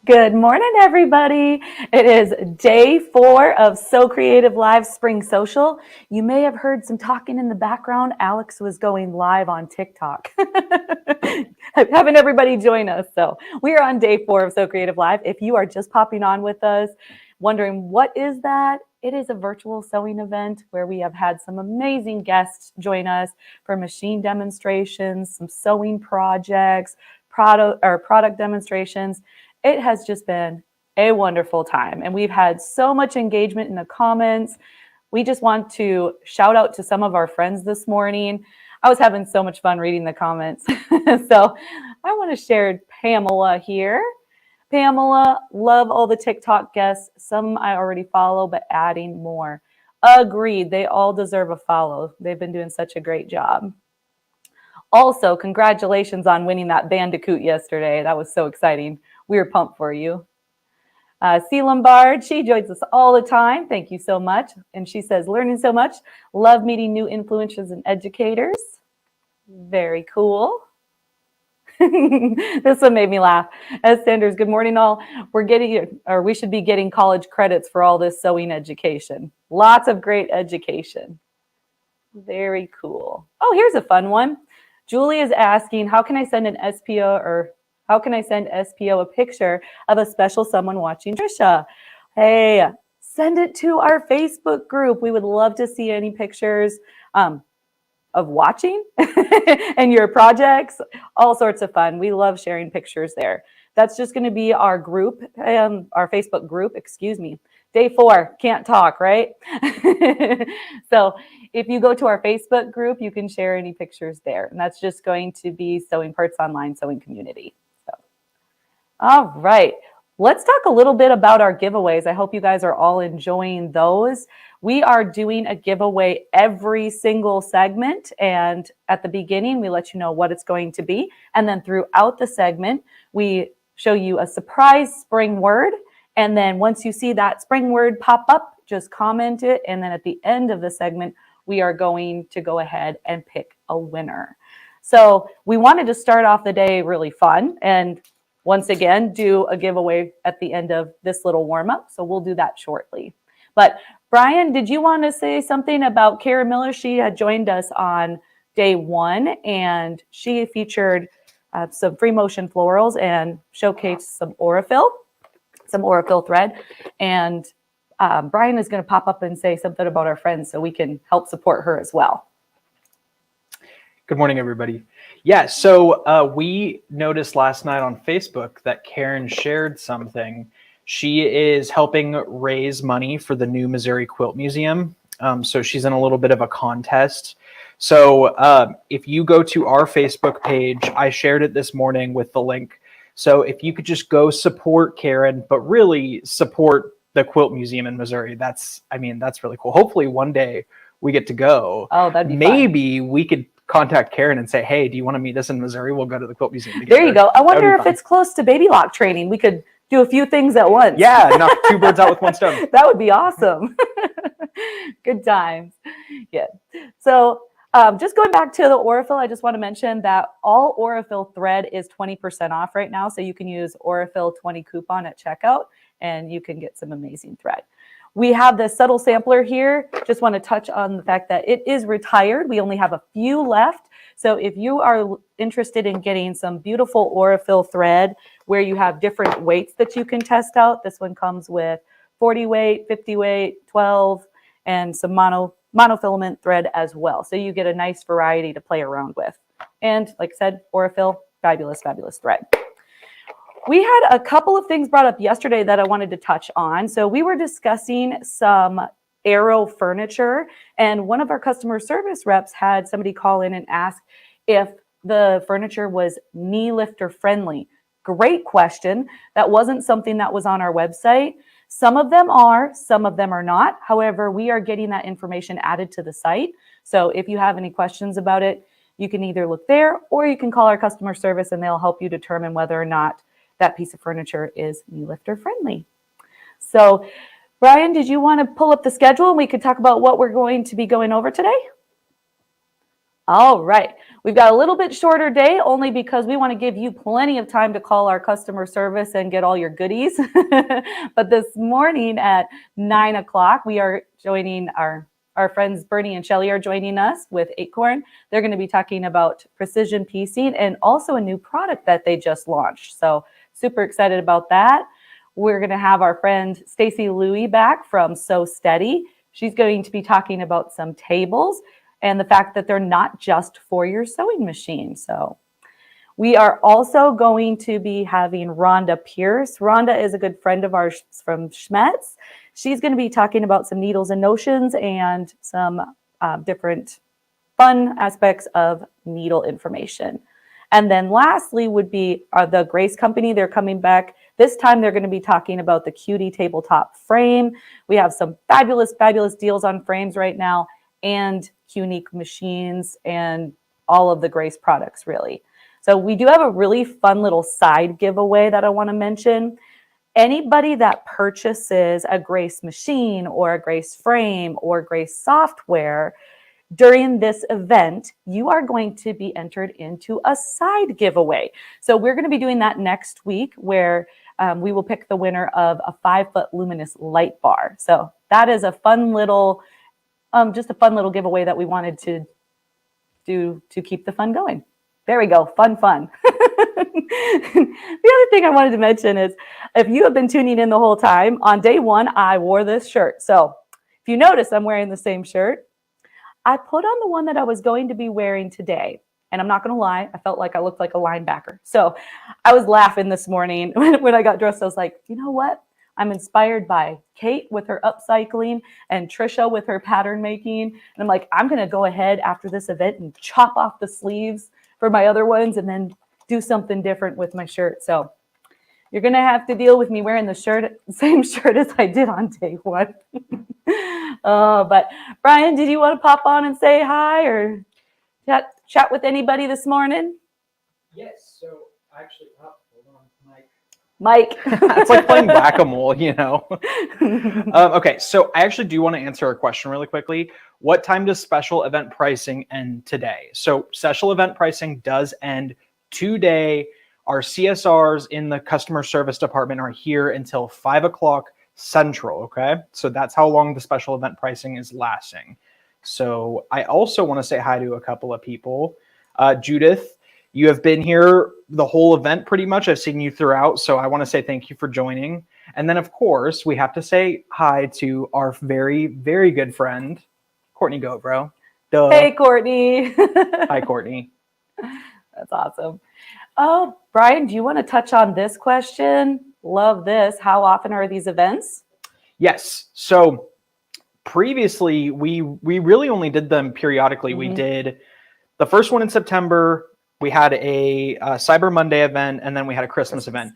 Good morning, everybody. It is day 4 of SewCreative Live Spring Social. You may have heard some talking in the background. Alex was going live on TikTok, having everybody join us. So we are on day 4 of SewCreative Live. If you are just popping on with us, wondering what is that? It is a virtual sewing event where we have had some amazing guests join us for machine demonstrations, some sewing projects, product demonstrations. It has just been a wonderful time, and we've had so much engagement in the comments. We just want to shout out to some of our friends this morning. I was having so much fun reading the comments. So I want to share Pamela here. Pamela, love all the TikTok guests. Some I already follow, but adding more. Agreed. They all deserve a follow. They've been doing such a great job. Also, congratulations on winning that Bandicoot yesterday. That was so exciting. We were pumped for you. C. Lombard, she joins us all the time. Thank you so much. And she says, learning so much. Love meeting new influencers and educators. Very cool. This one made me laugh. S. Sanders, good morning all. We should be getting college credits for all this sewing education. Lots of great education. Very cool. Oh, here's a fun one. Julie is asking, how can I send an SPO a picture of a special someone watching Tricia? Hey, send it to our Facebook group. We would love to see any pictures of watching and your projects, all sorts of fun. We love sharing pictures there. That's just going to be our group, our Facebook group, excuse me. Day 4, can't talk, right? So if you go to our Facebook group, you can share any pictures there. And that's just going to be Sewing Parts Online Sewing Community. So, all right. Let's talk a little bit about our giveaways. I hope you guys are all enjoying those. We are doing a giveaway every single segment. And at the beginning, we let you know what it's going to be. And then throughout the segment, we show you a surprise spring word. And then once you see that spring word pop up, just comment it. And then at the end of the segment, we are going to go ahead and pick a winner. So we wanted to start off the day really fun and once again do a giveaway at the end of this little warm up. So we'll do that shortly. But Brian, did you want to say something about Kara Miller? She had joined us on day 1 and she featured some free motion florals and showcased some Aurifil thread. And Brian is going to pop up and say something about our friends so we can help support her as well. Good morning, everybody. Yeah, so we noticed last night on Facebook that Karen shared something. She is helping raise money for the new Missouri Quilt Museum. So she's in a little bit of a contest. So if you go to our Facebook page, I shared it this morning with the link. So if you could just go support Karen, but really support the Quilt Museum in Missouri, that's really cool. Hopefully one day we get to go. Oh, that'd be maybe fun. We could contact Karen and say, hey, do you want to meet us in Missouri? We'll go to the Quilt Museum together. There you go. I wonder if it's close to baby lock training. We could do a few things at once. Yeah, knock 2 birds out with 1 stone. That would be awesome. Good times. Yeah. So just going back to the Aurifil, I just want to mention that all Aurifil thread is 20% off right now. So you can use Aurifil 20 coupon at checkout and you can get some amazing thread. We have the subtle sampler here. Just want to touch on the fact that it is retired. We only have a few left. So if you are interested in getting some beautiful Aurifil thread where you have different weights that you can test out, this one comes with 40 weight, 50 weight, 12, and some monofilament thread as well. So you get a nice variety to play around with. And like I said, Aurifil, fabulous, fabulous thread. We had a couple of things brought up yesterday that I wanted to touch on. So we were discussing some Arrow furniture, and one of our customer service reps had somebody call in and ask if the furniture was knee lifter friendly. Great question. That wasn't something that was on our website. Some of them are, some of them are not. However, we are getting that information added to the site. So if you have any questions about it, you can either look there or you can call our customer service and they'll help you determine whether or not that piece of furniture is knee lifter friendly. So Brian, did you want to pull up the schedule and we could talk about what we're going to be going over today? All right. We've got a little bit shorter day only because we want to give you plenty of time to call our customer service and get all your goodies. But this morning at 9 o'clock, we are joining our friends Bernie and Shelly are joining us with Acorn. They're going to be talking about precision piecing and also a new product that they just launched. So super excited about that. We're going to have our friend Stacy Lewey back from Sew Steady. She's going to be talking about some tables and the fact that they're not just for your sewing machine. So we are also going to be having Rhonda Pierce. Rhonda is a good friend of ours from Schmetz. She's going to be talking about some needles and notions and some different fun aspects of needle information. And then lastly would be the Grace Company. They're coming back. This time they're going to be talking about the Cutie tabletop frame. We have some fabulous, fabulous deals on frames right now and unique machines and all of the Grace products really. So we do have a really fun little side giveaway that I want to mention. Anybody that purchases a Grace machine or a Grace frame or Grace software during this event, you are going to be entered into a side giveaway. So we're going to be doing that next week where we will pick the winner of a 5-foot luminous light bar. So that is a fun little, just a fun little giveaway that we wanted to do to keep the fun going. There we go. Fun. The other thing I wanted to mention is if you have been tuning in the whole time, on day one, I wore this shirt. So if you notice, I'm wearing the same shirt. I put on the one that I was going to be wearing today. And I'm not going to lie, I felt like I looked like a linebacker. So I was laughing this morning when I got dressed. I was like, you know what? I'm inspired by Kate with her upcycling and Tricia with her pattern making. And I'm like, I'm going to go ahead after this event and chop off the sleeves for my other ones and then do something different with my shirt. So you're going to have to deal with me wearing the same shirt as I did on day one. But Brian, did you want to pop on and say hi or chat with anybody this morning? Yes. So actually, hold on, Mike. It's like playing whack-a-mole, you know. Okay, so I actually do want to answer a question really quickly. What time does special event pricing end today? So special event pricing does end today. Our CSRs in the customer service department are here until 5 o'clock Central, okay? So that's how long the special event pricing is lasting. So I also want to say hi to a couple of people. Judith, you have been here the whole event pretty much. I've seen you throughout, so I want to say thank you for joining. And then, of course, we have to say hi to our very, very good friend, Courtney Gobro. Duh. Hey, Courtney. Hi, Courtney. That's awesome. Oh, Brian, do you want to touch on this question? Love this. How often are these events? Yes. So previously, we really only did them periodically. Mm-hmm. We did the first one in September. We had a Cyber Monday event, and then we had a Christmas event.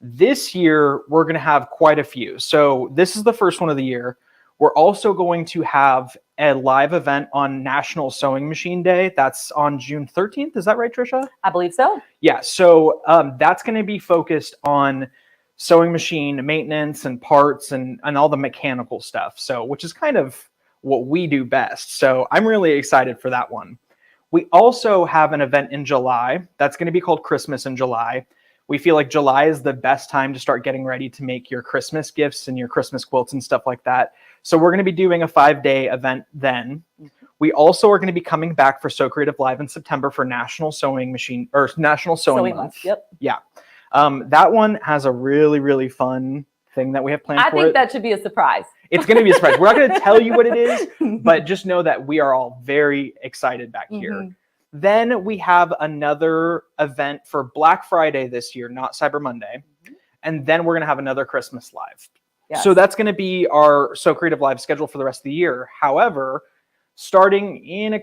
This year, we're going to have quite a few. So this is the first one of the year. We're also going to have a live event on National Sewing Machine Day. That's on June 13th. Is that right, Tricia? I believe so. Yeah. So that's going to be focused on sewing machine maintenance and parts and all the mechanical stuff. So, which is kind of what we do best. So I'm really excited for that one. We also have an event in July that's going to be called Christmas in July. We feel like July is the best time to start getting ready to make your Christmas gifts and your Christmas quilts and stuff like that. So we're going to be doing a 5-day event then. We also are going to be coming back for SewCreative Live in September for National Sewing Machine or National Sewing Month. Yep. Yeah. That one has a really, really fun thing that we have planned for it. I think that should be a surprise. It's going to be a surprise. We're not going to tell you what it is, but just know that we are all very excited back here. Then we have another event for Black Friday this year, not Cyber Monday. And then we're going to have another Christmas Live. Yes. So that's going to be our SewCreative Live schedule for the rest of the year. However, starting in a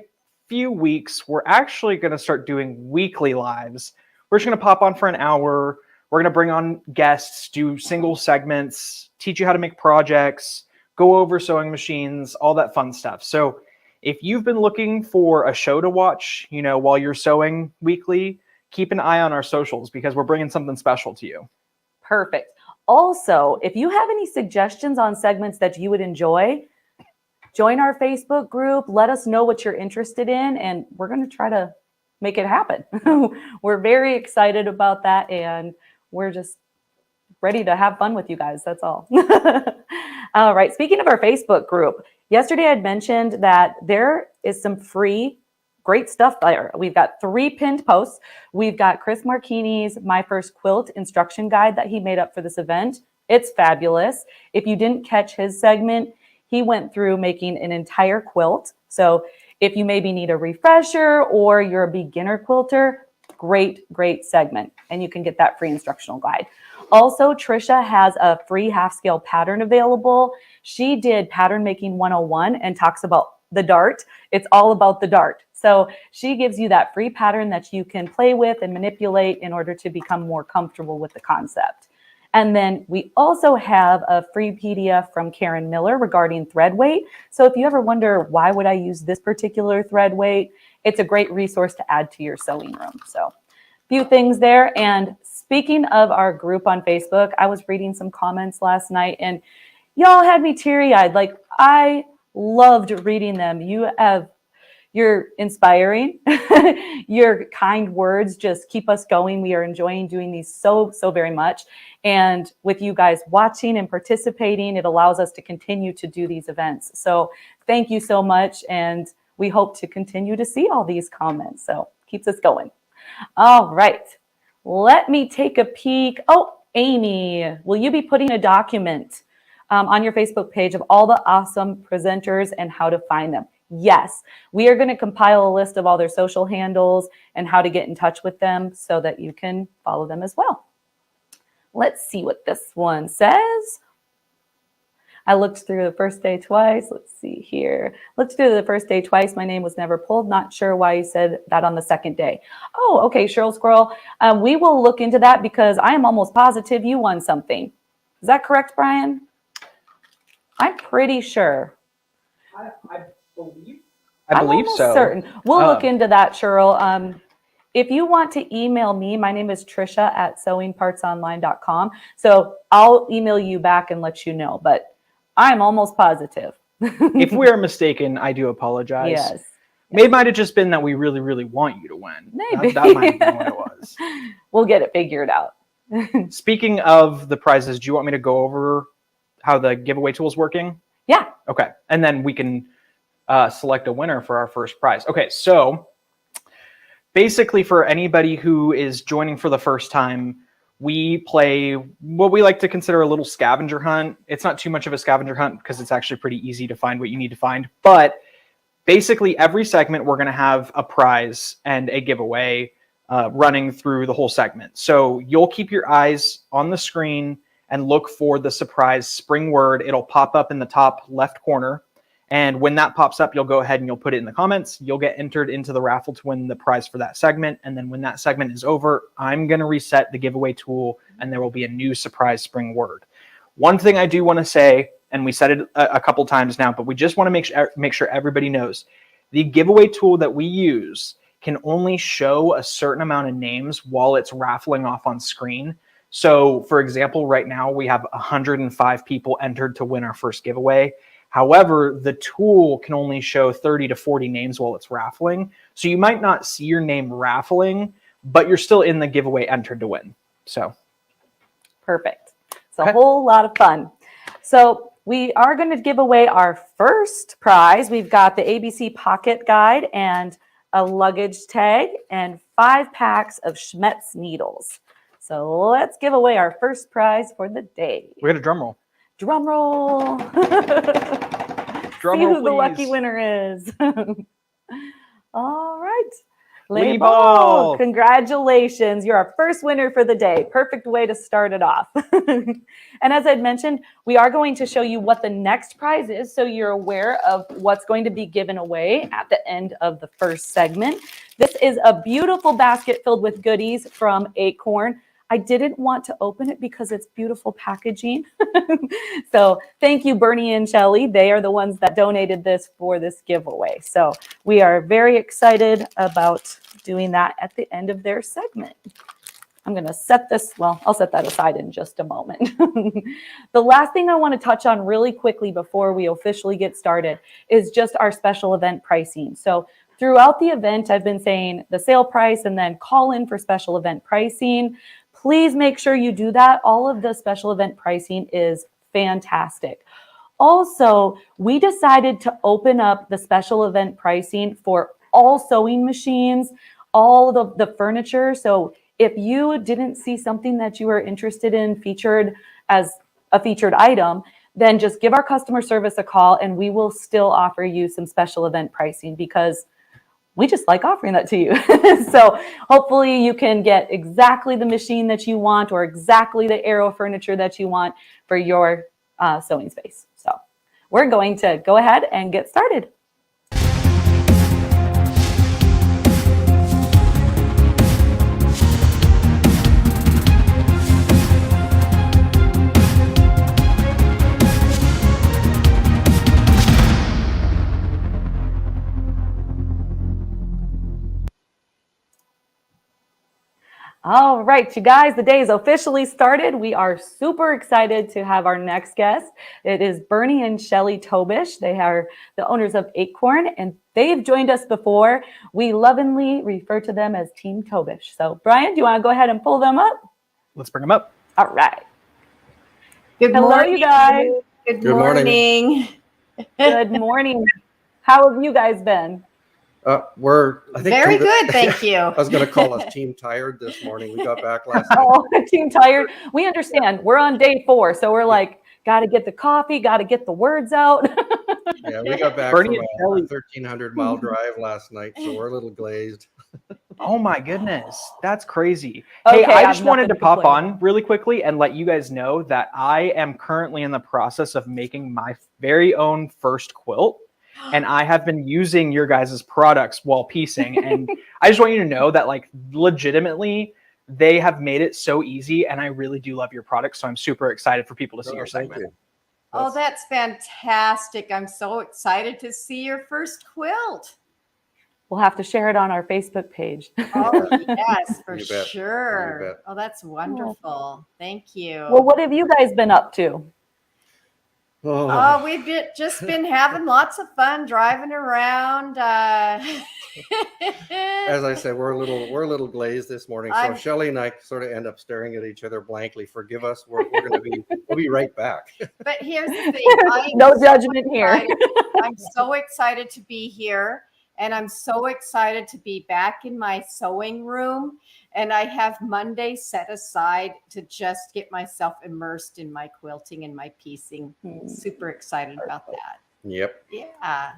few weeks, we're actually going to start doing weekly lives. We're just going to pop on for an hour. We're going to bring on guests, do single segments, teach you how to make projects, go over sewing machines, all that fun stuff. So if you've been looking for a show to watch, you know, while you're sewing weekly, keep an eye on our socials because we're bringing something special to you. Perfect. Also, if you have any suggestions on segments that you would enjoy, join our Facebook group. Let us know what you're interested in, and we're going to try to make it happen. We're very excited about that, and we're just ready to have fun with you guys. That's all. All right. Speaking of our Facebook group, yesterday I'd mentioned that there is some free great stuff there. We've got 3 pinned posts. We've got Chris Marchini's My First Quilt instruction guide that he made up for this event. It's fabulous. If you didn't catch his segment, he went through making an entire quilt. So if you maybe need a refresher or you're a beginner quilter, great segment. And you can get that free instructional guide. Also, Tricia has a free half-scale pattern available. She did Pattern Making 101 and talks about the dart. It's all about the dart. So she gives you that free pattern that you can play with and manipulate in order to become more comfortable with the concept. And then we also have a free PDF from Karen Miller regarding thread weight. So if you ever wonder, why would I use this particular thread weight? It's a great resource to add to your sewing room. So a few things there. And speaking of our group on Facebook, I was reading some comments last night and y'all had me teary-eyed. Like, I loved reading them. You're inspiring. Your kind words just keep us going. We are enjoying doing these so very much. And with you guys watching and participating, it allows us to continue to do these events. So thank you so much. And we hope to continue to see all these comments. So keeps us going. All right. Let me take a peek. Oh, Amy, will you be putting a document on your Facebook page of all the awesome presenters and how to find them? Yes, we are going to compile a list of all their social handles and how to get in touch with them so that you can follow them as well. Let's see what this one says. I looked through the first day twice. Let's see here. Looked through the first day twice. My name was never pulled. Not sure why you said that on the second day. Oh, okay, Cheryl Squirrel. We will look into that because I am almost positive you won something. Is that correct, Brian? I'm pretty sure. I believe so. Certain. We'll look into that, Cheryl. If you want to email me, my name is Tricia at sewingpartsonline.com. So I'll email you back and let you know, but I'm almost positive. If we are mistaken, I do apologize. Yes. It might have just been that we really want you to win. Maybe. That might have been what it was. We'll get it figured out. Speaking of the prizes, do you want me to go over how the giveaway tool is working? Yeah. Okay. And then we can select a winner for our first prize. Okay. So basically, for anybody who is joining for the first time, we play what we like to consider a little scavenger hunt. It's not too much of a scavenger hunt because it's actually pretty easy to find what you need to find. But basically, every segment, we're going to have a prize and a giveaway running through the whole segment. So you'll keep your eyes on the screen and look for the surprise spring word. It'll pop up in the top left corner. And when that pops up, you'll go ahead and you'll put it in the comments. You'll get entered into the raffle to win the prize for that segment. And then when that segment is over, I'm going to reset the giveaway tool and there will be a new surprise spring word. One thing I do want to say, and we said it a couple times now, but we just want to make sure everybody knows, the giveaway tool that we use can only show a certain amount of names while it's raffling off on screen. So for example, right now we have 105 people entered to win our first giveaway. However, the tool can only show 30 to 40 names while it's raffling. So you might not see your name raffling, but you're still in the giveaway entered to win. So perfect. It's a whole lot of fun. So we are going to give away our first prize. We've got the ABC Pocket Guide and a luggage tag and 5 packs of Schmetz needles. So let's give away our first prize for the day. We got a drum roll. Drum roll. Drum See roll, who the please. lucky winner is. All right. Lady Ball. Congratulations. You're our first winner for the day. Perfect way to start it off. And as I'd mentioned, we are going to show you what the next prize is so you're aware of what's going to be given away at the end of the first segment. This is a beautiful basket filled with goodies from Acorn. I didn't want to open it because it's beautiful packaging. So thank you, Bernie and Shelley. They are the ones that donated this for this giveaway. So we are very excited about doing that at the end of their segment. I'm going to set this, well, I'll set that aside in just a moment. The last thing I want to touch on really quickly before we officially get started is just our special event pricing. So throughout the event, I've been saying the sale price and then call in for special event pricing. Please make sure you do that. All of the special event pricing is fantastic. Also, we decided to open up the special event pricing for all sewing machines, all the furniture. So if you didn't see something that you were interested in featured as a featured item, then just give our customer service a call and we will still offer you some special event pricing because we just like offering that to you. So hopefully you can get exactly the machine that you want or exactly the Aero furniture that you want for your sewing space. So we're going to go ahead and get started. All right, you guys, the day is officially started. We are super excited to have our next guest. It is Bernie and Shelly Tobisch. They are the owners of Acorn, and they've joined us before. We lovingly refer to them as Team Tobisch. So, Brian, do you want to go ahead and pull them up? Let's bring them up. All right. Hello, morning, you guys. Good morning. Good morning. How have you guys been? We're very good, thank you. I was going to call us Team Tired this morning. We got back last night. Oh, Team Tired. We understand. We're on day 4, so we're like, got to get the coffee, got to get the words out. Yeah, we got back Bernie from a 1,300-mile drive last night, so we're a little glazed. Oh my goodness, that's crazy. Okay, Hey, I have just wanted nothing to to pop complain on really quickly and let you guys know that I am currently in the process of making my very own first quilt. And I have been using your guys' products while piecing. And I just want you to know that, like, legitimately, they have made it so easy. And I really do love your products. So I'm super excited for people to see your Thank segment. you. Oh, that's fantastic. I'm so excited to see your first quilt. We'll have to share it on our Facebook page. Oh, yes, for You bet. You sure. bet. Oh, that's wonderful. Thank you. Well, what have you guys been up to? Oh, we've just been having lots of fun driving around. As I said, we're a little glazed this morning. So Shelly and I sort of end up staring at each other blankly. Forgive us. We'll be right back. But here's the thing. No judgment here. I'm so excited to be here. And I'm so excited to be back in my sewing room. And I have Monday set aside to just get myself immersed in my quilting and my piecing. Super excited about that. Yep. Yeah.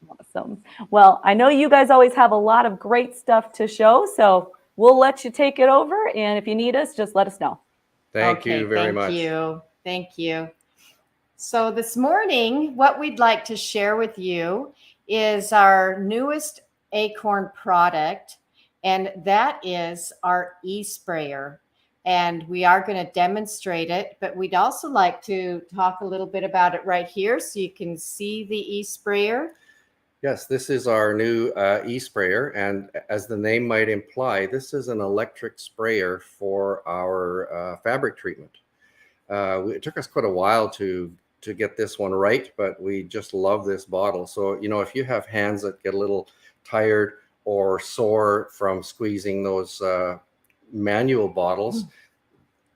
Awesome. Well, I know you guys always have a lot of great stuff to show, so we'll let you take it over. And if you need us, just let us know. Thank you very much. Thank you. So this morning, what we'd like to share with you is our newest Acorn product, and that is our e-sprayer. And we are going to demonstrate it, but we'd also like to talk a little bit about it right here so you can see the e-sprayer. Yes, this is our new e-sprayer, and as the name might imply, this is an electric sprayer for our fabric treatment. It took us quite a while to get this one right, but we just love this bottle. So, you know, if you have hands that get a little tired or sore from squeezing those manual bottles,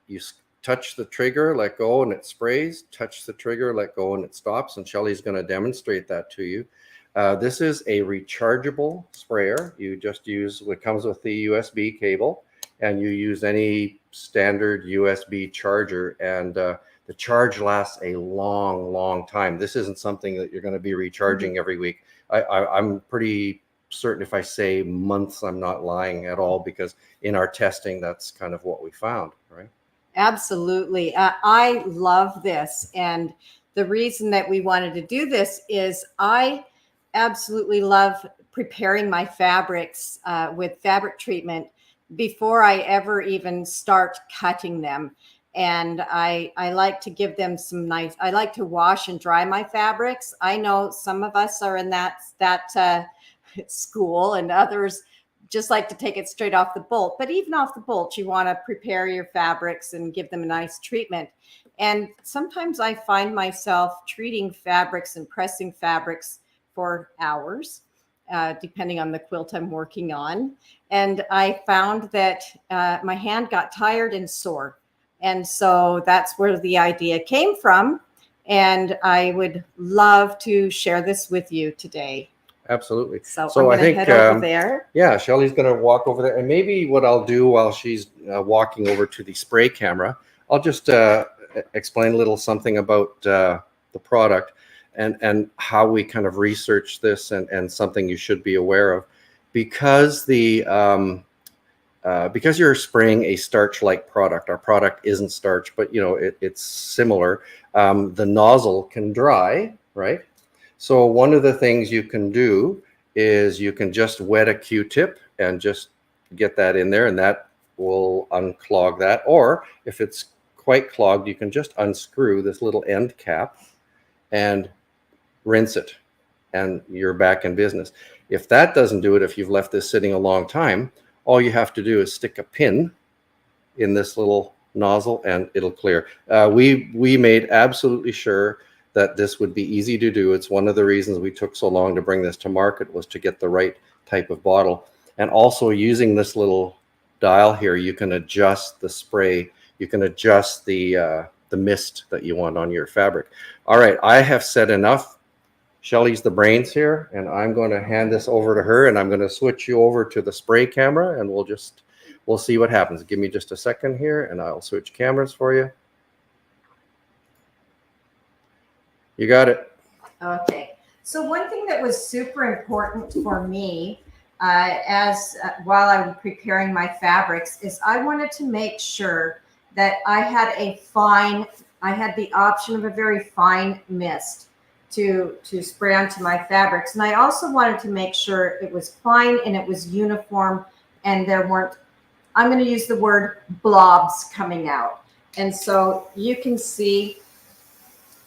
you touch the trigger, let go, and it sprays. Touch the trigger, let go, and it stops. And Shelly's going to demonstrate that to you. This is a rechargeable sprayer. You just use what comes with the USB cable, and you use any standard USB charger, and the charge lasts a long time. This isn't something that you're going to be recharging every week. I'm pretty certain if I say months, I'm not lying at all, because in our testing, that's kind of what we found, right? Absolutely. I love this. And the reason that we wanted to do this is I absolutely love preparing my fabrics with fabric treatment before I ever even start cutting them. And I like to give them some nice, I like to wash and dry my fabrics. I know some of us are in that school, and others just like to take it straight off the bolt. But even off the bolt, you want to prepare your fabrics and give them a nice treatment. And sometimes I find myself treating fabrics and pressing fabrics for hours, depending on the quilt I'm working on. And I found that my hand got tired and sore. And so that's where the idea came from. And I would love to share this with you today. Absolutely. So I'm I going to think head over there. yeah, Shelly's going to walk over there, and maybe what I'll do while she's walking over to the spray camera, I'll just explain a little something about the product and how we kind of research this and something you should be aware of, because because you're spraying a starch-like product. Our product isn't starch, but it's similar. The nozzle can dry, right? So one of the things you can do is you can just wet a Q-tip and just get that in there, and that will unclog that. Or if it's quite clogged, you can just unscrew this little end cap and rinse it, and you're back in business. If that doesn't do it, if you've left this sitting a long time, all you have to do is stick a pin in this little nozzle and it'll clear. We made absolutely sure that this would be easy to do. It's one of the reasons we took so long to bring this to market, was to get the right type of bottle. And also, using this little dial here, you can adjust the spray. You can adjust the mist that you want on your fabric. All right, I have said enough. Shelly's the brains here, and I'm going to hand this over to her, and I'm going to switch you over to the spray camera, and we'll see what happens. Give me just a second here, and I'll switch cameras for you. You got it. Okay. So one thing that was super important for me while I was preparing my fabrics is I wanted to make sure that I had the option of a very fine mist to spray onto my fabrics. And I also wanted to make sure it was fine and it was uniform and there weren't, I'm going to use the word blobs coming out. And so you can see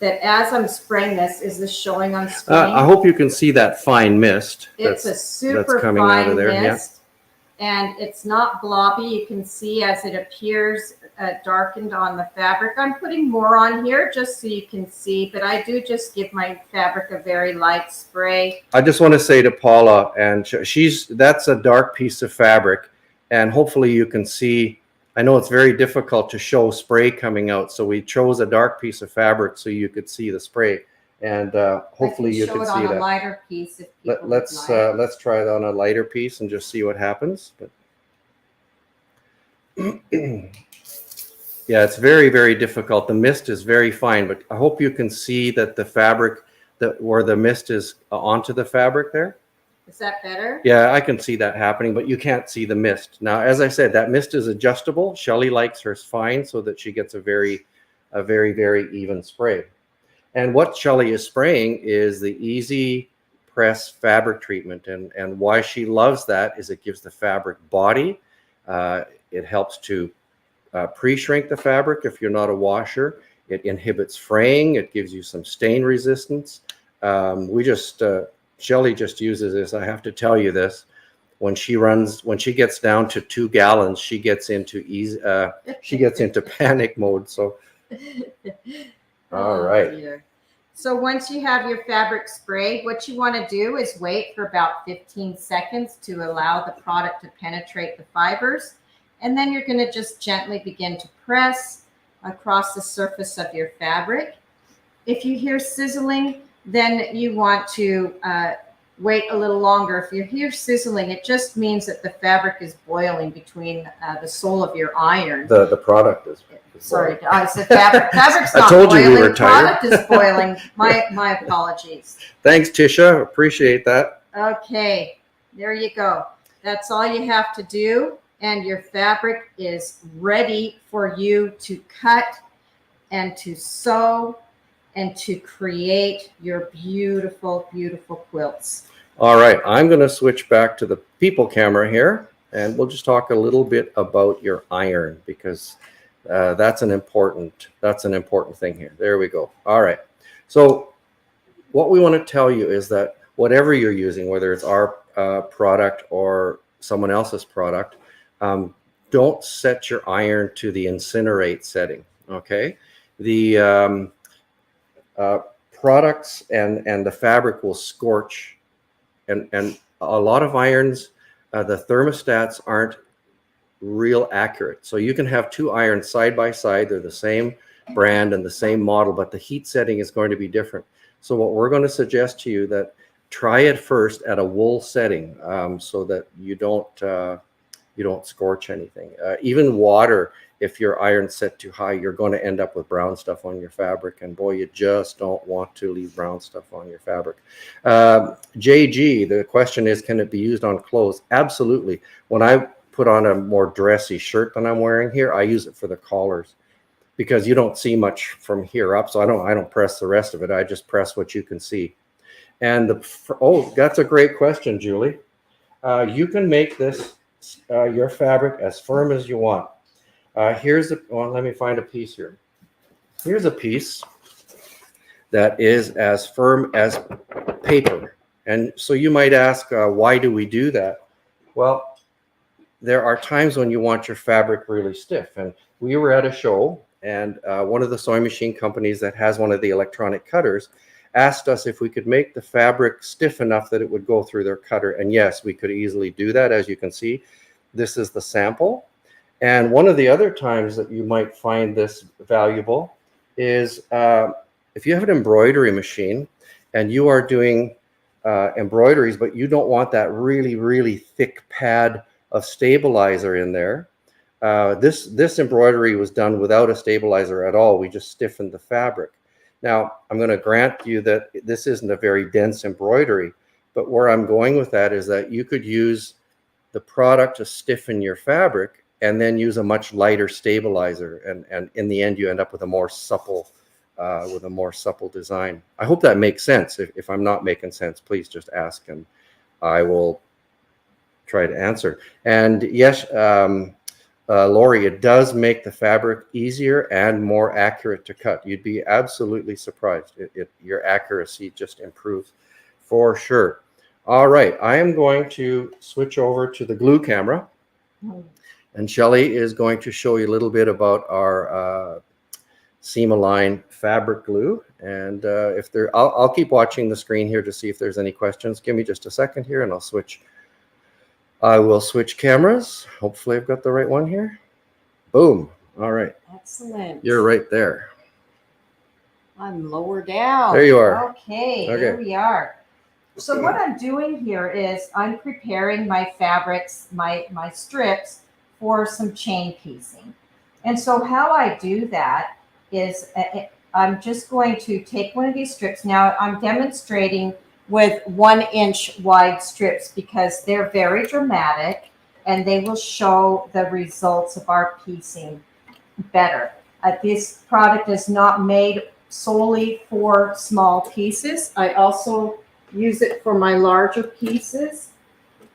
that as I'm spraying this, is this showing on screen? I hope you can see that fine mist. It's a super fine mist, and it's not blobby. You can see as it appears darkened on the fabric. I'm putting more on here just so you can see, but I do just give my fabric a very light spray. I just want to say to Paula, and that's a dark piece of fabric, and hopefully you can see. I know it's very difficult to show spray coming out, so we chose a dark piece of fabric so you could see the spray, and hopefully you can see that. Show it on a lighter piece if people let's try it on a lighter piece and just see what happens. But yeah, it's very, very difficult. The mist is very fine, but I hope you can see that the fabric, where the mist is onto the fabric there. Is that better? Yeah, I can see that happening, but you can't see the mist. Now, as I said, that mist is adjustable. Shelly likes hers fine so that she gets a very, very even spray. And what Shelly is spraying is the Easy Press fabric treatment. And why she loves that is it gives the fabric body. It helps to pre-shrink the fabric if you're not a washer. It inhibits fraying. It gives you some stain resistance. Shelly just uses this. I have to tell you this. When she gets down to 2 gallons, she gets into panic mode. So, all right. Dear. So once you have your fabric sprayed, what you want to do is wait for about 15 seconds to allow the product to penetrate the fibers. And then you're going to just gently begin to press across the surface of your fabric. If you hear sizzling, then you want to wait a little longer. If you hear sizzling, it just means that the fabric is boiling between the sole of your iron. The product is. Sorry, I said fabric. Fabric's I not told you boiling. we were tired. Product is boiling. My apologies. Thanks, Tricia. Appreciate that. Okay, there you go. That's all you have to do, and your fabric is ready for you to cut and to sew and to create your beautiful, beautiful quilts. All right, I'm going to switch back to the people camera here, and we'll just talk a little bit about your iron, because that's an important thing here. There we go. All right. So what we want to tell you is that whatever you're using, whether it's our product or someone else's product, don't set your iron to the incinerate setting, okay? The products and the fabric will scorch, and a lot of irons, the thermostats aren't real accurate. So you can have two irons side by side, they're the same brand and the same model, but the heat setting is going to be different. So what we're going to suggest to you that try it first at a wool setting, so that you don't scorch anything. Even water, if your iron's set too high, you're going to end up with brown stuff on your fabric, and boy, you just don't want to leave brown stuff on your fabric. JG, the question is, can it be used on clothes? Absolutely. When I put on a more dressy shirt than I'm wearing here, I use it for the collars, because you don't see much from here up, so I don't press the rest of it. I just press what you can see. And oh, that's a great question, Julie. You can make this your fabric as firm as you want. Well, let me find a piece here. Here's a piece that is as firm as paper. And so you might ask, why do we do that? Well, there are times when you want your fabric really stiff. And we were at a show, and one of the sewing machine companies that has one of the electronic cutters asked us if we could make the fabric stiff enough that it would go through their cutter. And yes, we could easily do that. As you can see, this is the sample. And one of the other times that you might find this valuable is if you have an embroidery machine and you are doing embroideries, but you don't want that really, really thick pad of stabilizer in there. This embroidery was done without a stabilizer at all. We just stiffened the fabric. Now, I'm going to grant you that this isn't a very dense embroidery, but where I'm going with that is that you could use the product to stiffen your fabric and then use a much lighter stabilizer. And in the end, you end up with a more supple design. I hope that makes sense. If I'm not making sense, please just ask and I will try to answer. And yes, Lori, it does make the fabric easier and more accurate to cut. You'd be absolutely surprised. Your accuracy just improves for sure. All right, I am going to switch over to the glue camera. And Shelley is going to show you a little bit about our seam-align fabric glue. And I'll keep watching the screen here to see if there's any questions. Give me just a second here and I will switch cameras. Hopefully I've got the right one here. Boom. All right. Excellent. You're right there. I'm lower down. There you are. Okay, here we are. So what I'm doing here is I'm preparing my fabrics, my strips for some chain piecing. And so how I do that is I'm just going to take one of these strips. Now I'm demonstrating with 1 inch wide strips because they're very dramatic and they will show the results of our piecing better. This product is not made solely for small pieces. I also use it for my larger pieces.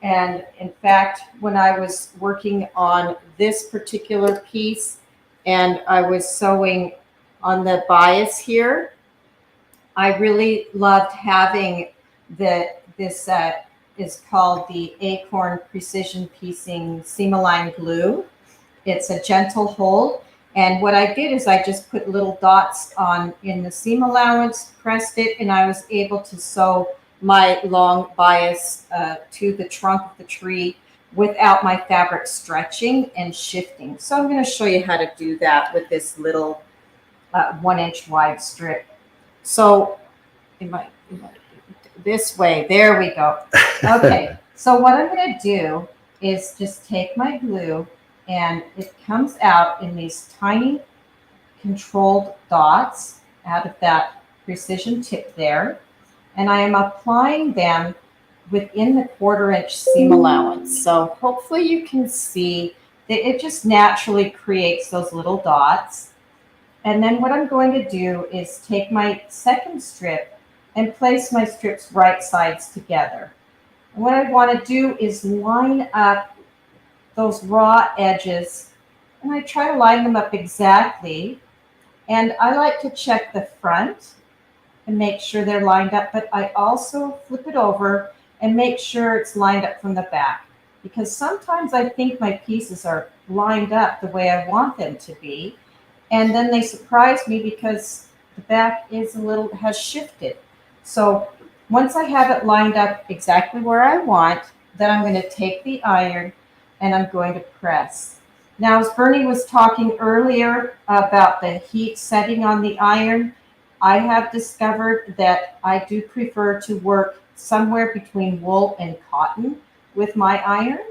And in fact, when I was working on this particular piece and I was sewing on the bias here, I really loved having this is called the Acorn Precision Piecing Seam-Align Glue. It's a gentle hold. And what I did is I just put little dots in the seam allowance, pressed it, and I was able to sew my long bias to the trunk of the tree without my fabric stretching and shifting. So I'm going to show you how to do that with this little 1 inch wide strip. So this way, there we go. Okay, so what I'm going to do is just take my glue, and it comes out in these tiny controlled dots out of that precision tip there. And I am applying them within the 1/4 inch seam allowance. So hopefully you can see that it just naturally creates those little dots. And then what I'm going to do is take my second strip and place my strips right sides together. And what I want to do is line up those raw edges, and I try to line them up exactly. And I like to check the front and make sure they're lined up, but I also flip it over and make sure it's lined up from the back. because sometimes I think my pieces are lined up the way I want them to be. And then they surprise me because the back is has shifted. So once I have it lined up exactly where I want, then I'm going to take the iron and I'm going to press. Now, as Bernie was talking earlier about the heat setting on the iron, I have discovered that I do prefer to work somewhere between wool and cotton with my iron.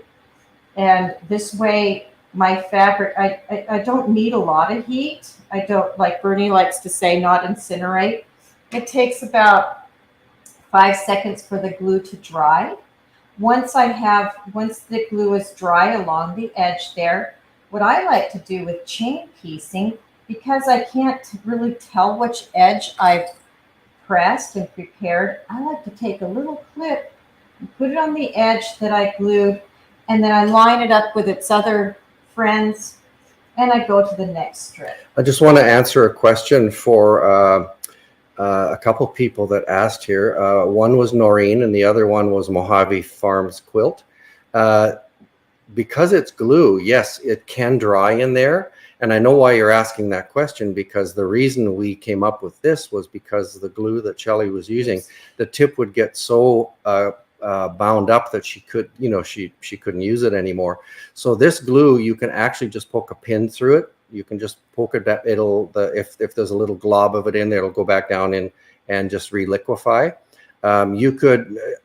And this way, my fabric, I don't need a lot of heat. I don't, like Bernie likes to say, not incinerate. It takes about 5 seconds for the glue to dry. Once the glue is dry along the edge there, what I like to do with chain piecing, because I can't really tell which edge I've pressed and prepared, I like to take a little clip and put it on the edge that I glued, and then I line it up with its other friends, and I go to the next strip. I just want to answer a question for a couple people that asked here. One was Noreen and the other one was Mojave Farms Quilt. Because it's glue, yes, it can dry in there. And I know why you're asking that question, because the reason we came up with this was because the glue that Shelley was using, the tip would get so bound up that she couldn't use it anymore. So this glue, you can actually just poke a pin through it. You can just poke it. If there's a little glob of it in there, it'll go back down in and just reliquefy.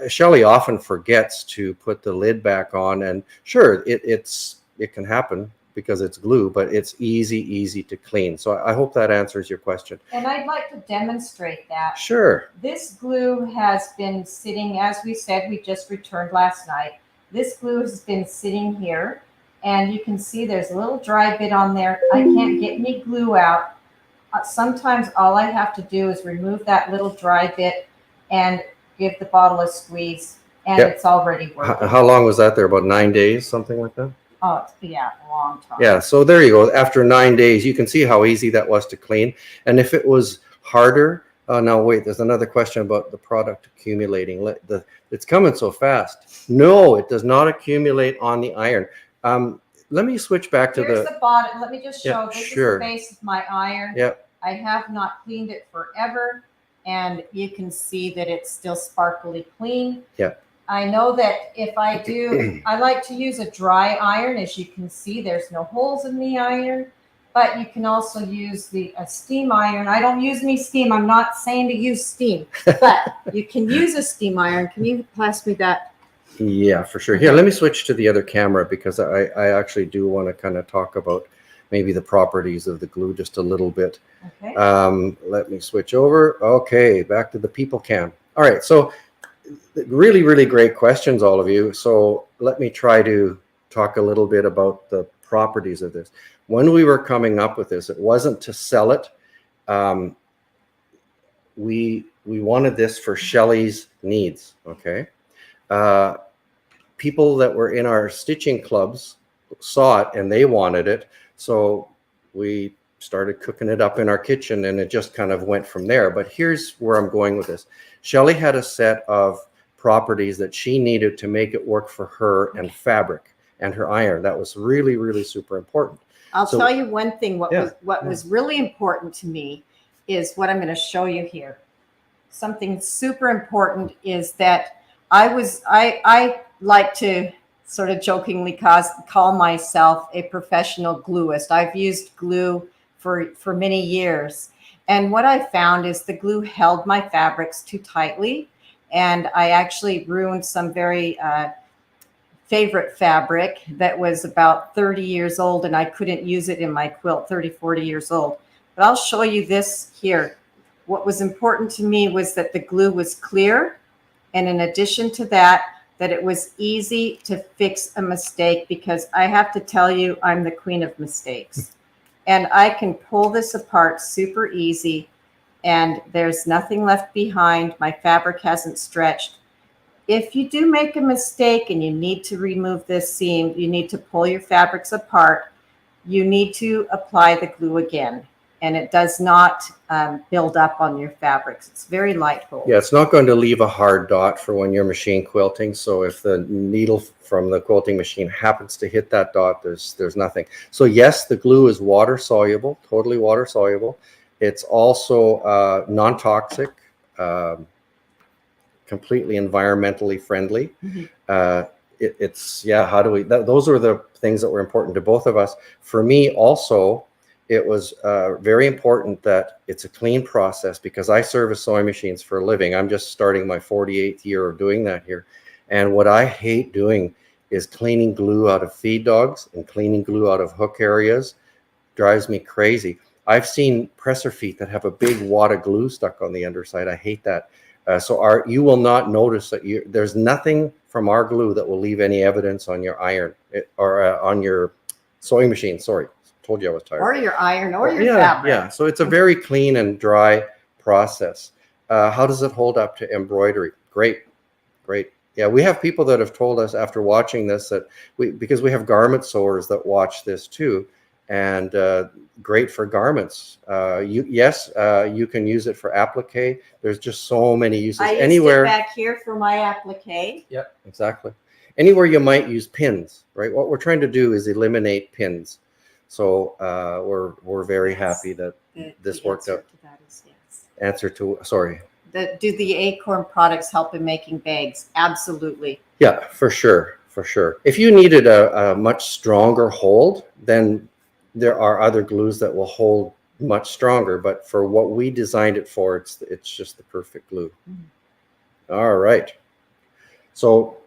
Shelley often forgets to put the lid back on, and sure, it can happen because it's glue, but it's easy to clean. So I hope that answers your question. And I'd like to demonstrate that. Sure. This glue has been sitting, as we said, we just returned last night. This glue has been sitting here, and you can see there's a little dry bit on there. I can't get any glue out. Sometimes all I have to do is remove that little dry bit and give the bottle a squeeze, and It's already working. How long was that there? About 9 days, something like that? Oh, yeah, a long time. Yeah, so there you go. After 9 days, you can see how easy that was to clean. And if it was harder, now wait, there's another question about the product accumulating. It's coming so fast. No, it does not accumulate on the iron. Let me switch back to Here's the bottom. Let me just show. Yeah, this sure. is the base of my iron. Yep. I have not cleaned it forever, and you can see that it's still sparkly clean. Yep. I know that if I do, I like to use a dry iron. As you can see, there's no holes in the iron, but you can also use a steam iron. I don't use any steam. I'm not saying to use steam, but you can use a steam iron. Can you pass me that? Yeah, for sure. Here, let me switch to the other camera because I actually do want to kind of talk about maybe the properties of the glue just a little bit. Okay. Let me switch over. Okay, back to the people cam. All right, so really great questions, all of you. So let me try to talk a little bit about the properties of this. When we were coming up with this, it wasn't to sell it. We wanted this for Shelley's needs, okay? People that were in our stitching clubs saw it and they wanted it. So we started cooking it up in our kitchen, and it just kind of went from there. But here's where I'm going with this. Shelley had a set of properties that she needed to make it work for her and fabric and her iron. That was really super important. I'll tell you one thing. What was really important to me is what I'm going to show you here. Something super important is that I like to sort of jokingly call myself a professional gluist. I've used glue for many years. And what I found is the glue held my fabrics too tightly. And I actually ruined some very favorite fabric that was about 30 years old, and I couldn't use it in my quilt, 30, 40 years old. But I'll show you this here. What was important to me was that the glue was clear. And in addition to that it was easy to fix a mistake, because I have to tell you, I'm the queen of mistakes. And I can pull this apart super easy, and there's nothing left behind. My fabric hasn't stretched. If you do make a mistake and you need to remove this seam, you need to pull your fabrics apart. You need to apply the glue again. and it does not build up on your fabrics. It's very light hold. Yeah, it's not going to leave a hard dot for when you're machine quilting. So if the needle from the quilting machine happens to hit that dot, there's nothing. So yes, the glue is water soluble, totally water soluble. It's also non-toxic, completely environmentally friendly. It's how do we, those are the things that were important to both of us. For me also, it was very important that it's a clean process, because I service sewing machines for a living. I'm just starting my 48th year of doing that here. And what I hate doing is cleaning glue out of feed dogs and cleaning glue out of hook areas. Drives me crazy. I've seen presser feet that have a big wad of glue stuck on the underside. I hate that. So you will not notice that there's nothing from our glue that will leave any evidence on your iron or on your sewing machine. Sorry. Told you I was tired. Or your iron or your fabric. Yeah, so it's a very clean and dry process. How does it hold up to embroidery? Great. Yeah, we have people that have told us after watching this that because we have garment sewers that watch this too, and great for garments. You can use it for applique. There's just so many uses. I used it back here for my applique. Yep, exactly. Anywhere you might use pins, right? What we're trying to do is eliminate pins. So we're very happy that this worked out. Answer to sorry. Do the Acorn products help in making bags? Absolutely. Yeah, for sure. If you needed a much stronger hold, then there are other glues that will hold much stronger. But for what we designed it for, it's just the perfect glue. All right. So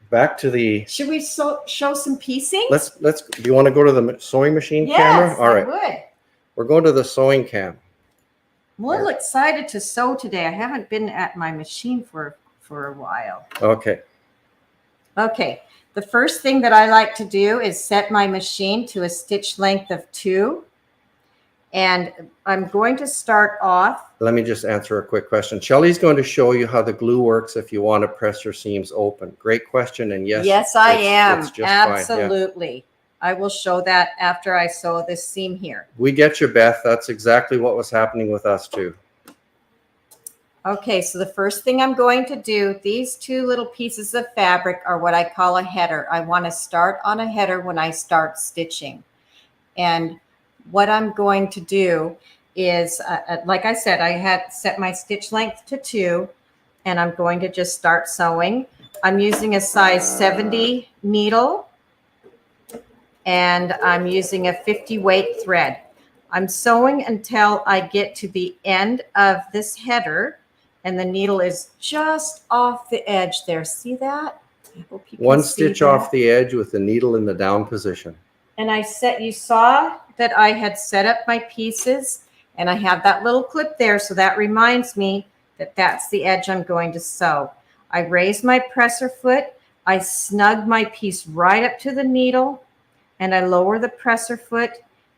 back to the. Should we show some piecing? Let's. Do you want to go to the sewing machine camera? All right. I would. We're going to the sewing cam. I'm a little excited to sew today. I haven't been at my machine for a while. Okay. The first thing that I like to do is set my machine to a stitch length of 2. And I'm going to start off. Let me just answer a quick question. Shelley's going to show you how the glue works if you want to press your seams open. Great question. And yes, I am. It's just absolutely. Fine. Yeah. I will show that after I sew this seam here. We get you, Beth. That's exactly what was happening with us too. Okay, so the first thing I'm going to do, these 2 little pieces of fabric are what I call a header. I want to start on a header when I start stitching. And what I'm going to do is, like I said, I had set my stitch length to 2, and I'm going to just start sewing. I'm using a size 70 needle, and I'm using a 50 weight thread. I'm sewing until I get to the end of this header, and the needle is just off the edge there. See that? I hope you can One see stitch that. off the edge with the needle in the down position. And you saw that I had set up my pieces, and I have that little clip there. So that reminds me that that's the edge I'm going to sew. I raise my presser foot. I snug my piece right up to the needle, and I lower the presser foot,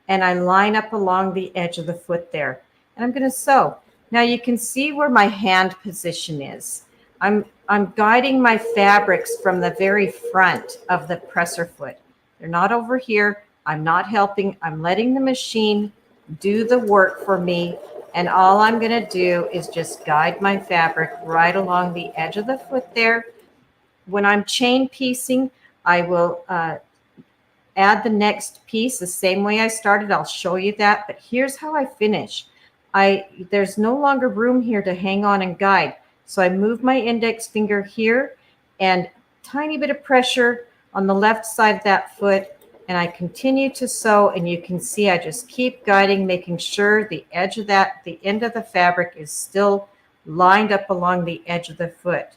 and I line up along the edge of the foot there. And I'm going to sew. Now you can see where my hand position is. I'm guiding my fabrics from the very front of the presser foot. They're not over here. I'm not helping. I'm letting the machine do the work for me. And all I'm going to do is just guide my fabric right along the edge of the foot there. When I'm chain piecing, I will add the next piece the same way I started. I'll show you that. But here's how I finish. There's no longer room here to hang on and guide. So I move my index finger here and tiny bit of pressure on the left side of that foot, and I continue to sew, and you can see I just keep guiding, making sure the edge of the end of the fabric is still lined up along the edge of the foot.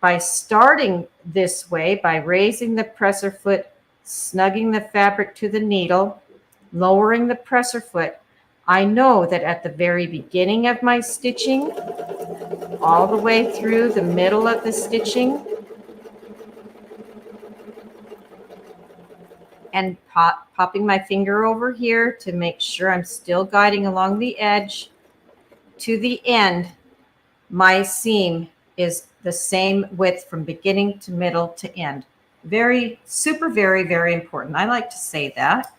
By starting this way, by raising the presser foot, snugging the fabric to the needle, lowering the presser foot, I know that at the very beginning of my stitching, all the way through the middle of the stitching, and popping my finger over here to make sure I'm still guiding along the edge to the end, my seam is the same width from beginning to middle to end. Very, super, very, very important. I like to say that.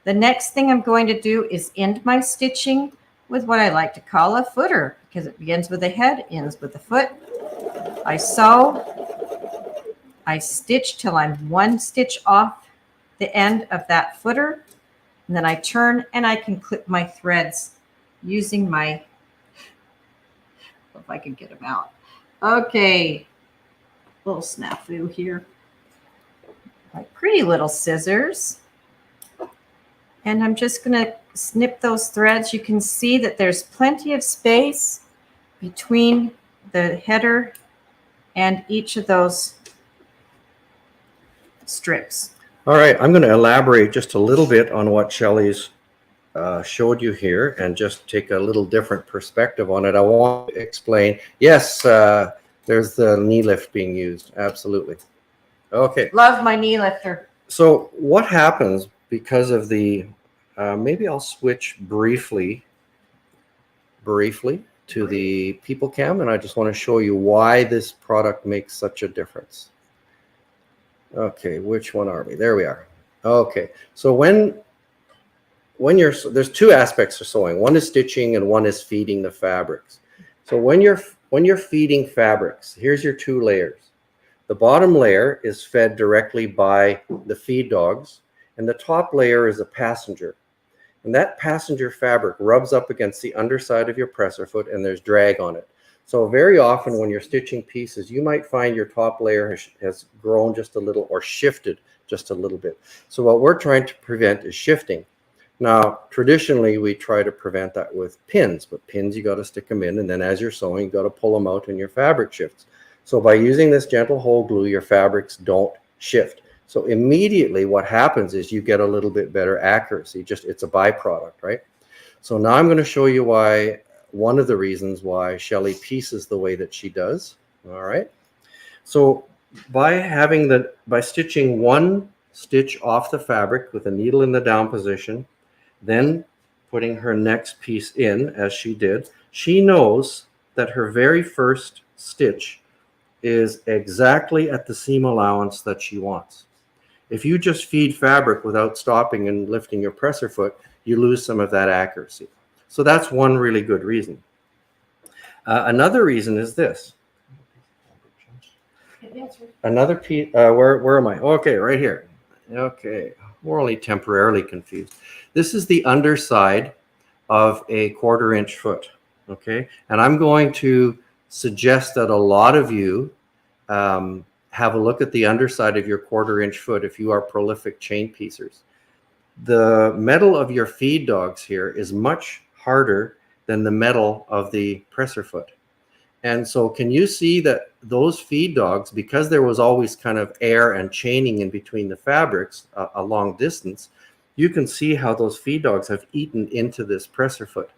The next thing I'm going to do is end my stitching with what I like to call a footer, because it begins with the head, ends with the foot. I sew, I stitch till I'm one stitch off the end of that footer, and then I turn and I can clip my threads using my, if I can get them out. Okay, little snafu here. My pretty little scissors. And I'm just going to snip those threads. You can see that there's plenty of space between the header and each of those strips. All right, I'm going to elaborate just a little bit on what Shelley's showed you here and just take a little different perspective on it. I want to explain. Yes, there's the knee lift being used. Absolutely. Okay. Love my knee lifter. So what happens because of the, maybe I'll switch briefly to the people cam, and I just want to show you why this product makes such a difference. Okay, which one are we? There we are. Okay, so when you're, there's two aspects of sewing. One is stitching and one is feeding the fabrics. So when you're feeding fabrics, here's your two layers. The bottom layer is fed directly by the feed dogs, and the top layer is a passenger. And that passenger fabric rubs up against the underside of your presser foot, and there's drag on it. So very often when you're stitching pieces, you might find your top layer has grown just a little or shifted just a little bit. So what we're trying to prevent is shifting. Now, traditionally, we try to prevent that with pins, but pins, you got to stick them in, and then as you're sewing, you got to pull them out and your fabric shifts. So by using this gentle hole glue, your fabrics don't shift. So immediately what happens is you get a little bit better accuracy. Just, it's a byproduct, right? So now I'm going to show you why, one of the reasons why Shelley pieces the way that she does. All right. So by stitching one stitch off the fabric with a needle in the down position, then putting her next piece in as she did, she knows that her very first stitch is exactly at the seam allowance that she wants. If you just feed fabric without stopping and lifting your presser foot, you lose some of that accuracy. So that's one really good reason. Another reason is this. Another piece, where am I? Okay, right here. Okay, we're only temporarily confused. This is the underside of a 1/4 inch foot, okay? And I'm going to suggest that a lot of you have a look at the underside of your 1/4 inch foot if you are prolific chain piecers. The metal of your feed dogs here is much harder than the metal of the presser foot. And so can you see that those feed dogs, because there was always kind of air and chaining in between the fabrics a long distance, you can see how those feed dogs have eaten into this presser foot.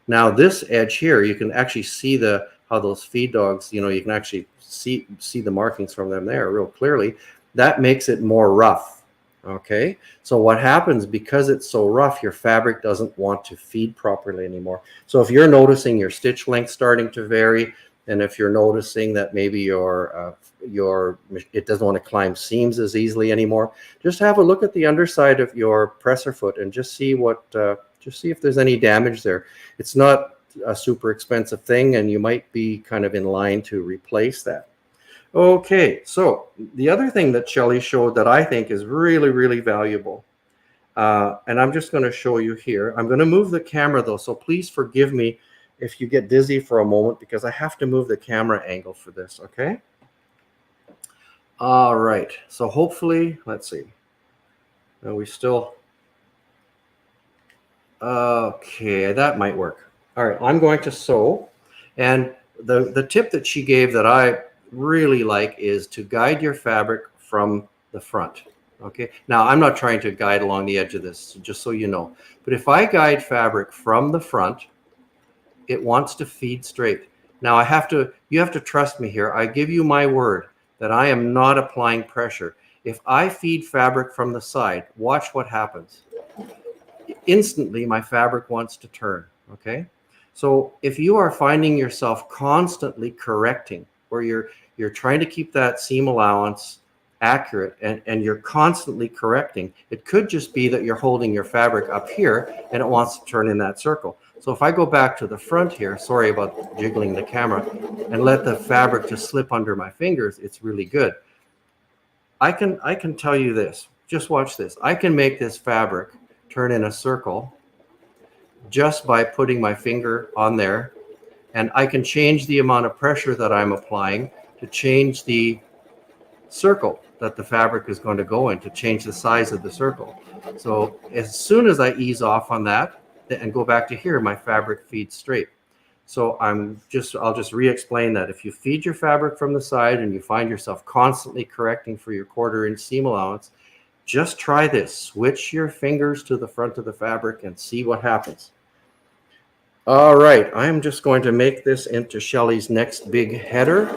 Now this edge here, you can actually see how those feed dogs, you can actually see the markings from them there real clearly. That makes it more rough. Okay, so what happens, because it's so rough, your fabric doesn't want to feed properly anymore. So if you're noticing your stitch length starting to vary, and if you're noticing that maybe it doesn't want to climb seams as easily anymore, just have a look at the underside of your presser foot and just see if there's any damage there. It's not a super expensive thing, and you might be kind of in line to replace that. Okay, so the other thing that Shelley showed that I think is really, really valuable, and I'm just going to show you here. I'm going to move the camera though, so please forgive me if you get dizzy for a moment, because I have to move the camera angle for this, okay? All right, so hopefully, let's see. Are we still? Okay, that might work. All right, I'm going to sew, and the tip that she gave that I really like is to guide your fabric from the front. Okay, now I'm not trying to guide along the edge of this, just so you know, but if I guide fabric from the front, it wants to feed straight. Now you have to trust me here. I give you my word that I am not applying pressure. If I feed fabric from the side, watch what happens. Instantly my fabric wants to turn. Okay, so if you are finding yourself constantly correcting, where you're trying to keep that seam allowance accurate and you're constantly correcting. It could just be that you're holding your fabric up here and it wants to turn in that circle. So if I go back to the front here, sorry about jiggling the camera, and let the fabric just slip under my fingers, it's really good. I can tell you this, just watch this. I can make this fabric turn in a circle just by putting my finger on there, and I can change the amount of pressure that I'm applying to change the circle that the fabric is going to go in, to change the size of the circle. So as soon as I ease off on that and go back to here, my fabric feeds straight. So I'll just re-explain that. If you feed your fabric from the side and you find yourself constantly correcting for your 1/4 inch seam allowance, just try this. Switch your fingers to the front of the fabric and see what happens. All right, I'm just going to make this into Shelly's next big header.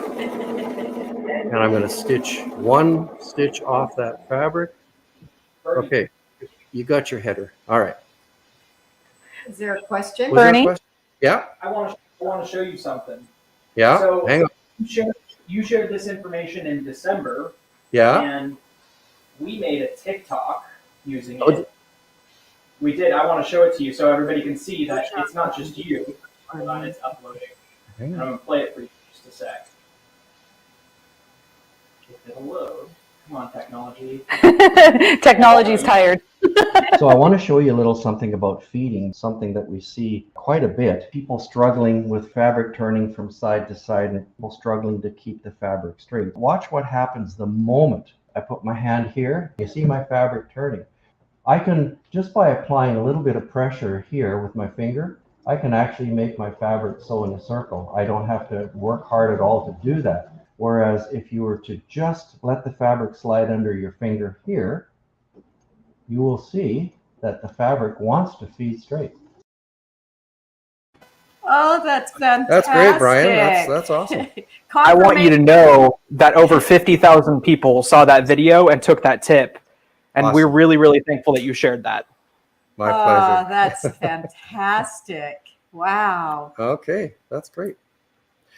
And I'm going to stitch 1 stitch off that fabric. Okay, you got your header. All right. Is there a question? Was there a Bernie? question? Yeah, I want to show you something. yeah, So hang on. you shared this information in December, Yeah, and we made a TikTok using Oh. it. We did. I want to show it to you so everybody can see that it's not just you. Hold on, it's uploading. hang I'm on. going to play it for you in just a sec. If it'll load. Come on, technology. Technology's tired. So I want to show you a little something about feeding, something that we see quite a bit. People struggling with fabric turning from side to side and people struggling to keep the fabric straight. Watch what happens the moment I put my hand here. You see my fabric turning. I can, just by applying a little bit of pressure here with my finger, I can actually make my fabric sew in a circle. I don't have to work hard at all to do that. Whereas if you were to just let the fabric slide under your finger here, you will see that the fabric wants to feed straight. Oh, that's fantastic. That's great, Brian. That's awesome. I want you to know that over 50,000 people saw that video and took that tip. And we're Awesome. really, really thankful that you shared that. My pleasure. That's fantastic. Wow. Okay, that's great.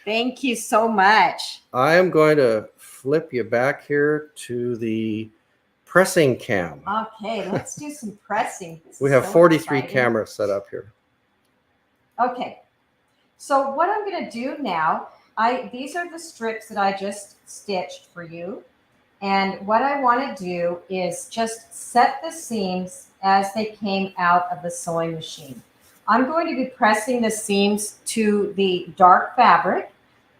Thank you so much. I am going to flip you back here to the pressing cam. Okay, let's do some pressing. This We is have so 43 exciting. cameras set up here. Okay, so what I'm going to do now, these are the strips that I just stitched for you. And what I want to do is just set the seams as they came out of the sewing machine. I'm going to be pressing the seams to the dark fabric.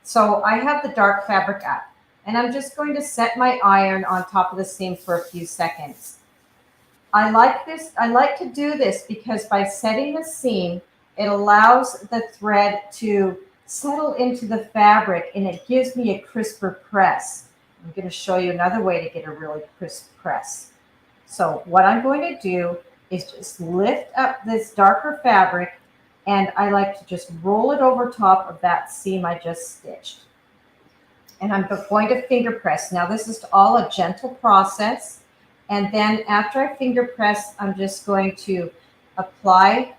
So I have the dark fabric up. And I'm just going to set my iron on top of the seam for a few seconds. I like to do this because by setting the seam, it allows the thread to settle into the fabric and it gives me a crisper press. I'm going to show you another way to get a really crisp press. So what I'm going to do is just lift up this darker fabric and I like to just roll it over top of that seam I just stitched. And I'm going to finger press. Now this is all a gentle process. And then after I finger press, I'm just going to apply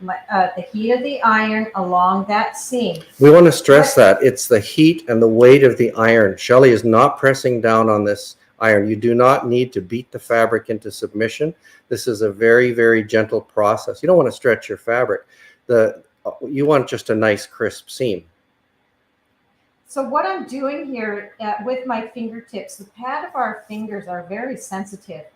the heat of the iron along that seam. We want to stress that it's the heat and the weight of the iron. Shelly is not pressing down on this iron. You do not need to beat the fabric into submission. This is a very, very gentle process. You don't want to stretch your fabric. You want just a nice crisp seam. So what I'm doing here with my fingertips, the pad of our fingers are very sensitive.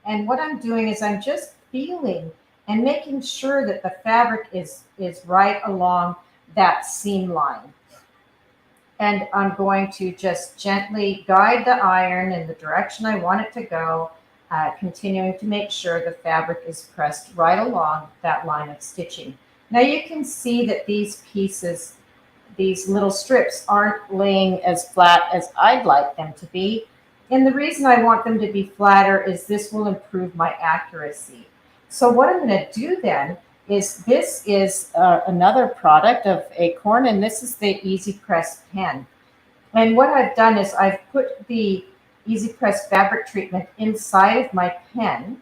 And what I'm doing is I'm just feeling and making sure that the fabric is right along that seam line. And I'm going to just gently guide the iron in the direction I want it to go, continuing to make sure the fabric is pressed right along that line of stitching. Now you can see that these pieces, these little strips aren't laying as flat as I'd like them to be. And the reason I want them to be flatter is this will improve my accuracy. So what I'm going to do then is this is another product of Acorn, and this is the Easy Press pen. And what I've done is I've put the Easy Press fabric treatment inside of my pen,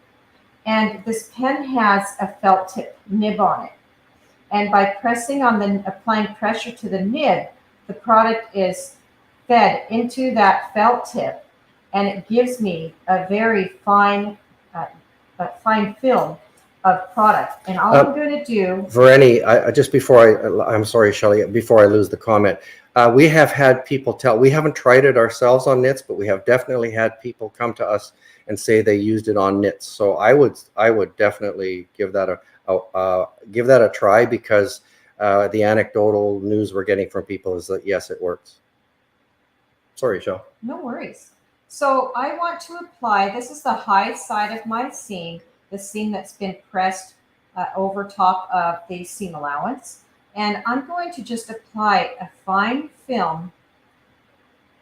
and this pen has a felt tip nib on it. And by pressing on applying pressure to the nib, the product is fed into that felt tip. and it gives me a very fine, fine film of product. And all I'm going to do. Vereni, just before I'm sorry, Shelley, before I lose the comment, we have had people we haven't tried it ourselves on knits, but we have definitely had people come to us and say they used it on knits. So I would definitely give that a try, because the anecdotal news we're getting from people is that yes, it works. Sorry, Shell. No worries. So I want to apply, this is the high side of my seam, the seam that's been pressed over top of the seam allowance. And I'm going to just apply a fine film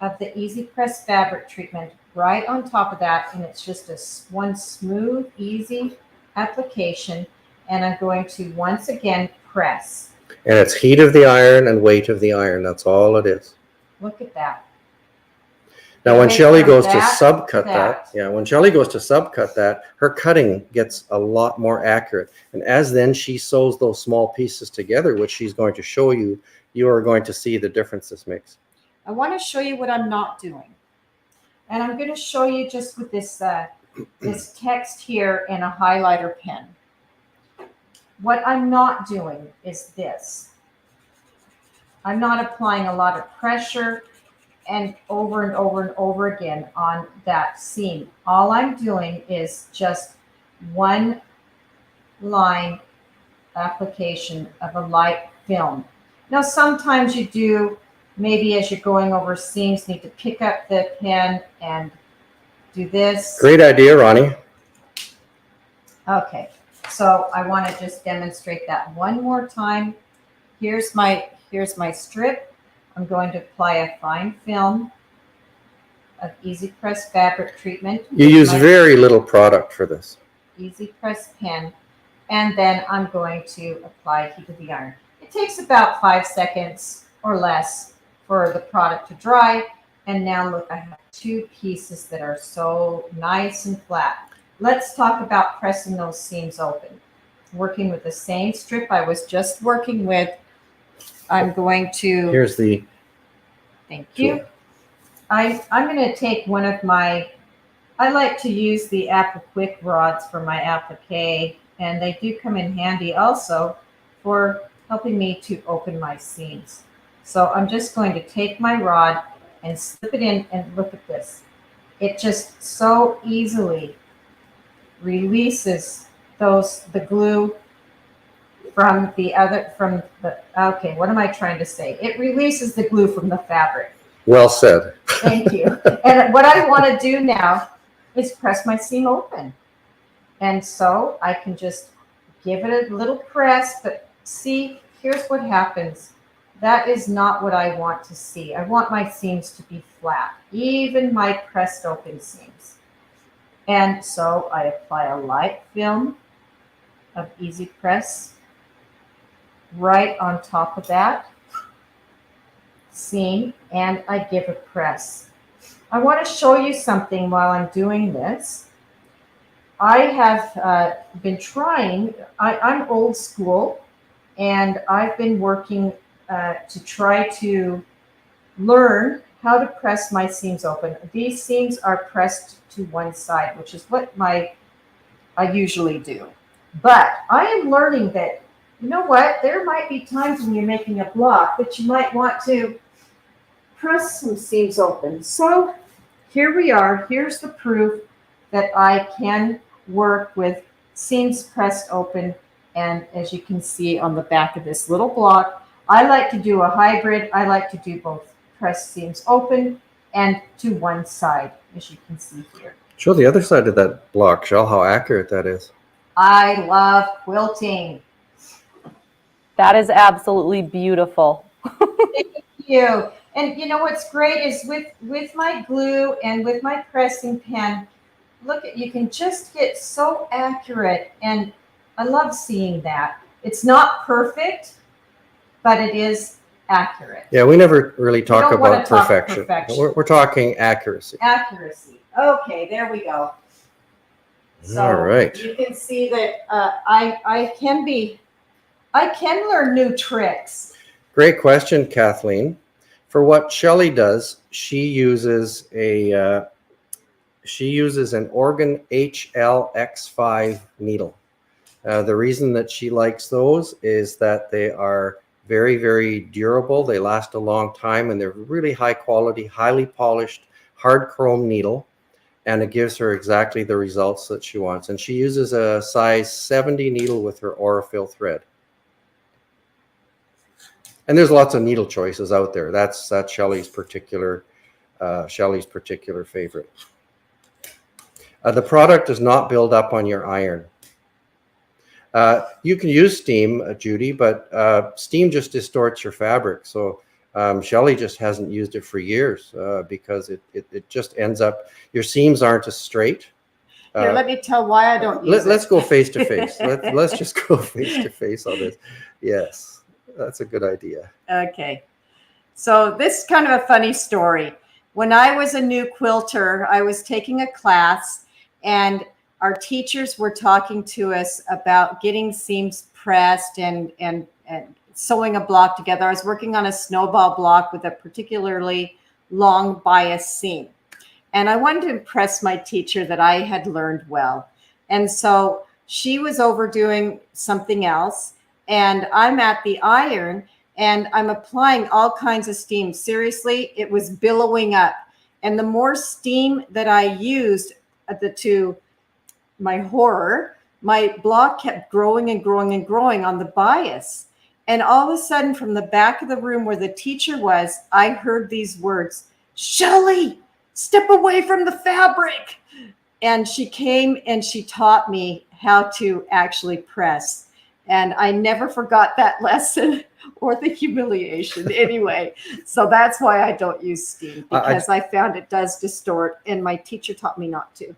of the Easy Press fabric treatment right on top of that. And it's just one smooth, easy application. And I'm going to once again press. And it's heat of the iron and weight of the iron. That's all it is. Look at that. Now, when Shelley goes to subcut that, her cutting gets a lot more accurate. And as then she sews those small pieces together, which she's going to show you, you are going to see the difference this makes. I want to show you what I'm not doing. And I'm going to show you just with this, this text here and a highlighter pen. What I'm not doing is this. I'm not applying a lot of pressure and over and over and over again on that seam. All I'm doing is just one line application of a light film. Now, sometimes you do, maybe as you're going over seams, need to pick up the pen and do this. Great idea, Ronnie. Okay, so I want to just demonstrate that one more time. Here's my strip. I'm going to apply a fine film of Easy Press fabric treatment. You use very little product for this. Easy Press pen. And then I'm going to apply heat of the iron. It takes about 5 seconds or less for the product to dry. And now look, I have two pieces that are so nice and flat. Let's talk about pressing those seams open. Working with the same strip I was just working with, I'm going to. Here's the. Thank you. I'm going to take one of my. I like to use the Quick rods for my applique, and they do come in handy also for helping me to open my seams. So I'm just going to take my rod and slip it in, and look at this. It just so easily releases the glue from the, okay, what am I trying to say? It releases the glue from the fabric. Well said. Thank you. And what I want to do now is press my seam open. And so I can just give it a little press, but see, here's what happens. That is not what I want to see. I want my seams to be flat, even my pressed open seams. And so I apply a light film of Easy Press right on top of that seam, and I give a press. I want to show you something while I'm doing this. I have been trying, I'm old school, and I've been working to try to learn how to press my seams open. These seams are pressed to one side, which is what I usually do. But I am learning that, you know what, there might be times when you're making a block that you might want to press some seams open. So here we are. Here's the proof that I can work with seams pressed open. And as you can see on the back of this little block, I like to do a hybrid. I like to do both press seams open and to one side, as you can see here. Show the other side of that block, Shell, how accurate that is. I love quilting. That is absolutely beautiful. Thank you. And you know what's great is with my glue and with my pressing pen, look at, you can just get so accurate, and I love seeing that. It's not perfect, but it is accurate. Yeah, we never really talk about perfection. We're talking accuracy. Accuracy. Okay, there we go. So all right. You can see that I can learn new tricks. Great question, Kathleen. For what Shelley does, she uses a she uses an Oregon HLX5 needle. The reason that she likes those is that they are very, very durable. They last a long time, and they're really high quality, highly polished, hard chrome needle, and it gives her exactly the results that she wants. And she uses a size 70 needle with her Aurifil thread. And there's lots of needle choices out there. That's Shelley's particular favorite. The product does not build up on your iron. You can use steam, Judy, but steam just distorts your fabric. So Shelley just hasn't used it for years because it just ends up, your seams aren't as straight. Here, let me tell why I don't use it. Let's go face to face. Let's just go face to face on this. Yes, that's a good idea. Okay. So this is kind of a funny story. When I was a new quilter, I was taking a class, and our teachers were talking to us about getting seams pressed and sewing a block together. I was working on a snowball block with a particularly long bias seam. And I wanted to impress my teacher that I had learned well. And so she was overdoing something else, and I'm at the iron, and I'm applying all kinds of steam. Seriously, it was billowing up. And the more steam that I used, to my horror, my block kept growing and growing and growing on the bias. And all of a sudden, from the back of the room where the teacher was, I heard these words, "Shelley, step away from the fabric." And she came and she taught me how to actually press. And I never forgot that lesson or the humiliation anyway. So that's why I don't use steam, because I found it does distort, and my teacher taught me not to.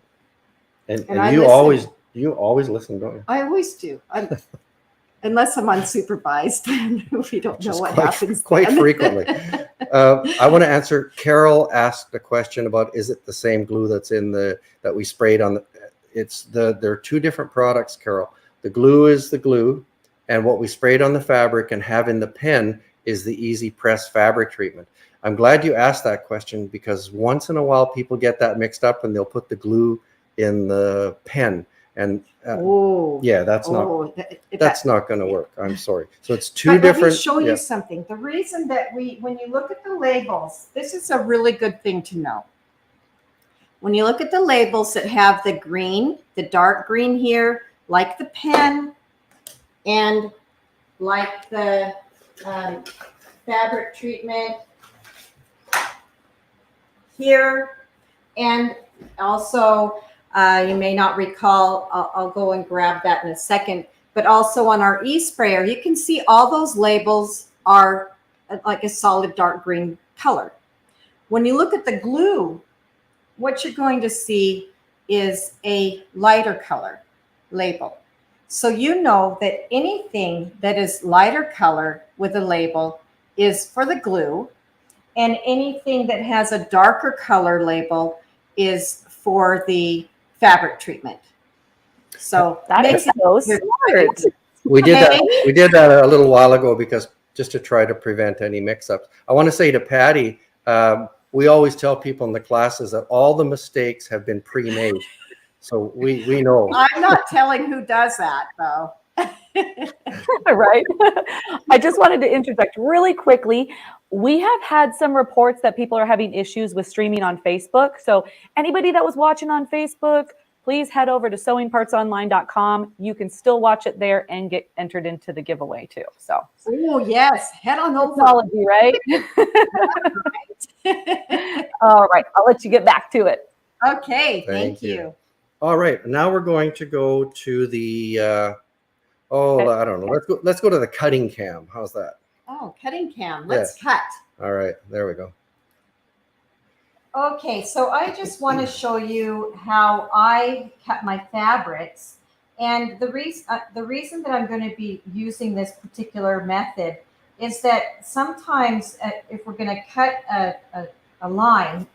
And you always listen, don't you? I always do. Unless I'm unsupervised, then we don't know what happens. Quite frequently. I want to answer. Carol asked a question about, is it the same glue that's in that we sprayed on the? There are two different products, Carol. The glue is the glue, and what we sprayed on the fabric and have in the pen is the Easy Press fabric treatment. I'm glad you asked that question, because once in a while people get that mixed up and they'll put the glue in the pen, and yeah, that's not going to work. I'm sorry. So it's two different. Let me show you something. The reason that when you look at the labels, this is a really good thing to know. When you look at the labels that have the green, the dark green here, like the pen and like the fabric treatment here, and also you may not recall, I'll go and grab that in a second, but also on our e-sprayer, you can see all those labels are like a solid dark green color. When you look at the glue, what you're going to see is a lighter color label. So you know that anything that is lighter color with a label is for the glue, and anything that has a darker color label is for the fabric treatment. So that is so smart. We did that a little while ago, because just to try to prevent any mix-ups. I want to say to Patty, we always tell people in the classes that all the mistakes have been pre-made. So we know. I'm not telling who does that, though. Right. I just wanted to interject really quickly. We have had some reports that people are having issues with streaming on Facebook. So anybody that was watching on Facebook, please head over to sewingpartsonline.com. You can still watch it there and get entered into the giveaway too. So. Oh yes, head on over. Technology, right? All right, I'll let you get back to it. Okay, thank you. All right, now we're going to go to the, I don't know. Let's go to the cutting cam. How's that? Oh, cutting cam. Let's cut. All right, there we go. Okay, so I just want to show you how I cut my fabrics. And the reason that I'm going to be using this particular method is that sometimes if we're going to cut a line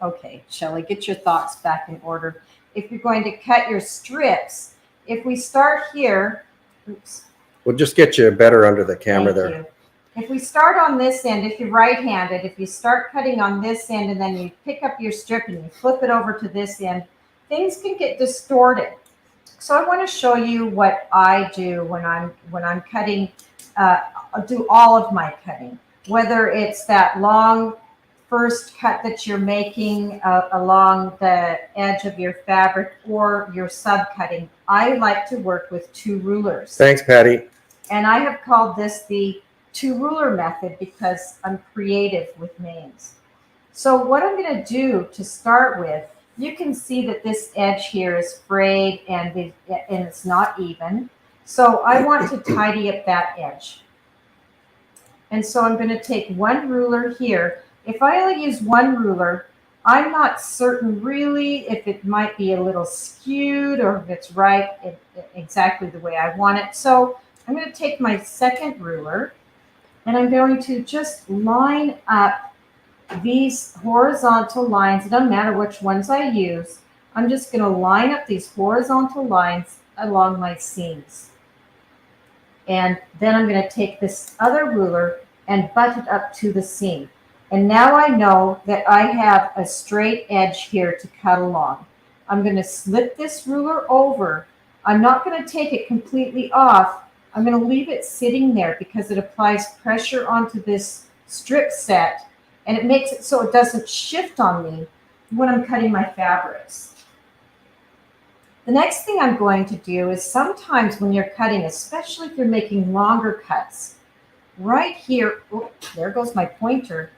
okay, Shelley, get your thoughts back in order. If you're going to cut your strips, if we start here, oops. We'll just get you better under the camera there. if we start on this end, if you're right-handed, if you start cutting on this end and then you pick up your strip and you flip it over to this end, things can get distorted. So I want to show you what I do when I'm cutting. I'll do all of my cutting, whether it's that long first cut that you're making along the edge of your fabric or your subcutting. I like to work with 2 rulers. Thanks, Patty. And I have called this the 2 ruler method because I'm creative with names. So what I'm going to do to start with, you can see that this edge here is frayed and it's not even. So I want to tidy up that edge. And so I'm going to take 1 ruler here. If I only use 1 ruler, I'm not certain really if it might be a little skewed or if it's right exactly the way I want it. So I'm going to take my second ruler and I'm going to just line up these horizontal lines. It doesn't matter which ones I use. I'm just going to line up these horizontal lines along my seams. And then I'm going to take this other ruler and butt it up to the seam. And now I know that I have a straight edge here to cut along. I'm going to slip this ruler over. I'm not going to take it completely off. I'm going to leave it sitting there because it applies pressure onto this strip set and it makes it so it doesn't shift on me when I'm cutting my fabrics. The next thing I'm going to do is sometimes when you're cutting, especially if you're making longer cuts, right here, oh, there goes my pointer,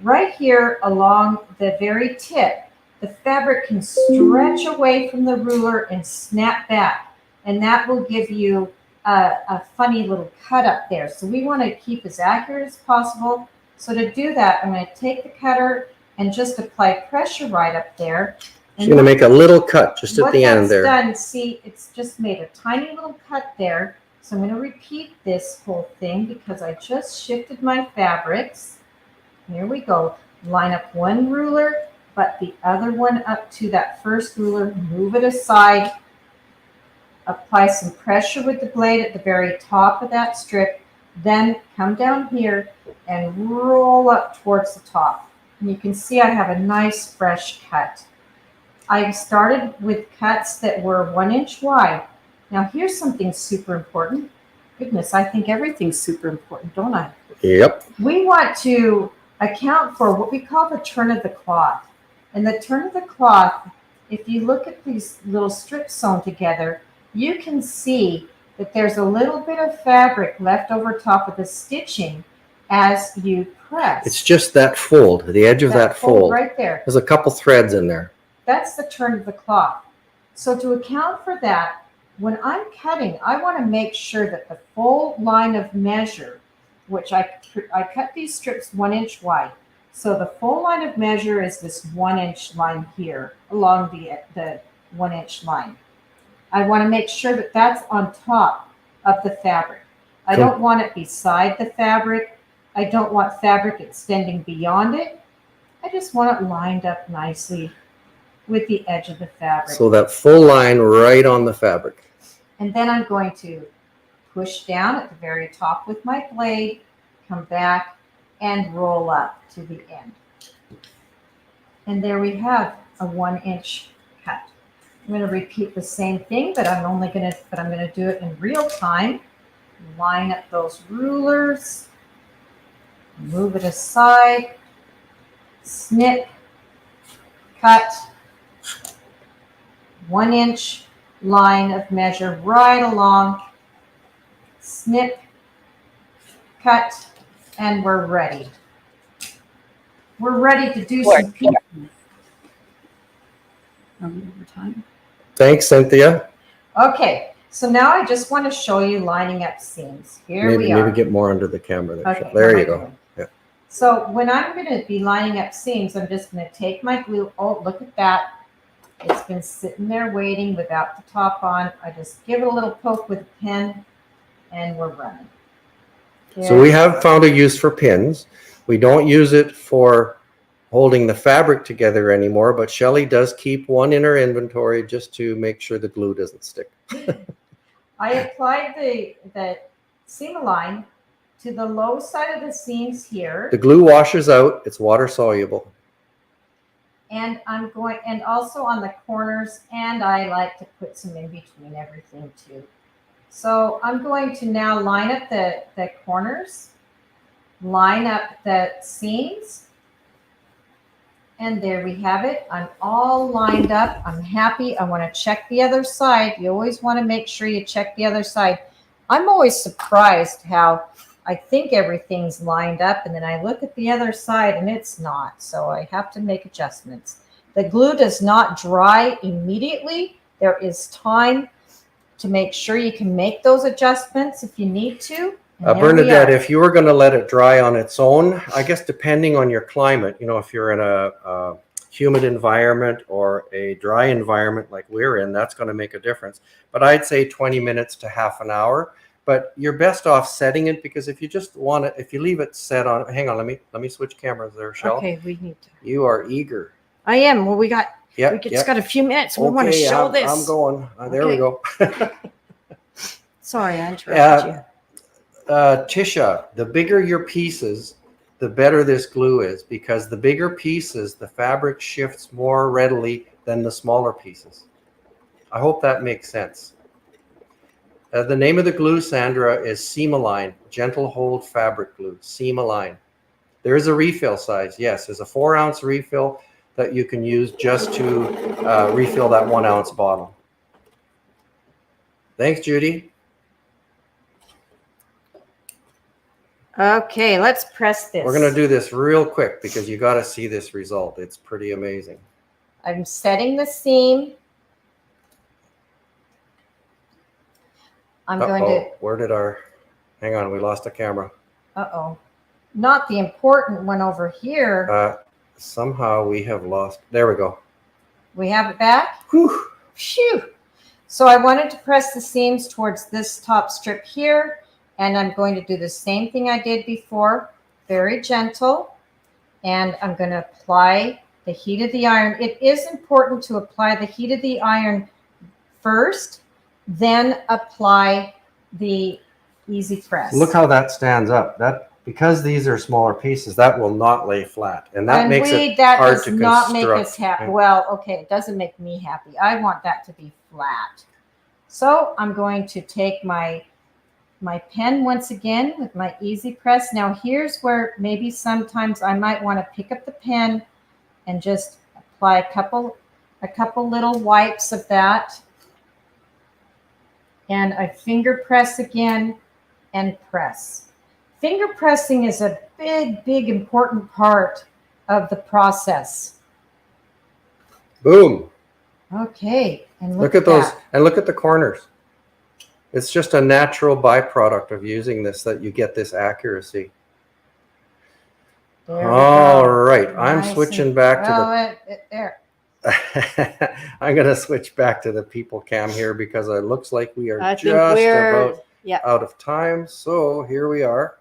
right here along the very tip, the fabric can stretch away from the ruler and snap back, and that will give you a funny little cut up there. So we want to keep as accurate as possible. So to do that, I'm going to take the cutter and just apply pressure right up there. She's going to make a little cut just at the end there. What that's done, see, it's just made a tiny little cut there. So I'm going to repeat this whole thing because I just shifted my fabrics. Here we go. Line up 1 ruler, but the other one up to that first ruler, move it aside. Apply some pressure with the blade at the very top of that strip. Then come down here and roll up towards the top. And you can see I have a nice fresh cut. I started with cuts that were 1 inch wide. Now here's something super important. Goodness, I think everything's super important, don't I? Yep. We want to account for what we call the turn of the cloth. And the turn of the cloth, if you look at these little strips sewn together, you can see that there's a little bit of fabric left over top of the stitching as you press. It's just that fold, the edge of that fold. Right there. There's a couple threads in there. That's the turn of the cloth. So to account for that, when I'm cutting, I want to make sure that the full line of measure, which I cut these strips 1 inch wide. So the full line of measure is this 1 inch line here along the 1 inch line. I want to make sure that that's on top of the fabric. I don't want it beside the fabric. I don't want fabric extending beyond it. I just want it lined up nicely with the edge of the fabric. So that full line right on the fabric. And then I'm going to push down at the very top with my blade, come back and roll up to the end. And there we have a 1 inch cut. I'm going to repeat the same thing, but I'm going to do it in real time. Line up those rulers, move it aside, snip, cut, 1 inch line of measure right along, snip, cut, and we're ready. We're ready to do some pieces. Time. Thanks, Cynthia. Okay, so now I just want to show you lining up seams. Here we are. Maybe get more under the camera there. Okay, There you go. Yeah. So when I'm going to be lining up seams, I'm just going to take my glue. Oh, look at that. It's been sitting there waiting without the top on. I just give it a little poke with a pin and we're running. So we have found a use for pins. We don't use it for holding the fabric together anymore, but Shelley does keep one in her inventory just to make sure the glue doesn't stick. I applied the seam line to the low side of the seams here. The glue washes out. It's water soluble. And I'm going, and also on the corners, and I like to put some in between everything too. So I'm going to now line up the corners, line up the seams, and there we have it. I'm all lined up. I'm happy. I want to check the other side. You always want to make sure you check the other side. I'm always surprised how I think everything's lined up, and then I look at the other side and it's not. So I have to make adjustments. The glue does not dry immediately. There is time to make sure you can make those adjustments if you need to. Bernadette, if you were going to let it dry on its own, I guess depending on your climate, you know, if you're in a humid environment or a dry environment like we're in, that's going to make a difference. But I'd say 20 minutes to half an hour. But you're best off setting it, because if you just want it, if you leave it set on, hang on, let me switch cameras there, Shell. Okay, we need to. You are eager. I am. Well, we Yeah, just got a few minutes. We want to show this. I'm going. There we go. Sorry, I interrupted you. Tricia, the bigger your pieces, the better this glue is, because the bigger pieces, the fabric shifts more readily than the smaller pieces. I hope that makes sense. The name of the glue, Sandra, is Sew-cial, gentle hold fabric glue, Sew-cial. There is a refill size. Yes, there's a 4-ounce refill that you can use just to refill that 1-ounce bottle. Thanks, Judy. Okay, let's press this. We're going to do this real quick because you got to see this result. It's pretty amazing. I'm setting the seam. I'm going to. Where did our, hang on, we lost a camera. Uh-oh. Not the important one over here. Somehow we have lost, there we go. We have it back? Whew. Phew. So I wanted to press the seams towards this top strip here, and I'm going to do the same thing I did before, very gentle, and I'm going to apply the heat of the iron. It is important to apply the heat of the iron first, then apply the easy press. Look how that stands up. That, because these are smaller pieces, that will not lay flat, and that makes it hard to construct. That does not make us happy. Well, okay, it doesn't make me happy. I want that to be flat. So I'm going to take my pen once again with my easy press. Now here's where maybe sometimes I might want to pick up the pen and just apply a couple little wipes of that. And I finger press again and press. Finger pressing is a big, important part of the process. Boom. Okay. And look at those, and look at the corners. It's just a natural byproduct of using this that you get this accuracy. All right. I'm switching back to there. I'm going to switch back to the people cam here because it looks like we are just about out of time. So here we are.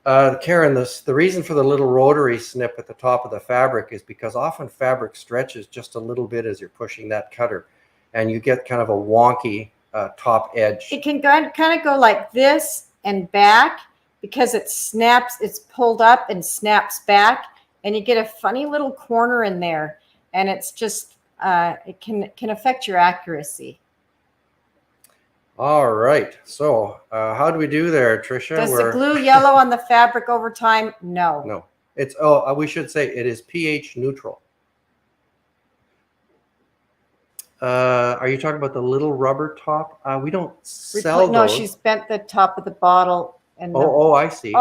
Karen, the reason for the little rotary snip at the top of the fabric is because often fabric stretches just a little bit as you're pushing that cutter, and you get kind of a wonky top edge. It can kind of go like this and back because it snaps, it's pulled up and snaps back, and you get a funny little corner in there. And it's just, it can affect your accuracy. All right. So how do we do there, Tricia? Does the glue yellow on the fabric over time? No. No. It's, we should say it is pH neutral. Are you talking about the little rubber top? We don't sell those. No, she's bent the top of the bottle. And I see.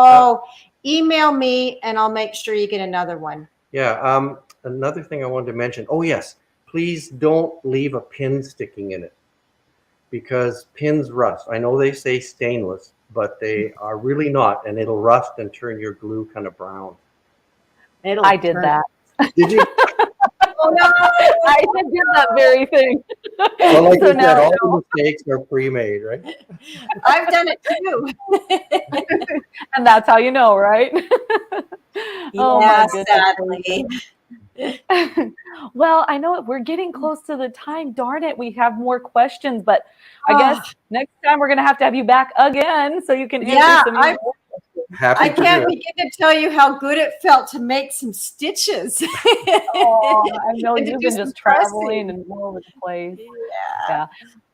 Email me and I'll make sure you get another one. Yeah. Another thing I wanted to mention. Oh, yes. Please don't leave a pin sticking in it because pins rust. I know they say stainless, but they are really not, and it'll rust and turn your glue kind of brown. I did that. Did you? Oh, no. I did that very thing. Well, like you said, all the mistakes are pre-made, right? I've done it too. And that's how you know, right? Yeah, sadly. Well, I know we're getting close to the time. Darn it, we have more questions, but I guess next time we're going to have you back again so you can answer some more questions. Happy I to can't do it. begin to tell you how good it felt to make some stitches. Oh, I know And to you've do been some just traveling pressing. and all over the place. Yeah. Yeah.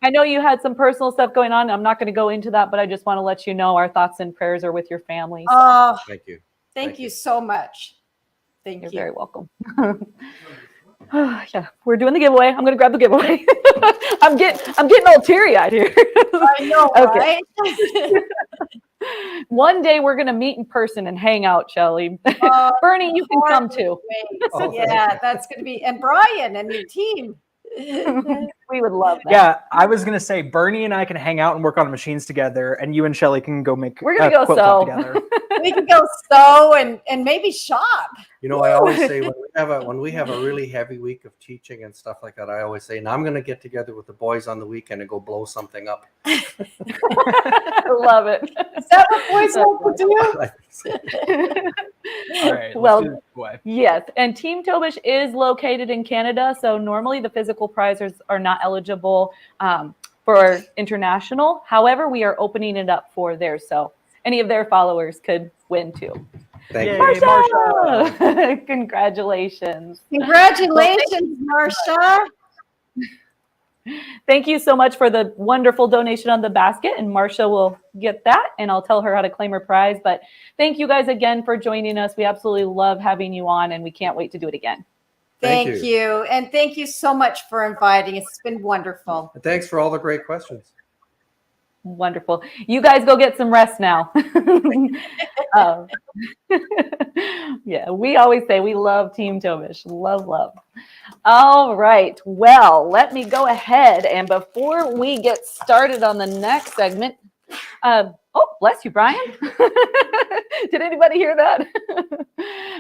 I know you had some personal stuff going on. I'm not going to go into that, but I just want to let you know our thoughts and prayers are with your family. So Oh, Thank you. thank you so much. Thank you're you. very welcome. Yeah, we're doing the giveaway. I'm going to grab the giveaway. I'm getting all teary-eyed here. I know, Okay. right? One day we're going to meet in person and hang out, Shelly. Oh, Bernie, you can come hardly too. wait. Oh, Yeah, that's going to be, and Brian and your team. We would love that. Yeah, I was gonna say Bernie and I can hang out and work on machines together, and you and Shelly can go make We're gonna go quilt sew together. We can go sew and maybe shop. You know, I always say when we have a really heavy week of teaching and stuff like that, I always say, now I'm going to get together with the boys on the weekend and go blow something up. I love it. Is that what boys want to do? All right, Well, let's do this giveaway. yes, and Team Tobisch is located in Canada, so normally the physical prizes are not eligible for international. However, we are opening it up for theirs, so any of their followers could win too. Thank Yay, you. Marsha. Congratulations. Congratulations, Marsha. Thank you so much for the wonderful donation on the basket, and Marsha will get that, and I'll tell her how to claim her prize. But thank you guys again for joining us. We absolutely love having you on, and we can't wait to do it again. Thank you. And thank you so much for inviting us. It's been wonderful. And thanks for all the great questions. Wonderful. You guys go get some rest now. Yeah, we always say we love Team Tobisch. Love, love. All right. Well, let me go ahead. And before we get started on the next segment, oh, bless you, Brian. Did anybody hear that?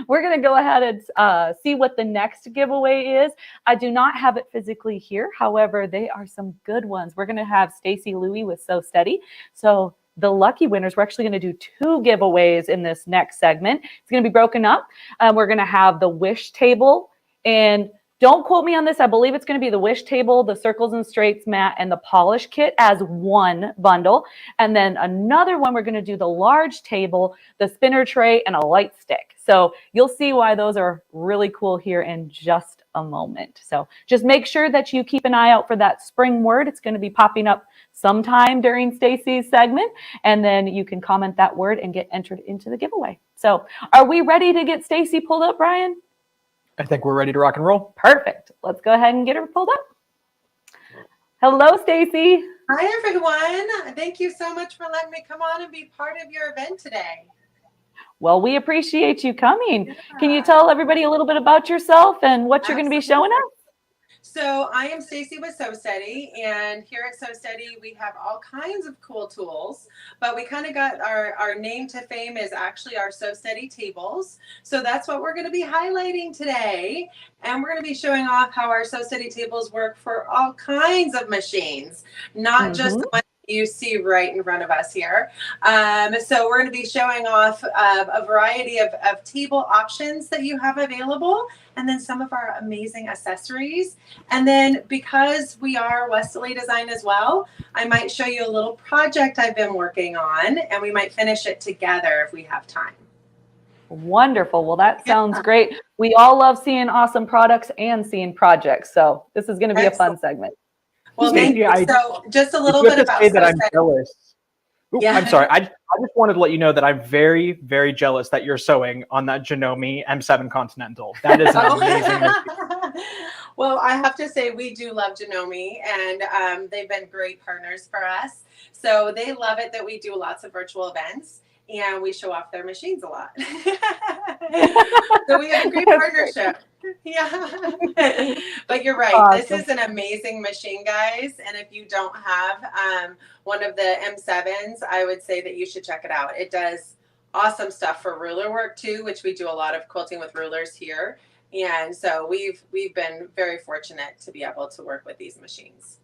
We're going to go ahead and see what the next giveaway is. I do not have it physically here. However, they are some good ones. We're going to have Stacy Lewey with Sew Steady. So the lucky winners, we're actually going to do 2 giveaways in this next segment. It's going to be broken up. We're going to have the wish table, and don't quote me on this. I believe it's going to be the wish table, the circles and straights mat, and the polish kit as one bundle. And then another one, we're going to do the large table, the spinner tray, and a light stick. So you'll see why those are really cool here in just a moment. So just make sure that you keep an eye out for that spring word. It's going to be popping up sometime during Stacy's segment. And then you can comment that word and get entered into the giveaway. So are we ready to get Stacy pulled up, Brian? I think we're ready to rock and roll. Perfect. Let's go ahead and get her pulled up. Hello, Stacy. Hi, everyone. Thank you so much for letting me come on and be part of your event today. Well, we appreciate you coming. Can you tell everybody a little bit about yourself and what you're going to be showing us? So I am Stacy with Sew Steady, and here at Sew Steady, we have all kinds of cool tools, but we kind of got our name to fame is actually our Sew Steady tables. So that's what we're going to be highlighting today. And we're going to be showing off how our Sew Steady tables work for all kinds of machines, not just the ones you see right in front of us here. So we're going to be showing off a variety of table options that you have available, and then some of our amazing accessories. And then because we are Westerly Design as well, I might show you a little project I've been working on, and we might finish it together if we have time. Wonderful. Well, that sounds great. We all love seeing awesome products and seeing projects. So this is going to be a fun segment. Well, thank you. So just a little bit about that I'm jealous. Ooh, Yeah. I'm sorry. I just wanted to let you know that I'm very, very jealous that you're sewing on that Janome M7 Continental. That is an amazing. Well, I have to say we do love Janome, and they've been great partners for us. So they love it that we do lots of virtual events and we show off their machines a lot. So we have a great partnership. Yeah. But you're right. Awesome. This is an amazing machine, guys. And if you don't have one of the M7s, I would say that you should check it out. It does awesome stuff for ruler work too, which we do a lot of quilting with rulers here. And so we've been very fortunate to be able to work with these machines.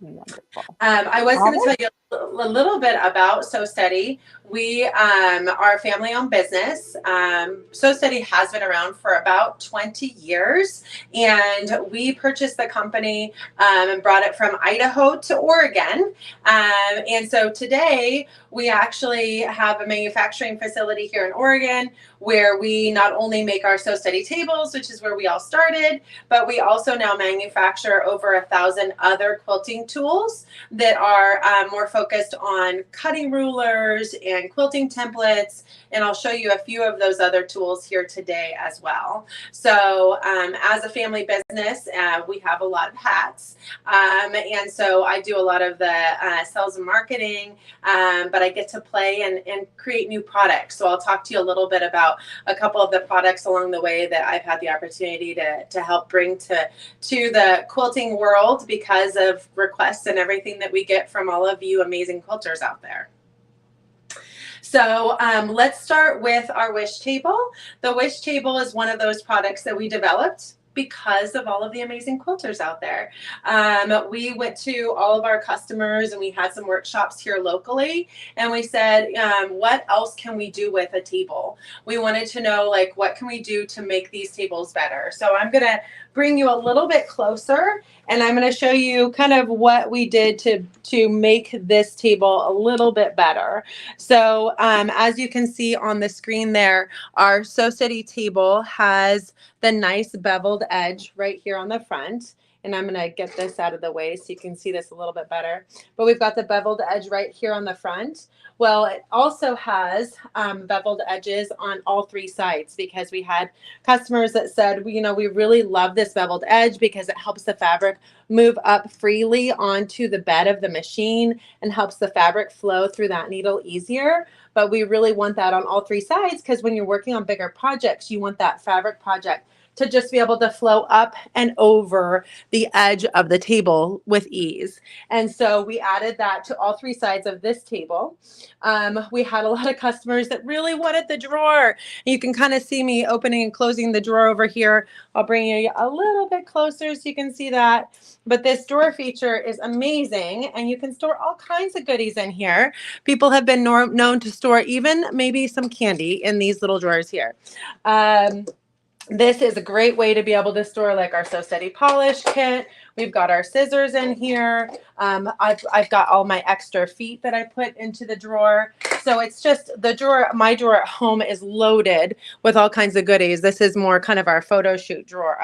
Wonderful. I was going to tell you a a little bit about SewCreative. We are a family-owned business. SewCreative has been around for about 20 years, and we purchased the company and brought it from Idaho to Oregon. And so today we actually have a manufacturing facility here in Oregon where we not only make our SewCreative tables, which is where we all started, but we also now manufacture over 1,000 other quilting tools that are more focused on cutting rulers and quilting templates. And I'll show you a few of those other tools here today as well. So as a family business, we have a lot of hats. And so I do a lot of the sales and marketing, but I get to play and create new products. So I'll talk to you a little bit about a couple of the products along the way that I've had the opportunity to help bring to the quilting world because of requests and everything that we get from all of you amazing quilters out there. So let's start with our wish table. The wish table is one of those products that we developed because of all of the amazing quilters out there. We went to all of our customers and we had some workshops here locally, and we said, what else can we do with a table? We wanted to know, like, what can we do to make these tables better? So I'm gonna bring you a little bit closer, and I'm going to show you kind of what we did to make this table a little bit better. So as you can see on the screen there, our SewCreative table has the nice beveled edge right here on the front. And I'm going to get this out of the way so you can see this a little bit better. But we've got the beveled edge right here on the front. Well, it also has beveled edges on all three sides because we had customers that said, you know, we really love this beveled edge because it helps the fabric move up freely onto the bed of the machine and helps the fabric flow through that needle easier. But we really want that on all three sides because when you're working on bigger projects, you want that fabric project to just be able to flow up and over the edge of the table with ease. And so we added that to all three sides of this table. We had a lot of customers that really wanted the drawer. You can kind of see me opening and closing the drawer over here. I'll bring you a little bit closer so you can see that. But this drawer feature is amazing, and you can store all kinds of goodies in here. People have been known to store even maybe some candy in these little drawers here. This is a great way to be able to store like our SewCreative polish kit. We've got our scissors in here. I've got all my extra feet that I put into the drawer. So it's just the drawer, my drawer at home is loaded with all kinds of goodies. This is more kind of our photo shoot drawer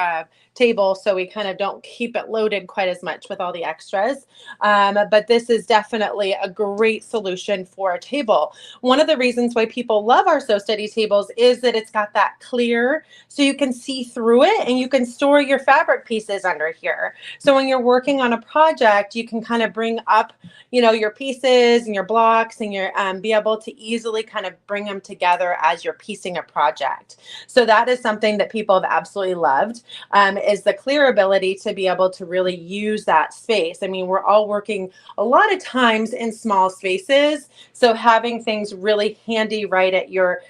table. So we kind of don't keep it loaded quite as much with all the extras. But this is definitely a great solution for a table. One of the reasons why people love our SewCreative tables is that it's got that clear, so you can see through it and you can store your fabric pieces under here. So when you're working on a project, you can kind of bring up, you know, your pieces and your blocks and your be able to easily kind of bring them together as you're piecing a project. So that is something that people have absolutely loved, is the clear ability to be able to really use that space. I mean, we're all working a lot of times in small spaces, so having things really handy right at your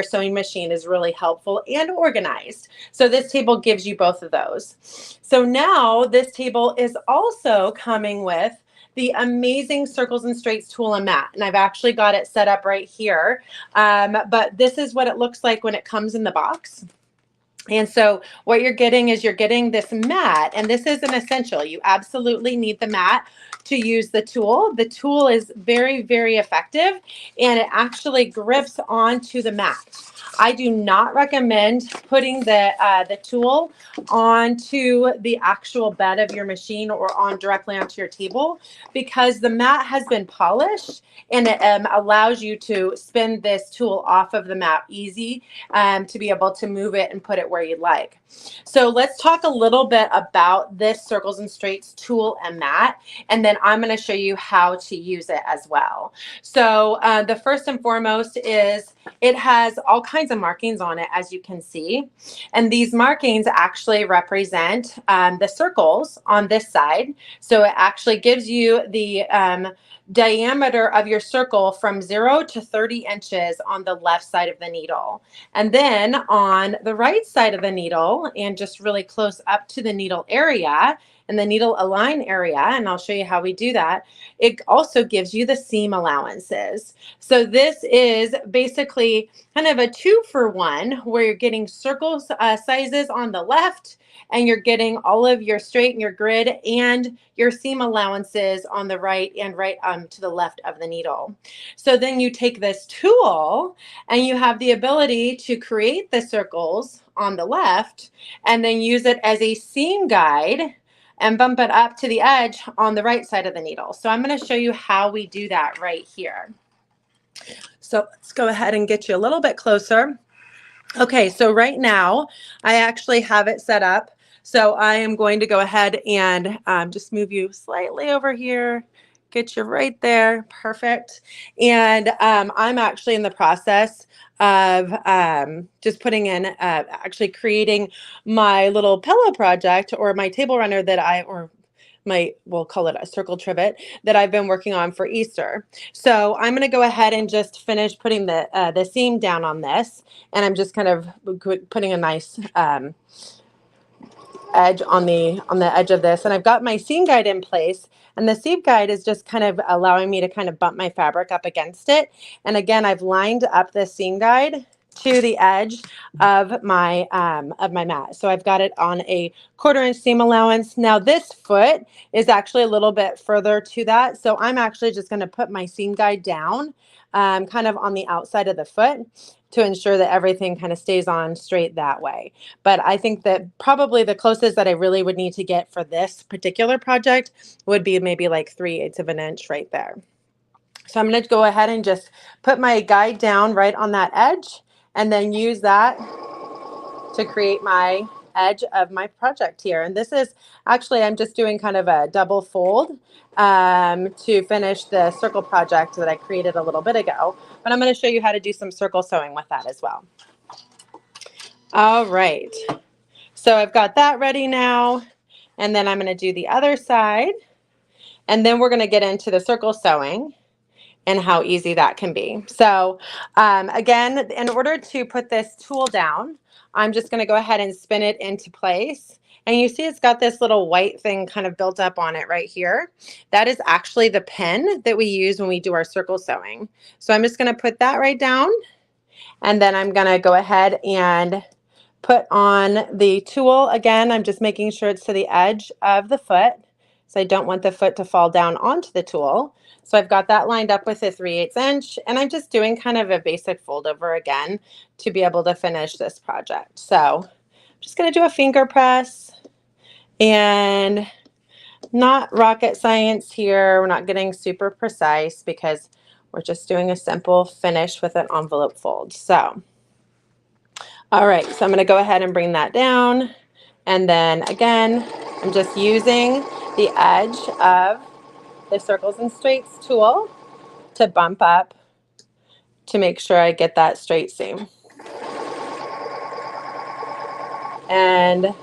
sewing machine is really helpful and organized. So this table gives you both of those. So now this table is also coming with the amazing Circles and Straights tool and mat. And I've actually got it set up right here. But this is what it looks like when it comes in the box. And so what you're getting is you're getting this mat, and this is an essential. You absolutely need the mat to use the tool. The tool is very, very effective, and it actually grips onto the mat. I do not recommend putting the tool onto the actual bed of your machine or directly onto your table, because the mat has been polished and it allows you to spin this tool off of the mat easy to be able to move it and put it where you'd like. So let's talk a little bit about this Circles and Straights tool and mat, and then I'm going to show you how to use it as well. So the first and foremost is it has all kinds of markings on it, as you can see. And these markings actually represent the circles on this side. So it actually gives you the diameter of your circle from 0 to 30 inches on the left side of the needle. And then on the right side of the needle, and just really close up to the needle area, in the needle align area, and I'll show you how we do that, it also gives you the seam allowances. So this is basically kind of a 2-for-1 where you're getting circle sizes on the left, and you're getting all of your straight and your grid and your seam allowances on the right and right to the left of the needle. So then you take this tool and you have the ability to create the circles on the left and then use it as a seam guide and bump it up to the edge on the right side of the needle. So I'm going to show you how we do that right here. So let's go ahead and get you a little bit closer. Okay, so right now I actually have it set up. So I am going to go ahead and just move you slightly over here, get you right there. Perfect. And I'm actually in the process of just putting in, actually creating my little pillow project or my table runner that we'll call it a circle trivet that I've been working on for Easter. So I'm going to go ahead and just finish putting the seam down on this. And I'm just kind of putting a nice edge on the edge of this. And I've got my seam guide in place. And the seam guide is just kind of allowing me to kind of bump my fabric up against it. And again, I've lined up the seam guide to the edge of my mat. So I've got it on a 1/4 inch seam allowance. Now this foot is actually a little bit further to that. So I'm actually just going to put my seam guide down kind of on the outside of the foot to ensure that everything kind of stays on straight that way. But I think that probably the closest that I really would need to get for this particular project would be maybe like 3/8 of an inch right there. So I'm going to go ahead and just put my guide down right on that edge and then use that to create my edge of my project here. And this is actually, I'm just doing kind of a double fold to finish the circle project that I created a little bit ago. But I'm going to show you how to do some circle sewing with that as well. All right. So I've got that ready now. And then I'm going to do the other side. And then we're going to get into the circle sewing and how easy that can be. So again, in order to put this tool down, I'm just going to go ahead and spin it into place. And you see it's got this little white thing kind of built up on it right here. That is actually the pin that we use when we do our circle sewing. So I'm just going to put that right down. And then I'm going to go ahead and put on the tool. Again, I'm just making sure it's to the edge of the foot. So I don't want the foot to fall down onto the tool. So I've got that lined up with a 3/8 inch, and I'm just doing kind of a basic fold over again to be able to finish this project. So I'm just going to do a finger press and not rocket science here. We're not getting super precise because we're just doing a simple finish with an envelope fold. So, all right, so I'm going to go ahead and bring that down. And then again, I'm just using the edge of the Circles and Straights tool to bump up to make sure I get that straight seam. And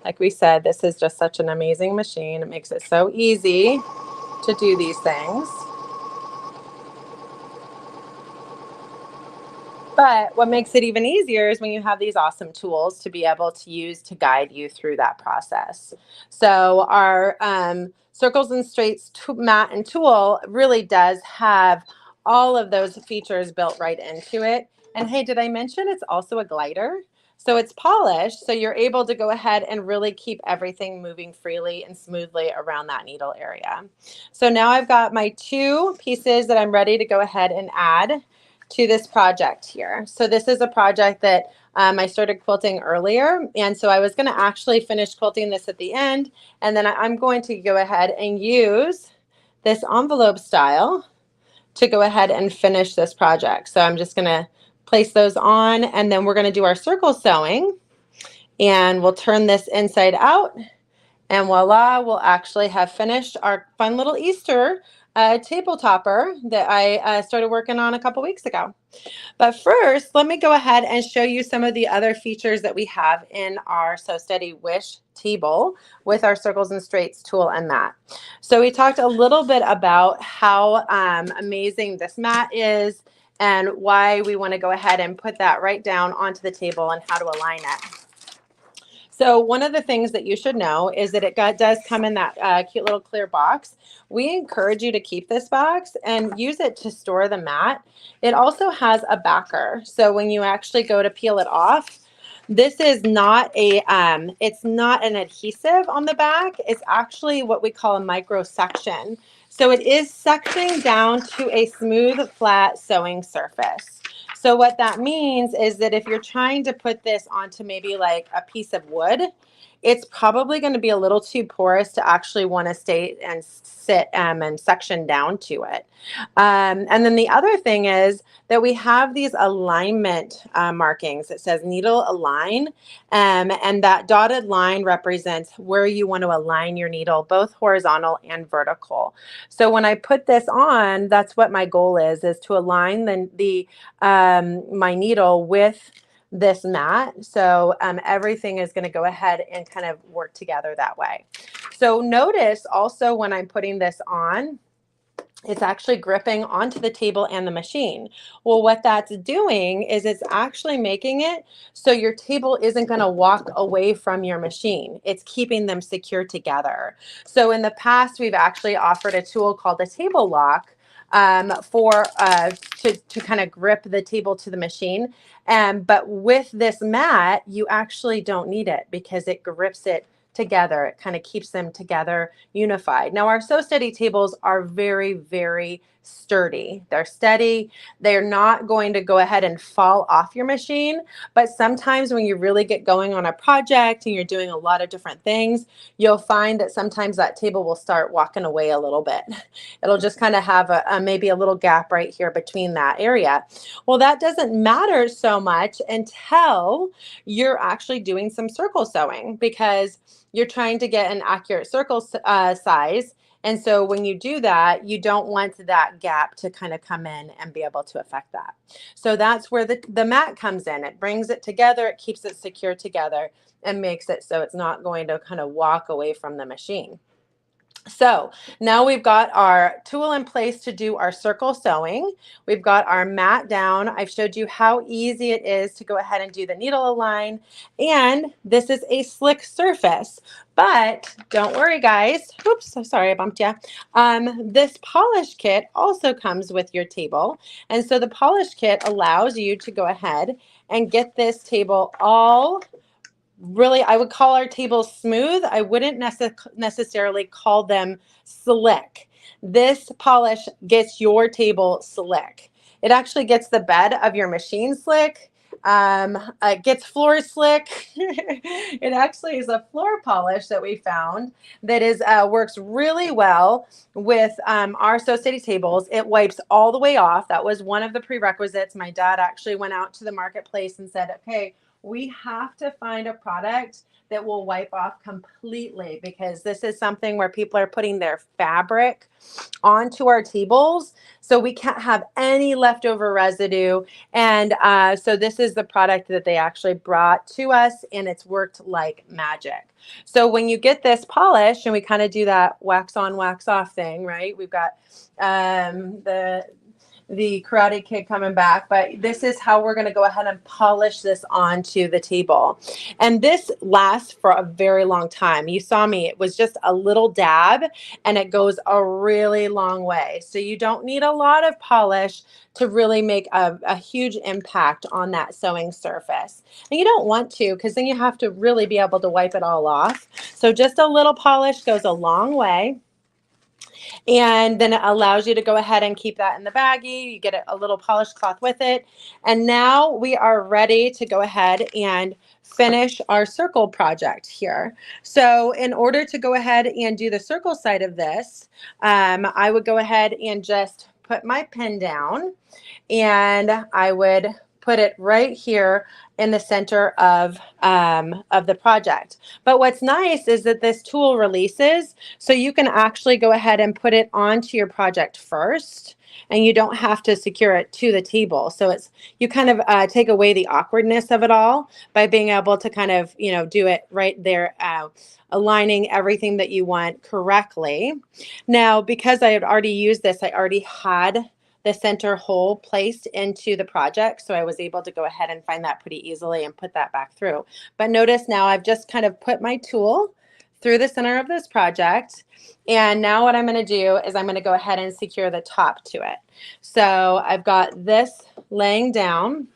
like we said, this is just such an amazing machine. It makes it so easy to do these things. But what makes it even easier is when you have these awesome tools to be able to use to guide you through that process. So our Circles and Straights mat and tool really does have all of those features built right into it. And hey, did I mention it's also a glider? So it's polished, so you're able to go ahead and really keep everything moving freely and smoothly around that needle area. So now I've got my 2 pieces that I'm ready to go ahead and add to this project here. So this is a project that I started quilting earlier, and so I was going to actually finish quilting this at the end, and then I'm going to go ahead and use this envelope style to go ahead and finish this project. So I'm just going to place those on, and then we're going to do our circle sewing, and we'll turn this inside out, and voila, we'll actually have finished our fun little Easter table topper that I started working on a couple weeks ago. But first, let me go ahead and show you some of the other features that we have in our Sew Steady Wish table with our Circles and Straights tool and mat. So we talked a little bit about how amazing this mat is and why we want to go ahead and put that right down onto the table and how to align it. So one of the things that you should know is that it does come in that cute little clear box. We encourage you to keep this box and use it to store the mat. It also has a backer. So when you actually go to peel it off, this is not it's not an adhesive on the back. It's actually what we call a micro section. So it is sectioning down to a smooth, flat sewing surface. So what that means is that if you're trying to put this onto maybe like a piece of wood, it's probably going to be a little too porous to actually want to stay and sit and suction down to it. And then the other thing is that we have these alignment markings. It says needle align, and that dotted line represents where you want to align your needle, both horizontal and vertical. So when I put this on, that's what my goal is to align my needle with this mat. So everything is going to go ahead and kind of work together that way. So notice also when I'm putting this on, it's actually gripping onto the table and the machine. Well, what that's doing is it's actually making it so your table isn't going to walk away from your machine. It's keeping them secure together. So in the past, we've actually offered a tool called a table lock to kind of grip the table to the machine. But with this mat, you actually don't need it because it grips it together. It kind of keeps them together unified. Now our Sew-Steady tables are very, very sturdy. They're steady. They're not going to go ahead and fall off your machine. But sometimes when you really get going on a project and you're doing a lot of different things, you'll find that sometimes that table will start walking away a little bit. It'll just kind of have maybe a little gap right here between that area. Well, that doesn't matter so much until you're actually doing some circle sewing, because you're trying to get an accurate circle size. And so when you do that, you don't want that gap to kind of come in and be able to affect that. So that's where the mat comes in. It brings it together, it keeps it secure together, and makes it so it's not going to kind of walk away from the machine. So now we've got our tool in place to do our circle sewing. We've got our mat down. I've showed you how easy it is to go ahead and do the needle align. And this is a slick surface. But don't worry, guys. Oops, so sorry I bumped you. This polish kit also comes with your table. And so the polish kit allows you to go ahead and get this table all really, I would call our tables smooth. I wouldn't necessarily call them slick. This polish gets your table slick. It actually gets the bed of your machine slick. It gets floor slick. It actually is a floor polish that we found that works really well with our Sew-Steady tables. It wipes all the way off. That was one of the prerequisites. My dad actually went out to the marketplace and said, okay, we have to find a product that will wipe off completely, because this is something where people are putting their fabric onto our tables. So we can't have any leftover residue. And so this is the product that they actually brought to us, and it's worked like magic. So when you get this polish, and we kind of do that wax on, wax off thing, right? We've got the Karate Kid coming back, but this is how we're going to go ahead and polish this onto the table. And this lasts for a very long time. You saw me, it was just a little dab, and it goes a really long way. So you don't need a lot of polish to really make a huge impact on that sewing surface. And you don't want to, because then you have to really be able to wipe it all off. So just a little polish goes a long way. And then it allows you to go ahead and keep that in the baggie. You get a little polished cloth with it. And now we are ready to go ahead and finish our circle project here. So in order to go ahead and do the circle side of this, I would go ahead and just put my pen down, and I would put it right here in the center of the project. But what's nice is that this tool releases, so you can actually go ahead and put it onto your project first, and you don't have to secure it to the table. So you kind of take away the awkwardness of it all by being able to kind of, do it right there, aligning everything that you want correctly. Now, because I had already used this, I already had the center hole placed into the project. So I was able to go ahead and find that pretty easily and put that back through. But notice now I've just kind of put my tool through the center of this project. And now what I'm going to do is I'm going to go ahead and secure the top to it. So I've got this laying down,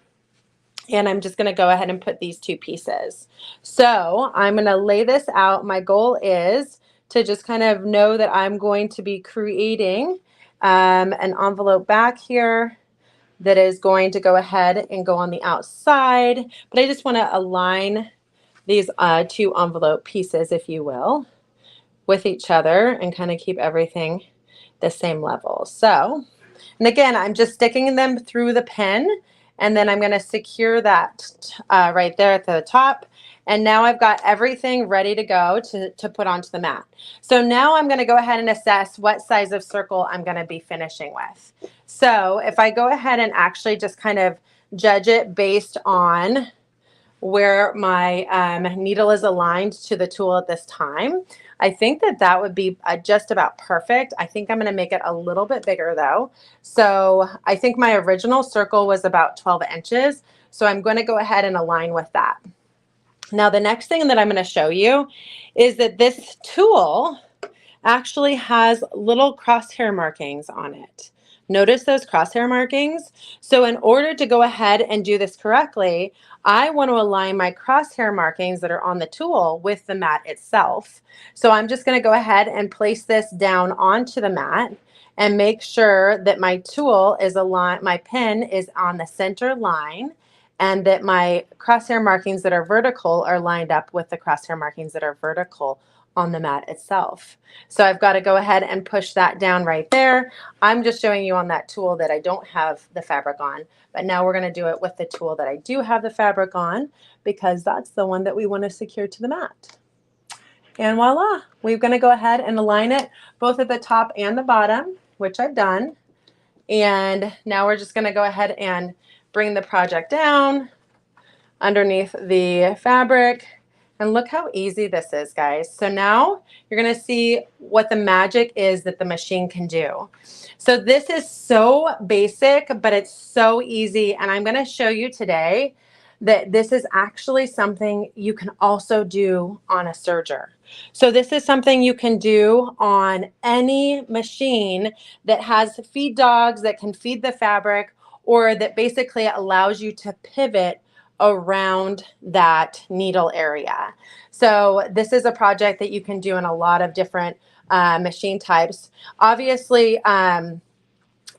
and I'm just going to go ahead and put these two pieces. So I'm going to lay this out. My goal is to just kind of know that I'm going to be creating an envelope back here that is going to go ahead and go on the outside. But I just want to align these two envelope pieces, if you will, with each other and kind of keep everything the same level. So, and again, I'm just sticking them through the pin, and then I'm going to secure that right there at the top. And now I've got everything ready to go to put onto the mat. So now I'm going to go ahead and assess what size of circle I'm going to be finishing with. So if I go ahead and actually just kind of judge it based on where my needle is aligned to the tool at this time, I think that that would be just about perfect. I think I'm going to make it a little bit bigger though. So I think my original circle was about 12 inches. So I'm going to go ahead and align with that. Now, the next thing that I'm going to show you is that this tool actually has little crosshair markings on it. Notice those crosshair markings. So in order to go ahead and do this correctly, I want to align my crosshair markings that are on the tool with the mat itself. So I'm just going to go ahead and place this down onto the mat and make sure that my tool is aligned, my pen is on the center line, and that my crosshair markings that are vertical are lined up with the crosshair markings that are vertical on the mat itself. So I've got to go ahead and push that down right there. I'm just showing you on that tool that I don't have the fabric on, but now we're going to do it with the tool that I do have the fabric on, because that's the one that we want to secure to the mat. And voila, we're going to go ahead and align it both at the top and the bottom, which I've done. And now we're just going to go ahead and bring the project down underneath the fabric. And look how easy this is, guys. So now you're going to see what the magic is that the machine can do. So this is so basic, but it's so easy. And I'm going to show you today that this is actually something you can also do on a serger. So this is something you can do on any machine that has feed dogs, that can feed the fabric, or that basically allows you to pivot around that needle area. So this is a project that you can do in a lot of different machine types. Obviously,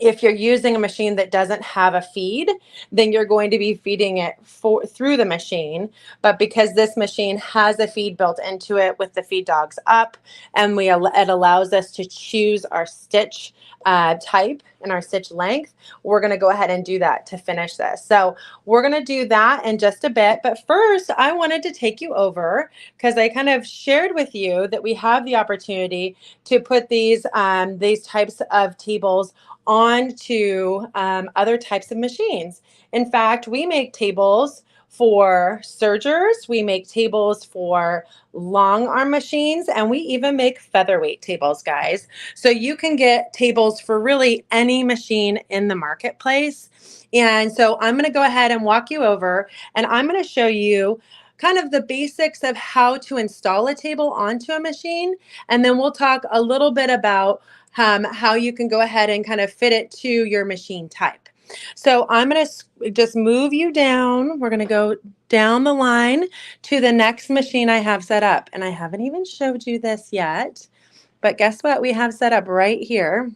if you're using a machine that doesn't have a feed, then you're going to be feeding it through the machine. But because this machine has a feed built into it with the feed dogs up, and it allows us to choose our stitch type and our stitch length, we're going to go ahead and do that to finish this. So we're going to do that in just a bit. But first, I wanted to take you over, because I kind of shared with you that we have the opportunity to put these types of tables onto other types of machines. In fact, we make tables for sergers, we make tables for long arm machines, and we even make featherweight tables, guys. So you can get tables for really any machine in the marketplace. And so I'm going to go ahead and walk you over, and I'm going to show you kind of the basics of how to install a table onto a machine. And then we'll talk a little bit about how you can go ahead and kind of fit it to your machine type. So I'm going to just move you down. We're going to go down the line to the next machine I have set up. And I haven't even showed you this yet, but guess what we have set up right here?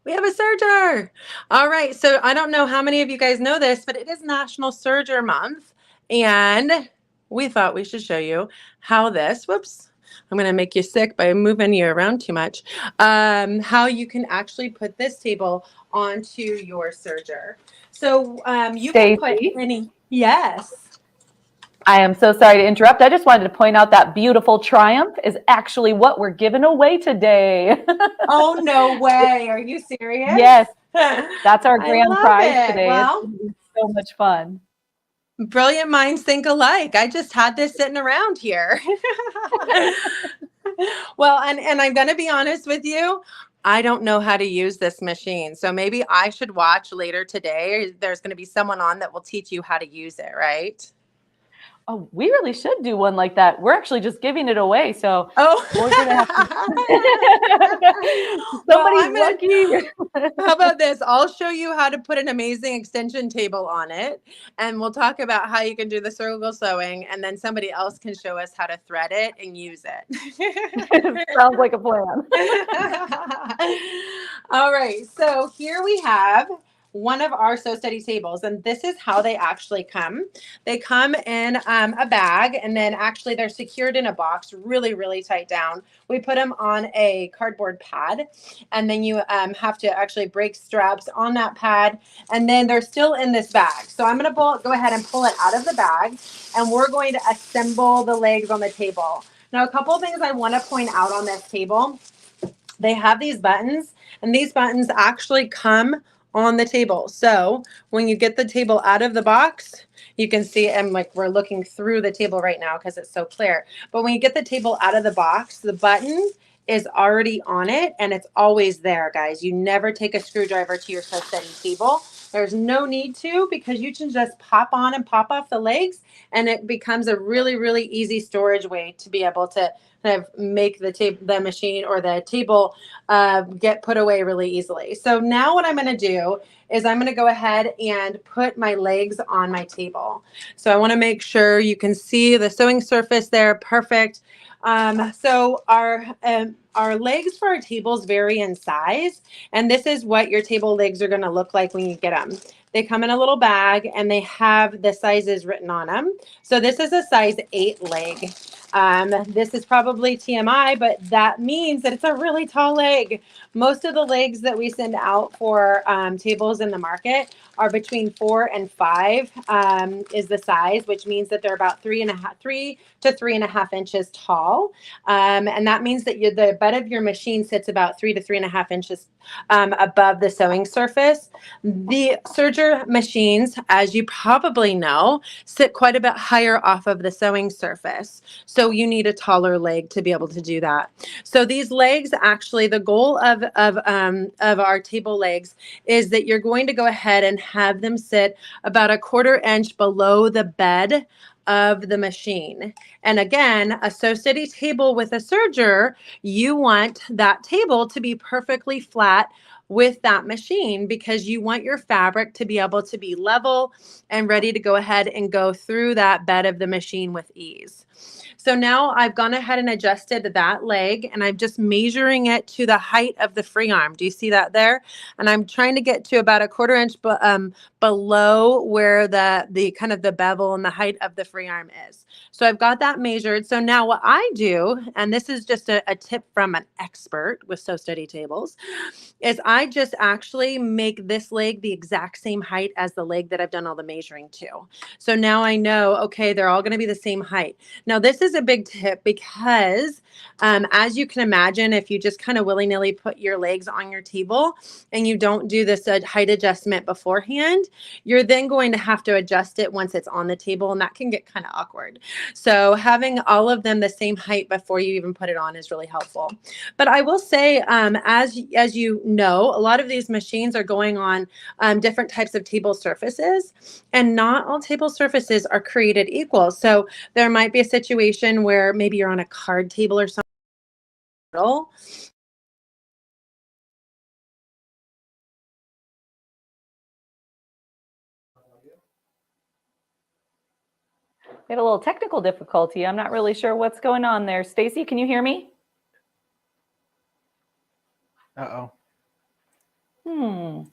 We have a serger. All right. So I don't know how many of you guys know this, but it is National Serger Month. And we thought we should show you how this, whoops, I'm going to make you sick by moving you around too much, how you can actually put this table onto your serger. So you can put any, yes. I am so sorry to interrupt. I just wanted to point out that beautiful Triumph is actually what we're giving away today. Oh, no way. Are you serious? Yes. That's our grand prize today. Well, it's going to be so much fun. Brilliant minds think alike. I just had this sitting around here. Well, and I'm going to be honest with you. I don't know how to use this machine. So maybe I should watch later today. There's going to be someone on that will teach you how to use it, right? Oh, we really should do one like that. We're actually just giving it away. So Oh, we're going to have to. well, Somebody's lucky. how about this? I'll show you how to put an amazing extension table on it, and we'll talk about how you can do the circle sewing, and then somebody else can show us how to thread it and use it. Sounds like a plan. All right, so here we have one of our Sew Steady tables, and this is how they actually come. They come in a bag, and then actually they're secured in a box, really, really tight down. We put them on a cardboard pad, and then you have to actually break straps on that pad, and then they're still in this bag. So I'm going to go ahead and pull it out of the bag, and we're going to assemble the legs on the table. Now, a couple of things I want to point out on this table. They have these buttons, and these buttons actually come on the table. So when you get the table out of the box, you can see, and like we're looking through the table right now because it's so clear. But when you get the table out of the box, the button is already on it, and it's always there, guys. You never take a screwdriver to your Sew Steady table. There's no need to, because you can just pop on and pop off the legs, and it becomes a really, really easy storage way to be able to kind of make the machine or the table get put away really easily. So now what I'm going to do is I'm going to go ahead and put my legs on my table. So I want to make sure you can see the sewing surface there. Perfect. So our legs for our tables vary in size, and this is what your table legs are going to look like when you get them. They come in a little bag, and they have the sizes written on them. So this is a size 8 leg. This is probably TMI, but that means that it's a really tall leg. Most of the legs that we send out for tables in the market are between 4 and 5 is the size, which means that they're about 3 to 3.5 inches tall. And that means that the bed of your machine sits about 3 to 3.5 inches above the sewing surface. The serger machines, as you probably know, sit quite a bit higher off of the sewing surface. So you need a taller leg to be able to do that. So these legs, actually, the goal of our table legs is that you're going to go ahead and have them sit about 1/4 inch below the bed of the machine. And again, a Sew Steady table with a serger, you want that table to be perfectly flat with that machine, because you want your fabric to be able to be level and ready to go ahead and go through that bed of the machine with ease. So now I've gone ahead and adjusted that leg, and I'm just measuring it to the height of the free arm. Do you see that there? And I'm trying to get to about 1/4 inch below where the kind of the bevel and the height of the free arm is. So I've got that measured. So now what I do, and this is just a tip from an expert with Sew Steady tables, is I just actually make this leg the exact same height as the leg that I've done all the measuring to. So now I know, okay, they're all going to be the same height. Now this is a big tip, because as you can imagine, if you just kind of willy-nilly put your legs on your table and you don't do this height adjustment beforehand, you're then going to have to adjust it once it's on the table, and that can get kind of awkward. So having all of them the same height before you even put it on is really helpful. But I will say, as you know, a lot of these machines are going on different types of table surfaces, and not all table surfaces are created equal. So there might be a situation where maybe you're on a card table or something. We had a little technical difficulty. I'm not really sure what's going on there. Stacy, can you hear me? Uh-oh. We're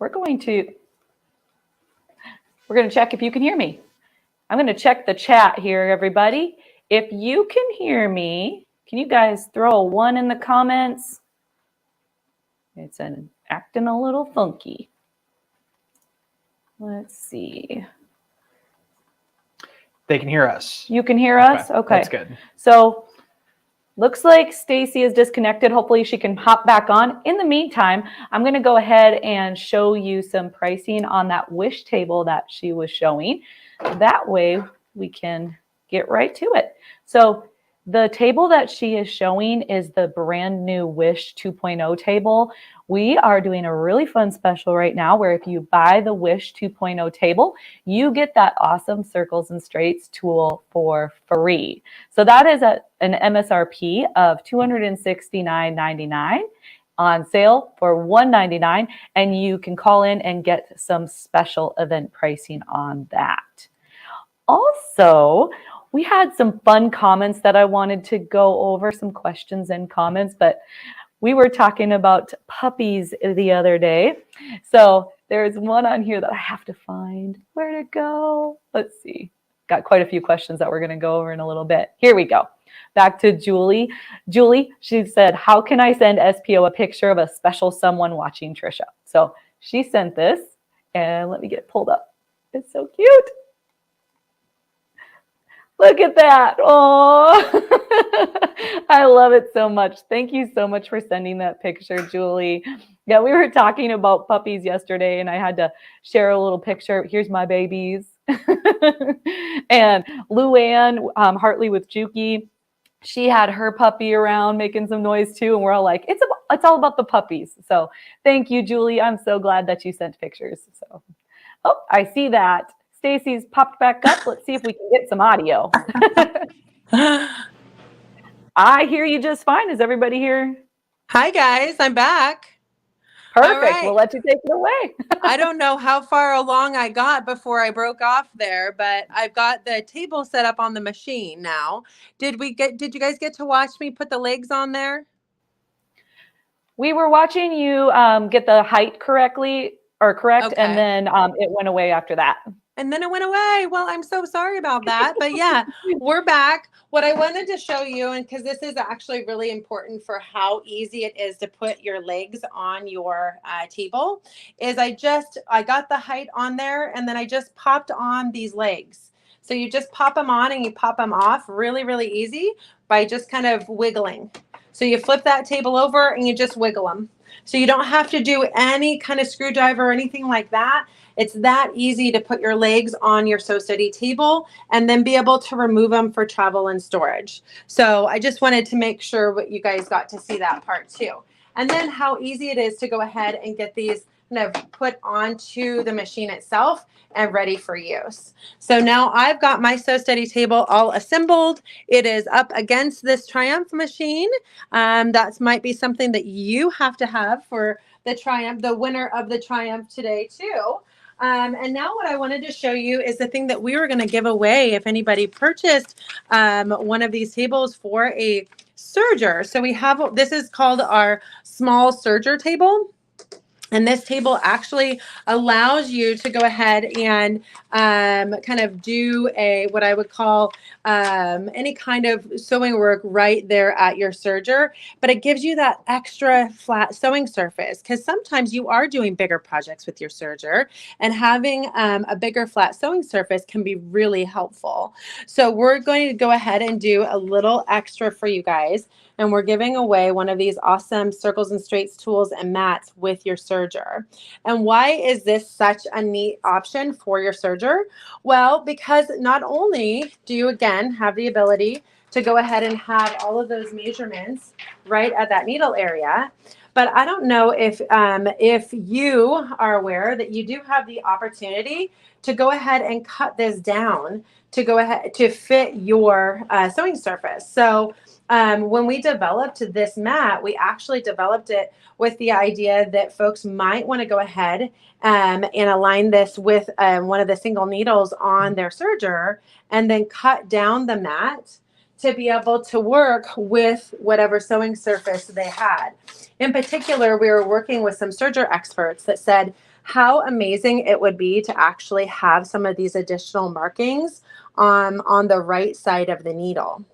going to check if you can hear me. I'm going to check the chat here, everybody. If you can hear me, can you guys throw a 1 in the comments? It's acting a little funky. Let's see. They can hear us. You can hear us? Okay. That's good. So looks like Stacy is disconnected. Hopefully she can hop back on. In the meantime, I'm going to go ahead and show you some pricing on that wish table that she was showing. That way we can get right to it. So The table that she is showing is the brand new Wish 2.0 table. We are doing a really fun special right now where if you buy the Wish 2.0 table, you get that awesome Circles and Straights tool for free. So that is at an MSRP of $269.99 on sale for $199, and you can call in and get some special event pricing on that. Also, we had some fun comments that I wanted to go over, some questions and comments, but we were talking about puppies the other day. So there's one on here that I have to find. Where'd it go? Let's see. Got quite a few questions that we're going to go over in a little bit. Here we go. Back to Julie. Julie, she said, how can I send SPO a picture of a special someone watching Tricia? So she sent this, and let me get it pulled up. It's so cute. Look at that. Oh, I love it so much. Thank you so much for sending that picture, Julie. Yeah, we were talking about puppies yesterday, and I had to share a little picture. Here's my babies. And Luann Hartley with Juki, she had her puppy around making some noise too, and we're all like, it's all about the puppies. So thank you, Julie. I'm so glad that you sent pictures. So, oh, I see that. Stacy's popped back up. Let's see if we can get some audio. I hear you just fine. Is everybody here? Hi, guys. I'm back. Perfect. Right. We'll let you take it away. I don't know how far along I got before I broke off there, but I've got the table set up on the machine now. Did you guys get to watch me put the legs on there? We were watching you get the height correct, okay. And then it went away after that. And then it went away. Well, I'm so sorry about that. But yeah, we're back. What I wanted to show you, and because this is actually really important for how easy it is to put your legs on your table, is I got the height on there, and then I just popped on these legs. So you just pop them on and you pop them off really, really easy by just kind of wiggling. So you flip that table over and you just wiggle them. So you don't have to do any kind of screwdriver or anything like that. It's that easy to put your legs on your Sew-cial table and then be able to remove them for travel and storage. So I just wanted to make sure you guys got to see that part too. And then how easy it is to go ahead and get these kind of put onto the machine itself and ready for use. So now I've got my Sew-cial table all assembled. It is up against this Triumph machine. That might be something that you have to have for the Triumph, the winner of the Triumph today too. And now what I wanted to show you is the thing that we were going to give away if anybody purchased one of these tables for a serger. So we have, this is called our small serger table. And this table actually allows you to go ahead and kind of do what I would call any kind of sewing work right there at your serger. But it gives you that extra flat sewing surface because sometimes you are doing bigger projects with your serger, and having a bigger flat sewing surface can be really helpful. So we're going to go ahead and do a little extra for you guys. And we're giving away one of these awesome Circles and Straights tools and mats with your serger. And why is this such a neat option for your serger? Well, because not only do you, again, have the ability to go ahead and have all of those measurements right at that needle area, but I don't know if you are aware that you do have the opportunity to go ahead and cut this down to go ahead to fit your sewing surface. So when we developed this mat, we actually developed it with the idea that folks might want to go ahead and align this with one of the single needles on their serger and then cut down the mat to be able to work with whatever sewing surface they had. In particular, we were working with some serger experts that said how amazing it would be to actually have some of these additional markings on the right side of the needle.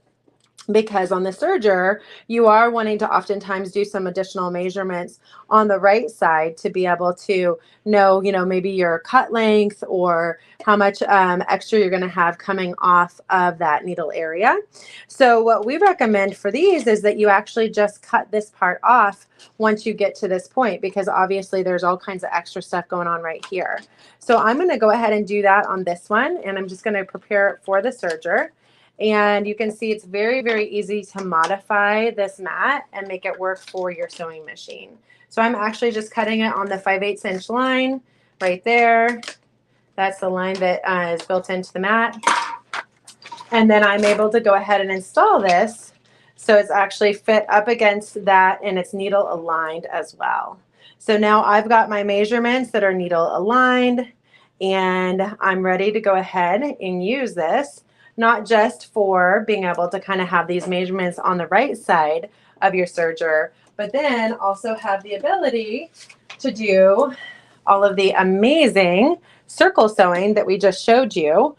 Because on the serger, you are wanting to oftentimes do some additional measurements on the right side to be able to know, maybe your cut length or how much extra you're going to have coming off of that needle area. So what we recommend for these is that you actually just cut this part off once you get to this point, because obviously there's all kinds of extra stuff going on right here. So I'm going to go ahead and do that on this one, and I'm just going to prepare it for the serger. And you can see it's very, very easy to modify this mat and make it work for your sewing machine. So I'm actually just cutting it on the 5/8 inch line right there. That's the line that is built into the mat. And then I'm able to go ahead and install this so it's actually fit up against that and it's needle aligned as well. So now I've got my measurements that are needle aligned and I'm ready to go ahead and use this, not just for being able to kind of have these measurements on the right side of your serger, but then also have the ability to do all of the amazing circle sewing that we just showed you,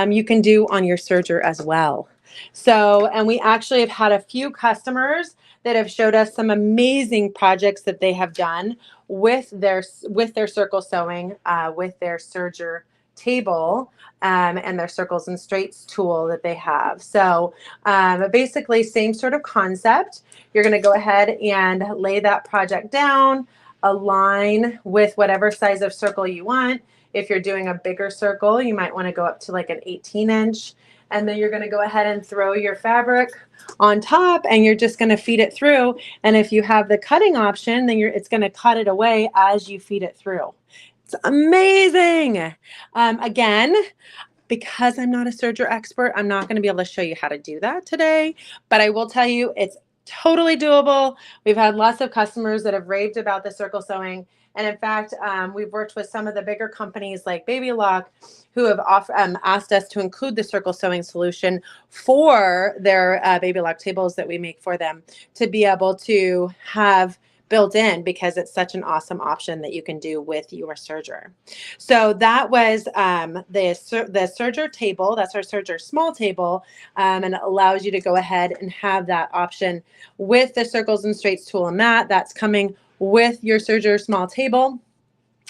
you can do on your serger as well. So, and we actually have had a few customers that have showed us some amazing projects that they have done with their circle sewing, with their serger table and their circles and straights tool that they have. So basically same sort of concept. You're going to go ahead and lay that project down, align with whatever size of circle you want. If you're doing a bigger circle, you might want to go up to like an 18 inch. And then you're going to go ahead and throw your fabric on top and you're just going to feed it through. And if you have the cutting option, then it's going to cut it away as you feed it through. It's amazing. Again, because I'm not a serger expert, I'm not going to be able to show you how to do that today, but I will tell you it's totally doable. We've had lots of customers that have raved about the circle sewing. And in fact, we've worked with some of the bigger companies like Baby Lock who have asked us to include the circle sewing solution for their Baby Lock tables that we make for them to be able to have built in because it's such an awesome option that you can do with your serger. So that was the serger table. That's our serger small table. And it allows you to go ahead and have that option with the circles and straights tool and mat. That's coming with your serger small table.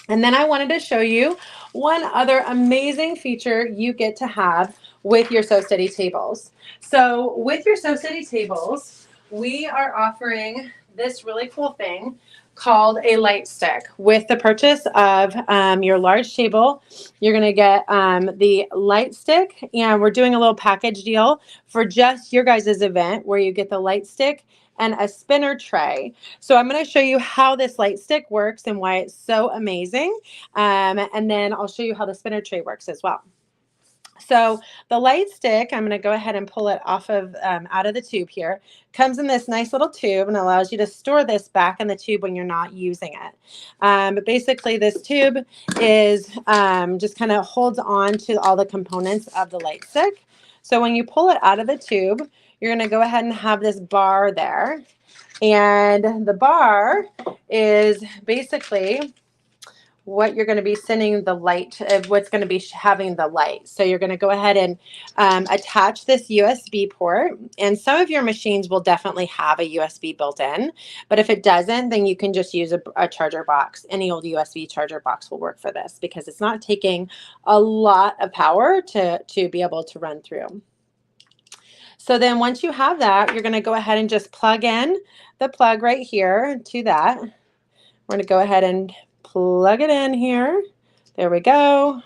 And then I wanted to show you one other amazing feature you get to have with your Sew Steady tables. So with your Sew Steady tables, we are offering this really cool thing called a light stick. With the purchase of your large table, you're going to get the light stick, and we're doing a little package deal for just your guys' event where you get the light stick and a spinner tray. So I'm going to show you how this light stick works and why it's so amazing. And then I'll show you how the spinner tray works as well. So the light stick, I'm going to go ahead and pull it off of out of the tube here. Comes in this nice little tube and allows you to store this back in the tube when you're not using it. But basically this tube is just kind of holds on to all the components of the light stick. So when you pull it out of the tube, you're going to go ahead and have this bar there. And the bar is basically what you're going to be sending the light, what's going to be having the light. So you're going to go ahead and attach this USB port. And some of your machines will definitely have a USB built in. But if it doesn't, then you can just use a charger box. Any old USB charger box will work for this because it's not taking a lot of power to be able to run through. So then once you have that, you're going to go ahead and just plug in the plug right here to that. We're going to go ahead and plug it in here. There we go.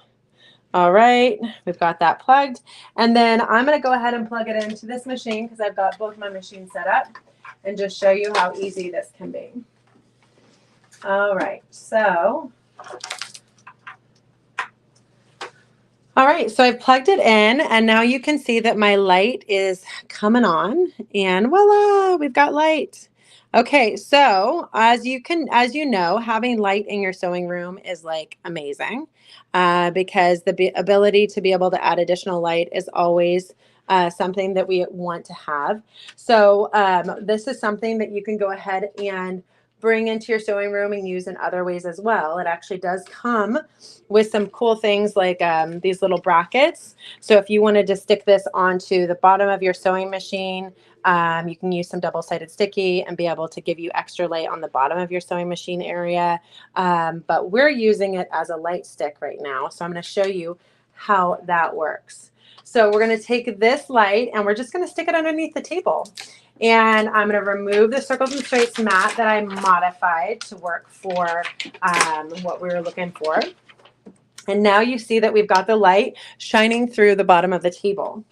All right, we've got that plugged. And then I'm going to go ahead and plug it into this machine because I've got both my machines set up and just show you how easy this can be. All right, so I've plugged it in and now you can see that my light is coming on and voila, we've got light. Okay, so as you know, having light in your sewing room is like amazing because the ability to be able to add additional light is always something that we want to have. So this is something that you can go ahead and bring into your sewing room and use in other ways as well. It actually does come with some cool things like these little brackets. So if you wanted to stick this onto the bottom of your sewing machine, you can use some double-sided sticky and be able to give you extra light on the bottom of your sewing machine area. But we're using it as a light stick right now. So I'm going to show you how that works. So we're going to take this light and we're just going to stick it underneath the table. And I'm going to remove the circles and straights mat that I modified to work for what we were looking for. And now you see that we've got the light shining through the bottom of the table.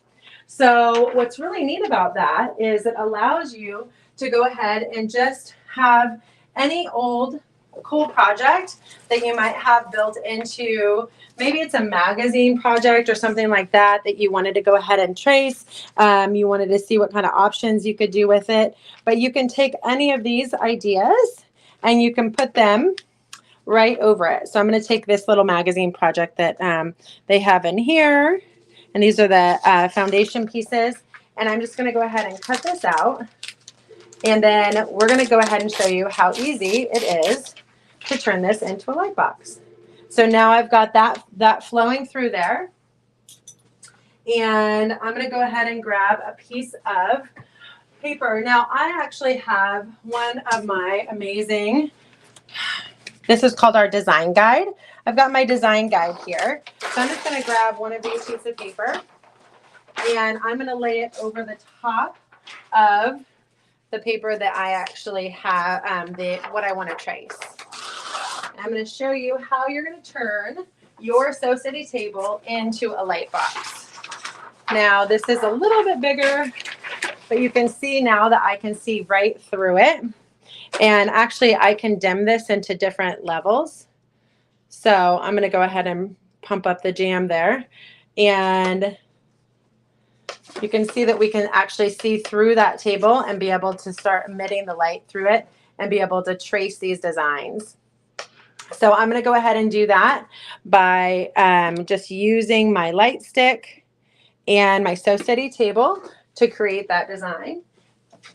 So what's really neat about that is it allows you to go ahead and just have any old cool project that you might have built into, maybe it's a magazine project or something like that that you wanted to go ahead and trace. You wanted to see what kind of options you could do with it. But you can take any of these ideas and you can put them right over it. So I'm going to take this little magazine project that they have in here. And these are the foundation pieces. And I'm just going to go ahead and cut this out. And then we're going to go ahead and show you how easy it is to turn this into a light box. So now I've got that flowing through there. And I'm going to go ahead and grab a piece of paper. Now I actually have one of my amazing, this is called our design guide. I've got my design guide here. So I'm just going to grab one of these pieces of paper and I'm going to lay it over the top of the paper that I actually have, what I want to trace. I'm going to show you how you're going to turn your Sew-cial table into a light box. Now this is a little bit bigger, but you can see now that I can see right through it. And actually I can dim this into different levels. So I'm going to go ahead and pump up the jam there. And you can see that we can actually see through that table and be able to start emitting the light through it and be able to trace these designs. So I'm going to go ahead and do that by just using my light stick and my Sew-cial table to create that design.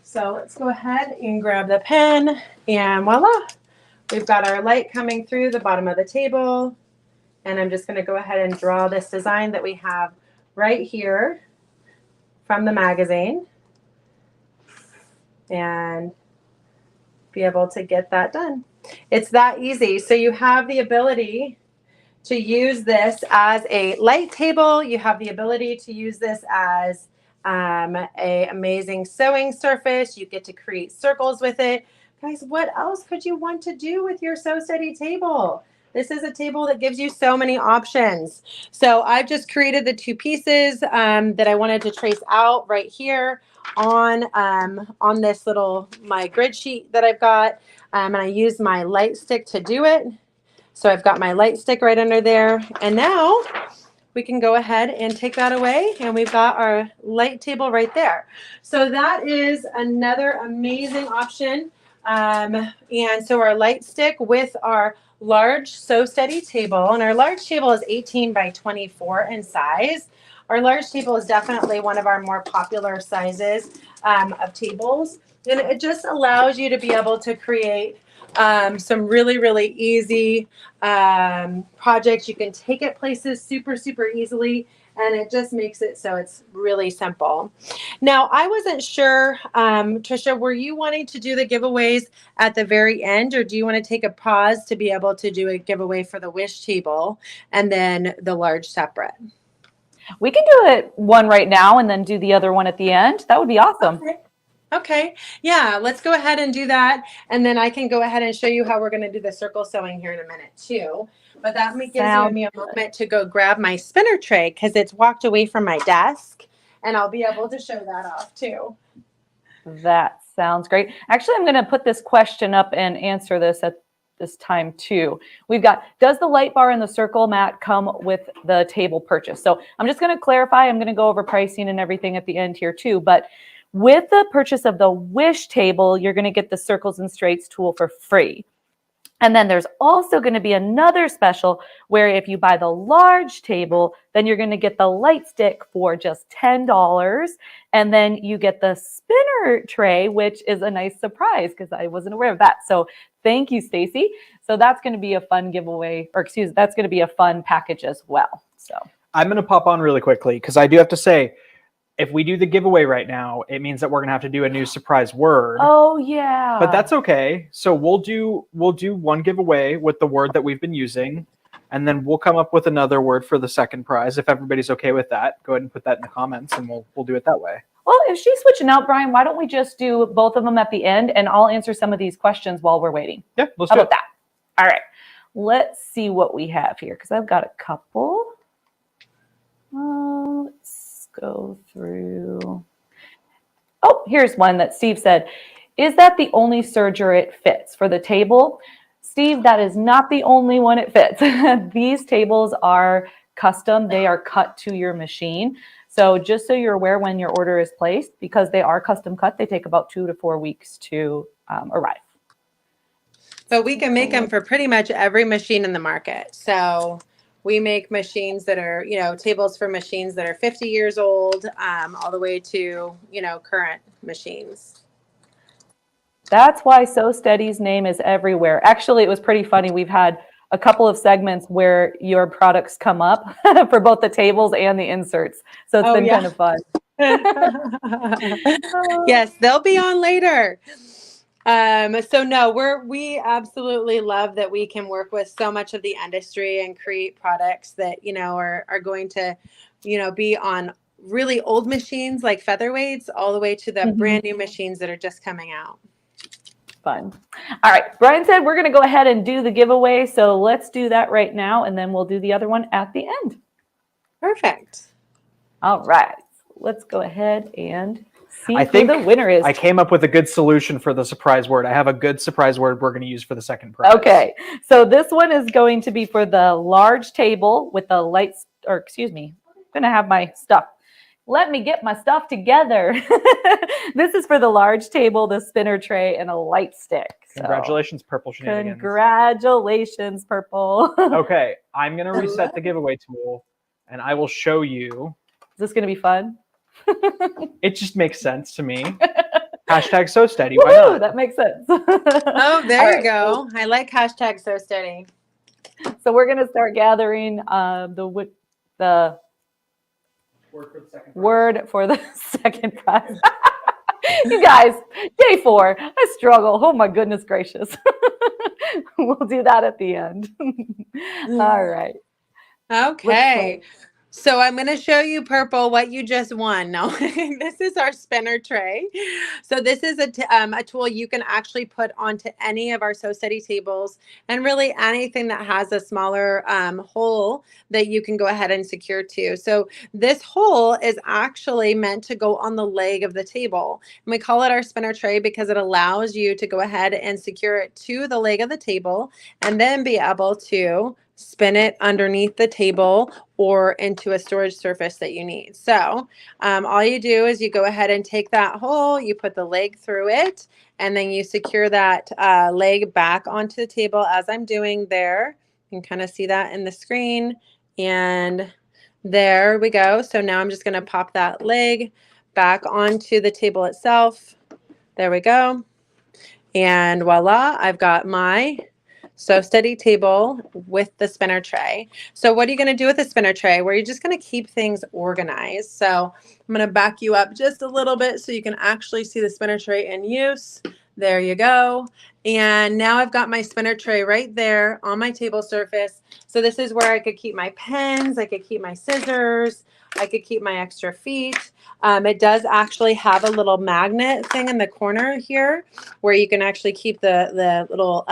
So let's go ahead and grab the pen and voila. We've got our light coming through the bottom of the table. And I'm just going to go ahead and draw this design that we have right here from the magazine and be able to get that done. It's that easy. So you have the ability to use this as a light table. You have the ability to use this as a amazing sewing surface. You get to create circles with it. Guys, what else could you want to do with your Sew-cial table? This is a table that gives you so many options. So I've just created the two pieces that I wanted to trace out right here on this little, my grid sheet that I've got. And I used my light stick to do it. So I've got my light stick right under there. And now we can go ahead and take that away and we've got our light table right there. So that is another amazing option. And so our light stick with our large Sew-cial table, and our large table is 18 by 24 in size. Our large table is definitely one of our more popular sizes of tables. And it just allows you to be able to create some really, really easy projects. You can take it places super, super easily, and it just makes it so it's really simple. Now, I wasn't sure, Tricia, were you wanting to do the giveaways at the very end, or do you want to take a pause to be able to do a giveaway for the wish table and then the large separate? We can do it one right now and then do the other one at the end. That would be awesome. Okay. Yeah, let's go ahead and do that. And then I can go ahead and show you how we're going to do the circle sewing here in a minute too. But that gives me a moment to go grab my spinner tray because it's walked away from my desk and I'll be able to show that off too. That sounds great. Actually, I'm going to put this question up and answer this at this time too. We've got, does the light bar and the circle mat come with the table purchase? So I'm just going to clarify. I'm going to go over pricing and everything at the end here too. But with the purchase of the wish table, you're going to get the circles and straights tool for free. And then there's also going to be another special where if you buy the large table, then you're going to get the light stick for just $10. And then you get the spinner tray, which is a nice surprise because I wasn't aware of that. So thank you, Stacy. So that's going to be a fun giveaway, or excuse me, that's going to be a fun package as well. So I'm going to pop on really quickly because I do have to say, if we do the giveaway right now, it means that we're going to have to do a new surprise word. Oh yeah. But that's okay. So we'll do one giveaway with the word that we've been using, and then we'll come up with another word for the second prize. If everybody's okay with that, go ahead and put that in the comments and we'll do it that way. Well, if she's switching out, Brian, why don't we just do both of them at the end and I'll answer some of these questions while we're waiting. Yeah, let's How do about it. that? All right. Let's see what we have here because I've got a couple. Let's go through. Oh, here's one that Steve said. Is that the only serger it fits for the table? Steve, that is not the only one it fits. These tables are custom. They are cut to your machine. So just so you're aware when your order is placed, because they are custom cut, they take about 2 to 4 weeks to arrive. But we can make them for pretty much every machine in the market. So we make machines that are, you know, tables for machines that are 50 years old, all the way to, you know, current machines. That's why Sew Steady's name is everywhere. Actually, it was pretty funny. We've had a couple of segments where your products come up for both the tables and the inserts. So it's been kind of fun. Yes, they'll be on later. So no, we absolutely love that we can work with so much of the industry and create products that, you know, are going to, you know, be on really old machines like featherweights all the way to the brand new machines that are just coming out. Fun. All right. Brian said we're going to go ahead and do the giveaway. So let's do that right now. And then we'll do the other one at the end. Perfect. All right. Let's go ahead and see I who think the winner is. I came up with a good solution for the surprise word. I have a good surprise word we're going to use for the second prize. Okay. So this one is going to be for the large table with the lights, or excuse me, I'm going to have my stuff. Let me get my stuff together. This is for the large table, the spinner tray, and a light stick. So, Congratulations, Purple Shenanigans. congratulations, Purple. Okay, I'm going to reset the giveaway tool, and I will show you. Is this going to be fun? It just makes sense to me. Hashtag so steady. Why Woo, not? that makes sense. Oh, there you go. I like hashtag so steady. So we're going to start gathering the word for the second prize. You guys, day 4, I struggle. Oh my goodness gracious. We'll do that at the end. All right. Okay. So I'm going to show you, Purple, what you just won. No, this is our spinner tray. So this is a tool you can actually put onto any of our Sew Steady tables, and really anything that has a smaller hole that you can go ahead and secure to. So this hole is actually meant to go on the leg of the table. And we call it our spinner tray because it allows you to go ahead and secure it to the leg of the table and then be able to spin it underneath the table or into a storage surface that you need. So all you do is you go ahead and take that hole, you put the leg through it, and then you secure that leg back onto the table as I'm doing there. You can kind of see that in the screen. And there we go. So now I'm just going to pop that leg back onto the table itself. There we go. And voila, I've got my Sew Steady table with the spinner tray. So what are you going to do with the spinner tray? Where you're just going to keep things organized. So I'm going to back you up just a little bit so you can actually see the spinner tray in use. There you go. And now I've got my spinner tray right there on my table surface. So this is where I could keep my pens, I could keep my scissors, I could keep my extra feet. It does actually have a little magnet thing in the corner here where you can actually keep the little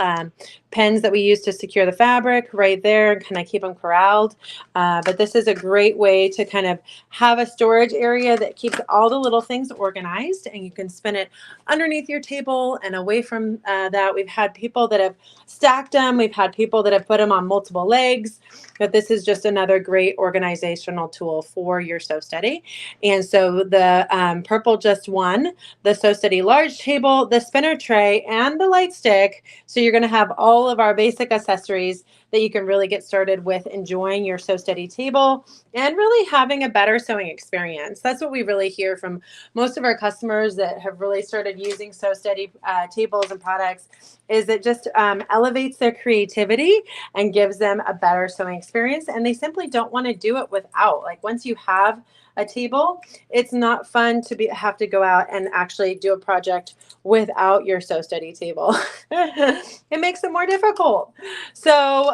pens that we use to secure the fabric right there and kind of keep them corralled. But this is a great way to kind of have a storage area that keeps all the little things organized, and you can spin it underneath your table and away from that. We've had people that have stacked them. We've had people that have put them on multiple legs. But this is just another great organizational tool for your Sew Steady. And so the Purple just won the Sew Steady large table, the spinner tray, and the light stick. So you're going to have all of our basic accessories that you can really get started with enjoying your Sew Steady table and really having a better sewing experience. That's what we really hear from most of our customers that have really started using Sew Steady tables and products, is it just elevates their creativity and gives them a better sewing experience. And they simply don't want to do it without. Like once you have a table, it's not fun to have to go out and actually do a project without your Sew Steady table. It makes it more difficult. So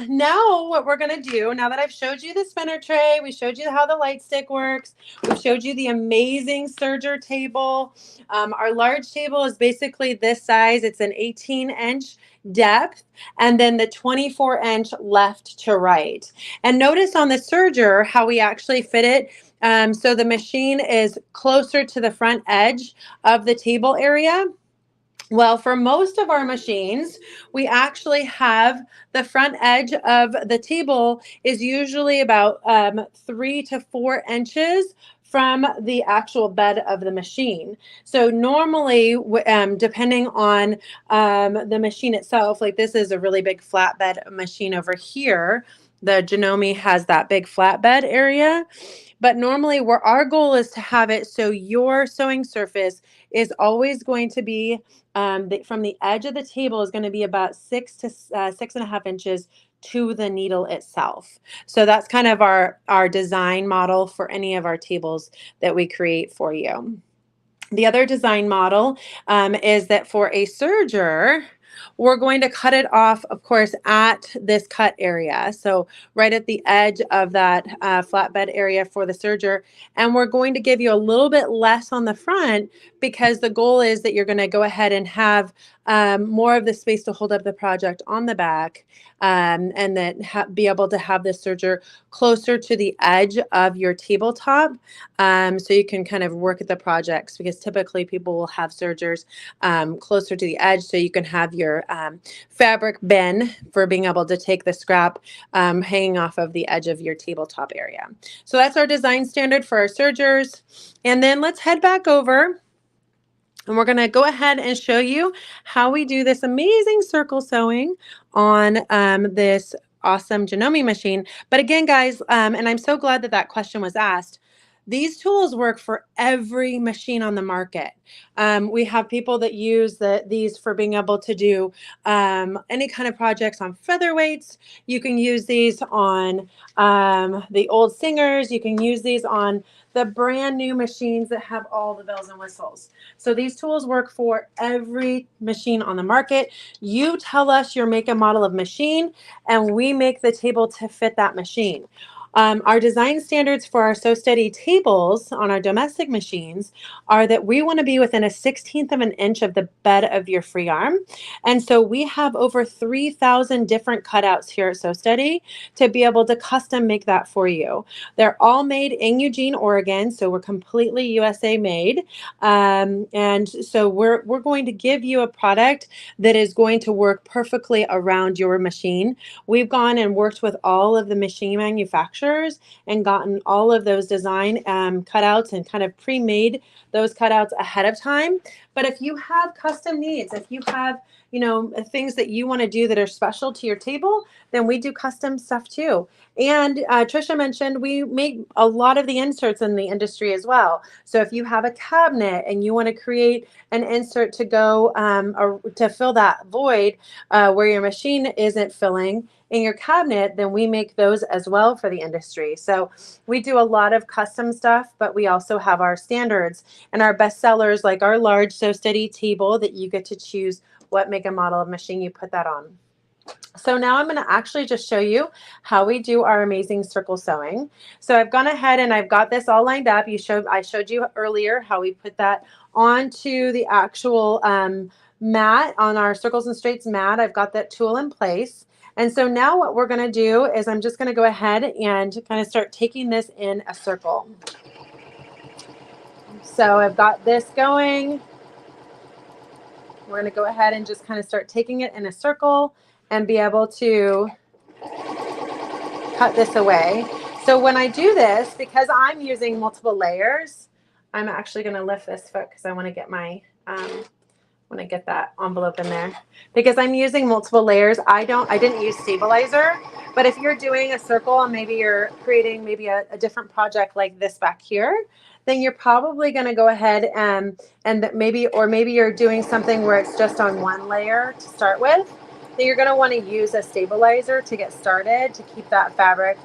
now what we're going to do, now that I've showed you the spinner tray, we showed you how the light stick works, we've showed you the amazing serger table. Our large table is basically this size. It's an 18-inch depth and then the 24-inch left to right. And notice on the serger how we actually fit it So the machine is closer to the front edge of the table area. Well, for most of our machines, we actually have the front edge of the table is usually about 3 to 4 inches from the actual bed of the machine. So normally, depending on the machine itself, like this is a really big flatbed machine over here. The Janome has that big flatbed area. But normally where our goal is to have it so your sewing surface is always going to be from the edge of the table is going to be about 6 to 6.5 inches to the needle itself. So that's kind of our design model for any of our tables that we create for you. The other design model is that for a serger, we're going to cut it off, of course, at this cut area. So right at the edge of that flatbed area for the serger. And we're going to give you a little bit less on the front because the goal is that you're going to go ahead and have more of the space to hold up the project on the back and then be able to have the serger closer to the edge of your tabletop so you can kind of work at the projects, because typically people will have sergers closer to the edge so you can have your fabric bin for being able to take the scrap hanging off of the edge of your tabletop area. So that's our design standard for our sergers. And then let's head back over. And we're going to go ahead and show you how we do this amazing circle sewing on this awesome Janome machine. But again, guys, and I'm so glad that that question was asked, these tools work for every machine on the market. We have people that use these for being able to do any kind of projects on featherweights. You can use these on the old Singers. You can use these on the brand new machines that have all the bells and whistles. So these tools work for every machine on the market. You tell us your make and model of machine, and we make the table to fit that machine. Our design standards for our Sew-Steady tables on our domestic machines are that we want to be within a 1/16 of an inch of the bed of your free arm. And so we have over 3,000 different cutouts here at Sew-Steady to be able to custom make that for you. They're all made in Eugene, Oregon, so we're completely USA made. And so we're going to give you a product that is going to work perfectly around your machine. We've gone and worked with all of the machine manufacturers and gotten all of those design cutouts and kind of pre-made those cutouts ahead of time. But if you have custom needs, if you have, you know, things that you want to do that are special to your table, then we do custom stuff too. And Tricia mentioned we make a lot of the inserts in the industry as well. So if you have a cabinet and you want to create an insert to go or to fill that void where your machine isn't filling in your cabinet, then we make those as well for the industry. So we do a lot of custom stuff, but we also have our standards and our best sellers, like our large Sew-Steady table that you get to choose what make and model of machine you put that on. So now I'm going to actually just show you how we do our amazing circle sewing. So I've gone ahead and I've got this all lined up. I showed you earlier how we put that onto the actual mat on our Circles and Straights mat. I've got that tool in place. And so now what we're going to do is I'm just going to go ahead and kind of start taking this in a circle. So I've got this going. We're going to go ahead and just kind of start taking it in a circle and be able to cut this away. So when I do this, because I'm using multiple layers, I'm actually going to lift this foot because I want to get my when I get that envelope in there, because I'm using multiple layers. I didn't use stabilizer, but if you're doing a circle and maybe you're creating maybe a different project like this back here, then you're probably going to go ahead and maybe you're doing something where it's just on one layer to start with, then you're going to want to use a stabilizer to get started to keep that fabric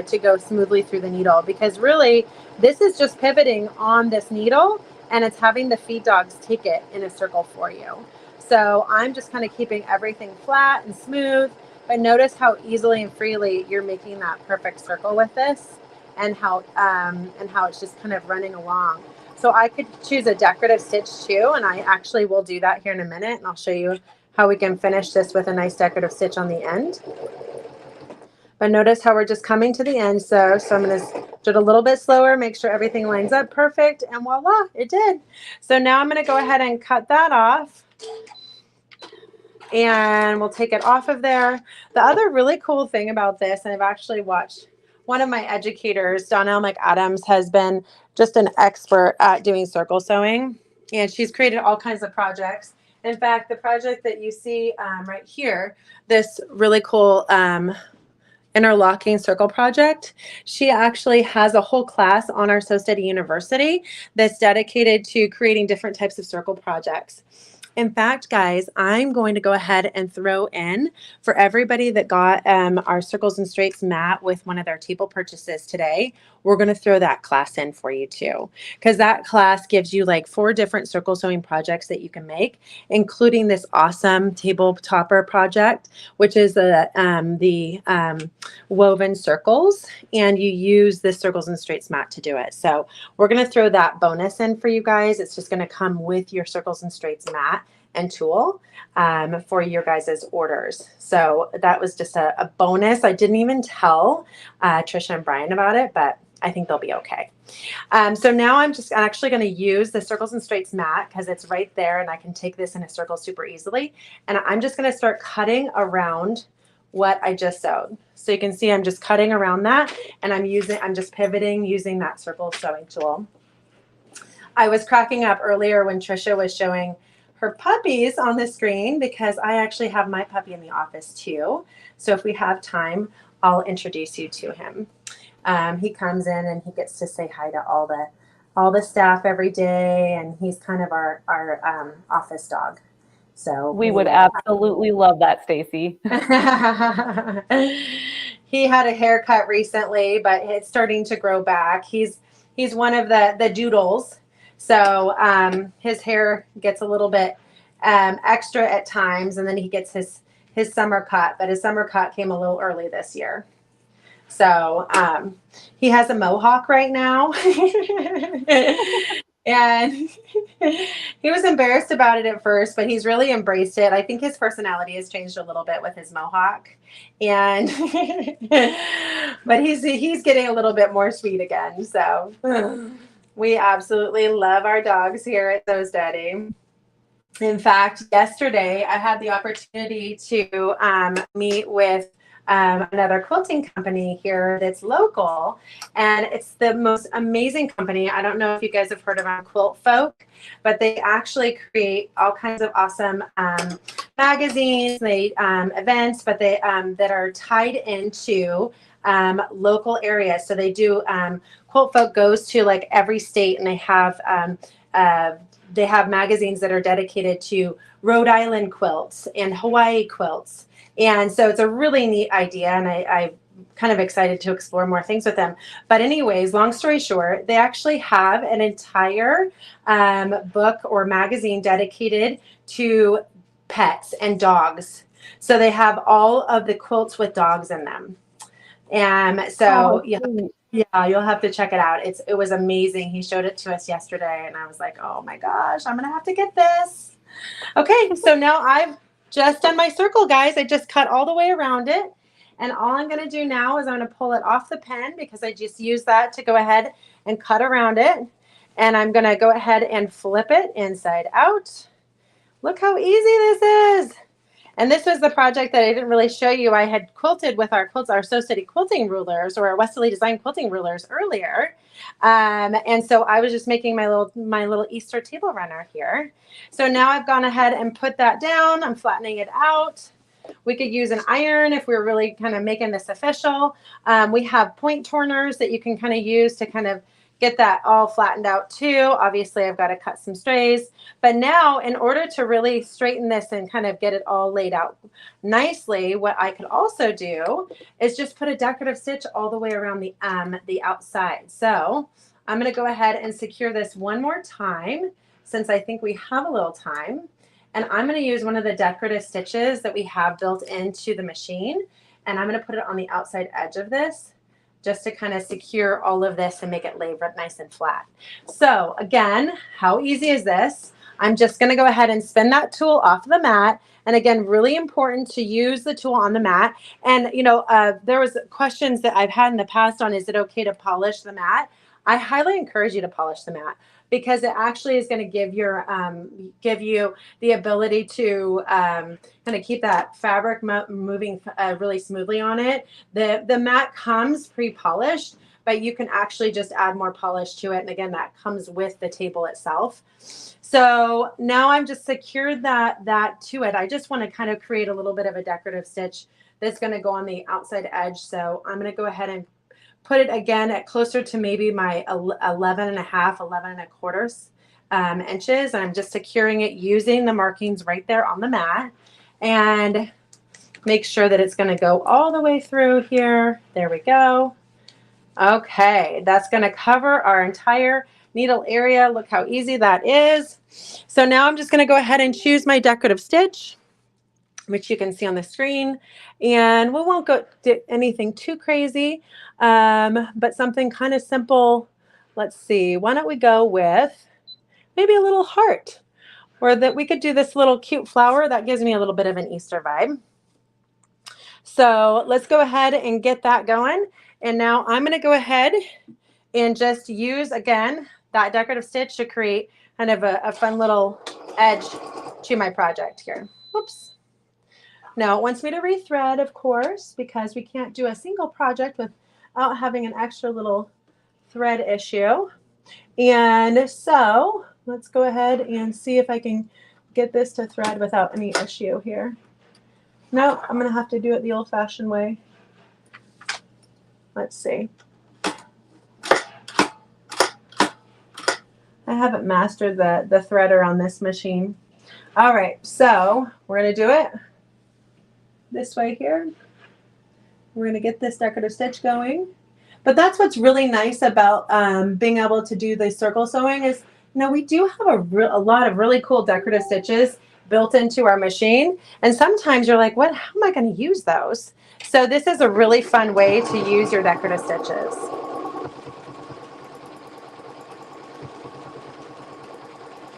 to go smoothly through the needle, because really this is just pivoting on this needle and it's having the feed dogs take it in a circle for you. So I'm just kind of keeping everything flat and smooth, but notice how easily and freely you're making that perfect circle with this, and how it's just kind of running along. So I could choose a decorative stitch too, and I actually will do that here in a minute, and I'll show you how we can finish this with a nice decorative stitch on the end. But notice how we're just coming to the end. So I'm going to Do it a little bit slower, make sure everything lines up perfect, and voila, it did. So now I'm going to go ahead and cut that off. And we'll take it off of there. The other really cool thing about this, and I've actually watched one of my educators, Donnell McAdams, has been just an expert at doing circle sewing, and she's created all kinds of projects. In fact, the project that you see right here, this really cool interlocking circle project, she actually has a whole class on our Sew Steady University that's dedicated to creating different types of circle projects. In fact, guys, I'm going to go ahead and throw in for everybody that got our Circles and Straights mat with one of their table purchases today. We're going to throw that class in for you too, because that class gives you like 4 different circle sewing projects that you can make, including this awesome table topper project, which is the woven circles, and you use this Circles and Straights mat to do it. So we're going to throw that bonus in for you guys. It's just going to come with your Circles and Straights mat and tool for your guys' orders. So that was just a bonus. I didn't even tell Tricia and Brian about it, but I think they'll be okay. So now I'm actually going to use the Circles and Straights mat because it's right there and I can take this in a circle super easily. And I'm just going to start cutting around what I just sewed. So you can see I'm just cutting around that, and I'm just pivoting using that circle sewing tool. I was cracking up earlier when Tricia was showing her puppies on the screen because I actually have my puppy in the office too. So if we have time, I'll introduce you to him. He comes in and he gets to say hi to all the staff every day, and he's kind of our office dog. So we would absolutely love that, Stacy. He had a haircut recently, but it's starting to grow back. He's one of the doodles. So his hair gets a little bit extra at times, and then he gets his summer cut, but his summer cut came a little early this year. So he has a mohawk right now. And he was embarrassed about it at first, but he's really embraced it. I think his personality has changed a little bit with his mohawk. And but he's getting a little bit more sweet again. So we absolutely love our dogs here at Sew Steady. In fact, yesterday I had the opportunity to meet with another quilting company here that's local, and it's the most amazing company. I don't know if you guys have heard of Quilt Folk, but they actually create all kinds of awesome magazines, events, but they that are tied into local areas. So they do Quilt Folk goes to like every state, and they have magazines that are dedicated to Rhode Island quilts and Hawaii quilts. And so it's a really neat idea, and I'm kind of excited to explore more things with them. But anyways, long story short, they actually have an entire book or magazine dedicated to pets and dogs. So they have all of the quilts with dogs in them. And so, yeah, you'll have to check it out. It was amazing. He showed it to us yesterday, and I was like, oh my gosh, I'm going to have to get this. Okay, so now I've just done my circle, guys. I just cut all the way around it. And all I'm going to do now is I'm going to pull it off the pen because I just used that to go ahead and cut around it. And I'm going to go ahead and flip it inside out. Look how easy this is. And this was the project that I didn't really show you. I had quilted with our Sew Steady quilting rulers, or our Westerly Design quilting rulers earlier. And so I was just making my little Easter table runner here. So now I've gone ahead and put that down. I'm flattening it out. We could use an iron if we're really kind of making this official. We have point turners that you can kind of use to kind of get that all flattened out too. Obviously, I've got to cut some strays. But now, in order to really straighten this and kind of get it all laid out nicely, what I could also do is just put a decorative stitch all the way around the outside. So I'm going to go ahead and secure this one more time, since I think we have a little time. And I'm going to use one of the decorative stitches that we have built into the machine. And I'm going to put it on the outside edge of this, just to kind of secure all of this and make it lay nice and flat. So again, how easy is this? I'm just going to go ahead and spin that tool off the mat. And again, really important to use the tool on the mat. And, there was questions that I've had in the past on, is it okay to polish the mat? I highly encourage you to polish the mat, because it actually is going to give you the ability to kind of keep that fabric moving really smoothly on it. The mat comes pre-polished, but you can actually just add more polish to it. And again, that comes with the table itself. So now I'm just secured that to it. I just want to kind of create a little bit of a decorative stitch that's going to go on the outside edge. So I'm going to go ahead and put it again at closer to maybe my 11 and a half, 11 and a quarter inches. And I'm just securing it using the markings right there on the mat, and make sure that it's going to go all the way through here. There we go. Okay, that's going to cover our entire needle area. Look how easy that is. So now I'm just going to go ahead and choose my decorative stitch, which you can see on the screen, and we won't go do anything too crazy, but something kind of simple. Let's see, why don't we go with maybe a little heart, or that we could do this little cute flower. That gives me a little bit of an Easter vibe. So let's go ahead and get that going. And now I'm going to go ahead and just use, again, that decorative stitch to create kind of a fun little edge to my project here. Whoops. Now it wants me to rethread, of course, because we can't do a single project without having an extra little thread issue. And so let's go ahead and see if I can get this to thread without any issue here. No, I'm going to have to do it the old-fashioned way. Let's see. I haven't mastered the threader on this machine. All right, so we're going to do it this way here. We're going to get this decorative stitch going. But that's what's really nice about being able to do the circle sewing is, we do have a lot of really cool decorative stitches built into our machine. And sometimes you're like, how am I going to use those? So this is a really fun way to use your decorative stitches.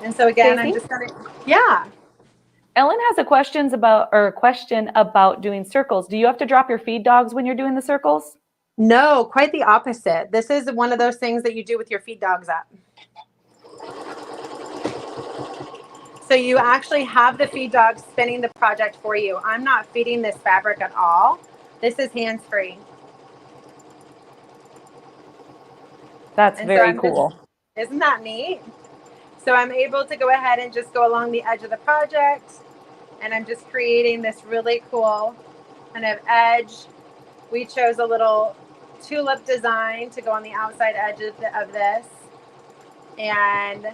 And so again, Stacy? I'm just going to, yeah. Ellen has a question about doing circles. Do you have to drop your feed dogs when you're doing the circles? No, quite the opposite. This is one of those things that you do with your feed dogs up. So you actually have the feed dog spinning the project for you. I'm not feeding this fabric at all. This is hands-free. That's very cool. Isn't that neat? So I'm able to go ahead and just go along the edge of the project, and I'm just creating this really cool kind of edge. We chose a little tulip design to go on the outside edge of this, and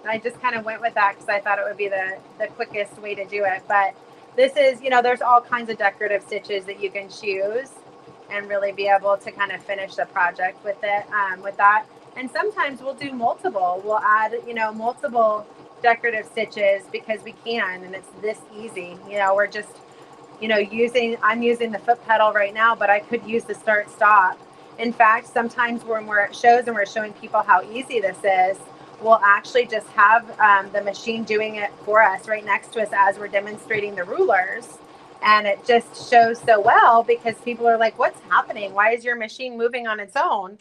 I just kind of went with that because I thought it would be the quickest way to do it. But this is, there's all kinds of decorative stitches that you can choose and really be able to kind of finish the project with it, with that. And sometimes we'll do multiple. We'll add, multiple decorative stitches because we can, and it's this easy. We're just, I'm using the foot pedal right now, but I could use the start stop. In fact, sometimes when we're at shows and we're showing people how easy this is, we'll actually just have the machine doing it for us right next to us as we're demonstrating the rulers. And it just shows so well because people are like, what's happening? Why is your machine moving on its own?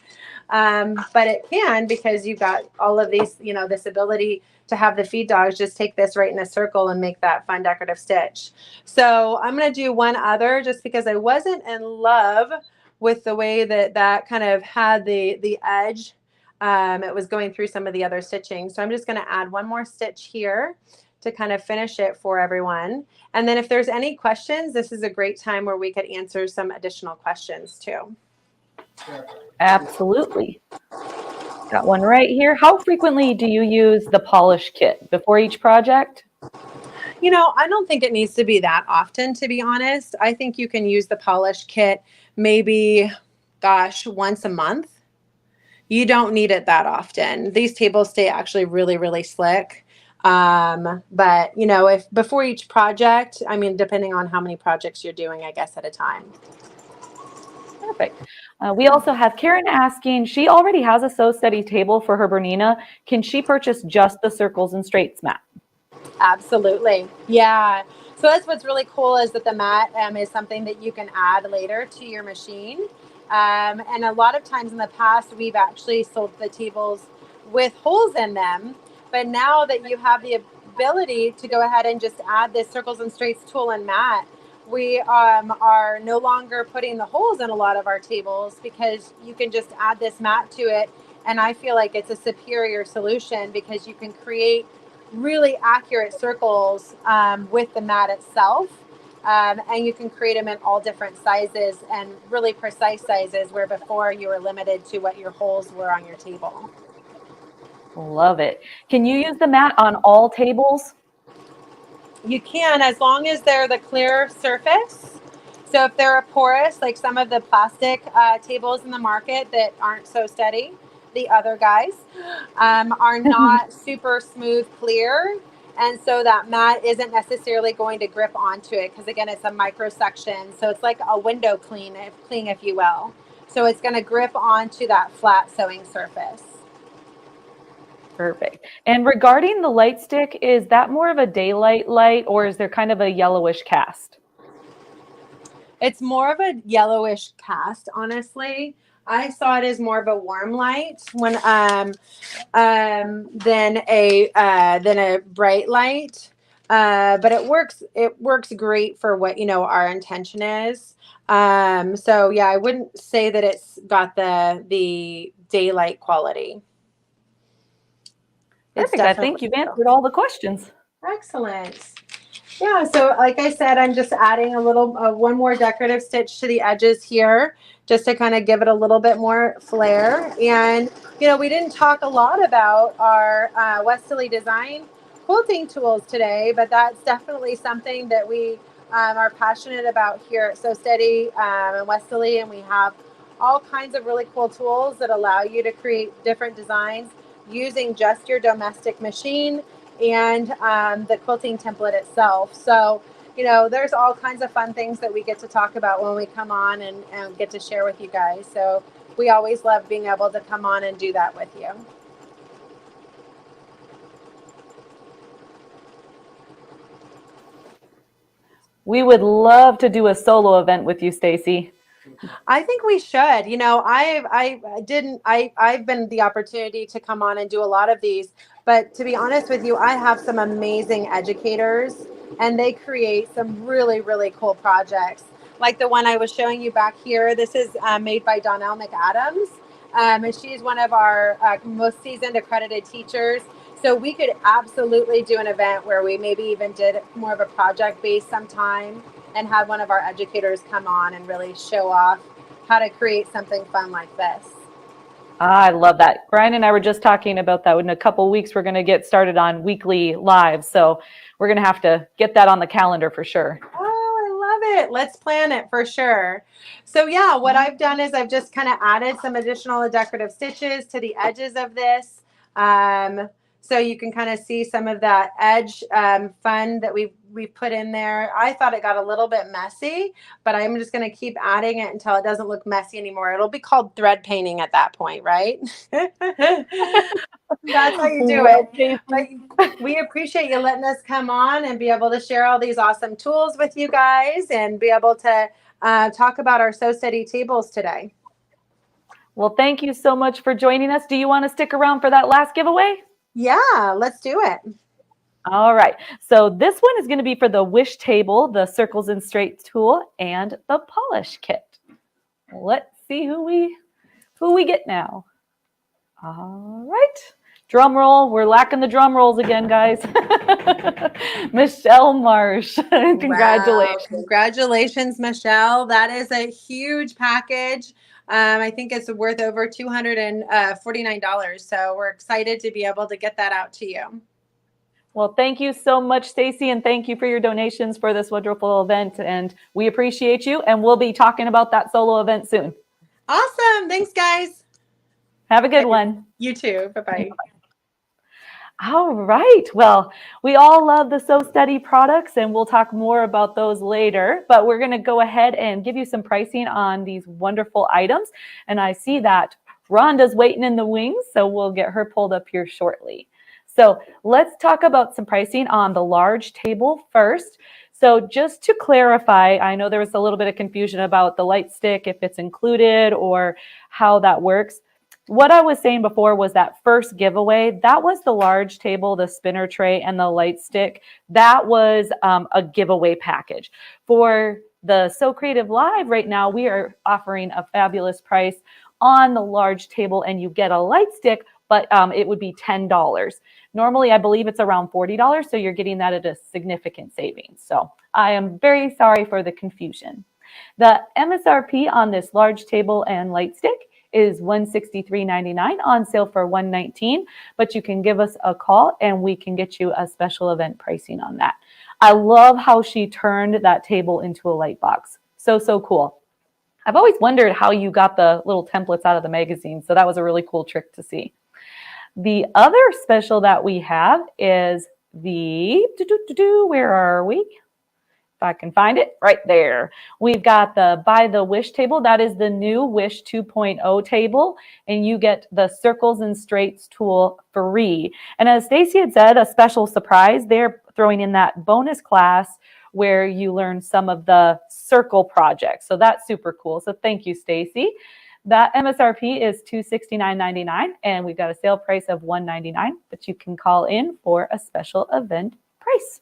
But it can, because you've got all of these, this ability to have the feed dogs just take this right in a circle and make that fun decorative stitch. So I'm going to do one other just because I wasn't in love with the way that kind of had the edge. It was going through some of the other stitching. So I'm just going to add one more stitch here to kind of finish it for everyone. And then if there's any questions, this is a great time where we could answer some additional questions too. Absolutely. Got one right here. How frequently do you use the polish kit? Before each project? I don't think it needs to be that often, to be honest. I think you can use the polish kit maybe, once a month. You don't need it that often. These tables stay actually really, really slick. But if before each project, depending on how many projects you're doing, I guess at a time. Perfect. We also have Karen asking, she already has a Sew Steady table for her Bernina. Can she purchase just the circles and straights mat? Absolutely. Yeah. So that's what's really cool is that the mat is something that you can add later to your machine. And a lot of times in the past, we've actually sold the tables with holes in them. But now that you have the ability to go ahead and just add this circles and straights tool and mat, we are no longer putting the holes in a lot of our tables because you can just add this mat to it. And I feel like it's a superior solution because you can create really accurate circles with the mat itself. And you can create them in all different sizes and really precise sizes where before you were limited to what your holes were on your table. Love it. Can you use the mat on all tables? You can, as long as they're the clear surface. So if they're porous, like some of the plastic tables in the market that aren't so steady, the other guys are not super smooth clear. And so that mat isn't necessarily going to grip onto it because again, it's a micro section. So it's like a window clean, if you will. So it's going to grip onto that flat sewing surface. Perfect. And regarding the light stick, is that more of a daylight light or is there kind of a yellowish cast? It's more of a yellowish cast, honestly. I saw it as more of a warm light when than a bright light. But it works great for what our intention is. So yeah, I wouldn't say that it's got the daylight quality. Perfect. I think you've answered all the questions. Excellent. Yeah, so like I said, I'm just adding a little one more decorative stitch to the edges here just to kind of give it a little bit more flair. And we didn't talk a lot about our Westerly Design quilting tools today, but that's definitely something that we are passionate about here at Sew Steady and Westerly, and we have all kinds of really cool tools that allow you to create different designs using just your domestic machine and the quilting template itself. So, there's all kinds of fun things that we get to talk about when we come on and get to share with you guys. So we always love being able to come on and do that with you. We would love to do a solo event with you, Stacy. I think we should. I've been the opportunity to come on and do a lot of these, but to be honest with you, I have some amazing educators and they create some really, really cool projects. Like the one I was showing you back here. This is made by Donnell McAdams. And she's one of our most seasoned accredited teachers. So we could absolutely do an event where we maybe even did more of a project based sometime and have one of our educators come on and really show off how to create something fun like this. I love that. Brian and I were just talking about that. In a couple of weeks, we're going to get started on weekly lives. So we're going to have to get that on the calendar for sure. Oh, I love it. Let's plan it for sure. So yeah, what I've done is I've just kind of added some additional decorative stitches to the edges of this. So you can kind of see some of that edge fun that we put in there. I thought it got a little bit messy, but I'm just going to keep adding it until it doesn't look messy anymore. It'll be called thread painting at that point, right? That's how you do it. But we appreciate you letting us come on and be able to share all these awesome tools with you guys and be able to talk about our Sew Steady tables today. Well, thank you so much for joining us. Do you want to stick around for that last giveaway? Yeah, let's do it. All right. So this one is going to be for the Wish table, the circles and straight tool, and the polish kit. Let's see who we get now. All right. Drum roll. We're lacking the drum rolls again, guys. Michelle Marsh. Congratulations. Wow. Congratulations, Michelle. That is a huge package. I think it's worth over $249. So we're excited to be able to get that out to you. Well, thank you so much, Stacy, and thank you for your donations for this wonderful event. And we appreciate you. And we'll be talking about that solo event soon. Awesome. Thanks, guys. Have a good one. You too. Bye-bye. All right. Well, we all love the Sew Steady products, and we'll talk more about those later. But we're going to go ahead and give you some pricing on these wonderful items. And I see that Rhonda's waiting in the wings, so we'll get her pulled up here shortly. So let's talk about some pricing on the large table first. So just to clarify, I know there was a little bit of confusion about the light stick, if it's included or how that works. What I was saying before was that first giveaway, that was the large table, the spinner tray, and the light stick. That was a giveaway package. For the SewCreative Live right now, we are offering a fabulous price on the large table, and you get a light stick, but it would be $10. Normally, I believe it's around $40, so you're getting that at a significant savings. So I am very sorry for the confusion. The MSRP on this large table and light stick is $163.99, on sale for $119, but you can give us a call and we can get you a special event pricing on that. I love how she turned that table into a light box. So cool. I've always wondered how you got the little templates out of the magazine, so that was a really cool trick to see. The other special that we have is the, where are we? If I can find it, right there. We've got the By the Wish table. That is the new Wish 2.0 table, and you get the Circles and Straights tool free. And as Stacy had said, a special surprise, they're throwing in that bonus class where you learn some of the circle projects. So that's super cool. So thank you, Stacy. That MSRP is $269.99, and we've got a sale price of $199, but you can call in for a special event price.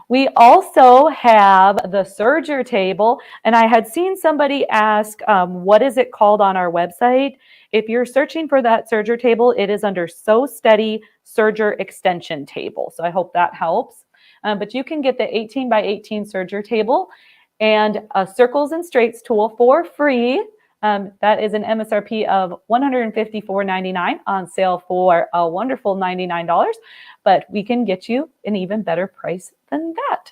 We also have the serger table, and I had seen somebody ask, what is it called on our website? If you're searching for that serger table, it is under Sew Steady Serger Extension Table. So I hope that helps. But you can get the 18 by 18 serger table and a Circles and Straights tool for free. That is an MSRP of $154.99, on sale for a wonderful $99, but we can get you an even better price than that.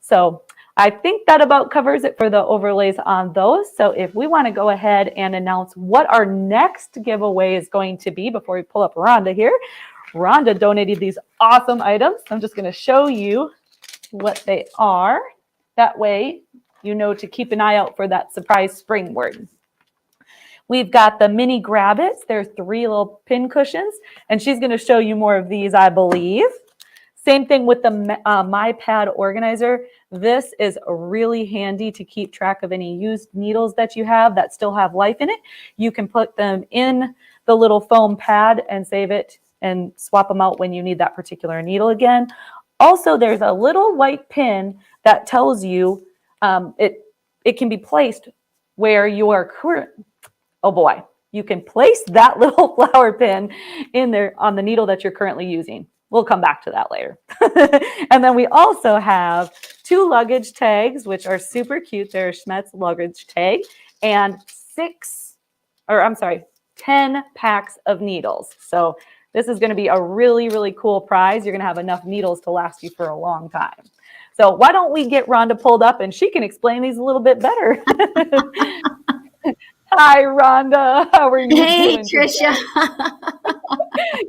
So I think that about covers it for the overlays on those. So if we want to go ahead and announce what our next giveaway is going to be before we pull up Rhonda here. Rhonda donated these awesome items. I'm just going to show you what they are. That way you know to keep an eye out for that surprise springboard. We've got the mini Grab-Its. There's 3 little pin cushions, and she's going to show you more of these, I believe. Same thing with the My Pad organizer. This is really handy to keep track of any used needles that you have that still have life in it. You can put them in the little foam pad and save it and swap them out when you need that particular needle again. Also, there's a little white pin that tells you it can be placed where you are current. Oh boy, you can place that little flower pin in there on the needle that you're currently using. We'll come back to that later. And then we also have 2 luggage tags, which are super cute. They're Schmetz luggage tag, and 10 packs of needles. So this is going to be a really, really cool prize. You're going to have enough needles to last you for a long time. So why don't we get Rhonda pulled up and she can explain these a little bit better. Hi, Rhonda. How are you Hey, doing? Tricia.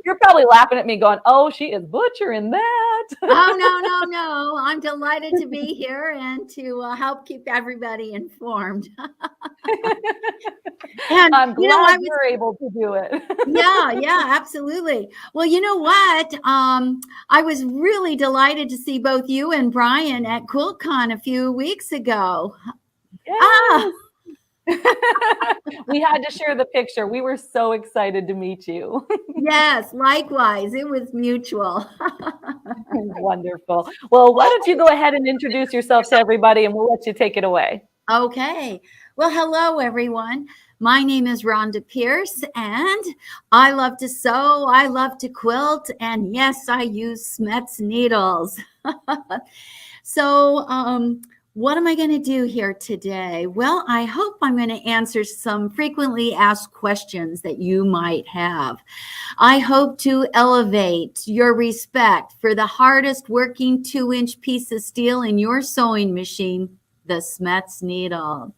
You're probably laughing at me going, oh, she is butchering that. Oh, no. I'm delighted to be here and to help keep everybody informed. And I'm glad I you're able to do it. Yeah, absolutely. Well, you know what? I was really delighted to see both you and Brian at QuiltCon a few weeks ago. Yes. We had to share the picture. We were so excited to meet you. Yes, likewise. It was mutual. Wonderful. Well, why don't you go ahead and introduce yourself to everybody and we'll let you take it away. Okay. Well, hello, everyone. My name is Rhonda Pierce, and I love to sew. I love to quilt. And yes, I use Schmetz needles. So, what am I going to do here today? Well, I hope I'm going to answer some frequently asked questions that you might have. I hope to elevate your respect for the hardest working 2-inch piece of steel in your sewing machine, the Schmetz needle.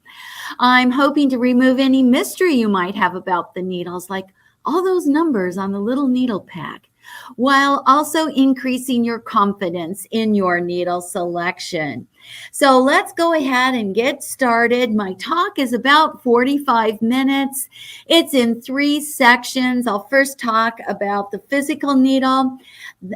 I'm hoping to remove any mystery you might have about the needles, like all those numbers on the little needle pack. while also increasing your confidence in your needle selection. So let's go ahead and get started. My talk is about 45 minutes. It's in 3 sections. I'll first talk about the physical needle.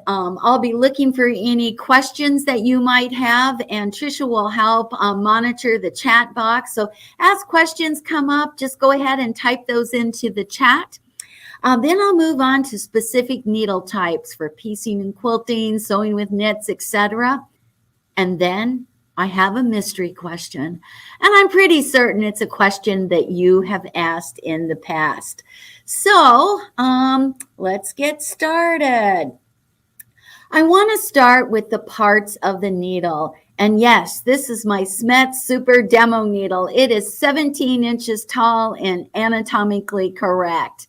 I'll be looking for any questions that you might have, and Tricia will help monitor the chat box. So as questions come up, just go ahead and type those into the chat. Then I'll move on to specific needle types for piecing and quilting, sewing with knits, etc. And then I have a mystery question, and I'm pretty certain it's a question that you have asked in the past. So let's get started. I want to start with the parts of the needle. And yes, this is my Smet Super Demo Needle. It is 17 inches tall and anatomically correct.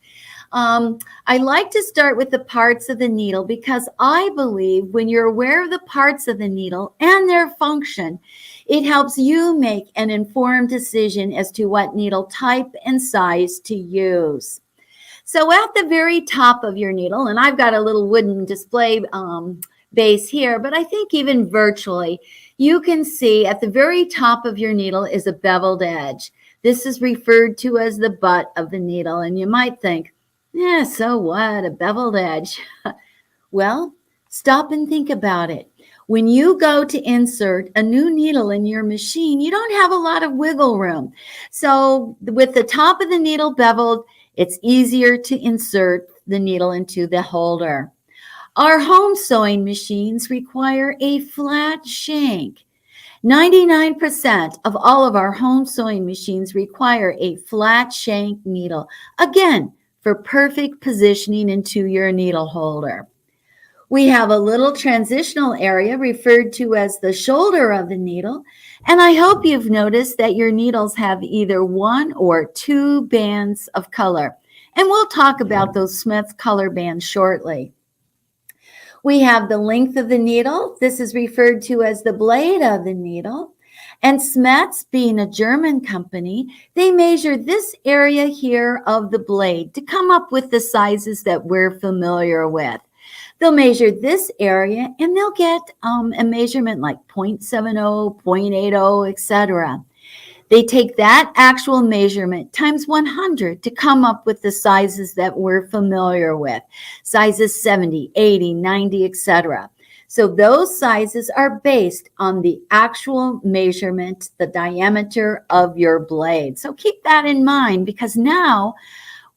I like to start with the parts of the needle because I believe when you're aware of the parts of the needle and their function, it helps you make an informed decision as to what needle type and size to use. So at the very top of your needle, and I've got a little wooden display base here, but I think even virtually, you can see at the very top of your needle is a beveled edge. This is referred to as the butt of the needle, and you might think, yeah, so what, a beveled edge? Well, stop and think about it. When you go to insert a new needle in your machine, you don't have a lot of wiggle room. So with the top of the needle beveled, it's easier to insert the needle into the holder. Our home sewing machines require a flat shank. 99% of all of our home sewing machines require a flat shank needle. Again, for perfect positioning into your needle holder. We have a little transitional area referred to as the shoulder of the needle, and I hope you've noticed that your needles have either 1 or 2 bands of color, and we'll talk about those Smith's color bands shortly. We have the length of the needle. This is referred to as the blade of the needle. And Smets, being a German company, they measure this area here of the blade to come up with the sizes that we're familiar with. They'll measure this area and they'll get a measurement like 0.70, 0.80, etc. They take that actual measurement times 100 to come up with the sizes that we're familiar with. Sizes 70, 80, 90, etc. So those sizes are based on the actual measurement, the diameter of your blade. So keep that in mind, because now,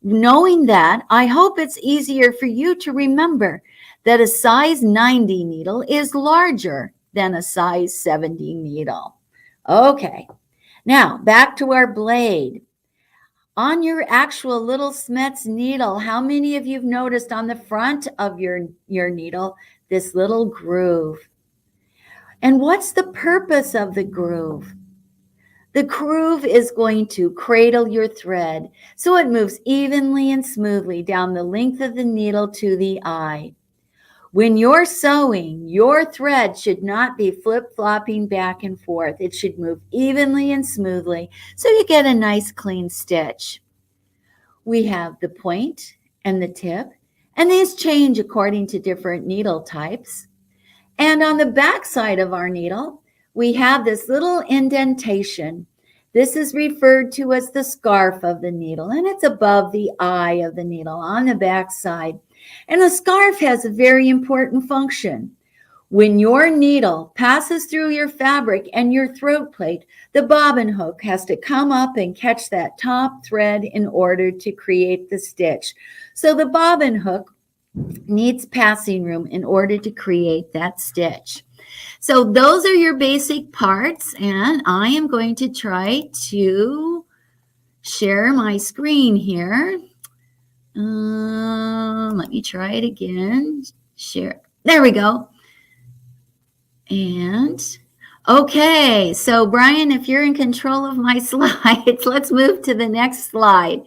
knowing that, I hope it's easier for you to remember that a size 90 needle is larger than a size 70 needle. Okay, now back to our blade. On your actual little Smets needle, how many of you have noticed on the front of your needle this little groove? And what's the purpose of the groove? The groove is going to cradle your thread so it moves evenly and smoothly down the length of the needle to the eye. When you're sewing, your thread should not be flip-flopping back and forth. It should move evenly and smoothly so you get a nice clean stitch. We have the point and the tip, and these change according to different needle types. And on the back side of our needle, we have this little indentation. This is referred to as the scarf of the needle, and it's above the eye of the needle on the back side. And the scarf has a very important function. When your needle passes through your fabric and your throat plate, the bobbin hook has to come up and catch that top thread in order to create the stitch. So the bobbin hook needs passing room in order to create that stitch. So those are your basic parts, and I am going to try to share my screen here. Let me try it again. Share. There we go. And okay, so Brian, if you're in control of my slides, let's move to the next slide.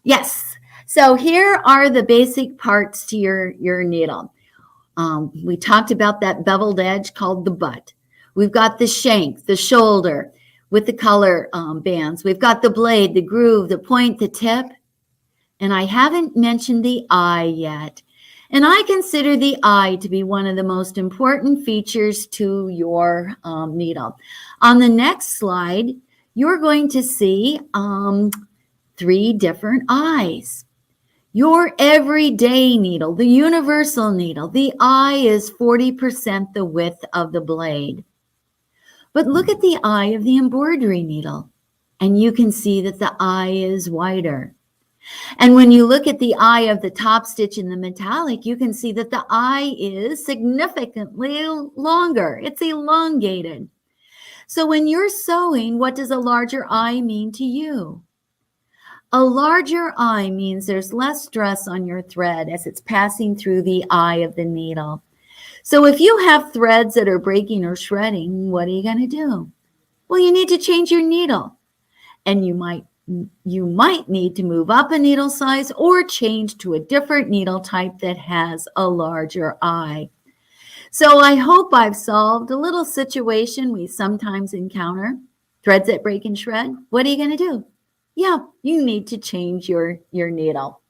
Yes. So here are the basic parts to your needle. We talked about that beveled edge called the butt. We've got the shank, the shoulder with the color bands. We've got the blade, the groove, the point, the tip. And I haven't mentioned the eye yet. And I consider the eye to be one of the most important features to your needle. On the next slide, you're going to see 3 different eyes. Your everyday needle, the universal needle, the eye is 40% the width of the blade. But look at the eye of the embroidery needle, and you can see that the eye is wider. And when you look at the eye of the top stitch in the metallic, you can see that the eye is significantly longer. It's elongated. So when you're sewing, what does a larger eye mean to you? A larger eye means there's less stress on your thread as it's passing through the eye of the needle. So if you have threads that are breaking or shredding, what are you going to do? Well, you need to change your needle. And you might need to move up a needle size or change to a different needle type that has a larger eye. So I hope I've solved a little situation we sometimes encounter. Threads that break and shred. What are you going to do? Yeah, you need to change your needle.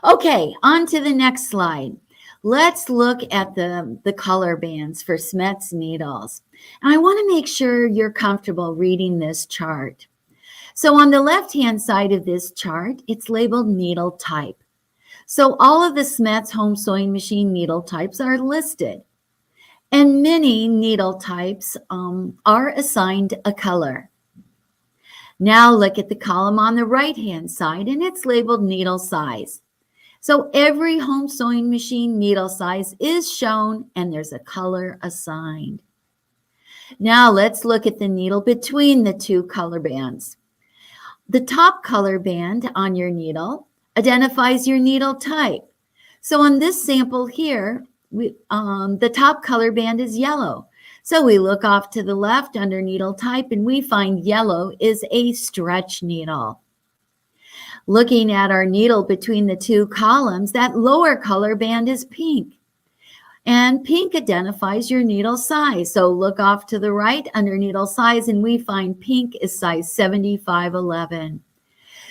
Okay, on to the next slide. Let's look at the color bands for Smets needles. And I want to make sure you're comfortable reading this chart. So on the left-hand side of this chart, it's labeled needle type. So all of the Smets home sewing machine needle types are listed. And many needle types are assigned a color. Now look at the column on the right-hand side, and it's labeled needle size. So every home sewing machine needle size is shown, and there's a color assigned. Now let's look at the needle between the 2 color bands. The top color band on your needle identifies your needle type. So on this sample here, the top color band is yellow. So we look off to the left under needle type and we find yellow is a stretch needle. Looking at our needle between the 2 columns, that lower color band is pink. And pink identifies your needle size. So look off to the right under needle size and we find pink is size 7511.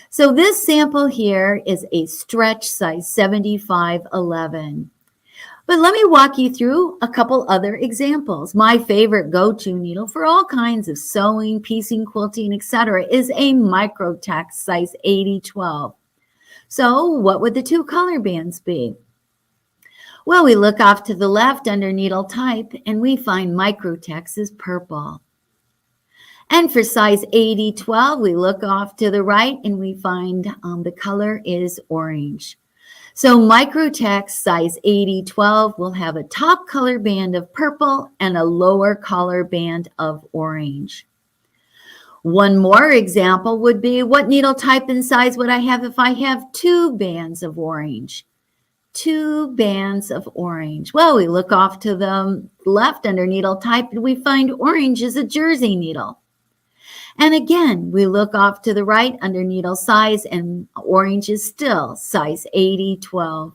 So this sample here is a stretch size 7511. But let me walk you through a couple other examples. My favorite go-to needle for all kinds of sewing, piecing, quilting, etc. is a Microtex size 8012. So what would the 2 color bands be? Well, we look off to the left under needle type and we find Microtex is purple. And for size 8012, we look off to the right and we find the color is orange. So Microtex size 8012 will have a top color band of purple and a lower color band of orange. One more example would be, what needle type and size would I have if I have 2 bands of orange? 2 bands of orange. Well, we look off to the left under needle type and we find orange is a jersey needle. And again, we look off to the right under needle size and orange is still size 8012.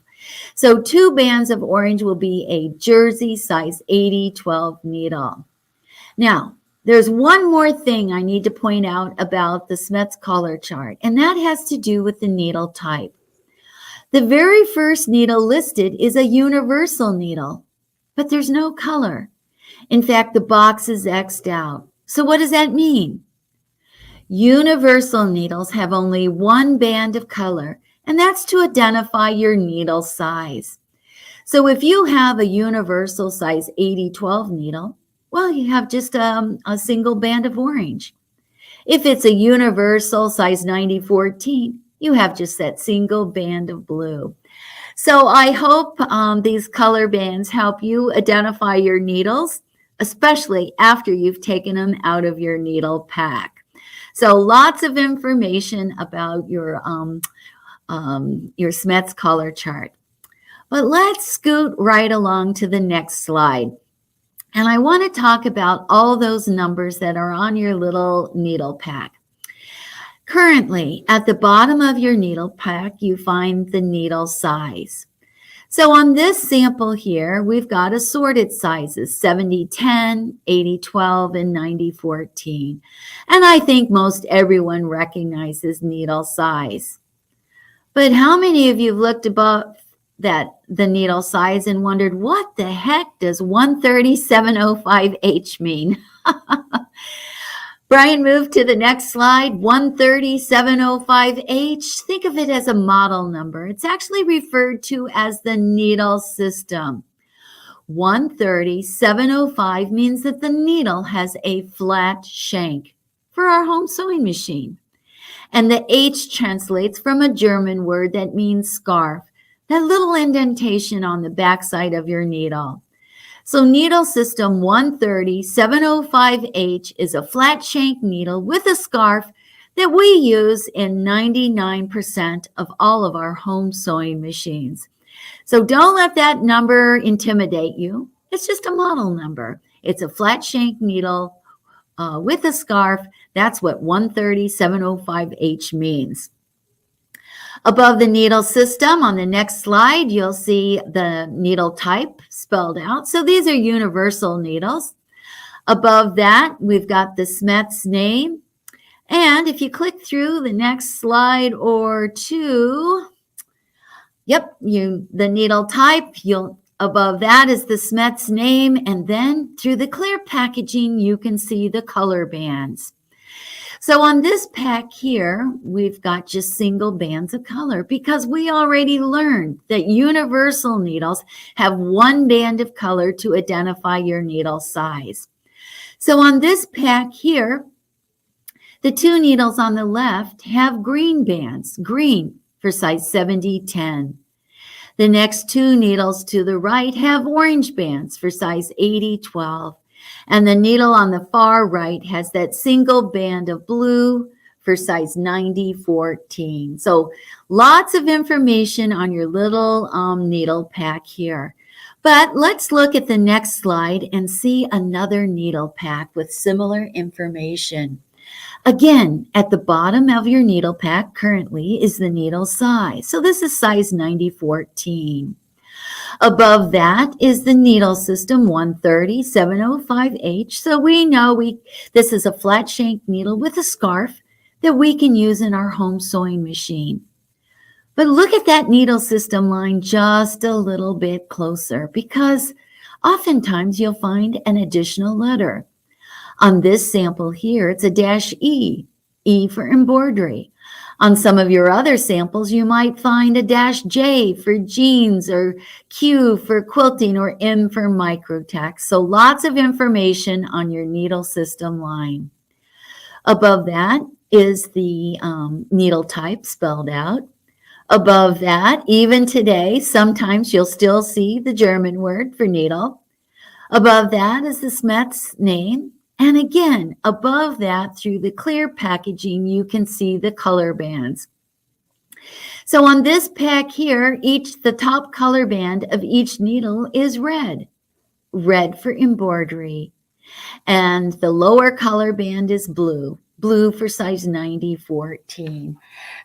So 2 bands of orange will be a jersey size 8012 needle. Now, there's one more thing I need to point out about the Smets color chart, and that has to do with the needle type. The very first needle listed is a universal needle, but there's no color. In fact, the box is X'd out. So what does that mean? Universal needles have only 1 band of color, and that's to identify your needle size. So if you have a universal size 8012 needle, well, you have just a single band of orange. If it's a universal size 9014, you have just that single band of blue. So I hope these color bands help you identify your needles, especially after you've taken them out of your needle pack. So lots of information about your Smets color chart. But let's scoot right along to the next slide. And I want to talk about all those numbers that are on your little needle pack. Currently, at the bottom of your needle pack, you find the needle size. So on this sample here, we've got assorted sizes, 7010, 8012, and 9014. And I think most everyone recognizes needle size. But how many of you have looked above the needle size and wondered, what the heck does 13705H mean? Brian, move to the next slide. 13705H. Think of it as a model number. It's actually referred to as the needle system. 13705 means that the needle has a flat shank for our home sewing machine. And the H translates from a German word that means scarf, that little indentation on the backside of your needle. So needle system 13705H is a flat shank needle with a scarf that we use in 99% of all of our home sewing machines. So don't let that number intimidate you. It's just a model number. It's a flat shank needle with a scarf. That's what 13705H means. Above the needle system on the next slide, you'll see the needle type spelled out. So these are universal needles. Above that, we've got the Smeth's name. And if you click through the next slide or two, the needle type, above that is the Smeth's name. And then through the clear packaging, you can see the color bands. So on this pack here, we've got just single bands of color because we already learned that universal needles have one band of color to identify your needle size. So on this pack here, the two needles on the left have green bands, green for size 70-10. The next two needles to the right have orange bands for size 80-12. And the needle on the far right has that single band of blue for size 90-14. So lots of information on your little needle pack here. But let's look at the next slide and see another needle pack with similar information. Again, at the bottom of your needle pack currently is the needle size. So this is size 90-14. Above that is the needle system 13705H. So we know this is a flat shank needle with a scarf that we can use in our home sewing machine. But look at that needle system line just a little bit closer because oftentimes you'll find an additional letter. On this sample here, it's a -E, E for embroidery. On some of your other samples, you might find a -J for jeans or Q for quilting or M for microtext. So lots of information on your needle system line. Above that is the needle type spelled out. Above that, even today, sometimes you'll still see the German word for needle. Above that is the Smeth's name. And again, above that, through the clear packaging, you can see the color bands. So on this pack here, the top color band of each needle is red. Red for embroidery. And the lower color band is blue. Blue for size 90-14.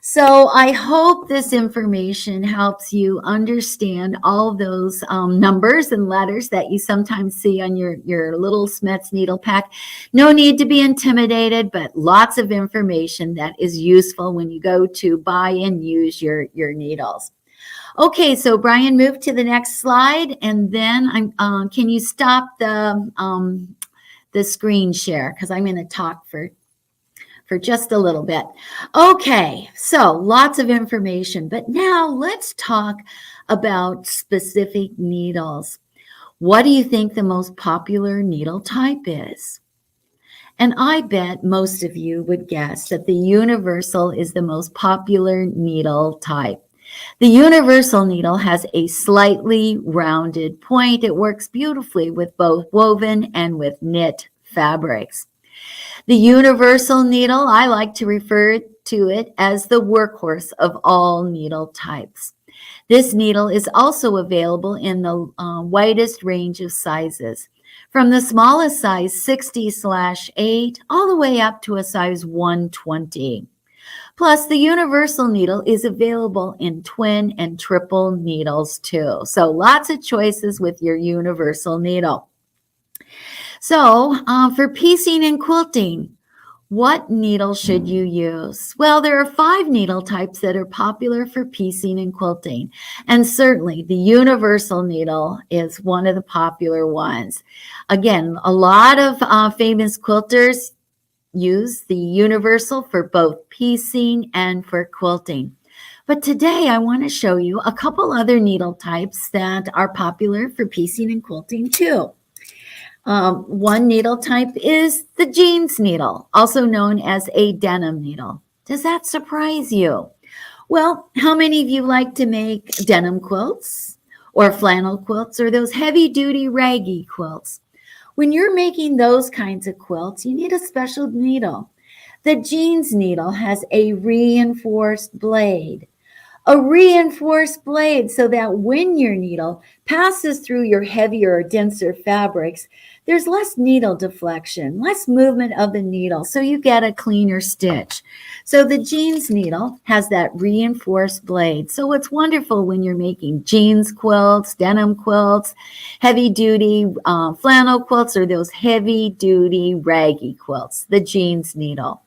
So I hope this information helps you understand all those numbers and letters that you sometimes see on your little Smeth's needle pack. No need to be intimidated, but lots of information that is useful when you go to buy and use your needles. Okay, so Brian, move to the next slide, and then can you stop the screen share because I'm going to talk for just a little bit. Okay, so lots of information, but now let's talk about specific needles. What do you think the most popular needle type is? And I bet most of you would guess that the universal is the most popular needle type. The universal needle has a slightly rounded point. It works beautifully with both woven and with knit fabrics. The universal needle, I like to refer to it as the workhorse of all needle types. This needle is also available in the widest range of sizes, from the smallest size 60/8 all the way up to a size 120. Plus, the universal needle is available in twin and triple needles too. So lots of choices with your universal needle. So for piecing and quilting, What needle should you use? Well, there are 5 needle types that are popular for piecing and quilting. And certainly the universal needle is one of the popular ones. Again, a lot of famous quilters use the universal for both piecing and for quilting. But today I want to show you a couple other needle types that are popular for piecing and quilting too. One needle type is the jeans needle, also known as a denim needle. Does that surprise you? Well, how many of you like to make denim quilts or flannel quilts or those heavy-duty raggy quilts? When you're making those kinds of quilts, you need a special needle. The jeans needle has a reinforced blade. A reinforced blade so that when your needle passes through your heavier or denser fabrics, there's less needle deflection, less movement of the needle, so you get a cleaner stitch. So the jeans needle has that reinforced blade. So it's wonderful when you're making jeans quilts, denim quilts, heavy-duty flannel quilts, or those heavy-duty raggy quilts, the jeans needle.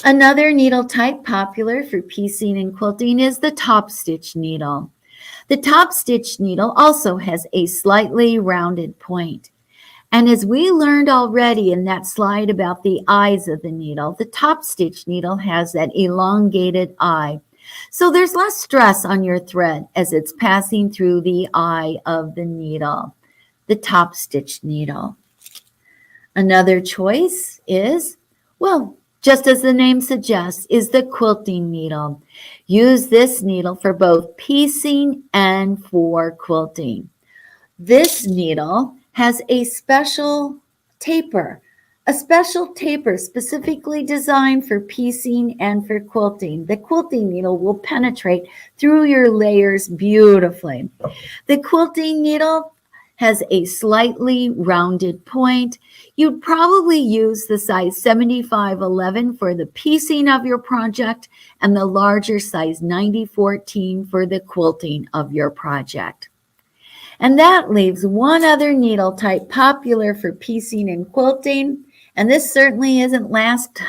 Another needle type popular for piecing and quilting is the top stitch needle. The top stitch needle also has a slightly rounded point. And as we learned already in that slide about the eyes of the needle, the top stitch needle has that elongated eye. So there's less stress on your thread as it's passing through the eye of the needle, the top stitch needle. Another choice is, well, just as the name suggests, is the quilting needle. Use this needle for both piecing and for quilting. This needle has a special taper specifically designed for piecing and for quilting. The quilting needle will penetrate through your layers beautifully. The quilting needle has a slightly rounded point. You'd probably use the size 7511 for the piecing of your project and the larger size 9014 for the quilting of your project. And that leaves one other needle type popular for piecing and quilting. And this certainly isn't last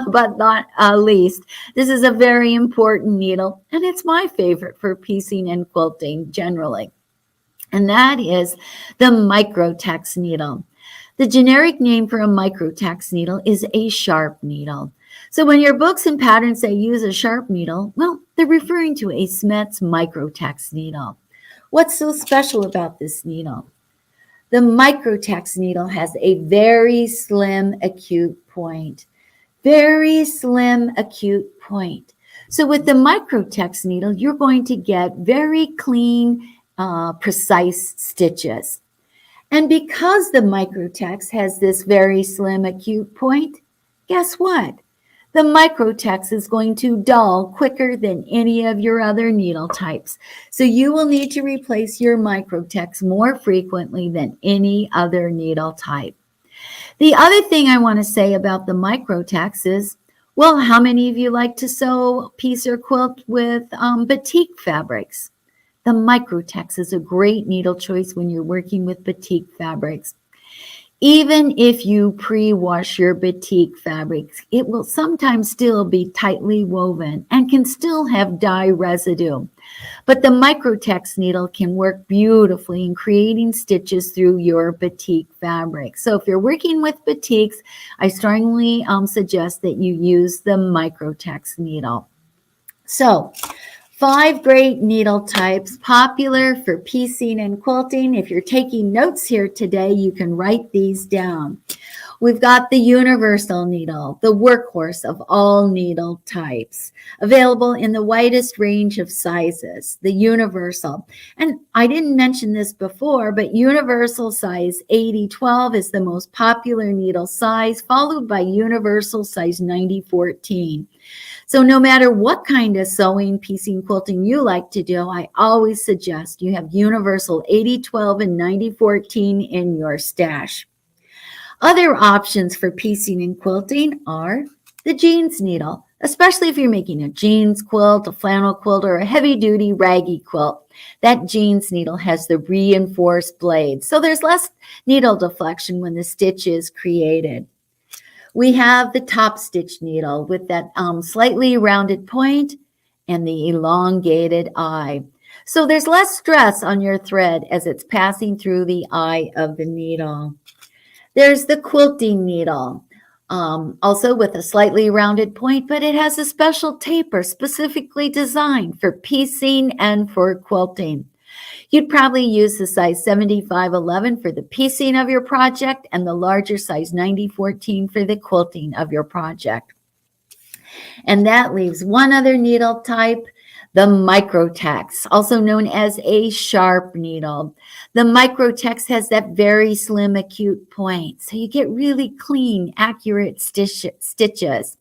but not least. This is a very important needle, and it's my favorite for piecing and quilting generally. And that is the microtex needle. The generic name for a microtex needle is a sharp needle. So when your books and patterns say use a sharp needle, well, they're referring to a Smets microtex needle. What's so special about this needle? The microtex needle has a very slim acute point. Very slim acute point. So with the microtex needle, you're going to get very clean, precise stitches. And because the microtex has this very slim acute point, guess what? The microtex is going to dull quicker than any of your other needle types. So you will need to replace your microtex more frequently than any other needle type. The other thing I want to say about the microtex is, well, how many of you like to sew, piece, or quilt with batik fabrics? The microtex is a great needle choice when you're working with batik fabrics. Even if you pre-wash your batik fabrics, it will sometimes still be tightly woven and can still have dye residue. But the microtex needle can work beautifully in creating stitches through your batik fabric. So if you're working with batiks, I strongly suggest that you use the microtex needle. So 5 great needle types popular for piecing and quilting. If you're taking notes here today, you can write these down. We've got the universal needle, the workhorse of all needle types, available in the widest range of sizes, the universal. And I didn't mention this before, but universal size 8012 is the most popular needle size, followed by universal size 9014. So no matter what kind of sewing, piecing, quilting you like to do, I always suggest you have universal 8012 and 9014 in your stash. Other options for piecing and quilting are the jeans needle, especially if you're making a jeans quilt, a flannel quilt, or a heavy-duty raggy quilt. That jeans needle has the reinforced blade, so there's less needle deflection when the stitch is created. We have the top stitch needle with that slightly rounded point and the elongated eye. So there's less stress on your thread as it's passing through the eye of the needle. There's the quilting needle, also with a slightly rounded point, but it has a special taper specifically designed for piecing and for quilting. You'd probably use the size 7511 for the piecing of your project and the larger size 9014 for the quilting of your project. And that leaves one other needle type, the microtex, also known as a sharp needle. The microtex has that very slim, acute point, so you get really clean, accurate stitches.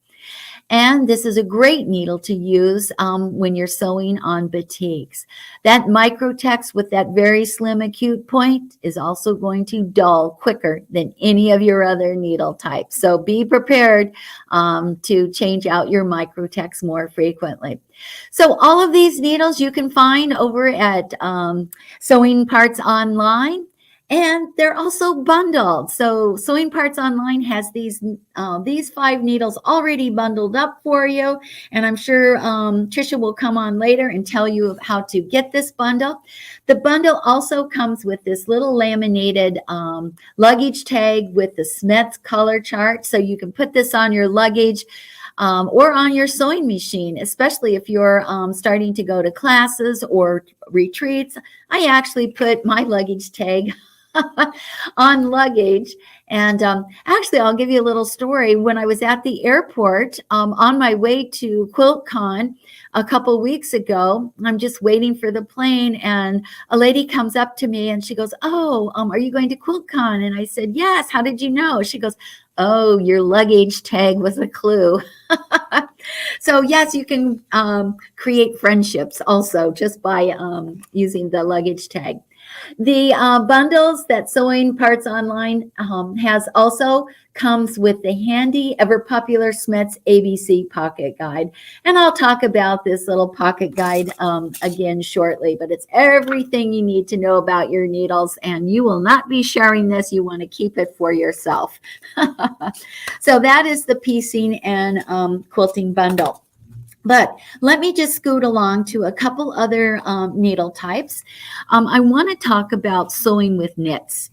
And this is a great needle to use when you're sewing on batiks. That microtex with that very slim acute point is also going to dull quicker than any of your other needle types. So be prepared to change out your microtex more frequently. So all of these needles you can find over at Sewing Parts Online. And they're also bundled. So Sewing Parts Online has these 5 needles already bundled up for you. And I'm sure Tricia will come on later and tell you how to get this bundle. The bundle also comes with this little laminated luggage tag with the Smets color chart. So you can put this on your luggage or on your sewing machine, especially if you're starting to go to classes or retreats. I actually put my luggage tag on luggage. And actually, I'll give you a little story. When I was at the airport on my way to QuiltCon a couple weeks ago, I'm just waiting for the plane, and a lady comes up to me and she goes, "Oh, are you going to QuiltCon?" And I said, "Yes. How did you know?" She goes, "Oh, your luggage tag was a clue." So yes, you can create friendships also just by using the luggage tag. The bundles that Sewing Parts Online has also comes with the handy, ever popular Smets ABC Pocket Guide. And I'll talk about this little pocket guide again shortly, but it's everything you need to know about your needles, and you will not be sharing this. You want to keep it for yourself. So that is the piecing and quilting bundle. But let me just scoot along to a couple other needle types. I want to talk about sewing with knits.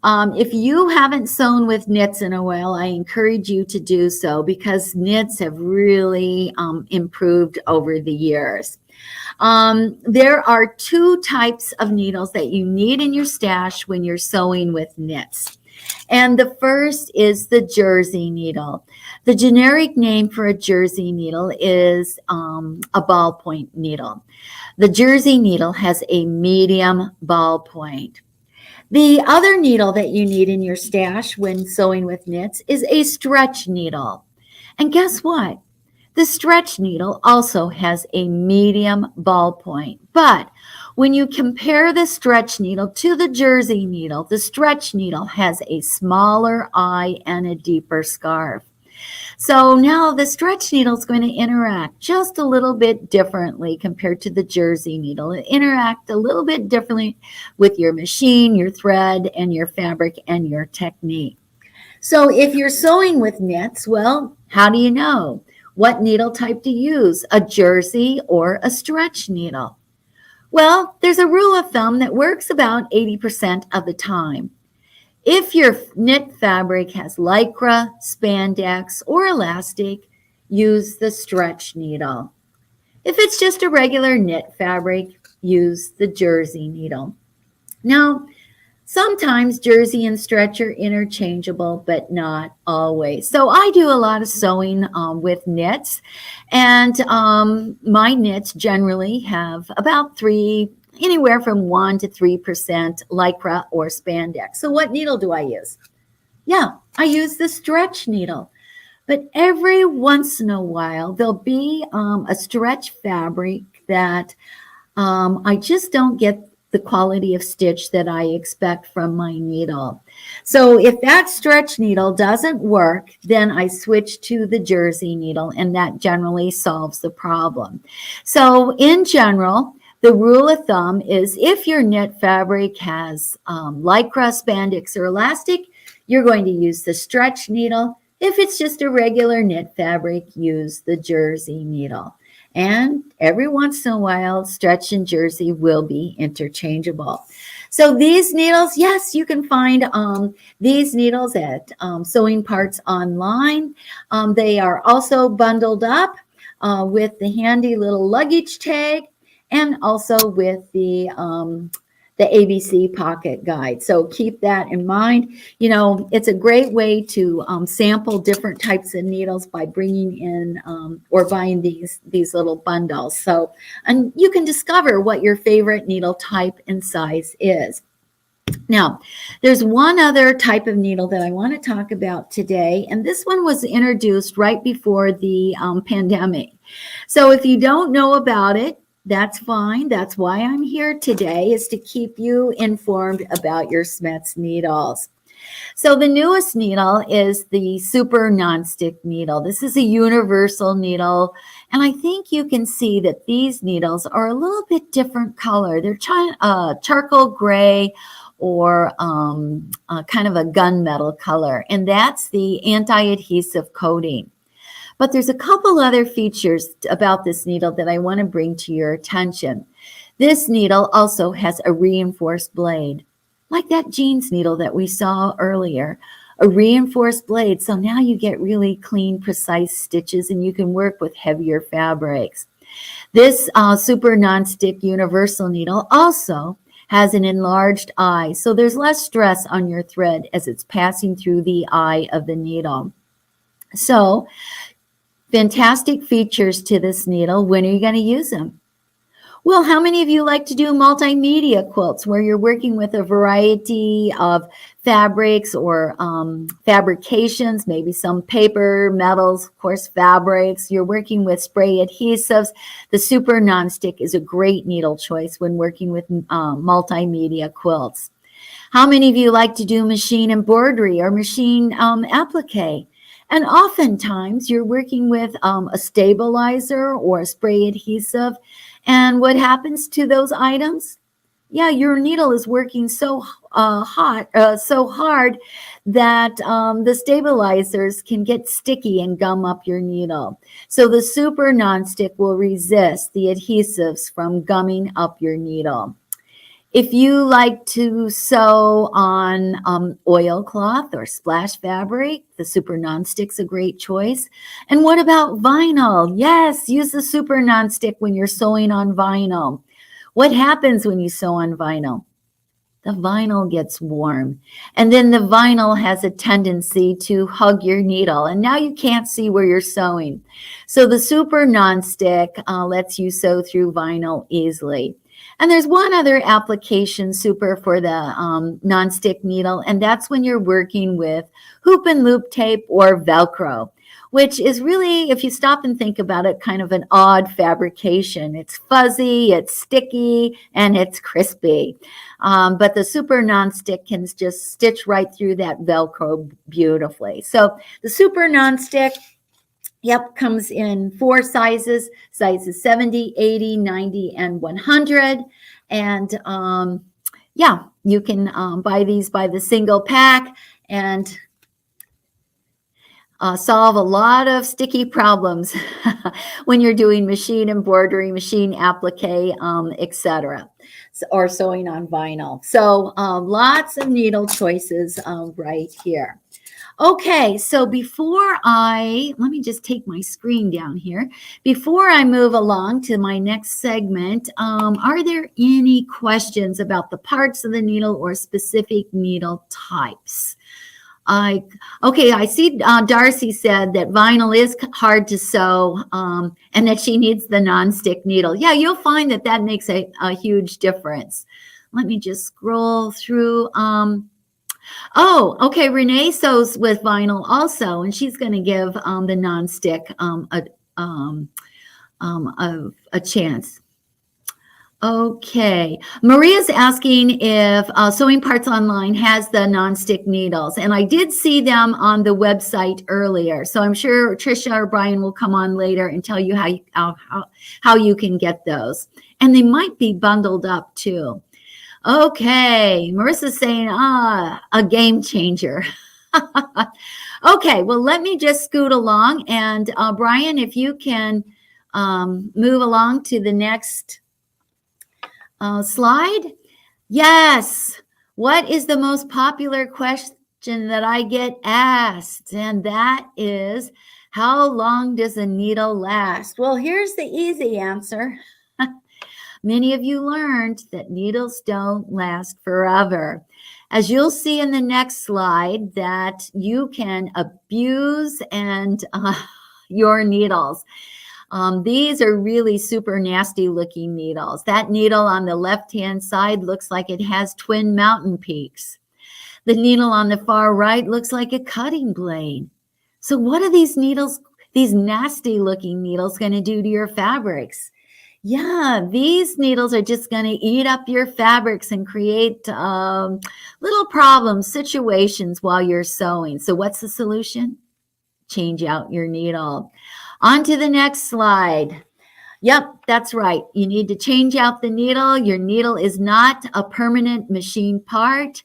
If you haven't sewn with knits in a while, I encourage you to do so because knits have really improved over the years. There are 2 types of needles that you need in your stash when you're sewing with knits. And the first is the jersey needle. The generic name for a jersey needle is a ballpoint needle. The jersey needle has a medium ballpoint. The other needle that you need in your stash when sewing with knits is a stretch needle. And guess what? The stretch needle also has a medium ballpoint. But when you compare the stretch needle to the jersey needle, the stretch needle has a smaller eye and a deeper scarf. So now the stretch needle is going to interact just a little bit differently compared to the jersey needle. It interacts a little bit differently with your machine, your thread, and your fabric and your technique. So if you're sewing with knits, well, how do you know what needle type to use, a jersey or a stretch needle? Well, there's a rule of thumb that works about 80% of the time. If your knit fabric has lycra, spandex, or elastic, use the stretch needle. If it's just a regular knit fabric, use the jersey needle. Now, sometimes jersey and stretch are interchangeable, but not always. So I do a lot of sewing with knits, and my knits generally have about anywhere from 1 to 3% lycra or spandex. So what needle do I use? Yeah, I use the stretch needle. But every once in a while, there'll be a stretch fabric that I just don't get the quality of stitch that I expect from my needle. So if that stretch needle doesn't work, then I switch to the jersey needle, and that generally solves the problem. So in general, the rule of thumb is if your knit fabric has lycra, spandex, or elastic, you're going to use the stretch needle. If it's just a regular knit fabric, use the jersey needle. And every once in a while, stretch and jersey will be interchangeable. So these needles, yes, you can find these needles at Sewing Parts Online. They are also bundled up with the handy little luggage tag and also with the ABC pocket guide. So keep that in mind. You know, it's a great way to sample different types of needles by bringing in or buying these little bundles. So, and you can discover what your favorite needle type and size is. Now, there's one other type of needle that I want to talk about today, and this one was introduced right before the pandemic. So if you don't know about it, that's fine. That's why I'm here today, is to keep you informed about your Smith's needles. So the newest needle is the Super Nonstick needle. This is a universal needle, and I think you can see that these needles are a little bit different color. They're charcoal gray or kind of a gunmetal color, and that's the anti-adhesive coating. But there's a couple other features about this needle that I want to bring to your attention. This needle also has a reinforced blade, like that jeans needle that we saw earlier, a reinforced blade. So now you get really clean, precise stitches, and you can work with heavier fabrics. This Super Nonstick Universal needle also has an enlarged eye, so there's less stress on your thread as it's passing through the eye of the needle. So, fantastic features to this needle. When are you going to use them? Well, how many of you like to do multimedia quilts where you're working with a variety of fabrics or fabrications, maybe some paper, metals, of course, fabrics. You're working with spray adhesives. The Super Nonstick is a great needle choice when working with multimedia quilts. How many of you like to do machine embroidery or machine applique? And oftentimes you're working with a stabilizer or a spray adhesive. And what happens to those items? Yeah, your needle is working so hard that the stabilizers can get sticky and gum up your needle. So the Super Nonstick will resist the adhesives from gumming up your needle. If you like to sew on oilcloth or splash fabric, the Super Nonstick's a great choice. And what about vinyl? Yes, use the Super Nonstick when you're sewing on vinyl. What happens when you sew on vinyl? The vinyl gets warm, and then the vinyl has a tendency to hug your needle, and now you can't see where you're sewing. So the Super Nonstick lets you sew through vinyl easily. And there's one other application super for the nonstick needle, and that's when you're working with hoop and loop tape or Velcro, which is really, if you stop and think about it, kind of an odd fabrication. It's fuzzy, it's sticky, and it's crispy. But the Super Nonstick can just stitch right through that Velcro beautifully. So the Super Nonstick, yep, comes in 4 sizes 70, 80, 90, and 100. And yeah, you can buy these by the single pack and solve a lot of sticky problems when you're doing machine embroidery, machine applique, etc., or sewing on vinyl. So lots of needle choices right here. Okay, so let me just take my screen down here. Before I move along to my next segment, are there any questions about the parts of the needle or specific needle types? Okay, I see Darcy said that vinyl is hard to sew and that she needs the nonstick needle. Yeah, you'll find that makes a huge difference. Let me just scroll through. Oh, okay. Renee sews with vinyl also, and she's going to give the nonstick a chance. Okay. Maria's asking if Sewing Parts Online has the nonstick needles, and I did see them on the website earlier. So I'm sure Tricia or Brian will come on later and tell you how you can get those, and they might be bundled up too. Okay, Marissa's saying, a game changer. Okay, well, let me just scoot along. And Brian, if you can move along to the next slide. Yes. What is the most popular question that I get asked? And that is, how long does a needle last? Well, here's the easy answer. Many of you learned that needles don't last forever. As you'll see in the next slide, that you can abuse and your needles. These are really super nasty looking needles. That needle on the left-hand side looks like it has twin mountain peaks. The needle on the far right looks like a cutting blade. So what are these needles, these nasty looking needles, going to do to your fabrics? Yeah, these needles are just going to eat up your fabrics and create little problems, situations while you're sewing. So what's the solution? Change out your needle. On to the next slide. Yep, that's right. You need to change out the needle. Your needle is not a permanent machine part.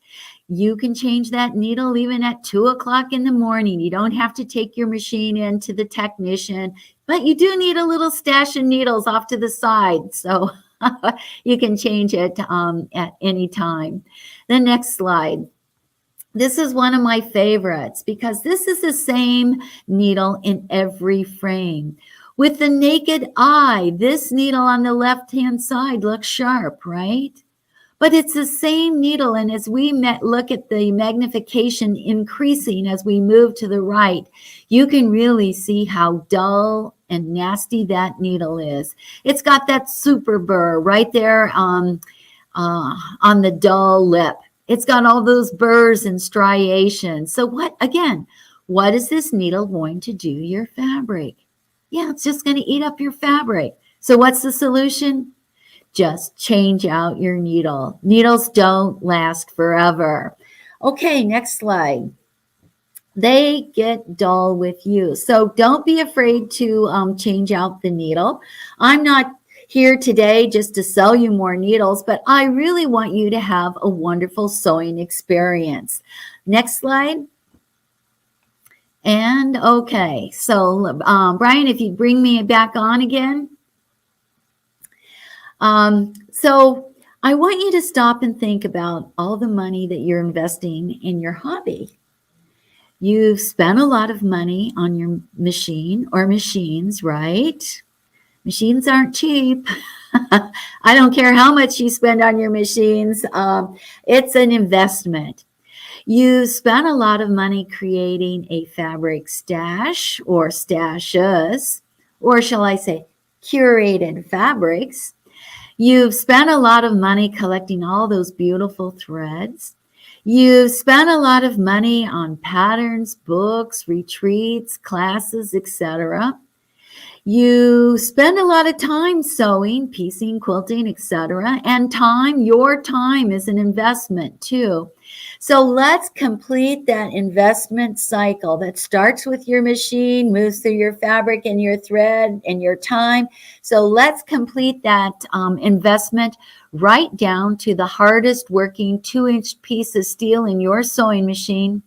You can change that needle even at 2 o'clock in the morning. You don't have to take your machine in to the technician, but you do need a little stash of needles off to the side. So you can change it at any time. The next slide. This is one of my favorites because this is the same needle in every frame. With the naked eye, this needle on the left-hand side looks sharp, right? But it's the same needle, and as we look at the magnification increasing as we move to the right, you can really see how dull and nasty that needle is. It's got that super burr right there on the dull lip. It's got all those burrs and striations. So what is this needle going to do to your fabric? Yeah, it's just going to eat up your fabric. So what's the solution? Just change out your needle. Needles don't last forever. Okay, next slide. They get dull with use. So don't be afraid to change out the needle. I'm not here today just to sell you more needles, but I really want you to have a wonderful sewing experience. Next slide. And okay, so Brian, if you bring me back on again. So I want you to stop and think about all the money that you're investing in your hobby. You've spent a lot of money on your machine or machines, right? Machines aren't cheap. I don't care how much you spend on your machines. It's an investment. You spent a lot of money creating a fabric stash or stashes, or shall I say curated fabrics. You've spent a lot of money collecting all those beautiful threads. You've spent a lot of money on patterns, books, retreats, classes, etc. You spend a lot of time sewing, piecing, quilting, etc. And time, your time is an investment too. So let's complete that investment cycle that starts with your machine, moves through your fabric and your thread and your time. So let's complete that investment right down to the hardest working 2-inch piece of steel in your sewing machine,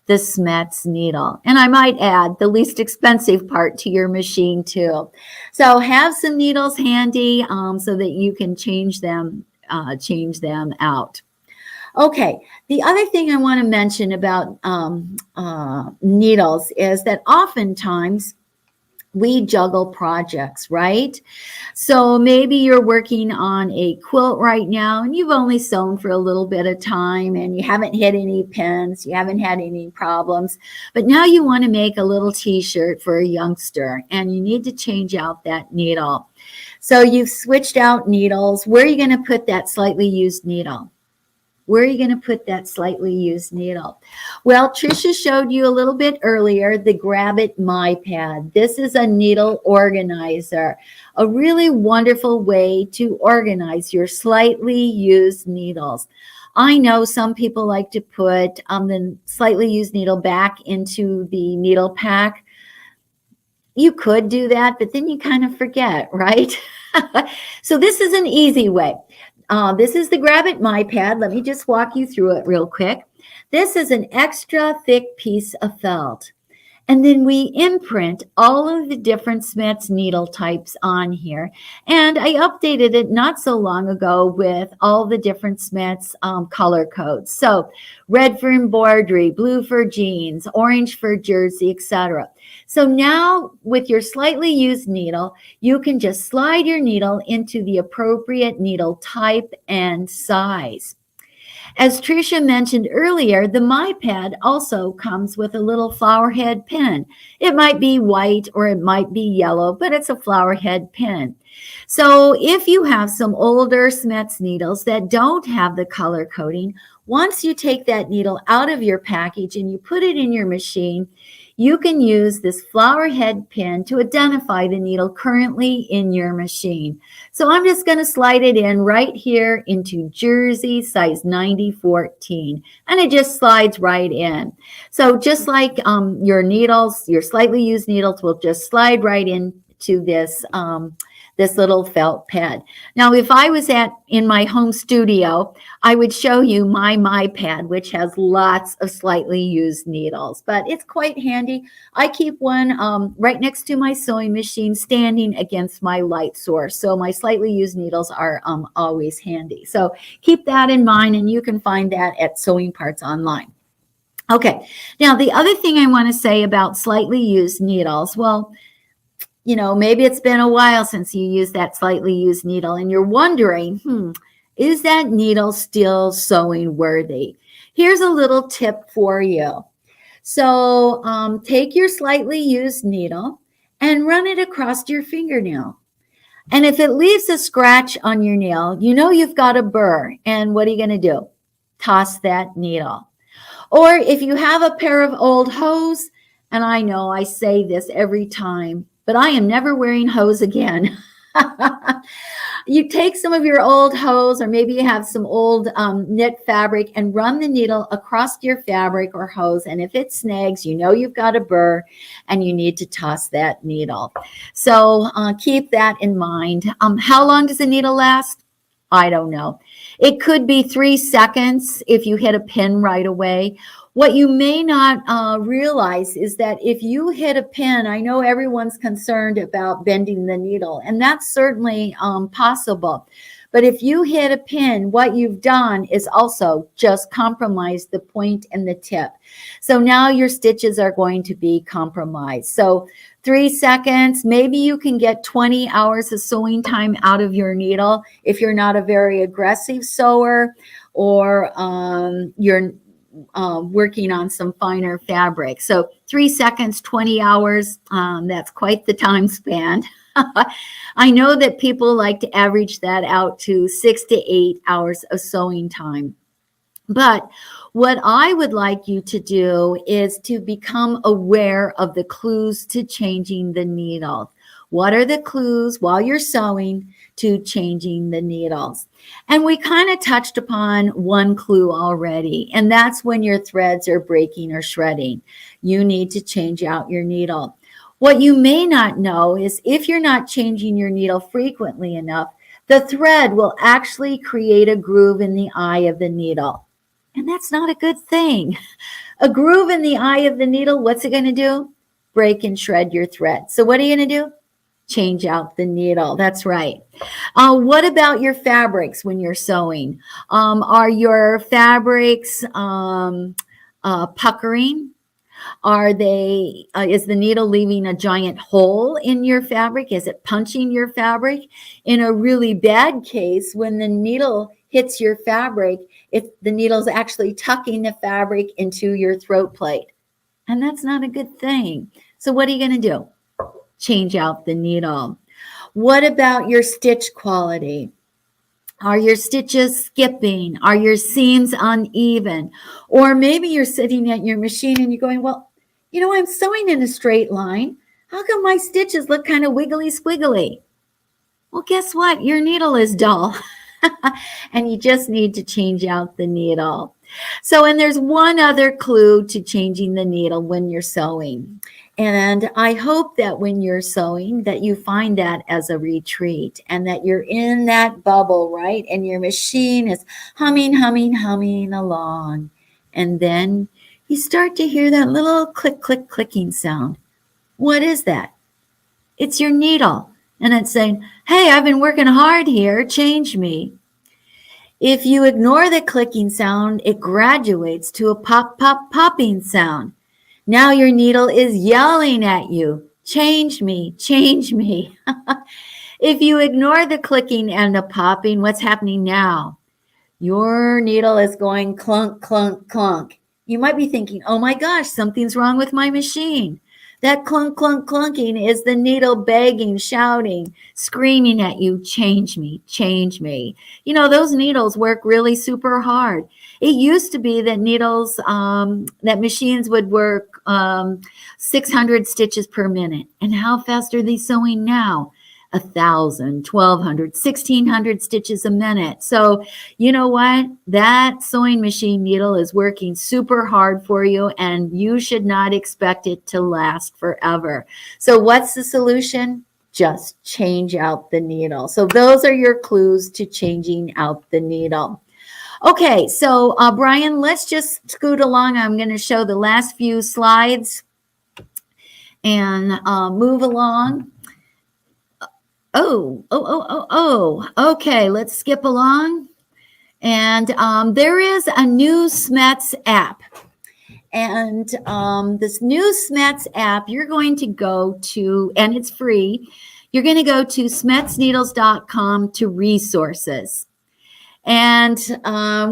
the Smets needle. And I might add the least expensive part to your machine too. So have some needles handy so that you can change them out. Okay, the other thing I want to mention about needles is that oftentimes we juggle projects, right? So maybe you're working on a quilt right now and you've only sewn for a little bit of time and you haven't hit any pins, you haven't had any problems, but now you want to make a little t-shirt for a youngster and you need to change out that needle. So you've switched out needles. Where are you going to put that slightly used needle? Where are you going to put that slightly used needle? Well, Tricia showed you a little bit earlier the Grab It My Pad. This is a needle organizer, a really wonderful way to organize your slightly used needles. I know some people like to put the slightly used needle back into the needle pack. You could do that, but then you kind of forget, right? So this is an easy way. This is the Grab It My Pad. Let me just walk you through it real quick. This is an extra thick piece of felt. And then we imprint all of the different Smith's needle types on here. And I updated it not so long ago with all the different Smith's color codes. So red for embroidery, blue for jeans, orange for jersey, etc. So now with your slightly used needle, you can just slide your needle into the appropriate needle type and size. As Tricia mentioned earlier, the MyPad also comes with a little flower head pin. It might be white or it might be yellow, but it's a flower head pin. So if you have some older Smith's needles that don't have the color coding, once you take that needle out of your package and you put it in your machine, you can use this flower head pin to identify the needle currently in your machine. So I'm just going to slide it in right here into jersey size 90-14, and it just slides right in. So just like your needles, your slightly used needles will just slide right into this this little felt pad. Now, if I was in my home studio, I would show you my MyPad, which has lots of slightly used needles, but it's quite handy. I keep one right next to my sewing machine standing against my light source. So my slightly used needles are always handy. So keep that in mind, and you can find that at Sewing Parts Online. Okay, now the other thing I want to say about slightly used needles, well, you know, maybe it's been a while since you used that slightly used needle and you're wondering, is that needle still sewing worthy? Here's a little tip for you. So take your slightly used needle and run it across your fingernail. And if it leaves a scratch on your nail, you know you've got a burr. And what are you going to do? Toss that needle. Or if you have a pair of old hose, and I know I say this every time, but I am never wearing hose again. You take some of your old hose, or maybe you have some old knit fabric, and run the needle across your fabric or hose. And if it snags, you know you've got a burr and you need to toss that needle. So keep that in mind. How long does a needle last? I don't know. It could be 3 seconds if you hit a pin right away. What you may not realize is that if you hit a pin, I know everyone's concerned about bending the needle, and that's certainly possible. But if you hit a pin, what you've done is also just compromised the point and the tip. So now your stitches are going to be compromised. So 3 seconds, maybe you can get 20 hours of sewing time out of your needle if you're not a very aggressive sewer, or you're working on some finer fabric. So 3 seconds, 20 hours, that's quite the time span. I know that people like to average that out to 6 to 8 hours of sewing time. But what I would like you to do is to become aware of the clues to changing the needle. What are the clues while you're sewing to changing the needles? And we kind of touched upon one clue already, and that's when your threads are breaking or shredding. You need to change out your needle. What you may not know is if you're not changing your needle frequently enough, the thread will actually create a groove in the eye of the needle. And that's not a good thing. A groove in the eye of the needle, what's it going to do? Break and shred your thread. So what are you going to do? Change out the needle. That's right. What about your fabrics when you're sewing? Are your fabrics puckering? Are they, is the needle leaving a giant hole in your fabric? Is it punching your fabric? In a really bad case, when the needle hits your fabric, the needle's actually tucking the fabric into your throat plate. And that's not a good thing. So what are you going to do? Change out the needle. What about your stitch quality? Are your stitches skipping? Are your seams uneven? Or maybe you're sitting at your machine and you're going, well, you know, I'm sewing in a straight line. How come my stitches look kind of wiggly squiggly? Well, guess what? Your needle is dull. And you just need to change out the needle. So, and there's one other clue to changing the needle when you're sewing. And I hope that when you're sewing that you find that as a retreat and that you're in that bubble, right? And your machine is humming, humming, humming along. And then you start to hear that little click, click, clicking sound. What is that? It's your needle. And it's saying, hey, I've been working hard here. Change me. If you ignore the clicking sound, it graduates to a pop, pop, popping sound. Now your needle is yelling at you. Change me, change me. If you ignore the clicking and the popping, what's happening now? Your needle is going clunk, clunk, clunk. You might be thinking, oh my gosh, something's wrong with my machine. That clunk, clunk, clunking is the needle begging, shouting, screaming at you, change me, change me. You know, those needles work really super hard. It used to be that needles, that machines would work 600 stitches per minute. And how fast are they sewing now? 1,000, 1,200, 1,600 stitches a minute. So you know what? That sewing machine needle is working super hard for you, and you should not expect it to last forever. So what's the solution? Just change out the needle. So those are your clues to changing out the needle. Okay, so Brian, let's just scoot along. I'm going to show the last few slides and move along. Okay, let's skip along. And there is a new SMETS app. And this new SMETS app, you're going to go to, and it's free, you're going to go to smetsneedles.com to resources. And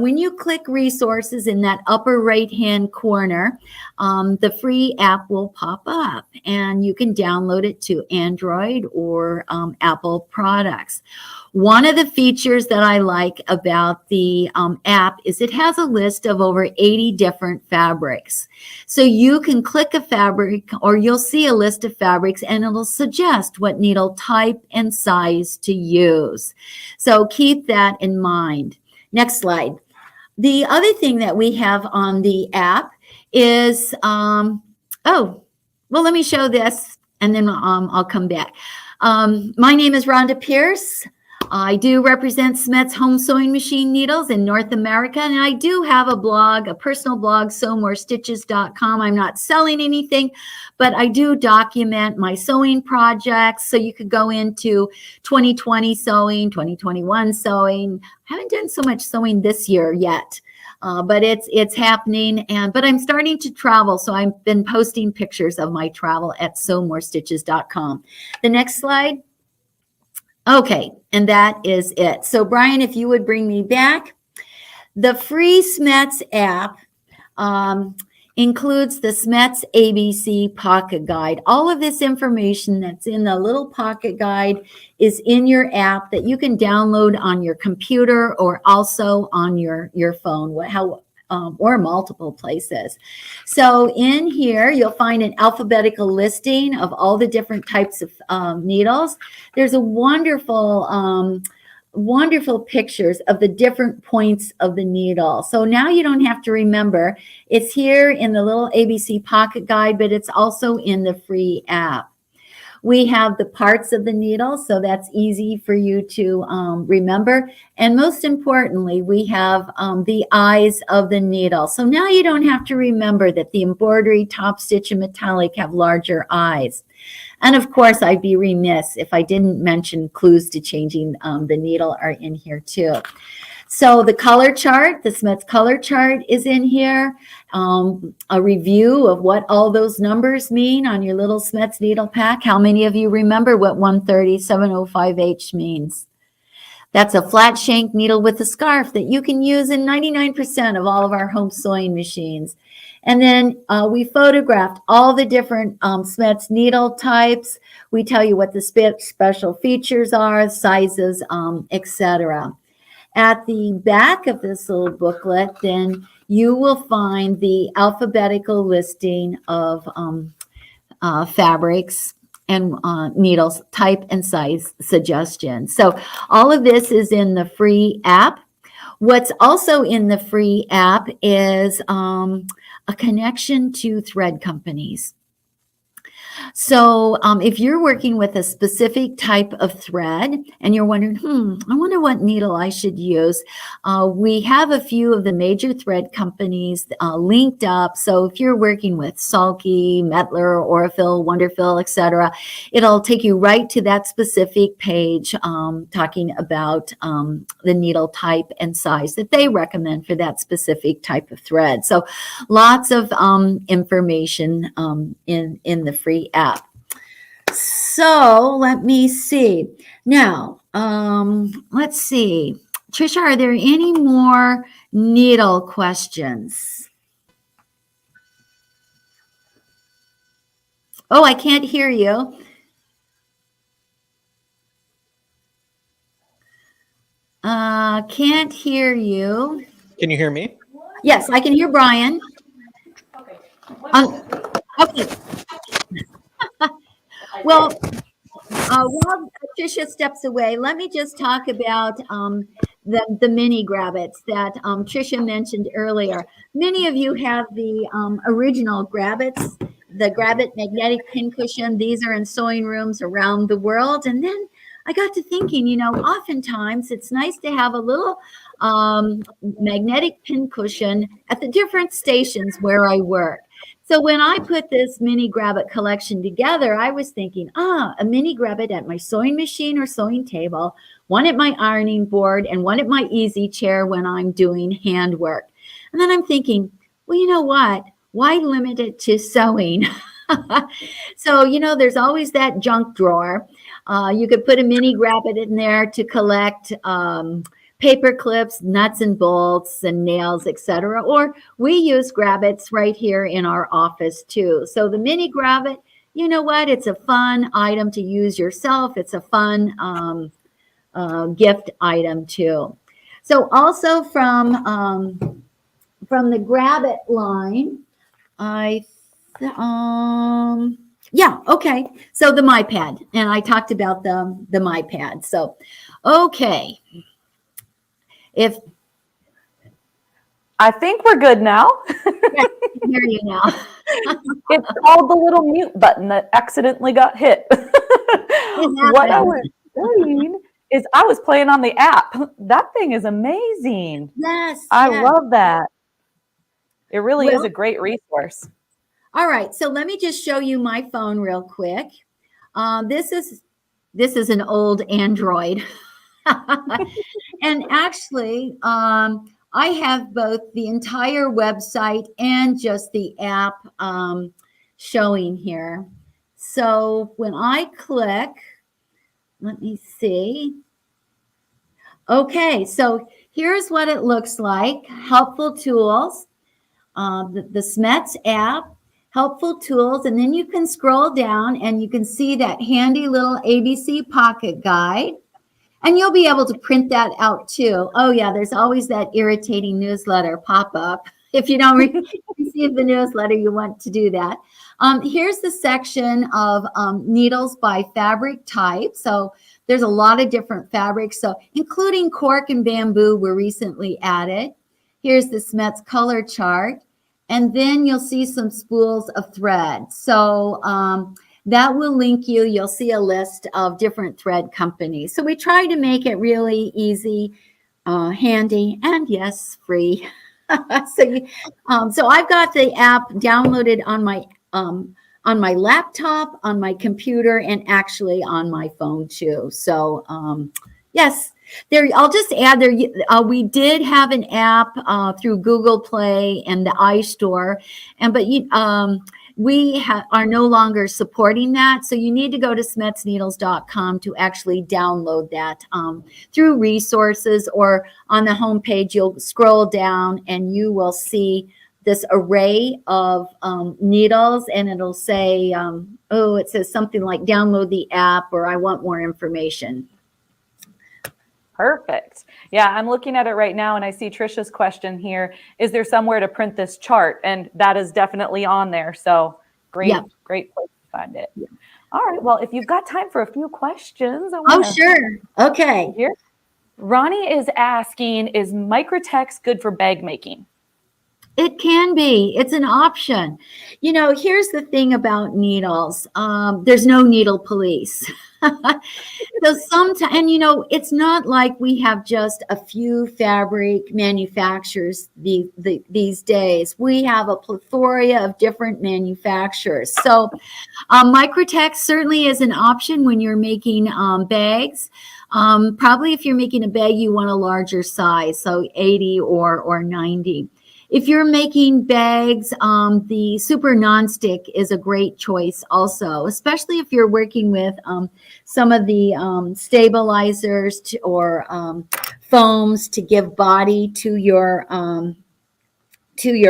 when you click resources in that upper right-hand corner, the free app will pop up and you can download it to Android or Apple products. One of the features that I like about the app is it has a list of over 80 different fabrics. So you can click a fabric or you'll see a list of fabrics and it'll suggest what needle type and size to use. So keep that in mind. Next slide. The other thing that we have on the app is, let me show this and then I'll come back. My name is Rhonda Pierce. I do represent SMETS home sewing machine needles in North America, and I do have a blog, a personal blog, sewmorestitches.com. I'm not selling anything, but I do document my sewing projects. So you could go into 2020 sewing, 2021 sewing. I haven't done so much sewing this year yet, but it's happening. But I'm starting to travel, so I've been posting pictures of my travel at sewmorestitches.com. The next slide. Okay, and that is it. So Brian, if you would bring me back. The free SMETS app includes the SMETS ABC Pocket Guide. All of this information that's in the little pocket guide is in your app that you can download on your computer or also on your phone, or multiple places. So in here, you'll find an alphabetical listing of all the different types of needles. There's a wonderful pictures of the different points of the needle. So now you don't have to remember. It's here in the little ABC Pocket Guide, but it's also in the free app. We have the parts of the needle, so that's easy for you to remember. And most importantly, we have the eyes of the needle. So now you don't have to remember that the embroidery, top stitch, and metallic have larger eyes. And of course, I'd be remiss if I didn't mention clues to changing the needle are in here too. So the color chart, the SMETS color chart is in here. A review of what all those numbers mean on your little SMETS needle pack. How many of you remember what 130-705H means? That's a flat shank needle with a scarf that you can use in 99% of all of our home sewing machines. And then we photographed all the different SMETS needle types. We tell you what the special features are, sizes, etc. At the back of this little booklet, then you will find the alphabetical listing of fabrics and needles, type and size suggestions. So all of this is in the free app. What's also in the free app is a connection to thread companies. So if you're working with a specific type of thread and you're wondering, I wonder what needle I should use, we have a few of the major thread companies linked up. So if you're working with Sulky, Metler, Orifil, Wonderfil, etc., it'll take you right to that specific page talking about the needle type and size that they recommend for that specific type of thread. So lots of information in the free app. So let me see. Now, let's see. Tricia, are there any more needle questions? Oh, I can't hear you. Can't hear you. Can you hear me? Yes, I can hear Brian. Okay. Well, while Tricia steps away, let me just talk about the mini grabbits that Tricia mentioned earlier. Many of you have the original grabbits, the Grabbit magnetic pincushion. These are in sewing rooms around the world. And then I got to thinking, you know, oftentimes it's nice to have a little magnetic pincushion at the different stations where I work. So when I put this mini grabbit collection together, I was thinking, a mini grabbit at my sewing machine or sewing table, one at my ironing board, and one at my easy chair when I'm doing handwork. And then I'm thinking, well, you know what? Why limit it to sewing? So, you know, there's always that junk drawer. You could put a mini grabbit in there to collect paper clips, nuts and bolts, and nails, etc. Or we use grabbits right here in our office too. So the mini grabbit, you know what? It's a fun item to use yourself. It's a fun gift item too. So also from the grabbit line, yeah, okay. So the MyPad, and I talked about the MyPad. So, okay. If I think we're good now. I can hear you now. It's called the little mute button that accidentally got hit. What I was doing is I was playing on the app. That thing is amazing. Yes. I love that. It really is a great resource. All right. So let me just show you my phone real quick. This is an old Android. And actually, I have both the entire website and just the app showing here. So when I click, let me see. Okay, so here's what it looks like. Helpful tools, the Smets app, helpful tools, and then you can scroll down and you can see that handy little ABC pocket guide. And you'll be able to print that out too. Oh yeah, there's always that irritating newsletter pop up. If you don't receive the newsletter, you want to do that. Here's the section of needles by fabric type. So there's a lot of different fabrics. So including cork and bamboo were recently added. Here's the Smets color chart. And then you'll see some spools of thread. So that will link you. You'll see a list of different thread companies. So we try to make it really easy, handy, and yes, free. So I've got the app downloaded on my laptop, on my computer, and actually on my phone too. So yes, there. I'll just add there. We did have an app through Google Play and the iStore, but we are no longer supporting that. So you need to go to smetsneedles.com to actually download that through resources, or on the homepage, you'll scroll down and you will see this array of needles, and it'll say, it says something like download the app, or I want more information. Perfect. Yeah, I'm looking at it right now and I see Tricia's question here. Is there somewhere to print this chart? And that is definitely on there. So great, great place to find it. Yeah. All right. Well, if you've got time for a few questions. Sure. Okay. Here. Ronnie is asking, is Microtex good for bag making? It can be. It's an option. You know, here's the thing about needles. There's no needle police. So sometimes, and you know, it's not like we have just a few fabric manufacturers these days. We have a plethora of different manufacturers. So Microtex certainly is an option when you're making bags. Probably if you're making a bag, you want a larger size, so 80 or 90. If you're making bags, the super nonstick is a great choice also, especially if you're working with some of the stabilizers or foams to give body to your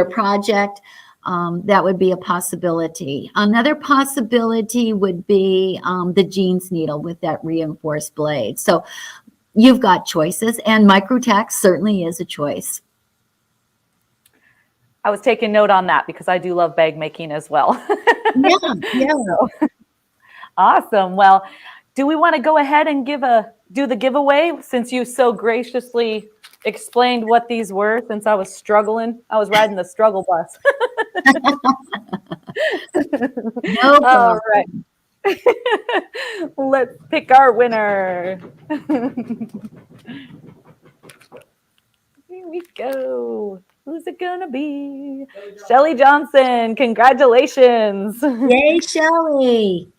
project. That would be a possibility. Another possibility would be the jeans needle with that reinforced blade. So you've got choices, and Microtex certainly is a choice. I was taking note on that because I do love bag making as well. Yeah. Awesome. Well, do we want to go ahead and do the giveaway since you so graciously explained what these were since I was struggling? I was riding the struggle bus. No All problem. right. Let's pick our winner. Here we go. Who's it gonna be? Shelly Johnson. Congratulations. Yay, Shelly.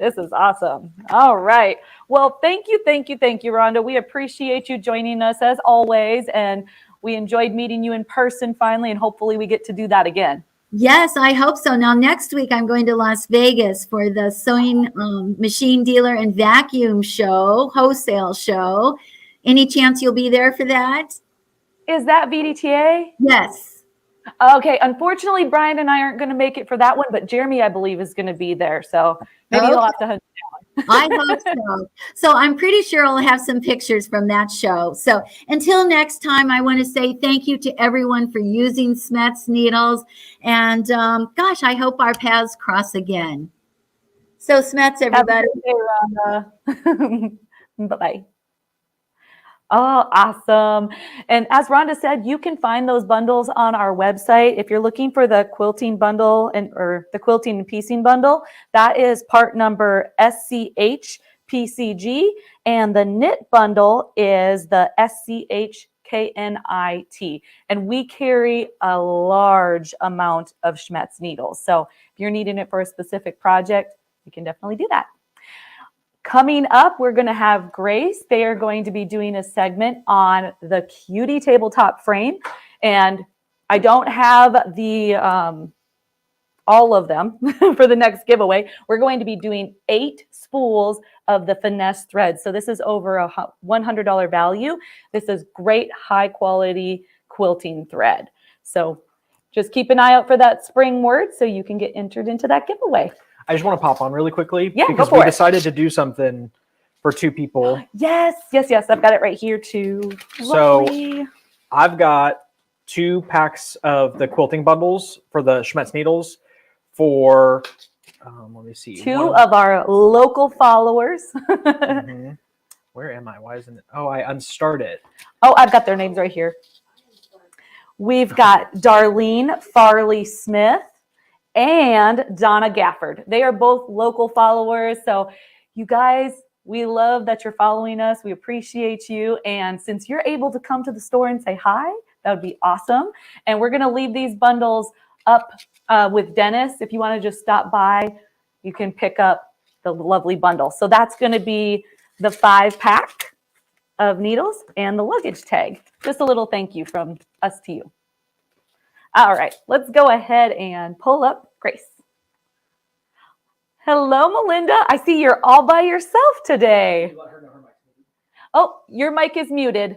This is awesome. All right. Well, thank you, Rhonda. We appreciate you joining us as always, and we enjoyed meeting you in person finally, and hopefully we get to do that again. Yes, I hope so. Now, next week, I'm going to Las Vegas for the Sewing Machine Dealer and Vacuum Show, wholesale show. Any chance you'll be there for that? Is that VDTA? Yes. Okay. Unfortunately, Brian and I aren't going to make it for that one, but Jeremy, I believe, is going to be there. So maybe you'll have to hunt down. I hope so. So I'm pretty sure I'll have some pictures from that show. So until next time, I want to say thank you to everyone for using Smets needles. And gosh, I hope our paths cross again. So Smets, everybody. Have a good day, Rhonda. Bye-bye. Oh, awesome. And as Rhonda said, you can find those bundles on our website. If you're looking for the quilting bundle or the quilting and piecing bundle, that is part number SCHPCG. And the knit bundle is the SCHKNIT. And we carry a large amount of Smets needles. So if you're needing it for a specific project, you can definitely do that. Coming up, we're going to have Grace. They are going to be doing a segment on the Cutie tabletop frame. And I don't have the all of them for the next giveaway. We're going to be doing 8 spools of the finesse thread. So this is over a $100 value. This is great high quality quilting thread. So just keep an eye out for that spring word so you can get entered into that giveaway. I just want to pop on really quickly because we decided to do something for 2 people. Yes. I've got it right here too. Lovely. So I've got 2 packs of the quilting bundles for the Smets needles for, let me see. 2 of our local followers. Mm-hmm. Where am I? Why isn't it? Oh, I unstarted it. Oh, I've got their names right here. We've got Darlene Farley Smith and Donna Gafford. They are both local followers. So you guys, we love that you're following us. We appreciate you. And since you're able to come to the store and say hi, that would be awesome. And we're going to leave these bundles up with Dennis. If you want to just stop by, you can pick up the lovely bundle. So that's going to be the 5-pack of needles and the luggage tag. Just a little thank you from us to you. All right, let's go ahead and pull up Grace. Hello, Melinda. I see you're all by yourself today. Oh, your mic is muted.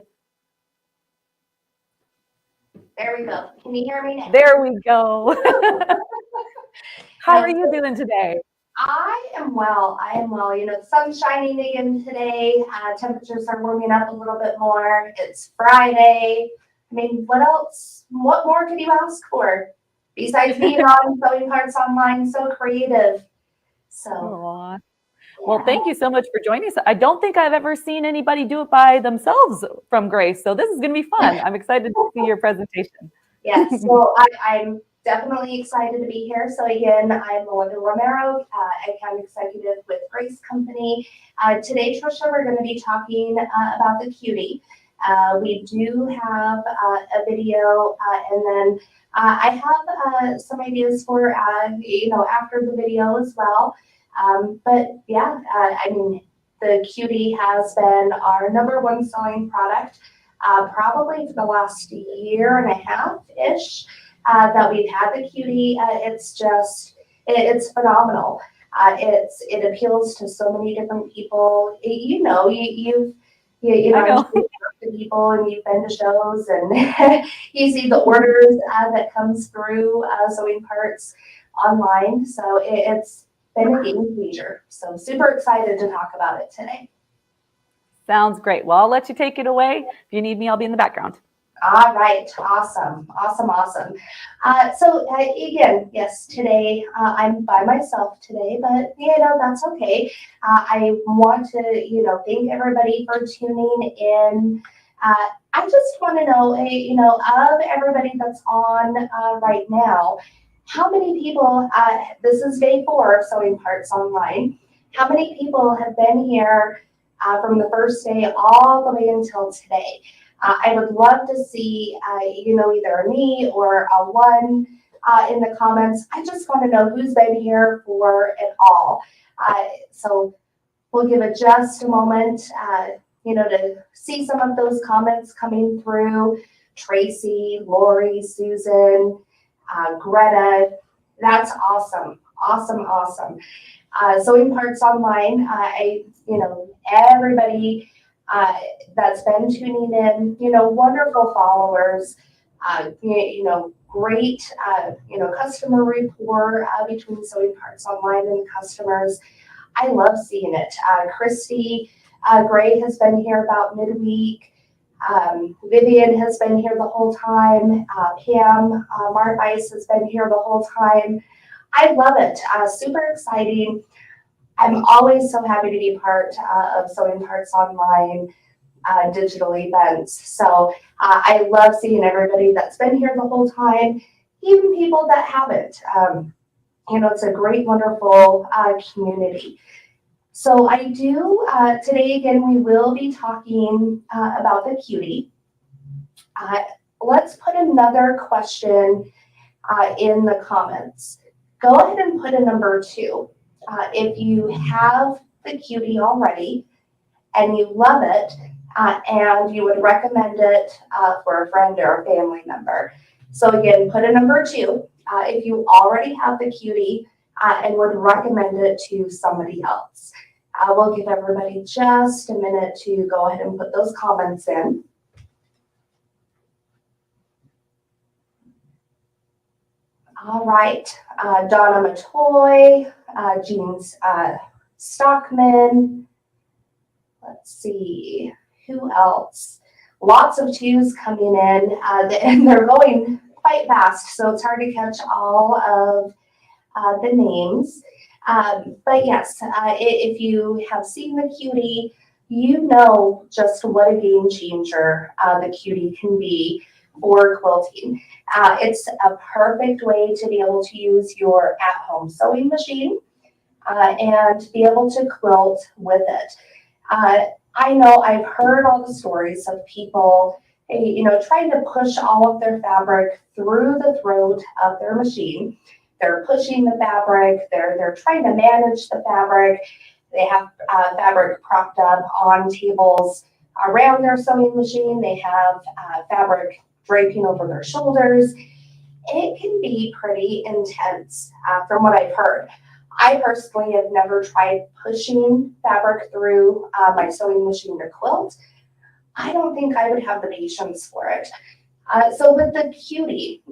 There we go. Can you hear me now? There we go. How are you doing today? I am well. You know, the sun's shining again today. Temperatures are warming up a little bit more. It's Friday. I mean, what else? What more could you ask for? Besides being on Sewing Parts Online, SewCreative. So, Aww. Yeah. Well, thank you so much for joining us. I don't think I've ever seen anybody do it by themselves from Grace. So this is going to be fun. I'm excited to see your presentation. Yes, so I'm definitely excited to be here. So again, I'm Melinda Romero, account executive with Grace Company. Today, Tricia, we're going to be talking about the Cutie. We do have a video, and then I have some ideas for after the video as well. But yeah, I mean, the Cutie has been our #1 selling product probably for the last year and a half-ish that we've had the Cutie. It's phenomenal. It appeals to so many different people. You know, you know, talk to people and you've been to shows and you see the orders that comes through sewing parts online. So it's been a game changer. So super excited to talk about it today. Sounds great. Well, I'll let you take it away. If you need me, I'll be in the background. All right. Awesome. So again, yes, today I'm by myself today, but that's okay. I want to, thank everybody for tuning in. I just want to know, of everybody that's on right now, how many people, this is day 4 of Sewing Parts Online, how many people have been here from the first day all the way until today? I would love to see, either me or a 1 in the comments. I just want to know who's been here for it all. So we'll give it just a moment, to see some of those comments coming through. Tracy, Lori, Susan, Greta. That's awesome. Sewing Parts Online, everybody that's been tuning in, wonderful followers, great, customer rapport between Sewing Parts Online and customers. I love seeing it. Christy Gray has been here about midweek. Vivian has been here the whole time. Pam Marvice has been here the whole time. I love it. Super exciting. I'm always so happy to be part of Sewing Parts Online digital events. So I love seeing everybody that's been here the whole time, even people that haven't. It's a great, wonderful community. So I do, today again, we will be talking about the Cutie. Let's put another question in the comments. Go ahead and put a number 2. If you have the Cutie already and you love it and you would recommend it for a friend or a family member. So again, put a number 2 if you already have the Cutie and would recommend it to somebody else. We'll give everybody just a minute to go ahead and put those comments in. All right, Donna Matoy, Jean Stockman. Let's see, who else? Lots of 2s coming in, and they're going quite fast, so it's hard to catch all of the names. But yes, if you have seen the Cutie, you know just what a game changer the Cutie can be for quilting. It's a perfect way to be able to use your at-home sewing machine and be able to quilt with it. I know I've heard all the stories of people, trying to push all of their fabric through the throat of their machine. They're pushing the fabric, they're trying to manage the fabric. They have fabric propped up on tables around their sewing machine. They have fabric draping over their shoulders. It can be pretty intense from what I've heard. I personally have never tried pushing fabric through my sewing machine to quilt. I don't think I would have the patience for it. So with the Cutie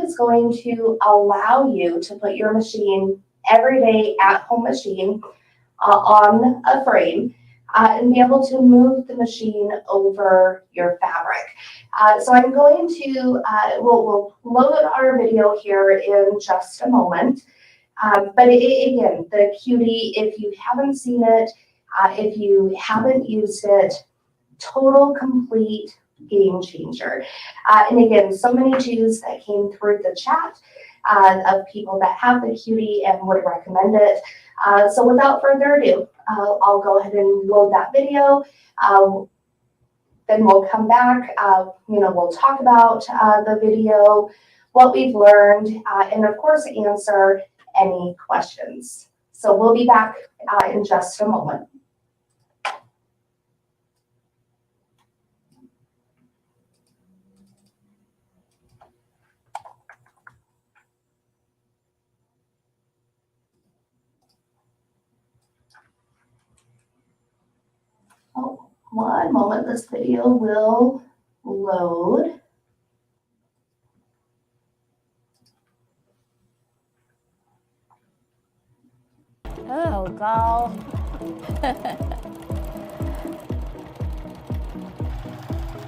is going to allow you to put your machine, everyday at-home machine, on a frame and be able to move the machine over your fabric. So I'm going to, we'll load our video here in just a moment. But again, the Cutie, if you haven't seen it, if you haven't used it, total, complete game changer. And again, so many twos that came through the chat of people that have the Cutie and would recommend it. So without further ado, I'll go ahead and load that video. Then we'll come back, we'll talk about the video, what we've learned, and of course answer any questions. So we'll be back in just a moment. Oh, one moment, this video will load. Oh, go.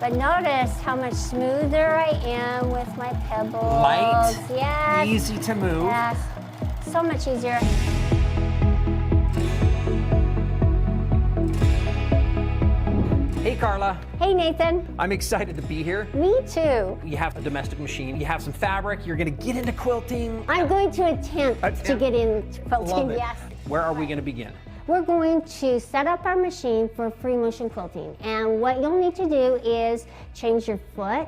But notice how much smoother I am with my pebbles. Light, yes. easy to move. Yes, so much easier. Hey, Carla. Hey, Nathan. I'm excited to be here. Me too. You have a domestic machine. You have some fabric. You're going to get into quilting. I'm going to attempt to get into quilting, Love it. yes. Where are we going to begin? We're going to set up our machine for free motion quilting. And what you'll need to do is change your foot,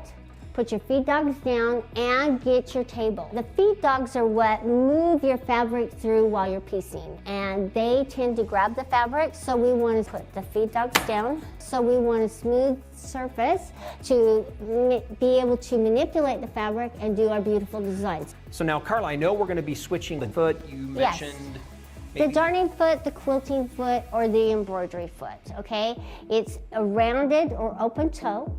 put your feed dogs down, and get your table. The feed dogs are what move your fabric through while you're piecing, and they tend to grab the fabric, so we want to put the feed dogs down. So we want a smooth surface to be able to manipulate the fabric and do our beautiful designs. So now, Carla, I know we're going to be switching the foot. You mentioned the darning foot, the quilting foot, or the embroidery foot, okay? It's a rounded or open toe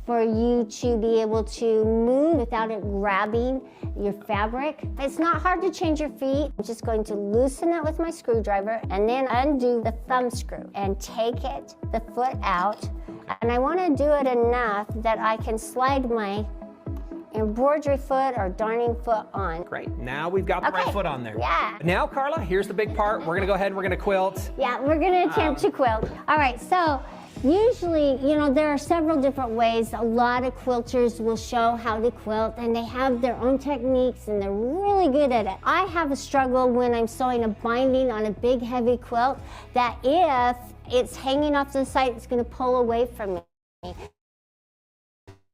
for you to be able to move without it grabbing your fabric. It's not hard to change your feet. I'm just going to loosen it with my screwdriver and then undo the thumb screw and take the foot out. And I want to do it enough that I can slide my embroidery foot or darning foot on. Great. Now we've got the right foot on there. Yeah. Now, Carla, here's the big part. We're going to go ahead and we're going to quilt. Yeah, we're going to attempt to quilt. All right, so usually, there are several different ways. A lot of quilters will show how to quilt, and they have their own techniques, and they're really good at it. I have a struggle when I'm sewing a binding on a big, heavy quilt, that if it's hanging off the side, it's going to pull away from me.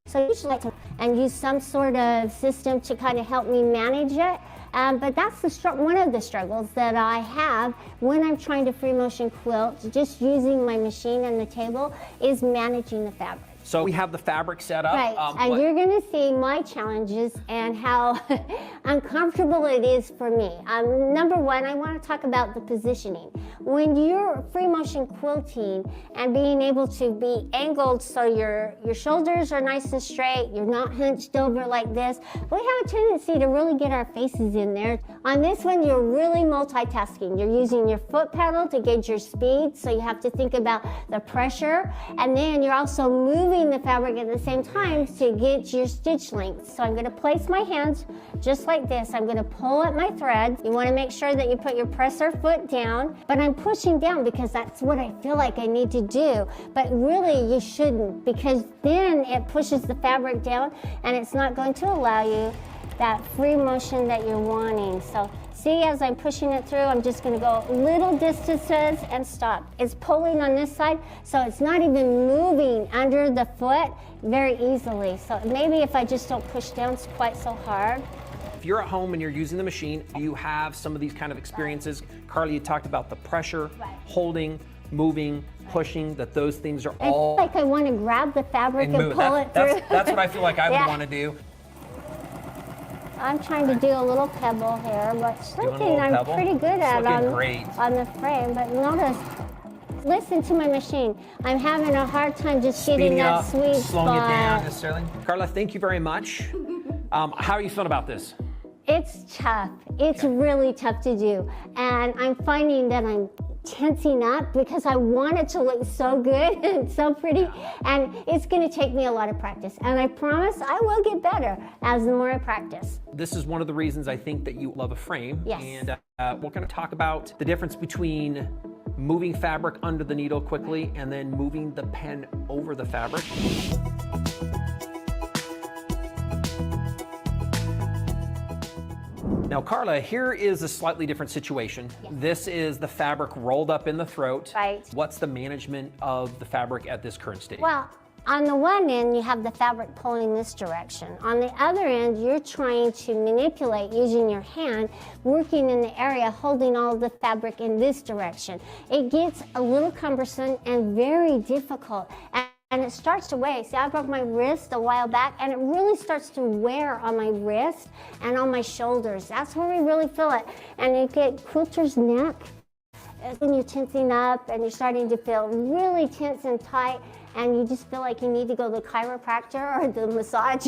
So I usually like to use some sort of system to kind of help me manage it. But that's one of the struggles that I have when I'm trying to free motion quilt, just using my machine and the table, is managing the fabric. So we have the fabric set up. Right, and you're going to see my challenges and how uncomfortable it is for me. Number one, I want to talk about the positioning. When you're free motion quilting and being able to be angled so your shoulders are nice and straight, you're not hunched over like this, we have a tendency to really get our faces in there. On this one, you're really multitasking. You're using your foot pedal to gauge your speed, so you have to think about the pressure, and then you're also moving the fabric at the same time to get your stitch length. So I'm going to place my hands just like this. I'm going to pull at my thread. You want to make sure that you put your presser foot down, but I'm pushing down because that's what I feel like I need to do. But really you shouldn't, because then it pushes the fabric down and it's not going to allow you that free motion that you're wanting. So see, as I'm pushing it through, I'm just going to go little distances and stop. It's pulling on this side, so it's not even moving under the foot very easily. So maybe if I just don't push down quite so hard. If you're at home and you're using the machine, you have some of these kind of experiences. Carly, you talked about the pressure, holding, moving, pushing, that those things are all... I feel like I want to grab the fabric and pull it through. That's what I feel like I would want to do. I'm trying to do a little pebble here, but something I'm pretty good at on the frame. But notice, listen to my machine. I'm having a hard time just getting that sweet spot. Slowing it down necessarily. Carla, thank you very much. How are you feeling about this? It's tough. It's really tough to do. And I'm finding that I'm tensing up because I want it to look so good and so pretty, and it's going to take me a lot of practice, and I promise I will get better as the more I practice. This is one of the reasons I think that you love a frame. Yes. And we're going to talk about the difference between moving fabric under the needle quickly and then moving the pen over the fabric. Now, Carla, here is a slightly different situation. This is the fabric rolled up in the throat. Right. What's the management of the fabric at this current stage? Well, on the one end, you have the fabric pulling this direction. On the other end, you're trying to manipulate using your hand, working in the area, holding all the fabric in this direction. It gets a little cumbersome and very difficult. And it starts to weigh. See, I broke my wrist a while back, and it really starts to wear on my wrist and on my shoulders. That's where we really feel it. And you get quilter's neck, when you're tensing up and you're starting to feel really tense and tight, and you just feel like you need to go to the chiropractor or the massage.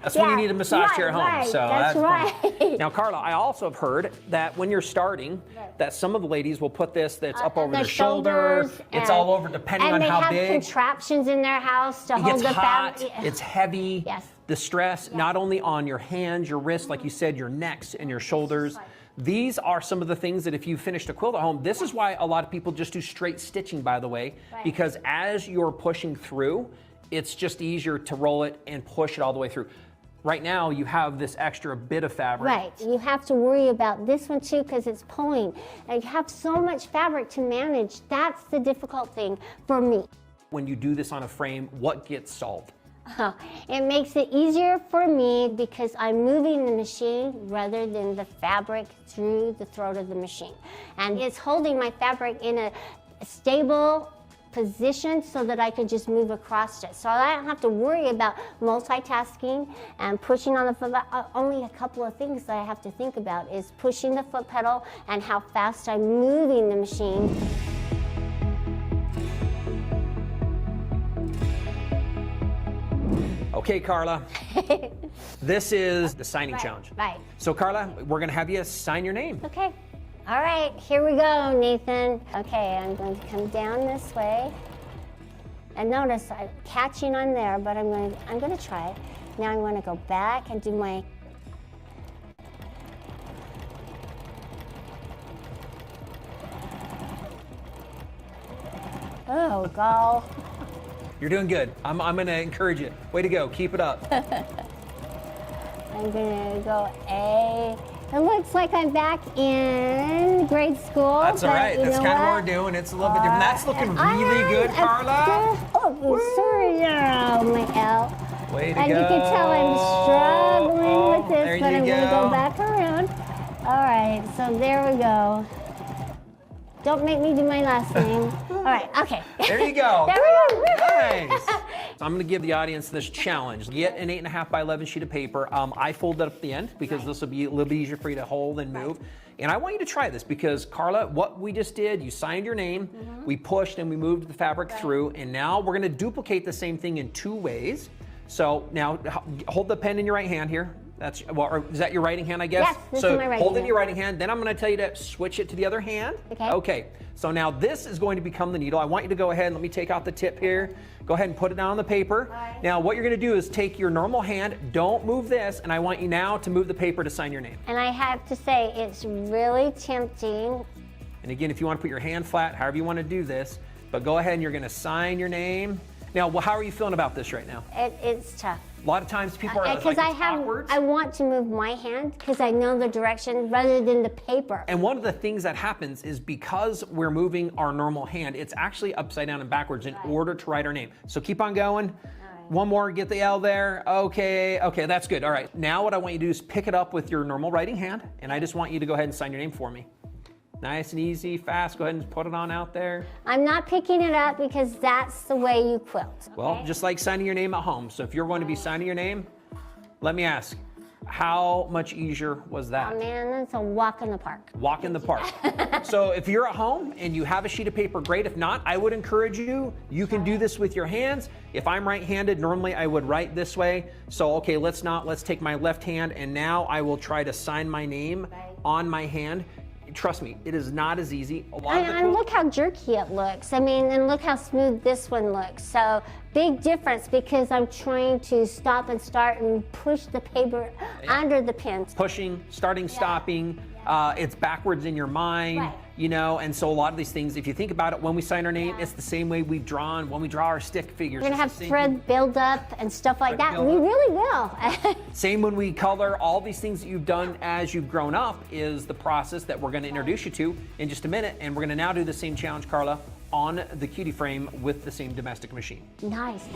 That's when you need a massage chair at home. Right, So that's right. Now, Carla, I also have heard that when you're starting, that some of the ladies will put this that's up over their shoulder. It's all over, depending on how big. And they have contraptions in their house to It hold gets the hot. fabric. It's heavy. Yes. The stress, not only on your hands, your wrists, like you said, your necks and your shoulders. These are some of the things that if you finished a quilt at home, this is why a lot of people just do straight stitching, by the way, because as you're pushing through, it's just easier to roll it and push it all the way through. Right now, you have this extra bit of fabric. Right. You have to worry about this one too because it's pulling. And you have so much fabric to manage. That's the difficult thing for me. When you do this on a frame, what gets solved? It makes it easier for me because I'm moving the machine rather than the fabric through the throat of the machine. And it's holding my fabric in a stable position so that I can just move across it. So I don't have to worry about multitasking and pushing on the foot. Only a couple of things that I have to think about is pushing the foot pedal and how fast I'm moving the machine. Okay, Carla, this is the signing challenge. Right. So, Carla, we're going to have you sign your name. Okay. All right, here we go, Nathan. Okay, I'm going to come down this way. And notice I'm catching on there, but I'm going to try it. Now I'm going to go back and do my... Oh, go. You're doing good. I'm going to encourage you. Way to go. Keep it up. I'm going to go A. It looks like I'm back in grade school. That's all right. That's kind of what we're doing. It's a little bit different. That's looking really good, Carla. Oh, sorry. Oh, my L. Way to and go. You can tell I'm struggling with there this, but I'm going to go go back around. All right, so there we go. Don't make me do my last name. All right, okay. There you go. There we go. Nice. I'm going to give the audience this challenge. Get an 8.5 by 11 sheet of paper. I fold it up at the end because this will be a little bit easier for you to hold and move. And I want you to try this because, Carla, what we just did, you signed your name, we pushed and we moved the fabric through, and now we're going to duplicate the same thing in 2 ways. So now hold the pen in your right hand here. That's, well, is that your writing hand, I guess? Yes, this is my right hold it in hand. your writing hand. Then I'm going to tell you to switch it to the other hand. Okay. Okay. So now this is going to become the needle. I want you to go ahead and let me take out the tip here. Go ahead and put it down on the paper. Right. Now what you're going to do is take your normal hand. Don't move this, and I want you now to move the paper to sign your name. And I have to say, it's really tempting. And again, if you want to put your hand flat, however you want to do this, but go ahead and you're going to sign your name. Now, how are you feeling about this right now? It's tough. A lot of times people are like, Because I want to move my hand because I know the direction rather than the paper. And one of the things that happens is because we're moving our normal hand, it's actually upside down and backwards in order to write our name. So keep on going. One more, get the L there. Okay, that's good. All right, now what I want you to do is pick it up with your normal writing hand, and I just want you to go ahead and sign your name for me. Nice and easy, fast. Go ahead and put it on out there. I'm not picking it up because that's the way you quilt. Okay? Well, just like signing your name at home. So if you're going to be signing your name, let me ask, how much easier was that? Oh man, it's a walk in the park. Walk in the park. So if you're at home and you have a sheet of paper, great. If not, I would encourage you, you can do this with your hands. If I'm right-handed, normally I would write this way. So, okay, let's take my left hand, and now I will try to sign my name on my hand. Trust me, it is not as easy. And look how jerky it looks. I mean, and look how smooth this one looks. So big difference because I'm trying to stop and start and push the paper under the pin. Pushing, starting, stopping. It's backwards in your mind. Right. you know, and so a lot of these things, if you think about it, when we sign our name, it's the same way we've drawn, when we draw our stick figures. We're gonna have thread buildup and stuff like that. We really will. Same when we color. All these things that you've done as you've grown up is the process that we're gonna introduce you to in just a minute. And we're gonna now do the same challenge, Carla, on the Cutie frame with the same domestic machine. Nice.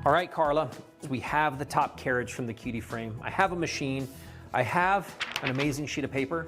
All right, Carla, we have the top carriage from the Cutie frame. I have a machine. I have an amazing sheet of paper.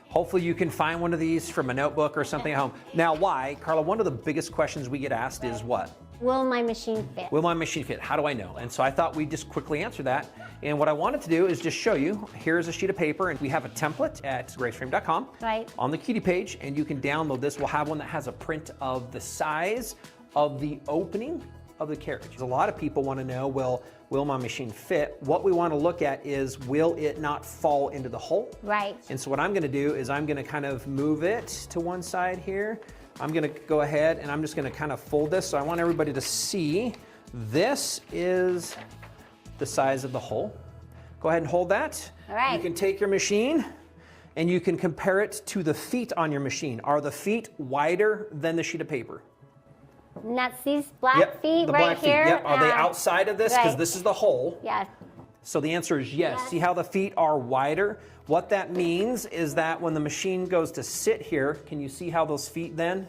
Hopefully you can find one of these from a notebook or something at home. Now, why? Carla, one of the biggest questions we get asked is what? Will my machine fit? Will my machine fit? How do I know? And so I thought we'd just quickly answer that. And what I wanted to do is just show you, here's a sheet of paper, and we have a template at graceframe.com Right. on the Cutie page, and you can download this. We'll have one that has a print of the size of the opening of the carriage. A lot of people want to know, well, will my machine fit? What we want to look at is, will it not fall into the hole? Right. And so what I'm going to do is I'm going to kind of move it to one side here. I'm going to go ahead and I'm just going to kind of fold this. So I want everybody to see this is the size of the hole. Go ahead and hold that. All right. You can take your machine and you can compare it to the feet on your machine. Are the feet wider than the sheet of paper? And that's these black feet the right black feet. here. Yep. Are they outside of this? Because Right. this is the hole. Yeah. So the answer is yes. See how the feet are wider? What that means is that when the machine goes to sit here, can you see how those feet then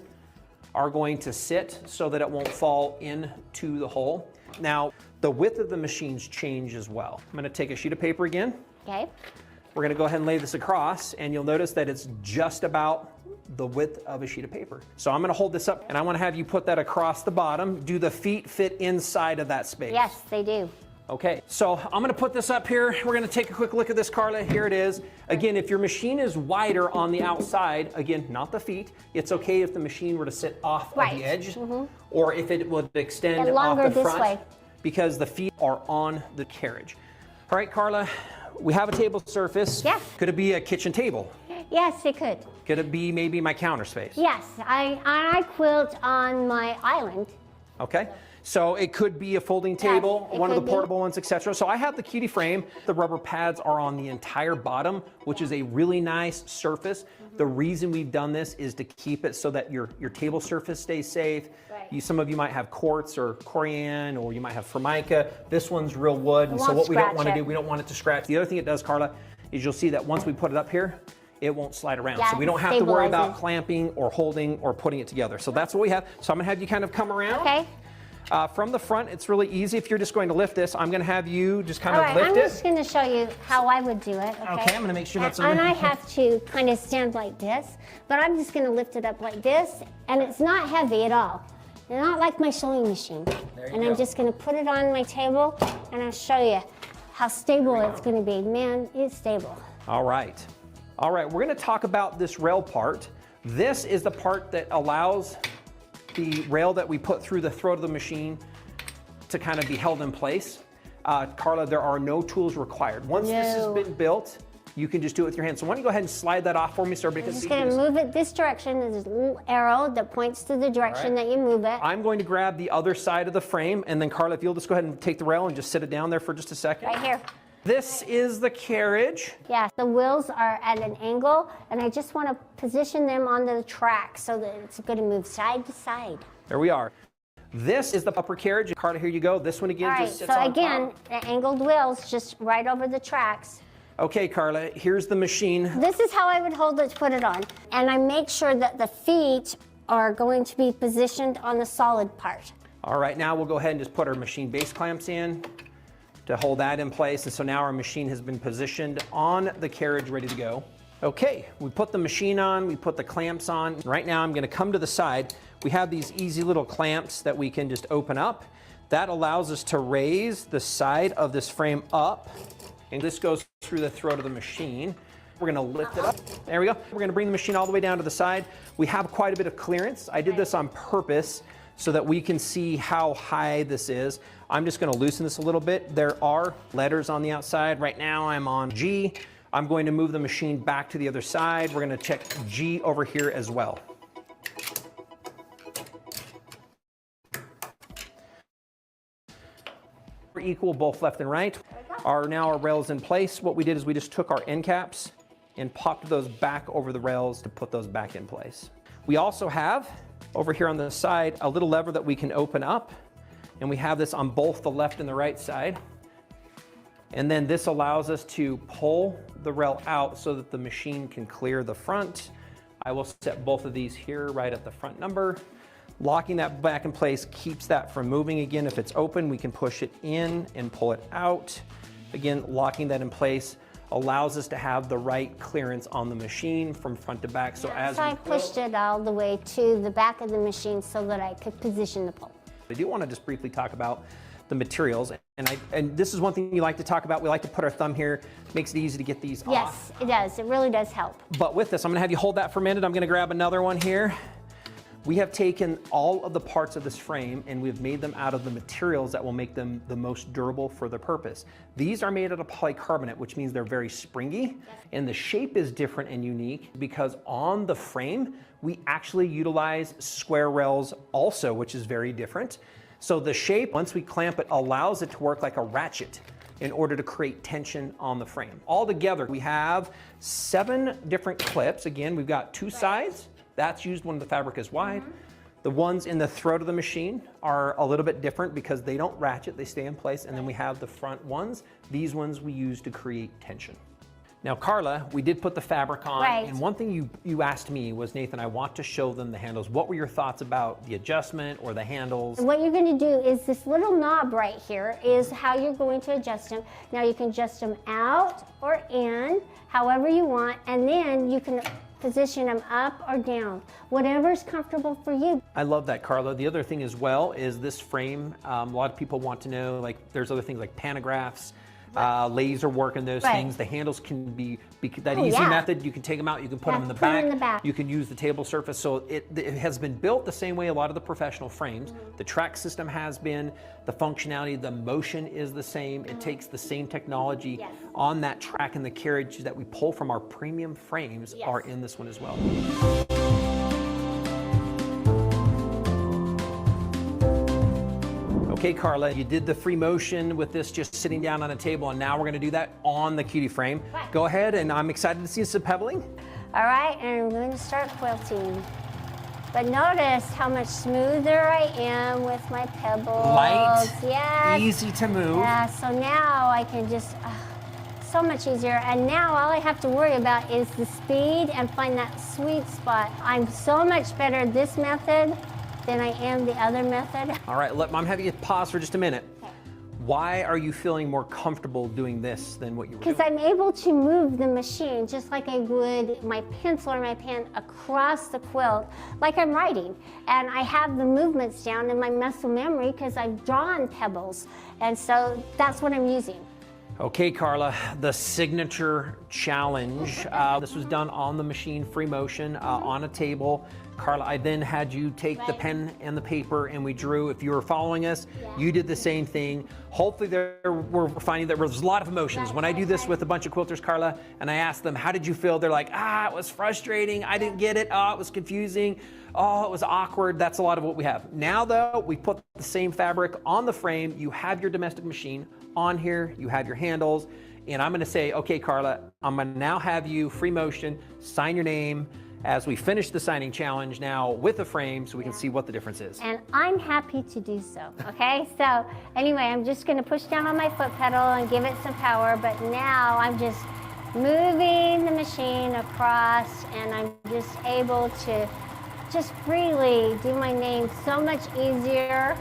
are going to sit so that it won't fall into the hole? Now, the width of the machines change as well. I'm going to take a sheet of paper again. Okay. We're going to go ahead and lay this across, and you'll notice that it's just about the width of a sheet of paper. So I'm going to hold this up, and I want to have you put that across the bottom. Do the feet fit inside of that space? Yes, they do. Okay, so I'm going to put this up here. We're going to take a quick look at this, Carla. Here it is. Again, if your machine is wider on the outside, again, not the feet, it's okay if the machine were to sit off of the edge, or if it would extend And off longer the this front, way. because the feet are on the carriage. All right, Carla, we have a table surface. Yes. Could it be a kitchen table? Yes, it could. Could it be maybe my counter space? Yes, I quilt on my island. Okay, so it could be a folding table, it one of the could be. portable ones, etc. So I have the Cutie frame. The rubber pads are on the entire bottom, which is a really nice surface. The reason we've done this is to keep it so that your table surface stays safe. Right. Some of you might have quartz or corian, or you might have formica. This one's real wood, and so won't what we don't scratch want to it. do, we don't want it to scratch. The other thing it does, Carla, is you'll see that once we put it up here, it won't slide around. Yeah, so we don't have to worry about stabilizes. clamping or holding or putting it together. So that's what we have. So I'm gonna have you kind of come around. Okay. From the front, it's really easy. If you're just going to lift this, I'm going to have you just kind All of right, lift I'm it. just going to show you how I would do it. Okay, Okay, I'm going to make sure that's And I have to kind of stand like this, but I'm just going to lift it up like this, and it's not heavy at all. It's not like my sewing machine. And go. I'm just going to put it on my table, and I'll show you how stable it's going to be. Man, it's stable. All right. All right, we're going to talk about this rail part. This is the part that allows the rail that we put through the throat of the machine to kind of be held in place. Carla, there are no tools required. Once this has No. been built, you can just do it with your hands. So why don't you go ahead and slide that off for me so everybody I'm can just see going to this. move it this direction. There's a little arrow that points to the direction that you move it. I'm going to grab the other side of the frame, and then Carla, if you'll just go ahead and take the rail and just sit it down there for just a second. Right here. This is the carriage. Yeah, the wheels are at an angle, and I just want to position them on the track so that it's going to move side to side. There we are. This is the upper carriage. Carla, here you go. This one again All right, just sits so on again, top. the angled wheels just right over the tracks. Okay, Carla, here's the machine. This is how I would hold it to put it on. And I make sure that the feet are going to be positioned on the solid part. All right, now we'll go ahead and just put our machine base clamps in to hold that in place. And so now our machine has been positioned on the carriage, ready to go. Okay, we put the machine on, we put the clamps on. Right now I'm gonna come to the side. We have these easy little clamps that we can just open up. That allows us to raise the side of this frame up, and this goes through the throat of the machine. We're gonna lift it up. There we go. We're gonna bring the machine all the way down to the side. We have quite a bit of clearance. I did this on purpose so that we can see how high this is. I'm just gonna loosen this a little bit. There are letters on the outside. Right now I'm on G. I'm going to move the machine back to the other side. We're gonna check G over here as well. Equal both left and right. Now our rails in place. What we did is we just took our end caps and popped those back over the rails to put those back in place. We also have over here on the side a little lever that we can open up, and we have this on both the left and the right side. And then this allows us to pull the rail out so that the machine can clear the front. I will set both of these here right at the front number. Locking that back in place keeps that from moving. Again, if it's open, we can push it in and pull it out. Again, locking that in place allows us to have the right clearance on the machine from front to back. So as I pushed it all the way to the back of the machine so that I could position the pole. I do want to just briefly talk about the materials, and this is one thing you like to talk about. We like to put our thumb here. It makes it easy to get these off. Yes, it does. It really does help. But with this, I'm going to have you hold that for a minute. I'm going to grab another one here. We have taken all of the parts of this frame and we've made them out of the materials that will make them the most durable for the purpose. These are made out of polycarbonate, which means they're very springy, and the shape is different and unique because on the frame, we actually utilize square rails also, which is very different. So the shape, once we clamp it, allows it to work like a ratchet in order to create tension on the frame. All together, we have 7 different clips. Again, we've got 2 sides. That's used when the fabric is wide. The ones in the throat of the machine are a little bit different because they don't ratchet, they stay in place. And then we have the front ones. These ones we use to create tension. Now, Carla, we did put the fabric on, and one thing you asked me was, Nathan, I want to show them the handles. What were your thoughts about the adjustment or the handles? What you're going to do is this little knob right here is how you're going to adjust them. Now you can adjust them out or in, however you want, and then you can position them up or down, whatever's comfortable for you. I love that, Carla. The other thing as well is this frame. A lot of people want to know, like, there's other things like pantographs, laser work and those things. The handles can be that easy method. You can take them out, you can put them in the back. You can use the table surface. So it has been built the same way a lot of the professional frames. The track system has been, the functionality, the motion is the same. It takes the same technology on that track, and the carriage that we pull from our premium frames are in this one as well. Okay, Carla, you did the free motion with this just sitting down on a table, and now we're going to do that on the Cutie frame. Go ahead, and I'm excited to see some pebbling. All right, and I'm going to start quilting. But notice how much smoother I am with my pebbles. Light, easy to move. Yeah, so now I can just, so much easier. And now all I have to worry about is the speed and find that sweet spot. I'm so much better at this method than I am the other method. All right, I'm having you pause for just a minute. Why are you feeling more comfortable doing this than what you were doing? Because I'm able to move the machine just like I would my pencil or my pen across the quilt, like I'm writing. And I have the movements down in my muscle memory because I've drawn pebbles. And so that's what I'm using. Okay, Carla, the signature challenge. This was done on the machine, free motion, on a table. Carla, I then had you take the pen and the paper and we drew. If you were following us, you did the same thing. Hopefully we're finding that there's a lot of emotions. When I do this with a bunch of quilters, Carla, and I ask them, how did you feel? They're like, it was frustrating. I didn't get it. It was confusing. It was awkward. That's a lot of what we have. Now though, we put the same fabric on the frame. You have your domestic machine on here. You have your handles. And I'm gonna say, okay, Carla, I'm gonna now have you free motion, sign your name, as we finish the signing challenge now with a frame so we can see what the difference is. And I'm happy to do so, okay? So anyway, I'm just gonna push down on my foot pedal and give it some power, but now I'm just moving the machine across and I'm just able to just freely do my name so much easier.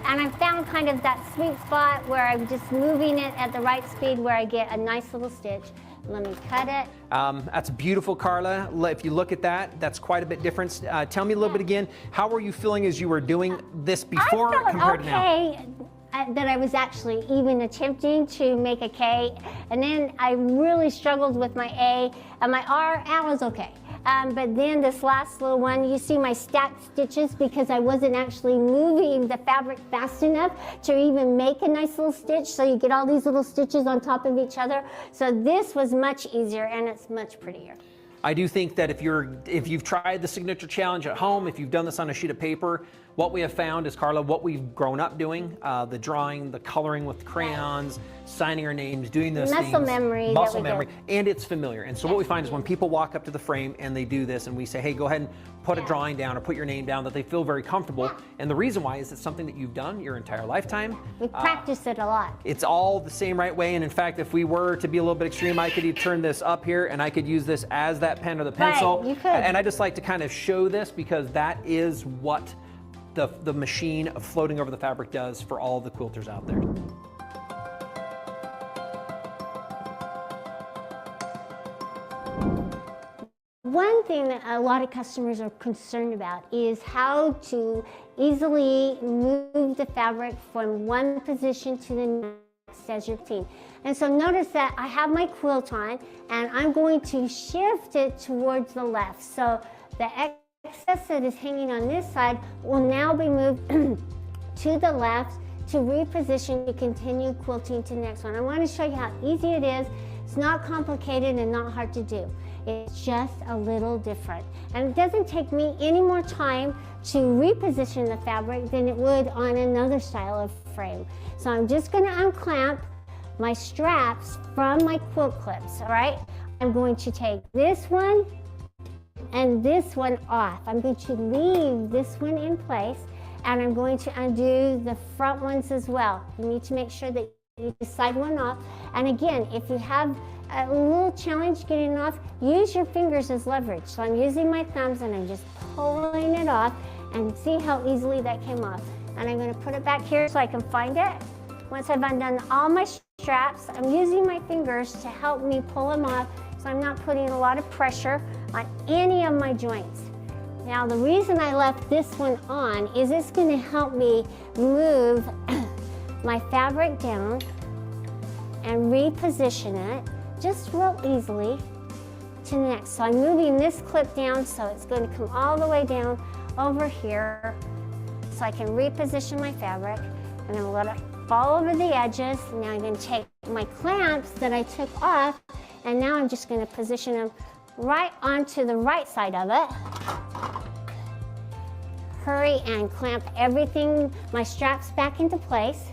And I found kind of that sweet spot where I'm just moving it at the right speed where I get a nice little stitch. Let me cut it. That's beautiful, Carla. If you look at that, that's quite a bit different. Tell me a little bit again, how were you feeling as you were doing this before compared to now? That I was actually even attempting to make a K, and then I really struggled with my A, and my R, I was okay. But then this last little one, you see my stacked stitches because I wasn't actually moving the fabric fast enough to even make a nice little stitch. So you get all these little stitches on top of each other. So this was much easier and it's much prettier. I do think that if you've tried the signature challenge at home, if you've done this on a sheet of paper, What we have found is, Carla, what we've grown up doing, the drawing, the coloring with crayons, signing our names, doing those Muscle things. memory. Muscle memory. And it's familiar. And so what we find is when people walk up to the frame and they do this and we say, hey, go ahead and put a drawing down or put your name down, that they feel very comfortable. And the reason why is it's something that you've done your entire lifetime. We practice it a lot. It's all the same right way. And in fact, if we were to be a little bit extreme, I could turn this up here and I could use this as that pen or the pencil. Right, you could. And I just like to kind of show this because that is what the machine of floating over the fabric does for all the quilters out there. One thing that a lot of customers are concerned about is how to easily move the fabric from one position to the next as your team. And so notice that I have my quilt on and I'm going to shift it towards the left. So the excess that is hanging on this side will now be moved to the left to reposition to continue quilting to the next one. I want to show you how easy it is. It's not complicated and not hard to do. It's just a little different. And it doesn't take me any more time to reposition the fabric than it would on another style of frame. So I'm just going to unclamp my straps from my quilt clips, all right? I'm going to take this one and this one off. I'm going to leave this one in place and I'm going to undo the front ones as well. You need to make sure that you side one off. And again, if you have a little challenge getting it off, use your fingers as leverage. So I'm using my thumbs and I'm just pulling it off and see how easily that came off. And I'm going to put it back here so I can find it. Once I've undone all my straps, I'm using my fingers to help me pull them off so I'm not putting a lot of pressure on any of my joints. Now the reason I left this one on is it's going to help me move my fabric down and reposition it just real easily to the next. So I'm moving this clip down so it's going to come all the way down over here so I can reposition my fabric and I'm going to let it fall over the edges. Now I'm going to take my clamps that I took off and now I'm just going to position them right onto the right side of it. Hurry and clamp everything, my straps back into place.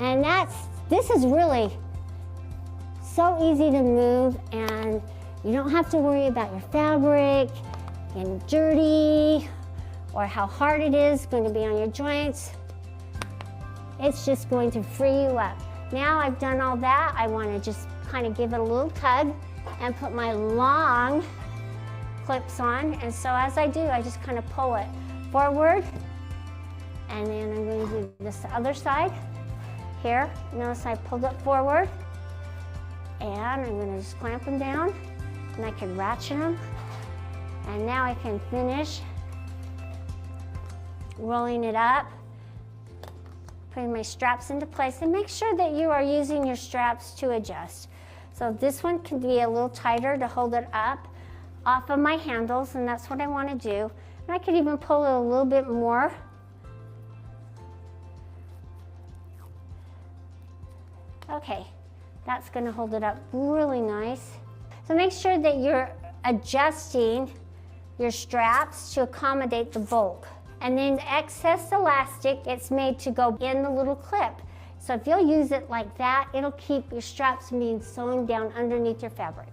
And this is really so easy to move and you don't have to worry about your fabric getting dirty or how hard it is going to be on your joints. It's just going to free you up. Now I've done all that, I want to just kind of give it a little tug and put my long clips on. And so as I do, I just kind of pull it forward and then I'm going to do this other side. Here, notice I pulled it forward and I'm going to just clamp them down and I can ratchet them and now I can finish rolling it up, putting my straps into place and make sure that you are using your straps to adjust. So this one can be a little tighter to hold it up off of my handles and that's what I want to do. And I could even pull it a little bit more. Okay, that's going to hold it up really nice. So make sure that you're adjusting your straps to accommodate the bulk. And then the excess elastic, it's made to go in the little clip. So if you'll use it like that, it'll keep your straps from being sewn down underneath your fabric.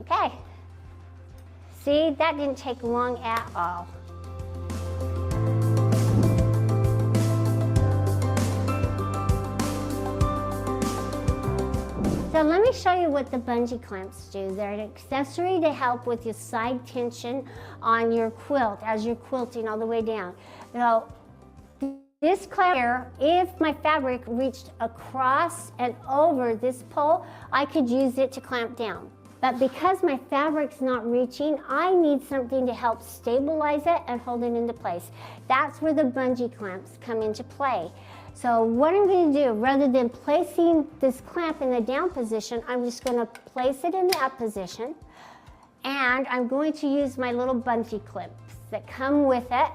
Okay. See, that didn't take long at all. So let me show you what the bungee clamps do. They're an accessory to help with your side tension on your quilt as you're quilting all the way down. Now, this clamp here, if my fabric reached across and over this pole, I could use it to clamp down. But because my fabric's not reaching, I need something to help stabilize it and hold it into place. That's where the bungee clamps come into play. So what I'm going to do, rather than placing this clamp in the down position, I'm just going to place it in the up position. And I'm going to use my little bungee clips that come with it.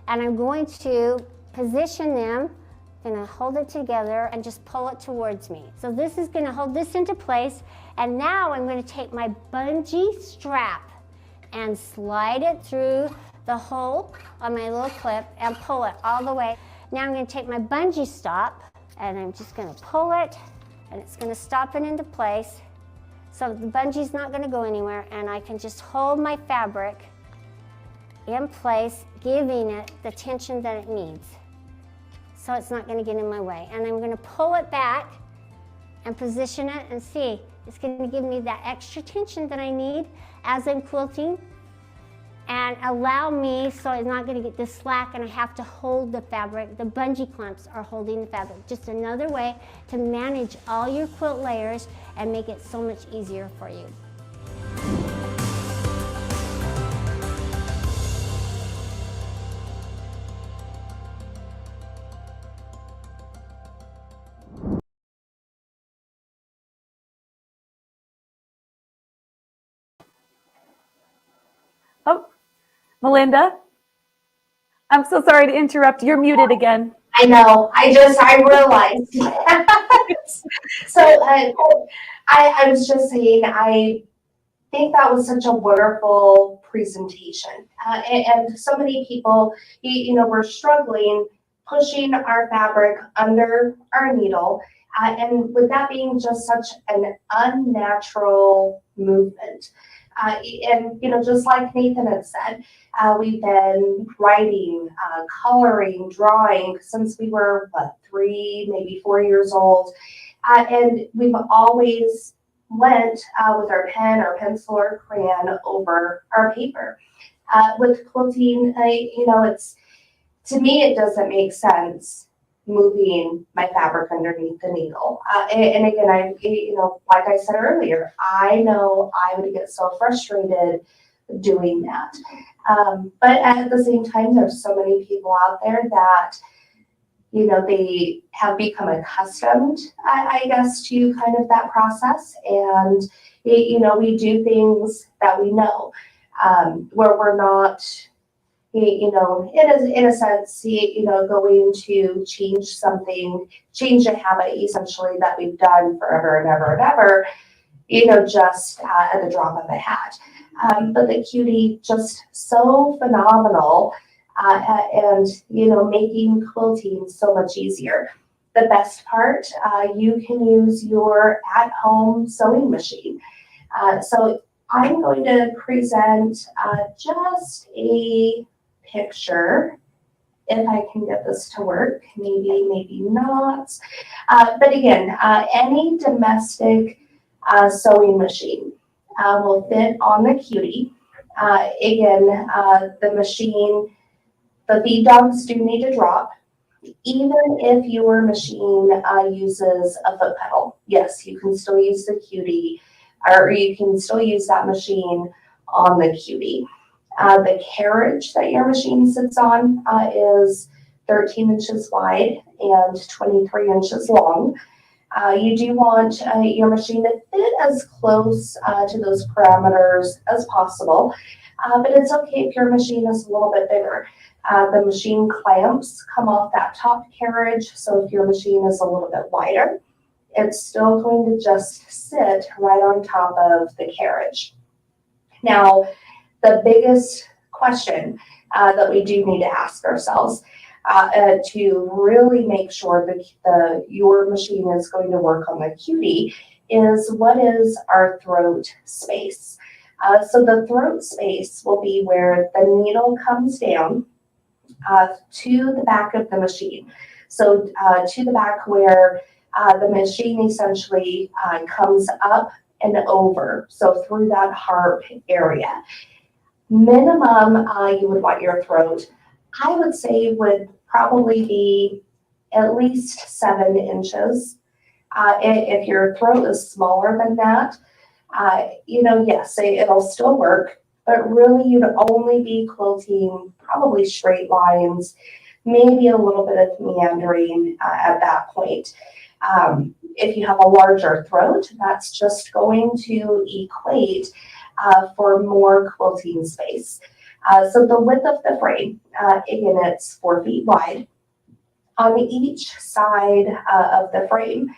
And I'm going to position them, going to hold it together and just pull it towards me. So this is going to hold this into place. And now I'm going to take my bungee strap and slide it through the hole on my little clip and pull it all the way. Now I'm going to take my bungee stop and I'm just going to pull it, and it's going to stop it into place. So the bungee's not going to go anywhere, and I can just hold my fabric in place, giving it the tension that it needs. So it's not going to get in my way. And I'm going to pull it back and position it and see. It's going to give me that extra tension that I need as I'm quilting, and allow me so it's not going to get this slack and I have to hold the fabric. The bungee clamps are holding the fabric. Just another way to manage all your quilt layers and make it so much easier for you. Oh, Melinda, I'm so sorry to interrupt. You're muted again. I know. I realized. So I was just saying, I think that was such a wonderful presentation. And so many people, were struggling pushing our fabric under our needle. And with that being just such an unnatural movement. And, just like Nathan had said, we've been writing, coloring, drawing since we were, 3, maybe 4 years old. And we've always went with our pen or pencil or crayon over our paper. With quilting, to me, it doesn't make sense moving my fabric underneath the needle. And again, like I said earlier, I know I would get so frustrated doing that. But at the same time, there's so many people out there that, they have become accustomed, I guess, to kind of that process. And, we do things that we know, where we're not, in a sense, going to change a habit essentially that we've done forever and ever and ever, just at the drop of a hat. But the Cutie, just so phenomenal, and, making quilting so much easier. The best part, you can use your at-home sewing machine. So I'm going to present just a picture, if I can get this to work, maybe not. But again, any domestic sewing machine will fit on the Cutie. Again, the machine, the feed dogs do need to drop. Even if your machine uses a foot pedal, yes, you can still use the Cutie, or you can still use that machine on the Cutie. The carriage that your machine sits on is 13 inches wide and 23 inches long. You do want your machine to fit as close to those parameters as possible, but it's okay if your machine is a little bit bigger. The machine clamps come off that top carriage, so if your machine is a little bit wider, it's still going to just sit right on top of the carriage. Now, the biggest question that we do need to ask ourselves to really make sure that your machine is going to work on the Cutie is, what is our throat space? So the throat space will be where the needle comes down to the back of the machine. So to the back where the machine essentially comes up and over, so through that harp area. Minimum you would want your throat, I would say, would probably be at least 7 inches. If your throat is smaller than that, yes, it'll still work, but really you'd only be quilting probably straight lines, maybe a little bit of meandering at that point. If you have a larger throat, that's just going to equate for more quilting space. So the width of the frame, again, it's 4 feet wide. On each side of the frame,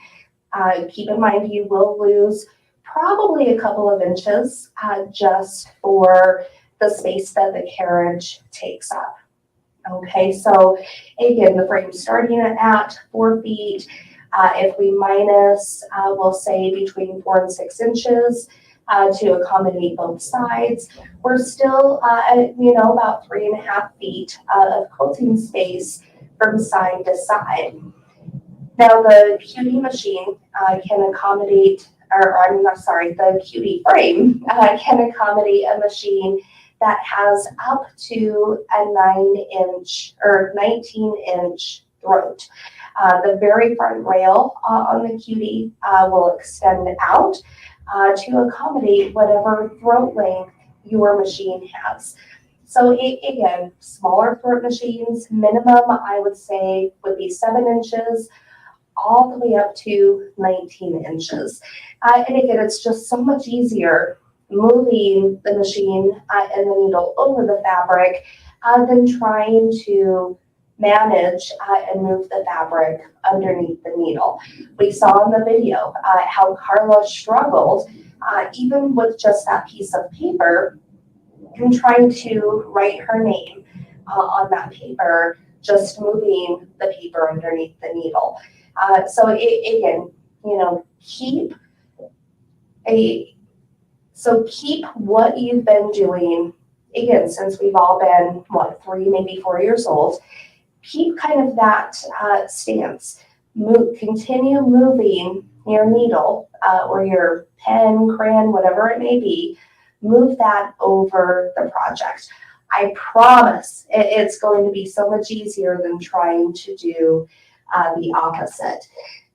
keep in mind you will lose probably a couple of inches just for the space that the carriage takes up. Okay, so again, the frame starting at 4 feet. If we minus, we'll say between 4 and 6 inches to accommodate both sides, we're still at, about 3.5 feet of quilting space from side to side. Now the Cutie machine can accommodate, the Cutie frame can accommodate a machine that has up to a 9-inch or 19-inch throat. The very front rail on the Cutie will extend out to accommodate whatever throat length your machine has. So again, smaller throat machines, minimum I would say would be 7 inches, all the way up to 19 inches. And again, it's just so much easier moving the machine and the needle over the fabric than trying to manage and move the fabric underneath the needle. We saw in the video how Carla struggled even with just that piece of paper and trying to write her name on that paper, just moving the paper underneath the needle. So again, keep what you've been doing, again, since we've all been, 3, maybe 4 years old, keep kind of that stance. Continue moving your needle or your pen, crayon, whatever it may be, move that over the project. I promise it's going to be so much easier than trying to do the opposite.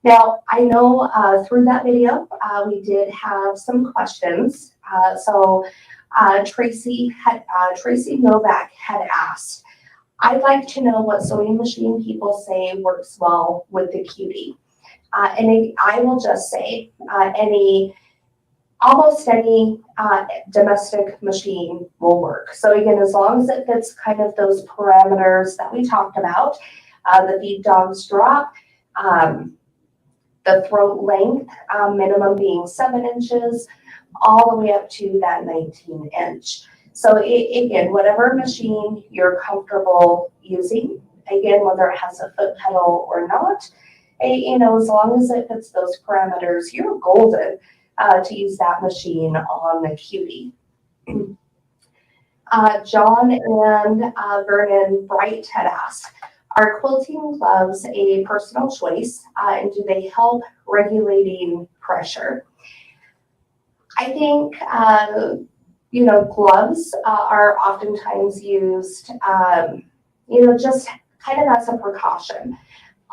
Now, I know through that video, we did have some questions. Tracy Novak had asked, I'd like to know what sewing machine people say works well with the Cutie. And I will just say almost any domestic machine will work. So again, as long as it fits kind of those parameters that we talked about, the feed dogs drop, the throat length, minimum being 7 inches, all the way up to that 19-inch. So again, whatever machine you're comfortable using, again, whether it has a foot pedal or not, as long as it fits those parameters, you're golden to use that machine on the Cutie. John and Vernon Bright had asked, are quilting gloves a personal choice, and do they help regulating pressure? I think, gloves are oftentimes used, just kind of as a precaution.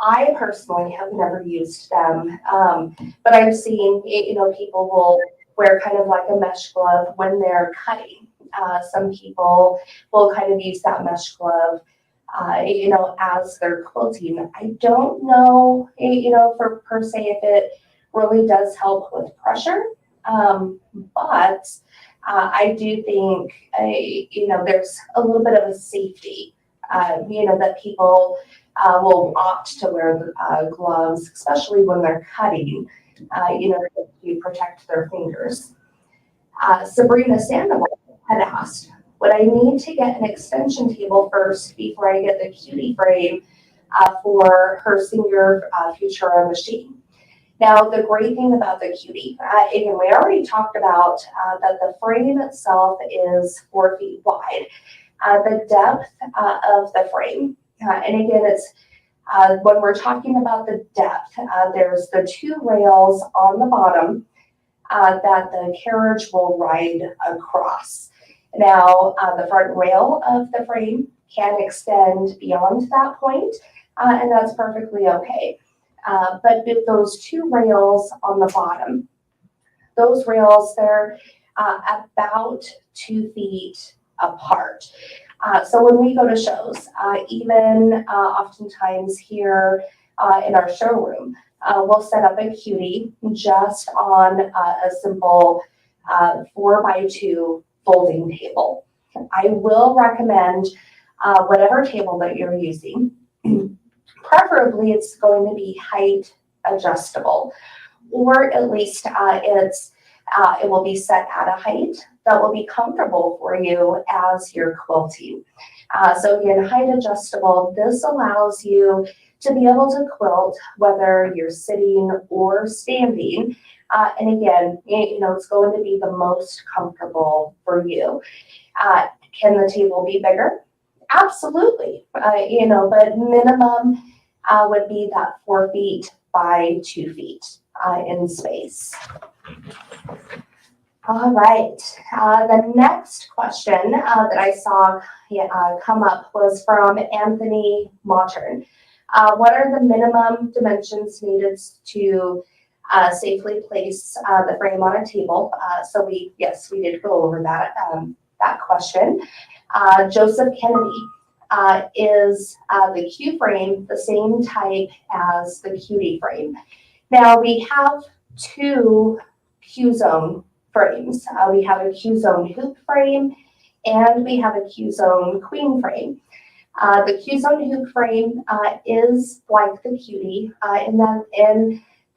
I personally have never used them, but I've seen, people will wear kind of like a mesh glove when they're cutting. Some people will kind of use that mesh glove, as they're quilting. I don't know, for per se if it really does help with pressure, but I do think, there's a little bit of a safety, that people will opt to wear gloves, especially when they're cutting, to protect their fingers. Sabrina Sandoval had asked, would I need to get an extension table first before I get the Cutie frame for her senior Futura machine? Now, the great thing about the Cutie, again, we already talked about that the frame itself is 4 feet wide. The depth of the frame, and again, it's when we're talking about the depth, there's the 2 rails on the bottom that the carriage will ride across. Now, the front rail of the frame can extend beyond that point, and that's perfectly okay. But with those 2 rails on the bottom, those rails, they're about 2 feet apart. So when we go to shows, even oftentimes here in our showroom, we'll set up a Cutie just on a simple 4x2 folding table. I will recommend whatever table that you're using. Preferably, it's going to be height adjustable, or at least it will be set at a height that will be comfortable for you as you're quilting. So again, height adjustable. This allows you to be able to quilt whether you're sitting or standing. And again, it's going to be the most comfortable for you. Can the table be bigger? Absolutely. But minimum would be that 4 feet by 2 feet in space. All right. The next question that I saw come up was from Anthony Mautern. What are the minimum dimensions needed to safely place the frame on a table? So we did go over that question. Joseph Kennedy, is the Q frame the same type as the Cutie frame? Now we have 2 Q zone frames. We have a Q zone hoop frame and we have a Q zone queen frame. The Q zone hoop frame is like the Cutie in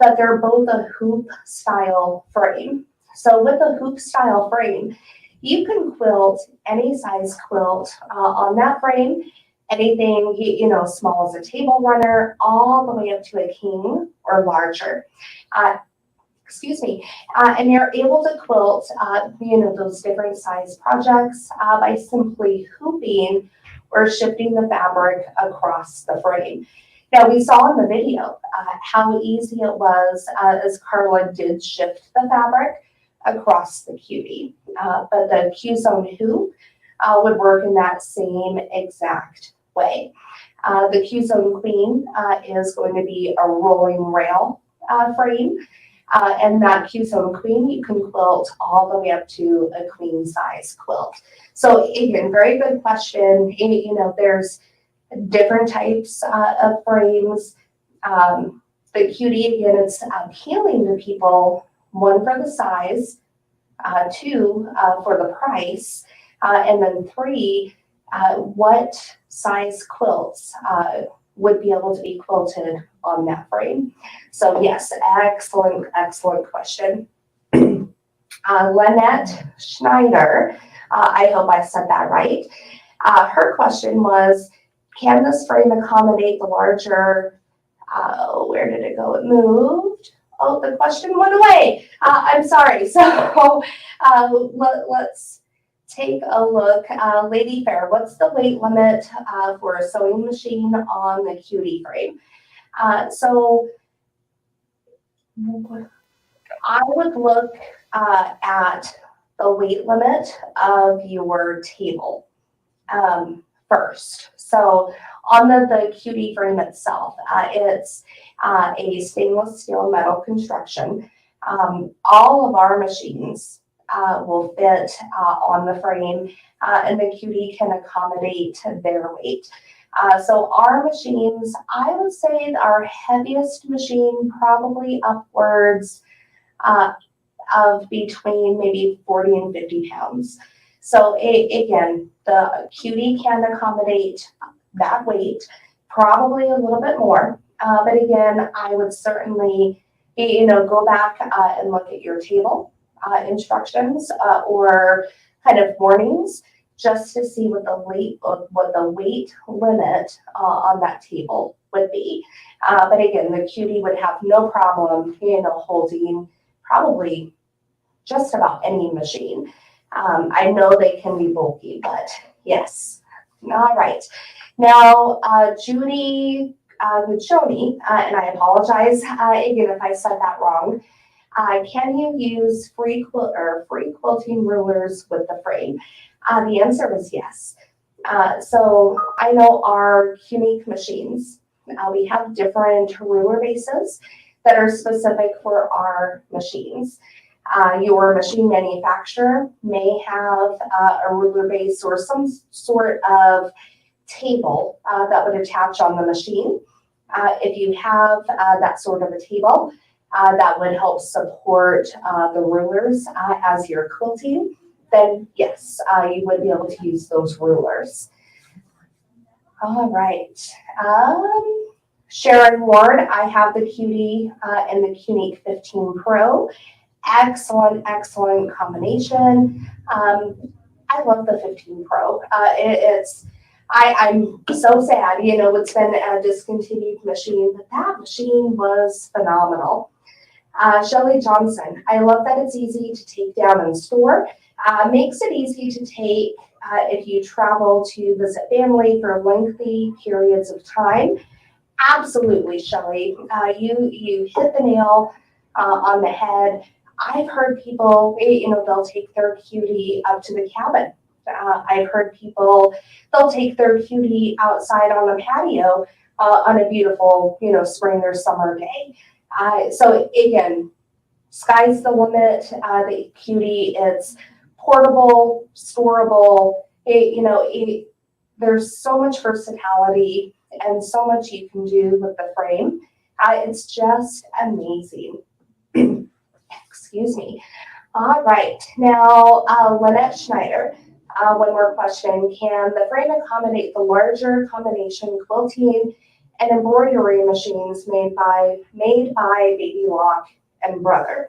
that they're both a hoop style frame. So with a hoop style frame, you can quilt any size quilt on that frame, anything small as a table runner, all the way up to a king or larger. And you're able to quilt, those different size projects by simply hooping or shifting the fabric across the frame. Now we saw in the video how easy it was as Carla did shift the fabric across the Cutie. But the Q-zone hoop would work in that same exact way. The Q-zone queen is going to be a rolling rail frame. And that Q-zone queen, you can quilt all the way up to a queen size quilt. So again, very good question. There's different types of frames. The Cutie, again, it's appealing to people, 1, for the size, 2, for the price, and then 3, what size quilts would be able to be quilted on that frame. So yes, excellent question. Lynette Schneider, I hope I said that right. Her question was, can this frame accommodate the larger, where did it go? It moved. Oh, the question went away. I'm sorry. So let's take a look. Lady Fair, what's the weight limit for a sewing machine on the Cutie frame? So I would look at the weight limit of your table first. So on the Cutie frame itself, it's a stainless steel metal construction. All of our machines will fit on the frame, and the Cutie can accommodate their weight. So our machines, I would say our heaviest machine probably upwards of between maybe 40 and 50 pounds. So again, the Cutie can accommodate that weight, probably a little bit more. But again, I would certainly, go back and look at your table instructions or kind of warnings, just to see what the weight limit on that table would be. But again, the Cutie would have no problem, holding probably just about any machine. I know they can be bulky, but yes. All right. Now, Judy Guccioni, and I apologize again if I said that wrong. Can you use free quilting rulers with the frame? The answer is yes. So I know our unique machines, we have different ruler bases that are specific for our machines. Your machine manufacturer may have a ruler base or some sort of table that would attach on the machine. If you have that sort of a table, that would help support the rulers as you're quilting, then yes, you would be able to use those rulers. All right. Sharon Ward, I have the Cutie and the Cunique 15 Pro. excellent combination. I love the 15 Pro. I'm so sad, it's been a discontinued machine, but that machine was phenomenal. Shelly Johnson, I love that it's easy to take down and store. Makes it easy to take if you travel to visit family for lengthy periods of time. Absolutely, Shelly. You hit the nail on the head. I've heard people, they'll take their Cutie up to the cabin. I've heard people, they'll take their Cutie outside on the patio on a beautiful, spring or summer day. So again, sky's the limit. The Cutie, it's portable, storable. There's so much versatility and so much you can do with the frame. It's just amazing. Excuse me. All right, now Lynette Schneider, one more question. Can the frame accommodate the larger combination quilting and embroidery machines made by Baby Lock and Brother?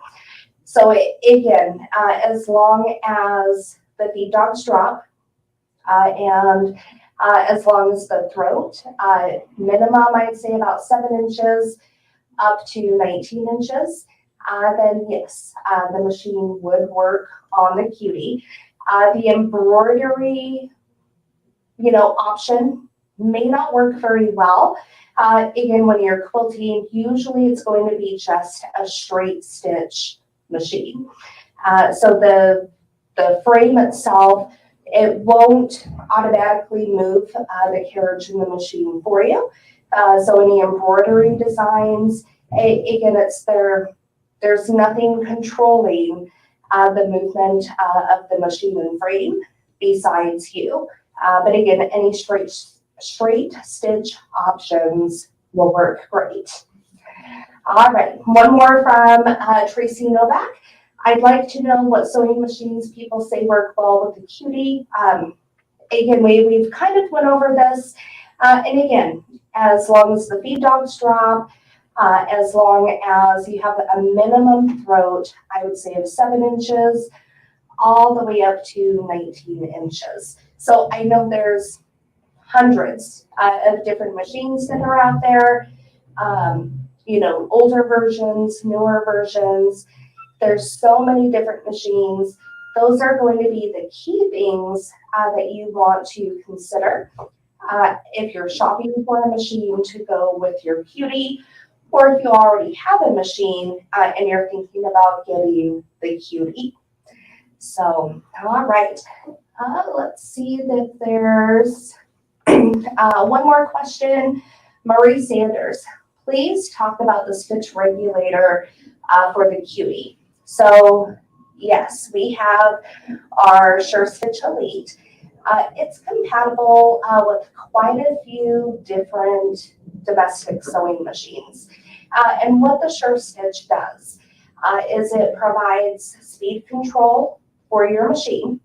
So again, as long as the feed dogs drop and as long as the throat, minimum I'd say about 7 inches up to 19 inches, then yes, the machine would work on the Cutie. The embroidery, option may not work very well. Again, when you're quilting, usually it's going to be just a straight stitch machine. So the frame itself, it won't automatically move the carriage in the machine for you. So any embroidery designs, again, there's nothing controlling the movement of the machine and frame besides you. But again, any straight stitch options will work great. All right, one more from Tracy Novak. I'd like to know what sewing machines people say work well with the Cutie. Again, we've kind of went over this. And again, as long as the feed dogs drop, as long as you have a minimum throat, I would say of 7 inches, all the way up to 19 inches. So I know there's hundreds of different machines that are out there, older versions, newer versions. There's so many different machines. Those are going to be the key things that you want to consider if you're shopping for a machine to go with your Cutie, or if you already have a machine and you're thinking about getting the Cutie. So, all right, let's see if there's one more question. Marie Sanders, please talk about the stitch regulator for the Cutie. So yes, we have our SewCreative Elite. It's compatible with quite a few different domestic sewing machines. And what the SewCreative does is it provides speed control for your machine.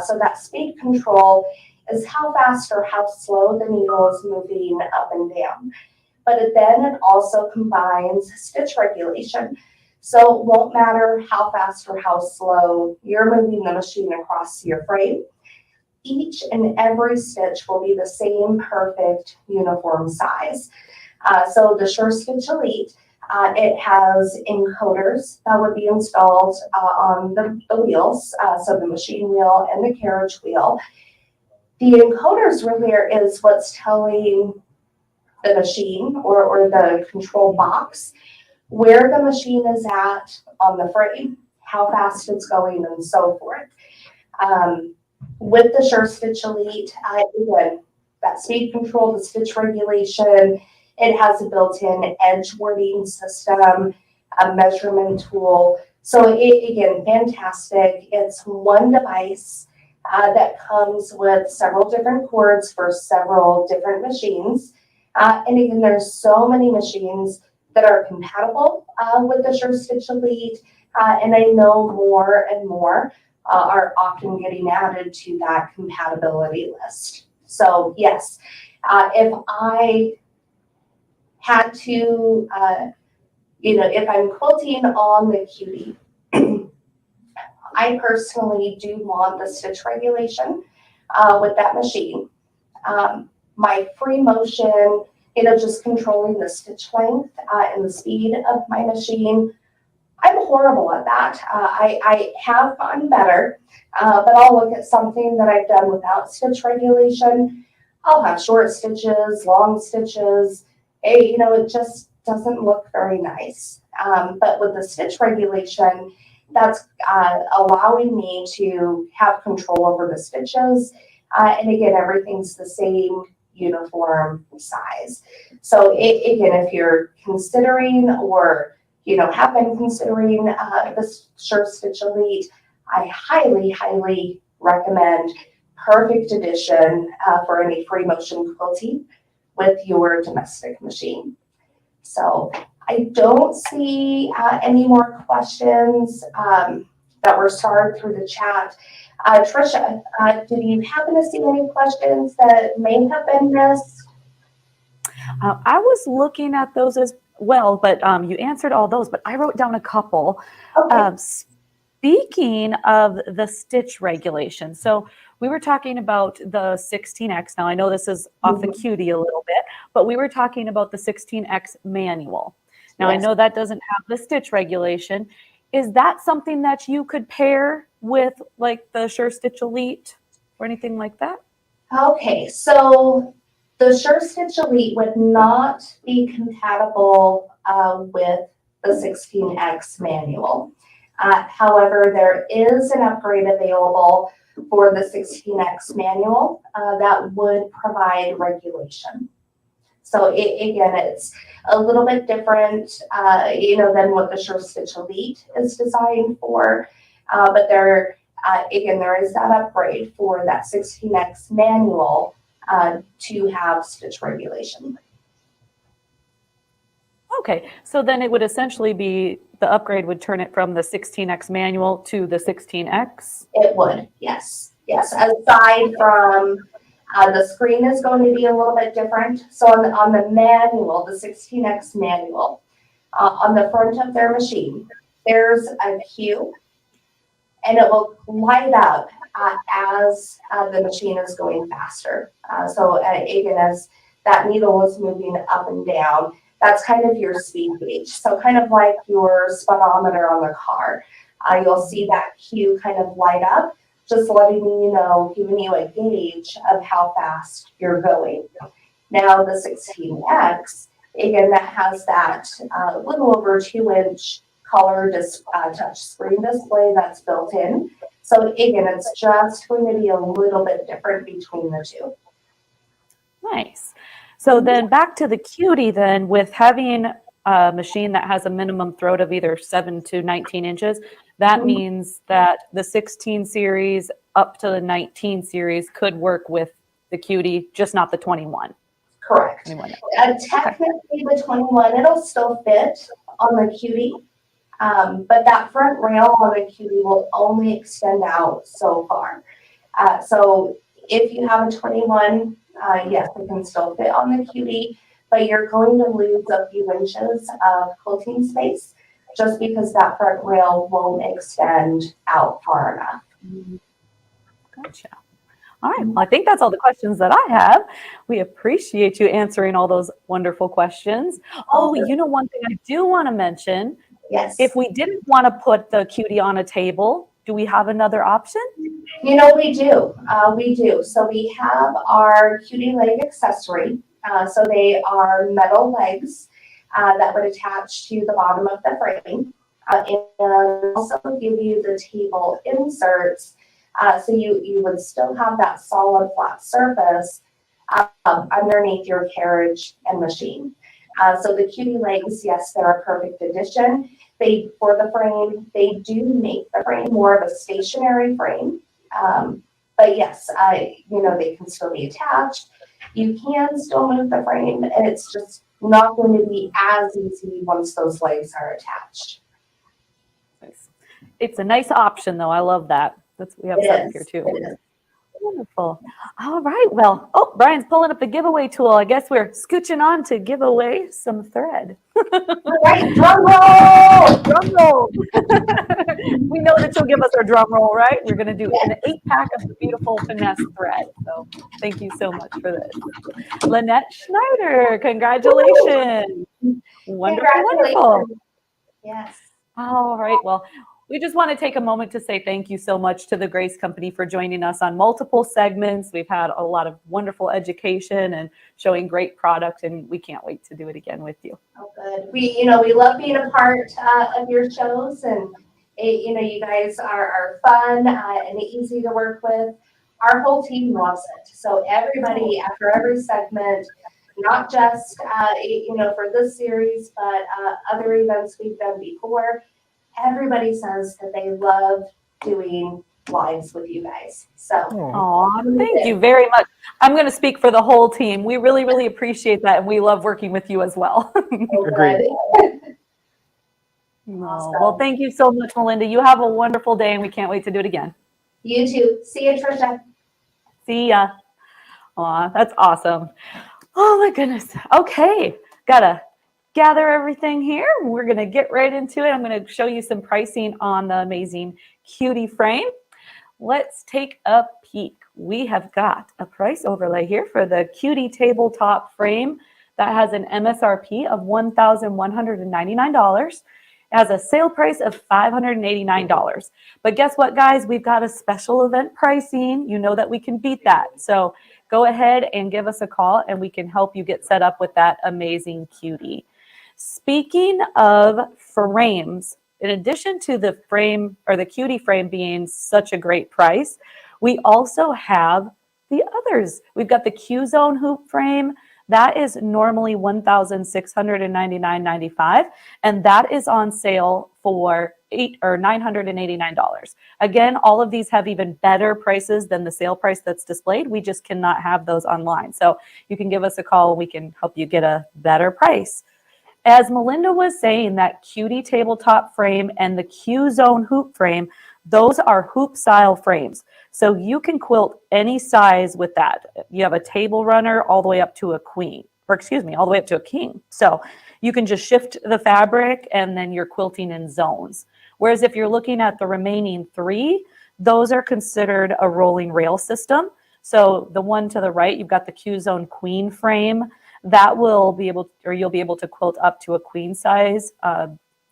So that speed control is how fast or how slow the needle is moving up and down. But then it also combines stitch regulation. So it won't matter how fast or how slow you're moving the machine across your frame. Each and every stitch will be the same perfect uniform size. So the SewCreative Elite, it has encoders that would be installed on the wheels, so the machine wheel and the carriage wheel. The encoders really is what's telling the machine or the control box where the machine is at on the frame, how fast it's going, and so forth. With the SewCreative Elite, again, that speed control, the stitch regulation, it has a built-in edge wording system, a measurement tool. So again, fantastic. It's one device that comes with several different cords for several different machines. And again, there's so many machines that are compatible with the SewCreative Elite. And I know more and more are often getting added to that compatibility list. So yes, if I had to, if I'm quilting on the Cutie, I personally do want the stitch regulation with that machine. My free motion, just controlling the stitch length and the speed of my machine, I'm horrible at that. I have gotten better, but I'll look at something that I've done without stitch regulation. I'll have short stitches, long stitches. It just doesn't look very nice. But with the stitch regulation, that's allowing me to have control over the stitches. And again, everything's the same uniform size. So again, if you're considering or have been considering the SureStitch Elite, I highly, highly recommend. Perfect addition for any free motion quilting with your domestic machine. So I don't see any more questions that were starred through the chat. Tricia, did you happen to see any questions that may have been missed? I was looking at those as well, but you answered all those, but I wrote down a couple. Okay. Speaking of the stitch regulation, so we were talking about the 16X. Now I know this is off the Cutie a little bit, but we were talking about the 16X manual. Now I know that doesn't have the stitch regulation. Is that something that you could pair with like the SureStitch Elite or anything like that? Okay, so the SureStitch Elite would not be compatible with the 16X manual. However, there is an upgrade available for the 16X manual that would provide regulation. So again, it's a little bit different, than what the SureStitch Elite is designed for. But there is that upgrade for that 16X manual to have stitch regulation. Okay, so then it would essentially be the upgrade would turn it from the 16X manual to the 16X? It would, yes. Yes, aside from the screen is going to be a little bit different. So on the manual, the 16X manual, on the front of their machine, there's a cue, and it will light up as the machine is going faster. So again, as that needle is moving up and down, that's kind of your speed gauge. So kind of like your speedometer on the car. You'll see that cue kind of light up, just letting you know, giving you a gauge of how fast you're going. Now the 16X, again, that has that little over 2-inch color touch screen display that's built in. So again, it's just going to be a little bit different between the two. Nice. So then back to the Cutie then, with having a machine that has a minimum throat of either 7 to 19 inches, that means that the 16 series up to the 19 series could work with the Cutie, just not the 21. Correct. 21. Technically the 21, it'll still fit on the Cutie, but that front rail on the Cutie will only extend out so far. So if you have a 21, yes, it can still fit on the Cutie, but you're going to lose a few inches of quilting space just because that front rail won't extend out far enough. Gotcha. All right. Well, I think that's all the questions that I have. We appreciate you answering all those wonderful questions. Oh, one thing I do want to mention. Yes. If we didn't want to put the Cutie on a table, do we have another option? We do. We do. So we have our Cutie leg accessory. So they are metal legs that would attach to the bottom of the frame and also give you the table inserts. So you would still have that solid flat surface underneath your carriage and machine. So the Cutie legs, yes, they're a perfect addition. For the frame, they do make the frame more of a stationary frame. But yes, they can still be attached. You can still move the frame, and it's just not going to be as easy once those legs are attached. Nice. It's a nice option, though. I love that. We have that here too. Wonderful. All right. Well, Brian's pulling up the giveaway tool. I guess we're scooching on to give away some thread. All right, drum roll! Drum roll. We know that you'll give us our drum roll, right? We're going to do an 8-pack of the beautiful finesse thread. So thank you so much for this. Lynette Schneider, congratulations. Wonderful, wonderful. Yes. All right. Well, we just want to take a moment to say thank you so much to the Grace Company for joining us on multiple segments. We've had a lot of wonderful education and showing great product, and we can't wait to do it again with you. Oh, good. We love being a part of your shows, and you guys are fun and easy to work with. Our whole team loves it. So everybody, after every segment, not just for this series, but other events we've done before, everybody says that they love doing lives with you guys. So thank you very much. I'm going to speak for the whole team. We really, really appreciate that, and we love working with you as well. Agreed. Awesome. Well, thank you so much, Melinda. You have a wonderful day, and we can't wait to do it again. You too. See you, Tricia. See ya. Aw, that's awesome. Oh my goodness. Okay. Gotta gather everything here. We're going to get right into it. I'm going to show you some pricing on the amazing Cutie frame. Let's take a peek. We have got a price overlay here for the Cutie tabletop frame that has an MSRP of $1,199. It has a sale price of $589. But guess what, guys? We've got a special event pricing. You know that we can beat that. So go ahead and give us a call, and we can help you get set up with that amazing Cutie. Speaking of frames, in addition to the frame or the Cutie frame being such a great price, we also have the others. We've got the Q-Zone hoop frame. That is normally $1,699.95, and that is on sale for $989. Again, all of these have even better prices than the sale price that's displayed. We just cannot have those online. So you can give us a call and we can help you get a better price. As Melinda was saying, that Cutie tabletop frame and the Q-Zone hoop frame, those are SewCreative frames. So you can quilt any size with that. You have a table runner all the way up to a queen, or excuse me, all the way up to a king. So you can just shift the fabric and then you're quilting in zones. Whereas if you're looking at the remaining three, those are considered a rolling rail system. So the one to the right, you've got the Q-Zone queen frame. That will be able, or you'll be able to quilt up to a queen size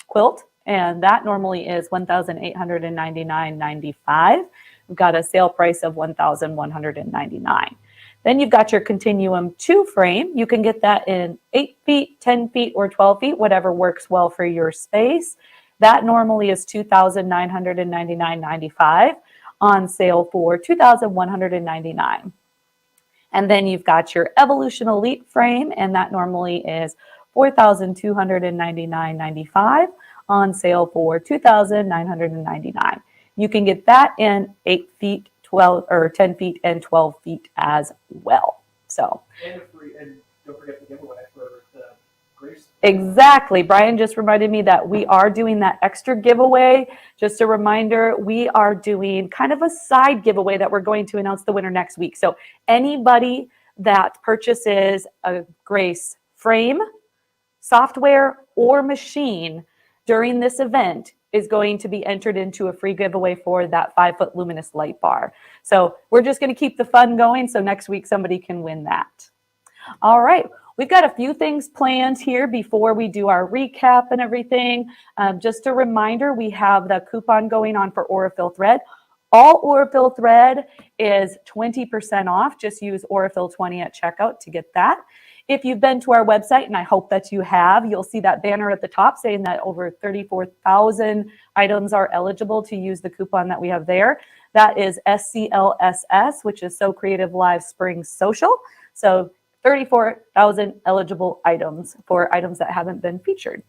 quilt. And that normally is $1,899.95. We've got a sale price of $1,199. Then you've got your Continuum 2 frame. You can get that in 8 feet, 10 feet, or 12 feet, whatever works well for your space. That normally is $2,999.95, on sale for $2,199. And then you've got your Evolution Elite frame, and that normally is $4,299.95, on sale for $2,999. You can get that in 8 feet, 12 or 10 feet, and 12 feet as well. So. And don't forget the giveaway for the Grace. Exactly. Brian just reminded me that we are doing that extra giveaway. Just a reminder, we are doing kind of a side giveaway that we're going to announce the winner next week. So anybody that purchases a Grace frame, software, or machine during this event is going to be entered into a free giveaway for that 5-foot luminous light bar. So we're just going to keep the fun going. So next week, somebody can win that. All right. We've got a few things planned here before we do our recap and everything. Just a reminder, we have the coupon going on for Aurifil thread. All Aurifil thread is 20% off. Just use Aurifil 20 at checkout to get that. If you've been to our website, and I hope that you have, you'll see that banner at the top saying that over 34,000 items are eligible to use the coupon that we have there. That is SCLSS, which is SewCreative Live Spring Social. So 34,000 eligible items for items that haven't been featured.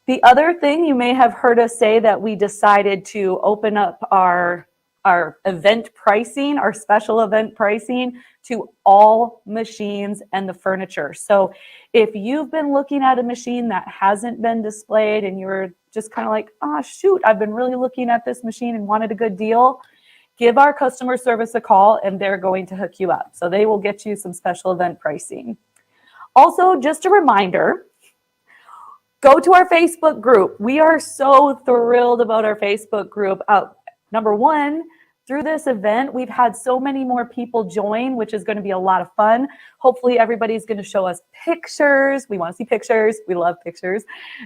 The other thing, you may have heard us say that we decided to open up our event pricing, our special event pricing, to all machines and the furniture. So if you've been looking at a machine that hasn't been displayed and you're just kind of like, oh shoot, I've been really looking at this machine and wanted a good deal, give our customer service a call and they're going to hook you up. So they will get you some special event pricing. Also, just a reminder, Go to our Facebook group. We are so thrilled about our Facebook group. Number one, through this event, we've had so many more people join, which is going to be a lot of fun. Hopefully everybody's going to show us pictures. We want to see pictures. We love pictures.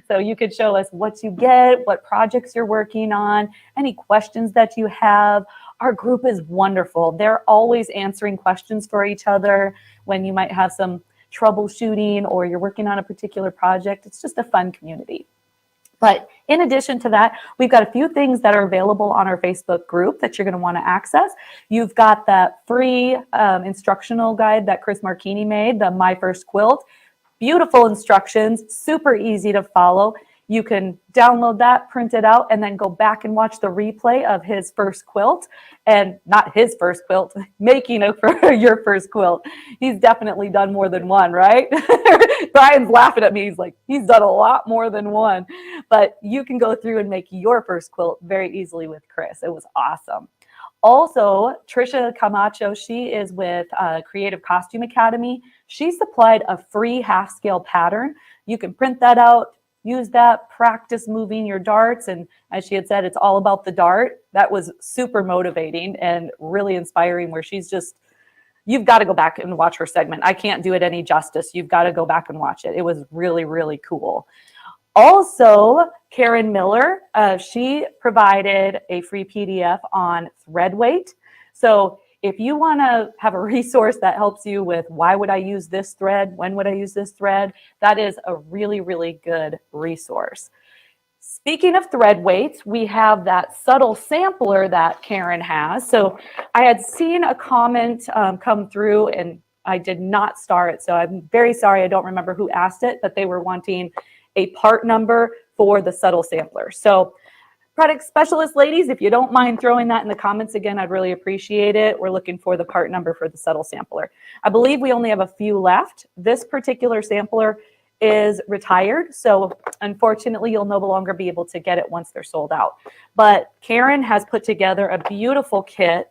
So you could show us what you get, what projects you're working on, any questions that you have. Our group is wonderful. They're always answering questions for each other when you might have some troubleshooting or you're working on a particular project. It's just a fun community. But in addition to that, we've got a few things that are available on our Facebook group that you're going to want to access. You've got that free instructional guide that Chris Marchini made, the My First Quilt. Beautiful instructions, super easy to follow. You can download that, print it out, and then go back and watch the replay of his first quilt. And not his first quilt, making it for your first quilt. He's definitely done more than one, right? Brian's laughing at me. He's like, he's done a lot more than one. But you can go through and make your first quilt very easily with Chris. It was awesome. Also, Tricia Camacho, she is with Creative Costume Academy. She supplied a free half-scale pattern. You can print that out, use that, practice moving your darts. And as she had said, it's all about the dart. That was super motivating and really inspiring, where she's just, you've got to go back and watch her segment. I can't do it any justice. You've got to go back and watch it. It was really, really cool. Also, Karen Miller, she provided a free PDF on thread weight. So if you want to have a resource that helps you with why would I use this thread, when would I use this thread, that is a really, really good resource. Speaking of thread weights, we have that subtle sampler that Karen has. So I had seen a comment come through and I did not star it. So I'm very sorry, I don't remember who asked it, but they were wanting a part number for the subtle sampler. So product specialist ladies, if you don't mind throwing that in the comments again, I'd really appreciate it. We're looking for the part number for the subtle sampler. I believe we only have a few left. This particular sampler is retired, so unfortunately you'll no longer be able to get it once they're sold out. But Karen has put together a beautiful kit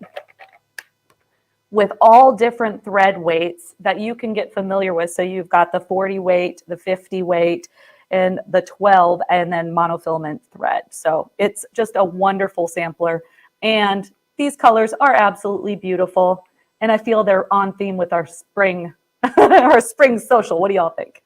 with all different thread weights that you can get familiar with. So you've got the 40 weight, the 50 weight, and the 12, and then monofilament thread. So it's just a wonderful sampler. And these colors are absolutely beautiful. And I feel they're on theme with our spring, our spring social. What do y'all think?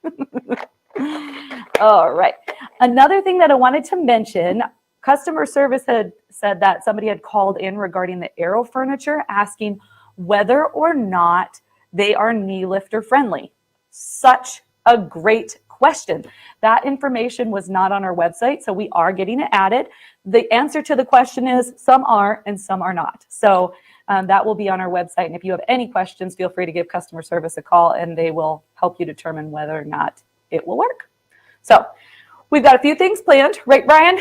All right. Another thing that I wanted to mention, customer service had said that somebody had called in regarding the Aero furniture, asking whether or not they are knee lifter friendly. Such a great question. That information was not on our website, so we are getting it added. The answer to the question is some are and some are not. So that will be on our website. And if you have any questions, feel free to give customer service a call and they will help you determine whether or not it will work. So we've got a few things planned, right, Brian?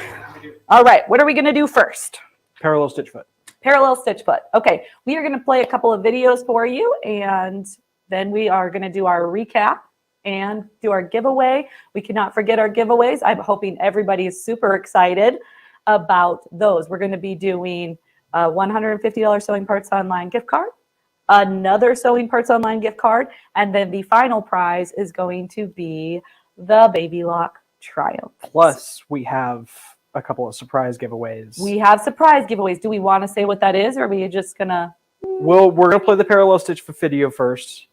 All right, what are we going to do first? Parallel stitch foot. Parallel stitch foot. Okay, we are going to play a couple of videos for you, and then we are going to do our recap and do our giveaway. We cannot forget our giveaways. I'm hoping everybody is super excited about those. We're going to be doing a $150 Sewing Parts Online gift card, another Sewing Parts Online gift card, and then the final prize is going to be the Baby Lock Triumph. Plus, we have a couple of surprise giveaways. We have surprise giveaways. Do we want to say what that is, or are we just going to? We're going to play the parallel stitch foot video first,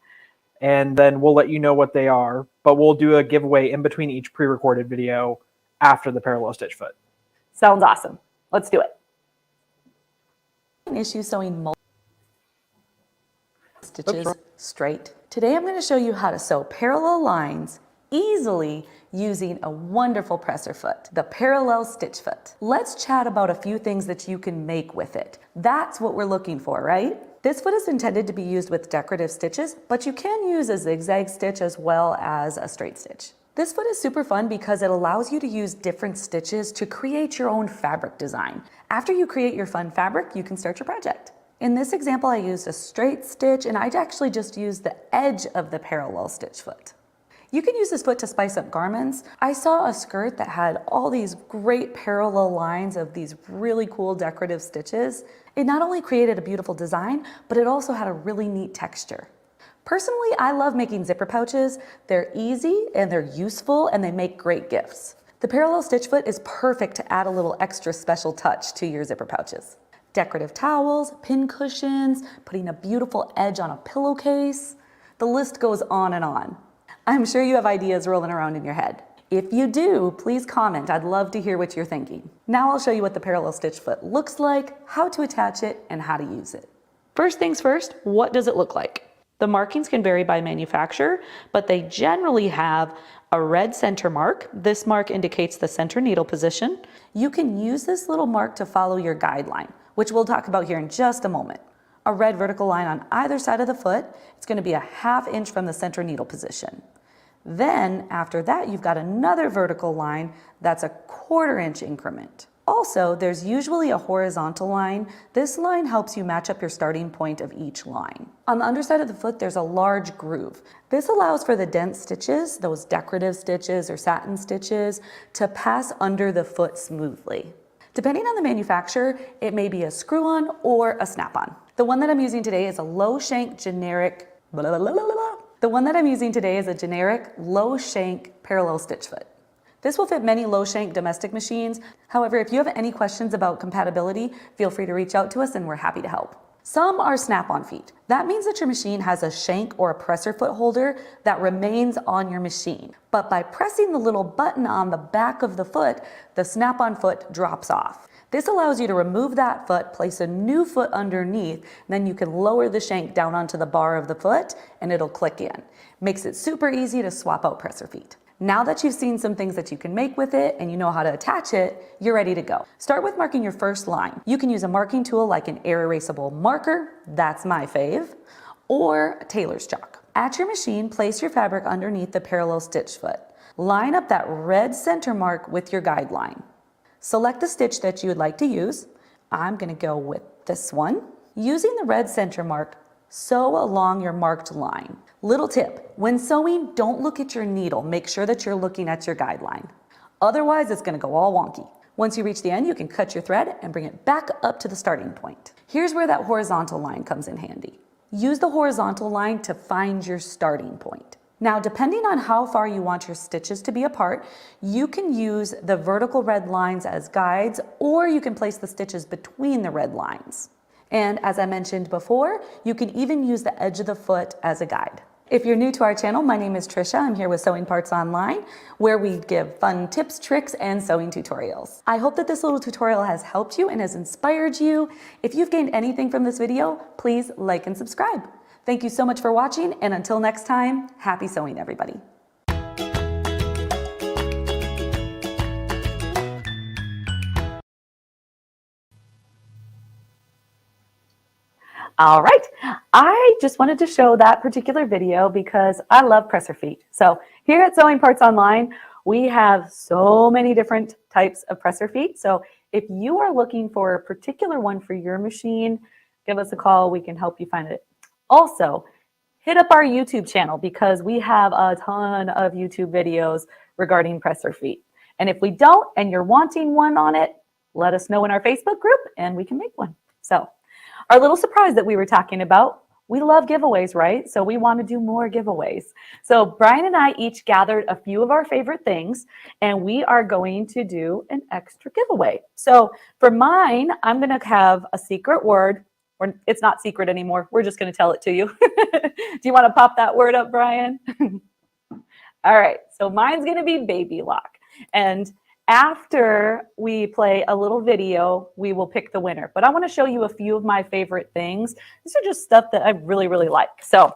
and then we'll let you know what they are, but we'll do a giveaway in between each pre-recorded video after the parallel stitch foot. Sounds awesome. Let's do it. Issue sewing multiple stitches straight. Today I'm going to show you how to sew parallel lines easily using a wonderful presser foot, the parallel stitch foot. Let's chat about a few things that you can make with it. That's what we're looking for, right? This foot is intended to be used with decorative stitches, but you can use a zigzag stitch as well as a straight stitch. This foot is super fun because it allows you to use different stitches to create your own fabric design. After you create your fun fabric, you can start your project. In this example, I used a straight stitch and I actually just used the edge of the parallel stitch foot. You can use this foot to spice up garments. I saw a skirt that had all these great parallel lines of these really cool decorative stitches. It not only created a beautiful design, but it also had a really neat texture. Personally, I love making zipper pouches. They're easy and they're useful and they make great gifts. The parallel stitch foot is perfect to add a little extra special touch to your zipper pouches. Decorative towels, pin cushions, putting a beautiful edge on a pillowcase. The list goes on and on. I'm sure you have ideas rolling around in your head. If you do, please comment. I'd love to hear what you're thinking. Now I'll show you what the parallel stitch foot looks like, how to attach it, and how to use it. First things first, what does it look like? The markings can vary by manufacturer, but they generally have a red center mark. This mark indicates the center needle position. You can use this little mark to follow your guideline, which we'll talk about here in just a moment. A red vertical line on either side of the foot. It's going to be a 1/2 inch from the center needle position. Then after that, you've got another vertical line that's a 1/4 inch increment. Also, there's usually a horizontal line. This line helps you match up your starting point of each line. On the underside of the foot, there's a large groove. This allows for the dent stitches, those decorative stitches or satin stitches, to pass under the foot smoothly. Depending on the manufacturer, it may be a screw-on or a snap-on. The one that I'm using today is a low shank generic low shank parallel stitch foot. This will fit many low shank domestic machines. However, if you have any questions about compatibility, feel free to reach out to us and we're happy to help. Some are snap-on feet. That means that your machine has a shank or a presser foot holder that remains on your machine. But by pressing the little button on the back of the foot, the snap-on foot drops off. This allows you to remove that foot, place a new foot underneath, then you can lower the shank down onto the bar of the foot and it'll click in. Makes it super easy to swap out presser feet. Now that you've seen some things that you can make with it and you know how to attach it, you're ready to go. Start with marking your first line. You can use a marking tool like an air erasable marker, that's my fave, or a tailor's chalk. At your machine, place your fabric underneath the parallel stitch foot. Line up that red center mark with your guideline. Select the stitch that you would like to use. I'm gonna go with this one. Using the red center mark, sew along your marked line. Little tip, when sewing, don't look at your needle. Make sure that you're looking at your guideline. Otherwise, it's gonna go all wonky. Once you reach the end, you can cut your thread and bring it back up to the starting point. Here's where that horizontal line comes in handy. Use the horizontal line to find your starting point. Now, depending on how far you want your stitches to be apart, you can use the vertical red lines as guides, or you can place the stitches between the red lines. And as I mentioned before, you can even use the edge of the foot as a guide. If you're new to our channel, my name is Tricia. I'm here with Sewing Parts Online, where we give fun tips, tricks, and sewing tutorials. I hope that this little tutorial has helped you and has inspired you. If you've gained anything from this video, please like and subscribe. Thank you so much for watching, and until next time, happy sewing, everybody. All right, I just wanted to show that particular video because I love presser feet. So here at Sewing Parts Online, we have so many different types of presser feet. So if you are looking for a particular one for your machine, give us a call. We can help you find it. Also, hit up our YouTube channel because we have a ton of YouTube videos regarding presser feet. And if we don't and you're wanting one on it, let us know in our Facebook group and we can make one. So our little surprise that we were talking about, we love giveaways, right? So we want to do more giveaways. So Brian and I each gathered a few of our favorite things and we are going to do an extra giveaway. So for mine, I'm going to have a secret word. Or it's not secret anymore. We're just going to tell it to you. Do you want to pop that word up, Brian? All right. So mine's going to be baby lock. And after we play a little video, we will pick the winner. But I want to show you a few of my favorite things. These are just stuff that I really, really like. So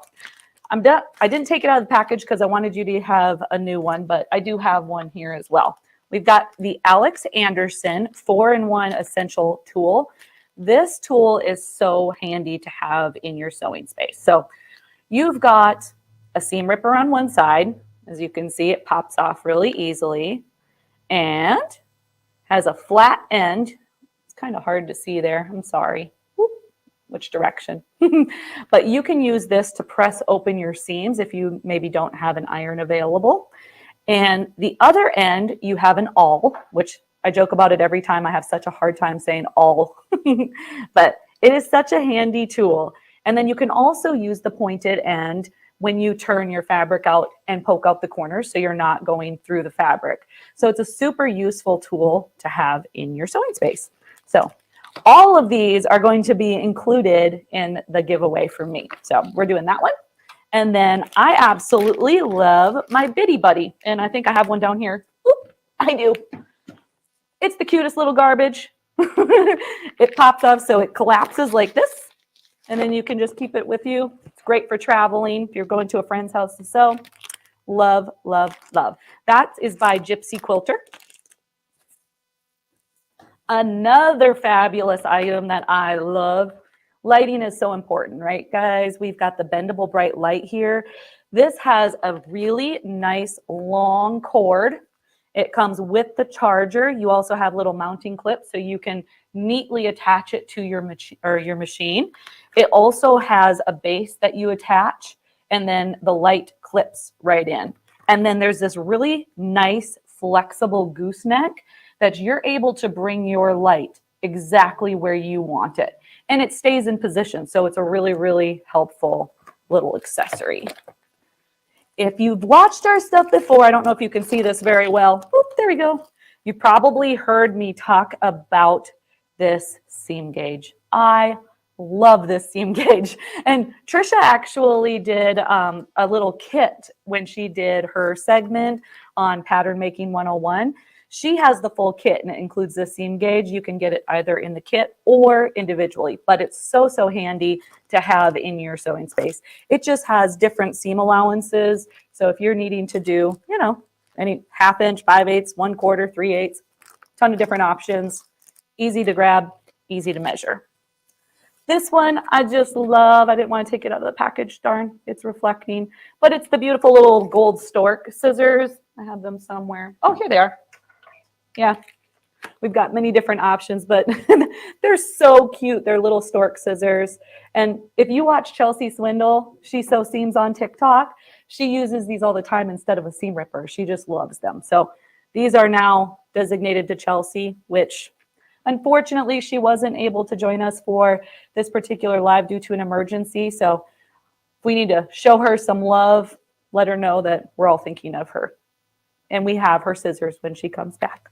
I'm done. I didn't take it out of the package because I wanted you to have a new one, but I do have one here as well. We've got the Alex Anderson 4-in-1 Essential Tool. This tool is so handy to have in your sewing space. So you've got a seam ripper on one side. As you can see, it pops off really easily and has a flat end. It's kind of hard to see there. I'm sorry. Whoop. Which direction? But you can use this to press open your seams if you maybe don't have an iron available. And the other end, you have an awl, which I joke about it every time. I have such a hard time saying awl, but it is such a handy tool. And then you can also use the pointed end when you turn your fabric out and poke out the corners so you're not going through the fabric. So it's a super useful tool to have in your sewing space. So all of these are going to be included in the giveaway for me. So we're doing that one. And then I absolutely love my Bitty Buddy. And I think I have one down here. Oop, I do. It's the cutest little garbage. It pops up so it collapses like this. And then you can just keep it with you. It's great for traveling if you're going to a friend's house to sew. Love, love, love. That is by Gypsy Quilter. Another fabulous item that I love. Lighting is so important, right, guys? We've got the bendable bright light here. This has a really nice long cord. It comes with the charger. You also have little mounting clips so you can neatly attach it to your machine. It also has a base that you attach, and then the light clips right in. And then there's this really nice flexible gooseneck that you're able to bring your light exactly where you want it. And it stays in position. So it's a really, really helpful little accessory. If you've watched our stuff before, I don't know if you can see this very well. Oop, there we go. You probably heard me talk about this seam gauge. I love this seam gauge. And Tricia actually did a little kit when she did her segment on Pattern Making 101. She has the full kit and it includes the seam gauge. You can get it either in the kit or individually, but it's so, so handy to have in your sewing space. It just has different seam allowances. So if you're needing to do, you know, any 1/2 inch, 5/8, 1/4, 3/8, ton of different options, easy to grab, easy to measure. This one I just love. I didn't want to take it out of the package, darn, it's reflecting, but it's the beautiful little gold stork scissors. I have them somewhere. Oh, here they are. Yeah, we've got many different options, but they're so cute. They're little stork scissors. And if you watch Chelsea Swindle, she sews seams on TikTok. She uses these all the time instead of a seam ripper. She just loves them. So these are now designated to Chelsea, which unfortunately she wasn't able to join us for this particular live due to an emergency. So if we need to show her some love, let her know that we're all thinking of her. And we have her scissors when she comes back.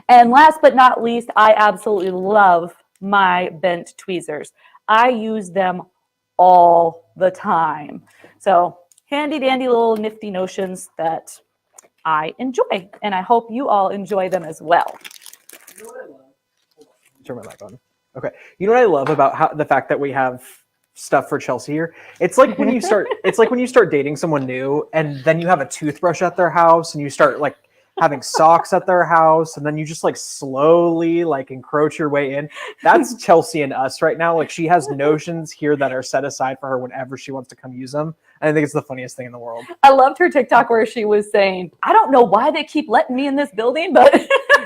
And last but not least, I absolutely love my bent tweezers. I use them all the time. So handy dandy little nifty notions that I enjoy. And I hope you all enjoy them as well. You know what I love? Turn my mic on. Okay. You know what I love about the fact that we have stuff for Chelsea here? It's like when you start dating someone new and then you have a toothbrush at their house and you start like having socks at their house and then you just like slowly like encroach your way in. That's Chelsea and us right now. Like she has notions here that are set aside for her whenever she wants to come use them. And I think it's the funniest thing in the world. I loved her TikTok where she was saying, I don't know why they keep letting me in this building, but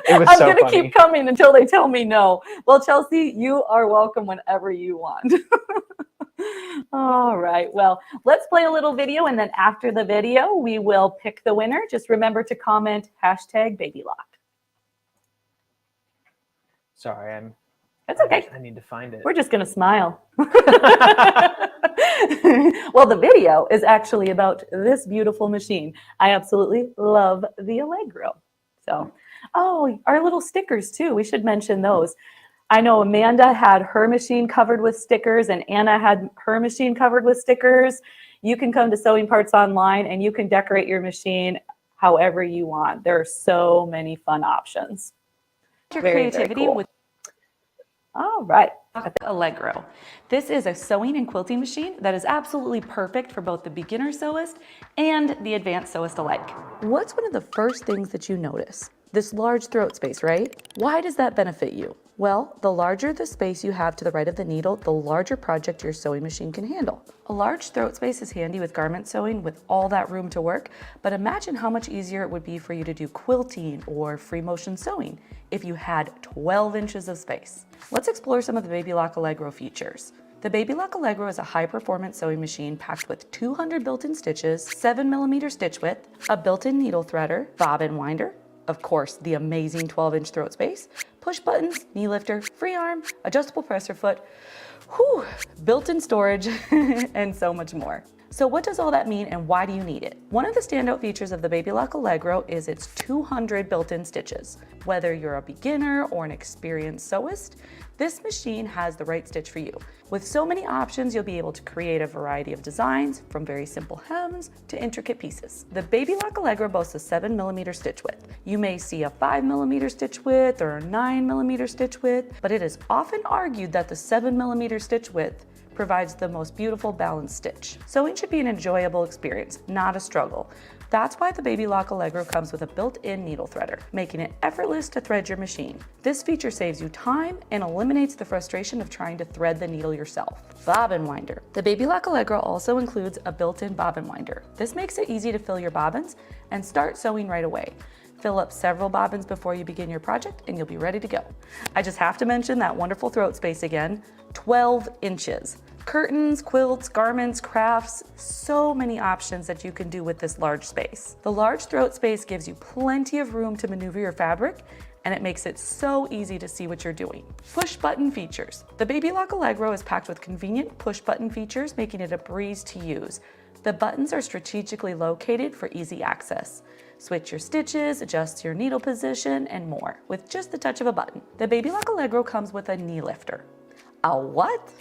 I'm going to keep coming until they tell me no. Well, Chelsea, you are welcome whenever you want. All right. Well, let's play a little video. And then after the video, we will pick the winner. Just remember to comment #BabyLock. Sorry, That's okay. I need to find it. We're just going to smile. Well, the video is actually about this beautiful machine. I absolutely love the Allegro. So, oh, our little stickers too. We should mention those. I know Amanda had her machine covered with stickers and Anna had her machine covered with stickers. You can come to Sewing Parts Online and you can decorate your machine however you want. There are so many fun options. Your Very, creativity very cool. with All right. Allegro. This is a sewing and quilting machine that is absolutely perfect for both the beginner sewist and the advanced sewist alike. What's one of the first things that you notice? This large throat space, right? Why does that benefit you? Well, the larger the space you have to the right of the needle, the larger project your sewing machine can handle. A large throat space is handy with garment sewing with all that room to work, but imagine how much easier it would be for you to do quilting or free motion sewing if you had 12 inches of space. Let's explore some of the BabyLock Allegro features. The BabyLock Allegro is a high-performance sewing machine packed with 200 built-in stitches, 7mm stitch width, a built-in needle threader, bobbin winder, of course, the amazing 12-inch throat space, push buttons, knee lifter, free arm, adjustable presser foot, whew, built-in storage, and so much more. So what does all that mean and why do you need it? One of the standout features of the Baby Lock Allegro is its 200 built-in stitches. Whether you're a beginner or an experienced sewist, this machine has the right stitch for you. With so many options, you'll be able to create a variety of designs from very simple hems to intricate pieces. The Baby Lock Allegro boasts a 7mm stitch width. You may see a 5mm stitch width or a 9mm stitch width, but it is often argued that the 7mm stitch width provides the most beautiful balanced stitch. Sewing should be an enjoyable experience, not a struggle. That's why the Baby Lock Allegro comes with a built-in needle threader, making it effortless to thread your machine. This feature saves you time and eliminates the frustration of trying to thread the needle yourself. Bobbin winder. The Baby Lock Allegro also includes a built-in bobbin winder. This makes it easy to fill your bobbins and start sewing right away. Fill up several bobbins before you begin your project and you'll be ready to go. I just have to mention that wonderful throat space again, 12 inches. Curtains, quilts, garments, crafts, so many options that you can do with this large space. The large throat space gives you plenty of room to maneuver your fabric, and it makes it so easy to see what you're doing. Push button features. The Baby Lock Allegro is packed with convenient push button features, making it a breeze to use. The buttons are strategically located for easy access. Switch your stitches, adjust your needle position, and more with just the touch of a button. The Baby Lock Allegro comes with a knee lifter. A what?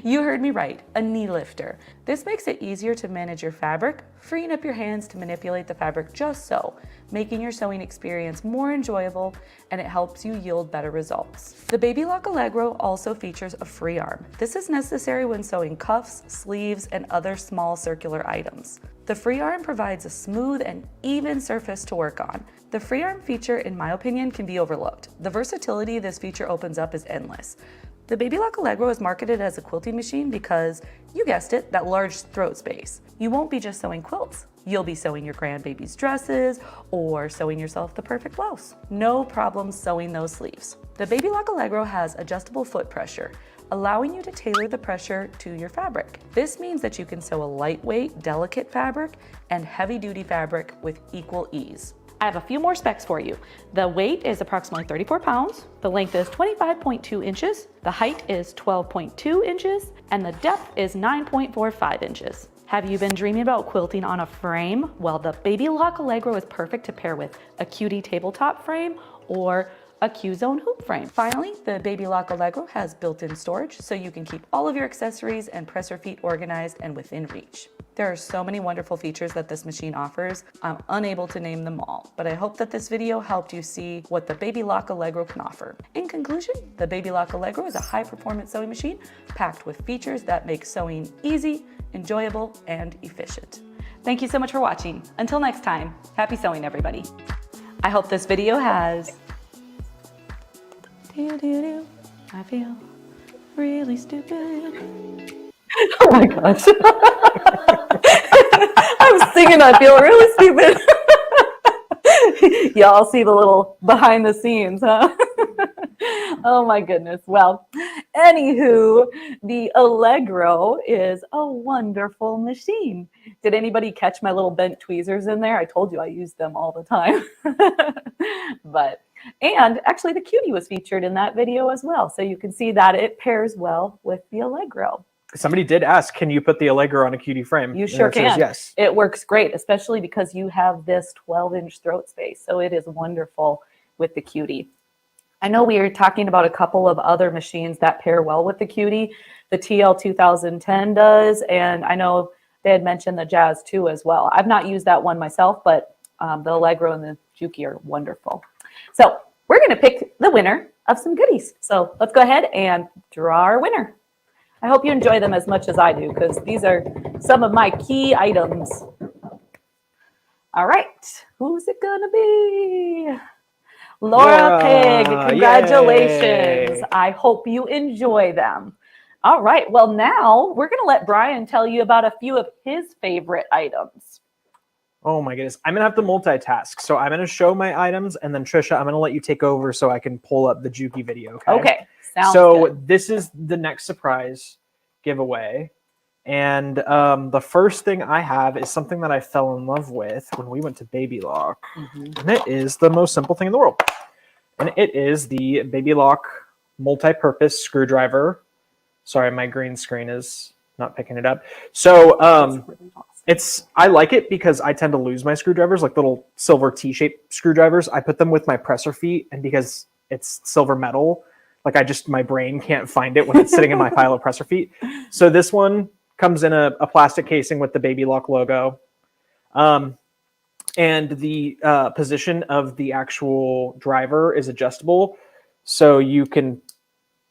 You heard me right, a knee lifter. This makes it easier to manage your fabric, freeing up your hands to manipulate the fabric just so, making your sewing experience more enjoyable, and it helps you yield better results. The Baby Lock Allegro also features a free arm. This is necessary when sewing cuffs, sleeves, and other small circular items. The free arm provides a smooth and even surface to work on. The free arm feature, in my opinion, can be overlooked. The versatility this feature opens up is endless. The Baby Lock Allegro is marketed as a quilting machine because, you guessed it, that large throat space. You won't be just sewing quilts. You'll be sewing your grandbaby's dresses or sewing yourself the perfect blouse. No problem sewing those sleeves. The Baby Lock Allegro has adjustable foot pressure, allowing you to tailor the pressure to your fabric. This means that you can sew a lightweight, delicate fabric and heavy-duty fabric with equal ease. I have a few more specs for you. The weight is approximately 34 pounds, the length is 25.2 inches, the height is 12.2 inches, and the depth is 9.45 inches. Have you been dreaming about quilting on a frame? Well, the Baby Lock Allegro is perfect to pair with a Cutie tabletop frame or a Q-Zone hoop frame. Finally, the Baby Lock Allegro has built-in storage, so you can keep all of your accessories and presser feet organized and within reach. There are so many wonderful features that this machine offers. I'm unable to name them all, but I hope that this video helped you see what the Baby Lock Allegro can offer. In conclusion, the Baby Lock Allegro is a high-performance sewing machine packed with features that make sewing easy, enjoyable, and efficient. Thank you so much for watching. Until next time, happy sewing, everybody. I hope this video has... I feel really stupid. Oh my gosh. I'm singing, I feel really stupid. Y'all see the little behind the scenes, huh? Oh my goodness. Well, anywho, the Allegro is a wonderful machine. Did anybody catch my little bent tweezers in there? I told you I use them all the time. And actually the Cutie was featured in that video as well. So you can see that it pairs well with the Allegro. Somebody did ask, can you put the Allegro on a Cutie frame? You sure can. Yes. It works great, especially because you have this 12-inch throat space. So it is wonderful with the Cutie. I know we are talking about a couple of other machines that pair well with the Cutie. The TL 2010 does, and I know they had mentioned the Jazz 2 as well. I've not used that one myself, but the Allegro and the Juki are wonderful. So we're going to pick the winner of some goodies. So let's go ahead and draw our winner. I hope you enjoy them as much as I do, because these are some of my key items. All right, who's it gonna be? Laura Pig, congratulations. Yay. I hope you enjoy them. All right, well now we're gonna let Brian tell you about a few of his favorite items. Oh my goodness, I'm gonna have to multitask. So I'm gonna show my items, and then Tricia, I'm gonna let you take over so I can pull up the Juki video, okay? Okay. Sounds so good. This is the next surprise giveaway. And the first thing I have is something that I fell in love with when we went to Baby Lock. And it is the most simple thing in the world. And it is the Baby Lock multi-purpose screwdriver. Sorry, my green screen is not picking it up. So I like it because I tend to lose my screwdrivers, like little silver T-shaped screwdrivers. I put them with my presser feet, and because it's silver metal, like my brain can't find it when it's sitting in my pile of presser feet. So this one comes in a plastic casing with the Baby Lock logo. And the position of the actual driver is adjustable. So you can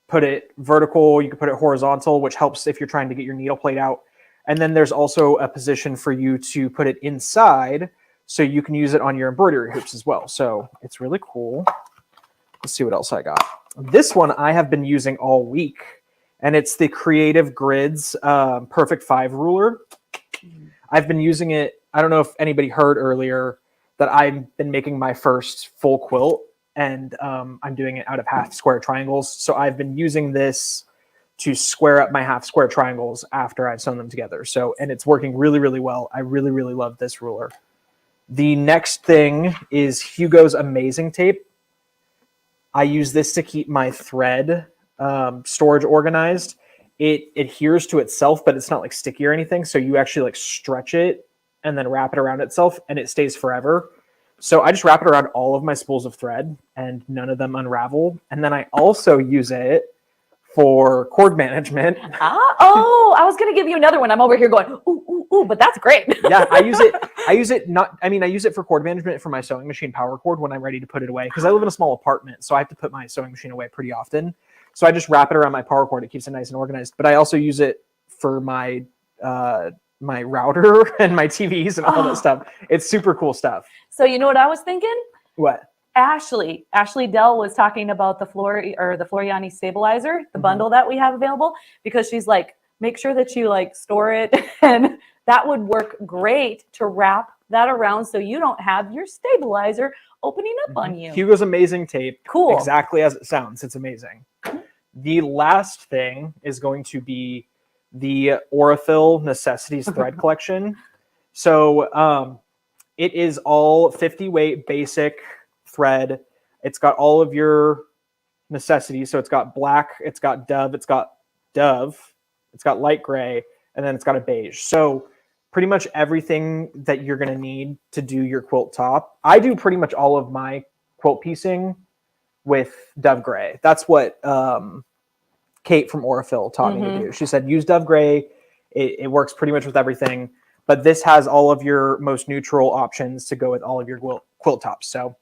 put it vertical, you can put it horizontal, which helps if you're trying to get your needle plate out. And then there's also a position for you to put it inside, so you can use it on your embroidery hoops as well. So it's really cool. Let's see what else I got. This one I have been using all week, and it's the Creative Grids Perfect 5 ruler. I've been using it. I don't know if anybody heard earlier that I've been making my first full quilt, and I'm doing it out of half square triangles. So I've been using this to square up my half square triangles after I've sewn them together. So, and it's working really, really well. I really, really love this ruler. The next thing is Hugo's Amazing Tape. I use this to keep my thread storage organized. It adheres to itself, but it's not like sticky or anything. So you actually like stretch it and then wrap it around itself, and it stays forever. So I just wrap it around all of my spools of thread, and none of them unravel. And then I also use it for cord management. Oh, I was going to give you another one. I'm over here going, ooh, ooh, ooh, but that's great. Yeah, I use it for cord management for my sewing machine power cord when I'm ready to put it away, because I live in a small apartment, so I have to put my sewing machine away pretty often. So I just wrap it around my power cord. It keeps it nice and organized. But I also use it for my my router and my TVs and all that stuff. It's super cool stuff. So you know what I was thinking? What? Ashley Dell was talking about the Floriani stabilizer, the bundle that we have available, because she's like, make sure that you like store it, and that would work great to wrap that around so you don't have your stabilizer opening up on you. Hugo's Amazing Tape. Cool. Exactly as it sounds. It's amazing. The last thing is going to be the Aurifil Necessities Thread Collection. So it is all 50 weight basic thread. It's got all of your necessities. So it's got black, it's got dove, it's got light gray, and then it's got a beige. So pretty much everything that you're going to need to do your quilt top. I do pretty much all of my quilt piecing with dove gray. That's what Kate from Aurifil taught me to do. She said, use dove gray. It works pretty much with everything, but this has all of your most neutral options to go with all of your quilt tops. So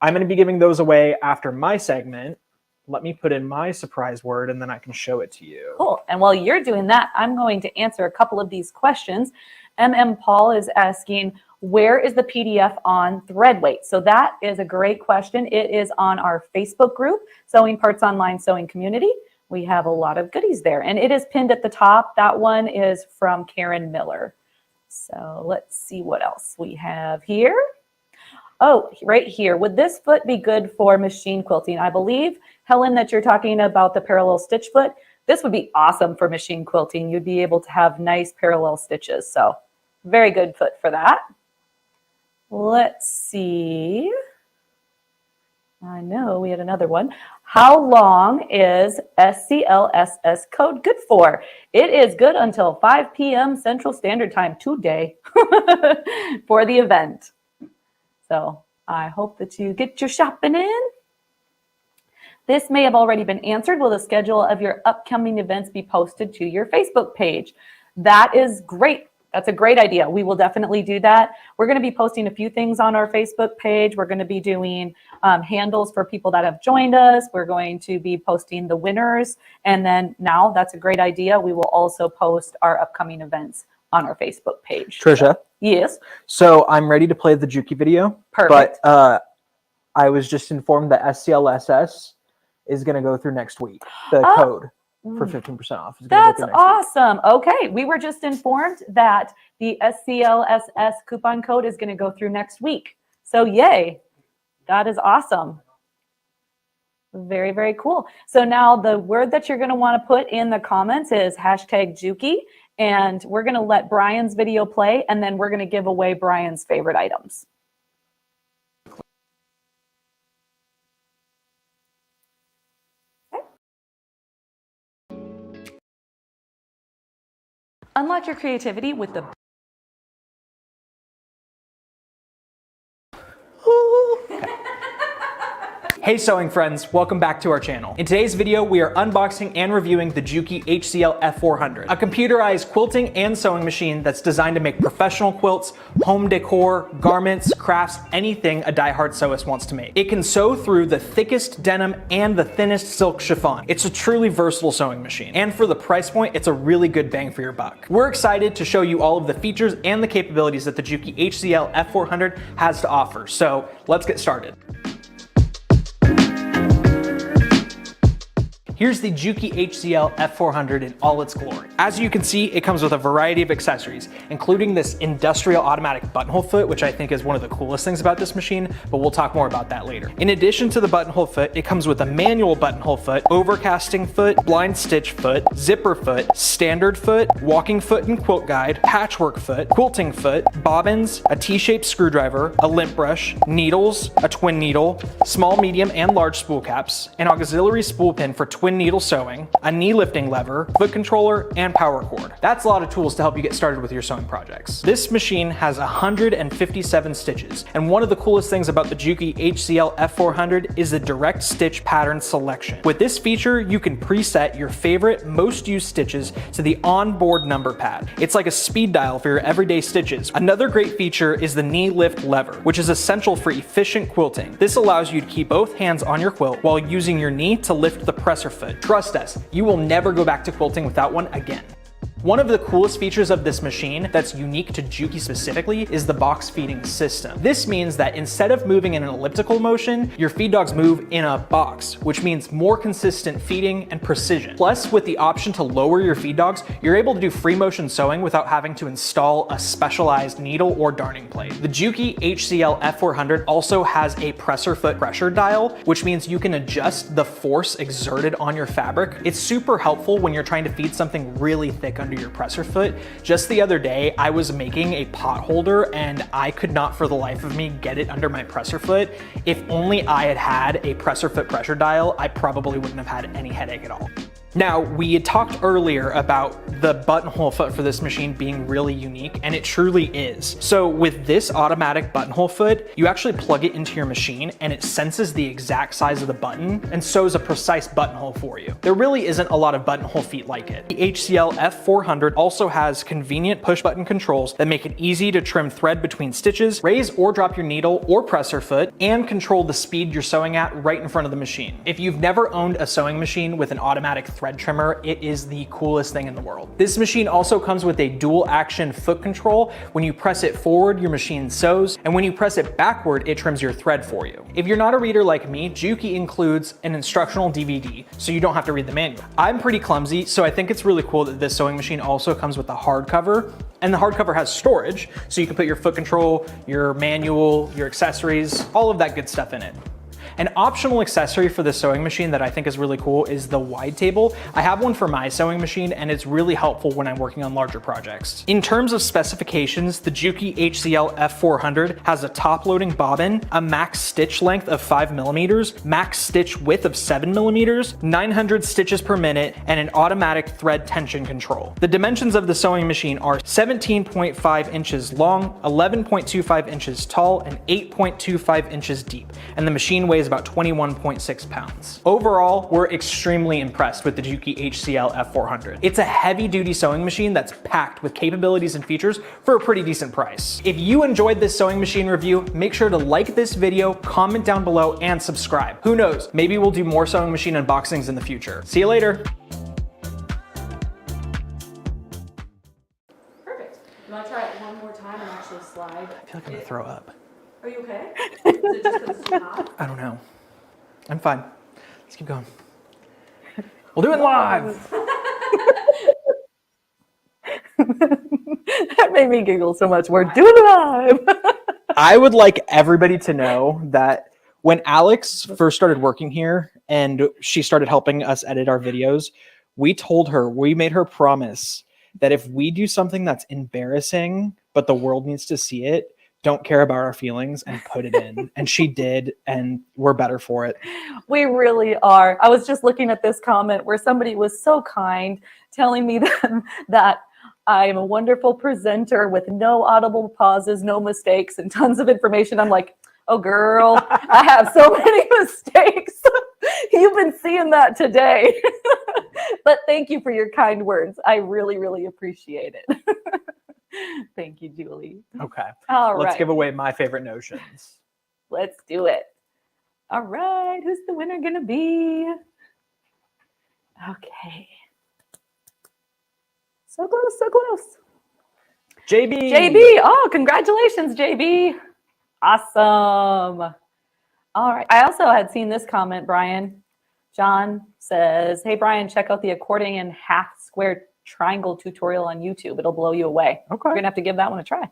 I'm going to be giving those away after my segment. Let me put in my surprise word, and then I can show it to you. Cool. And while you're doing that, I'm going to answer a couple of these questions. Paul is asking, where is the PDF on thread weight? So that is a great question. It is on our Facebook group, Sewing Parts Online Sewing Community. We have a lot of goodies there, and it is pinned at the top. That one is from Karen Miller. So let's see what else we have here. Oh, right here. Would this foot be good for machine quilting? I believe, Helen, that you're talking about the parallel stitch foot. This would be awesome for machine quilting. You'd be able to have nice parallel stitches. So very good foot for that. Let's see. I know we had another one. How long is SCLSS code good for? It is good until 5 p.m. Central Standard Time today for the event. So I hope that you get your shopping in. This may have already been answered. Will the schedule of your upcoming events be posted to your Facebook page? That is great. That's a great idea. We will definitely do that. We're going to be posting a few things on our Facebook page. We're going to be doing handles for people that have joined us. We're going to be posting the winners. And then now that's a great idea. We will also post our upcoming events on our Facebook page. Tricia? Yes? So I'm ready to play the Juki video. Perfect. But I was just informed that SCLSS is going to go through next week. The code for 15% off. That's awesome. Okay. We were just informed that the SCLSS coupon code is going to go through next week. So yay. That is awesome. Very, very cool. So now the word that you're going to want to put in the comments is #Juki. And we're going to let Brian's video play, and then we're going to give away Brian's favorite items. Unlock your creativity with the Hey sewing friends, welcome back to our channel. In today's video, we are unboxing and reviewing the Juki HCL F400, a computerized quilting and sewing machine that's designed to make professional quilts, home decor, garments, crafts, anything a diehard sewist wants to make. It can sew through the thickest denim and the thinnest silk chiffon. It's a truly versatile sewing machine. And for the price point, it's a really good bang for your buck. We're excited to show you all of the features and the capabilities that the Juki HCL F400 has to offer. So let's get started. Here's the Juki HCL F400 in all its glory. As you can see, it comes with a variety of accessories, including this industrial automatic buttonhole foot, which I think is one of the coolest things about this machine, but we'll talk more about that later. In addition to the buttonhole foot, it comes with a manual buttonhole foot, overcasting foot, blind stitch foot, zipper foot, standard foot, walking foot and quilt guide, patchwork foot, quilting foot, bobbins, a T-shaped screwdriver, a lint brush, needles, a twin needle, small, medium, and large spool caps, an auxiliary spool pin for twin needle sewing, a knee lifting lever, foot controller, and power cord. That's a lot of tools to help you get started with your sewing projects. This machine has 157 stitches, and one of the coolest things about the Juki HCL F400 is the direct stitch pattern selection. With this feature, you can preset your favorite, most used stitches to the onboard number pad. It's like a speed dial for your everyday stitches. Another great feature is the knee lift lever, which is essential for efficient quilting. This allows you to keep both hands on your quilt while using your knee to lift the presser foot. Trust us, you will never go back to quilting without one again. One of the coolest features of this machine that's unique to Juki specifically is the box feeding system. This means that instead of moving in an elliptical motion, your feed dogs move in a box, which means more consistent feeding and precision. Plus, with the option to lower your feed dogs, you're able to do free motion sewing without having to install a specialized needle or darning plate. The Juki HCL F400 also has a presser foot pressure dial, which means you can adjust the force exerted on your fabric. It's super helpful when you're trying to feed something really thick under your presser foot. Just the other day, I was making a pot holder and I could not for the life of me get it under my presser foot. If only I had had a presser foot pressure dial, I probably wouldn't have had any headache at all. Now, we had talked earlier about the buttonhole foot for this machine being really unique, and it truly is. So with this automatic buttonhole foot, you actually plug it into your machine and it senses the exact size of the button and sews a precise buttonhole for you. There really isn't a lot of buttonhole feet like it. The HCL F400 also has convenient push button controls that make it easy to trim thread between stitches, raise or drop your needle or presser foot, and control the speed you're sewing at right in front of the machine. If you've never owned a sewing machine with an automatic thread trimmer, it is the coolest thing in the world. This machine also comes with a dual action foot control. When you press it forward, your machine sews, and when you press it backward, it trims your thread for you. If you're not a reader like me, Juki includes an instructional DVD, so you don't have to read the manual. I'm pretty clumsy, so I think it's really cool that this sewing machine also comes with a hardcover, and the hardcover has storage, so you can put your foot control, your manual, your accessories, all of that good stuff in it. An optional accessory for the sewing machine that I think is really cool is the wide table. I have one for my sewing machine and it's really helpful when I'm working on larger projects. In terms of specifications, the Juki HCL F400 has a top loading bobbin, a max stitch length of 5mm, max stitch width of 7mm, 900 stitches per minute, and an automatic thread tension control. The dimensions of the sewing machine are 17.5 inches long, 11.25 inches tall, and 8.25 inches deep, and the machine weighs about 21.6 pounds. Overall, we're extremely impressed with the Juki HCL F400. It's a heavy-duty sewing machine that's packed with capabilities and features for a pretty decent price. If you enjoyed this sewing machine review, make sure to like this video, comment down below, and subscribe. Who knows, maybe we'll do more sewing machine unboxings in the future. See you later. Perfect. You want to try it one more time and actually slide? I feel like I'm gonna throw up. Are you okay? Is it just because it's too hot? I don't know. I'm fine. Let's keep going. We'll do it live. That made me giggle so much. We're doing it live. I would like everybody to know that when Alex first started working here and she started helping us edit our videos, we made her promise that if we do something that's embarrassing, but the world needs to see it, don't care about our feelings and put it in. And she did, and we're better for it. We really are. I was just looking at this comment where somebody was so kind telling me that I am a wonderful presenter with no audible pauses, no mistakes, and tons of information. I'm like, oh, girl, I have so many mistakes. You've been seeing that today. But thank you for your kind words. I really, really appreciate it. Thank you, Julie. Okay. All Let's right. give away my favorite notions. Let's do it. All right. Who's the winner going to be? Okay. So close, so close. JB. JB. Oh, congratulations, JB. Awesome. All right. I also had seen this comment, Brian. John says, hey, Brian, check out the accordion half square triangle tutorial on YouTube. It'll blow you away. Okay. You're going to have to give that one a try.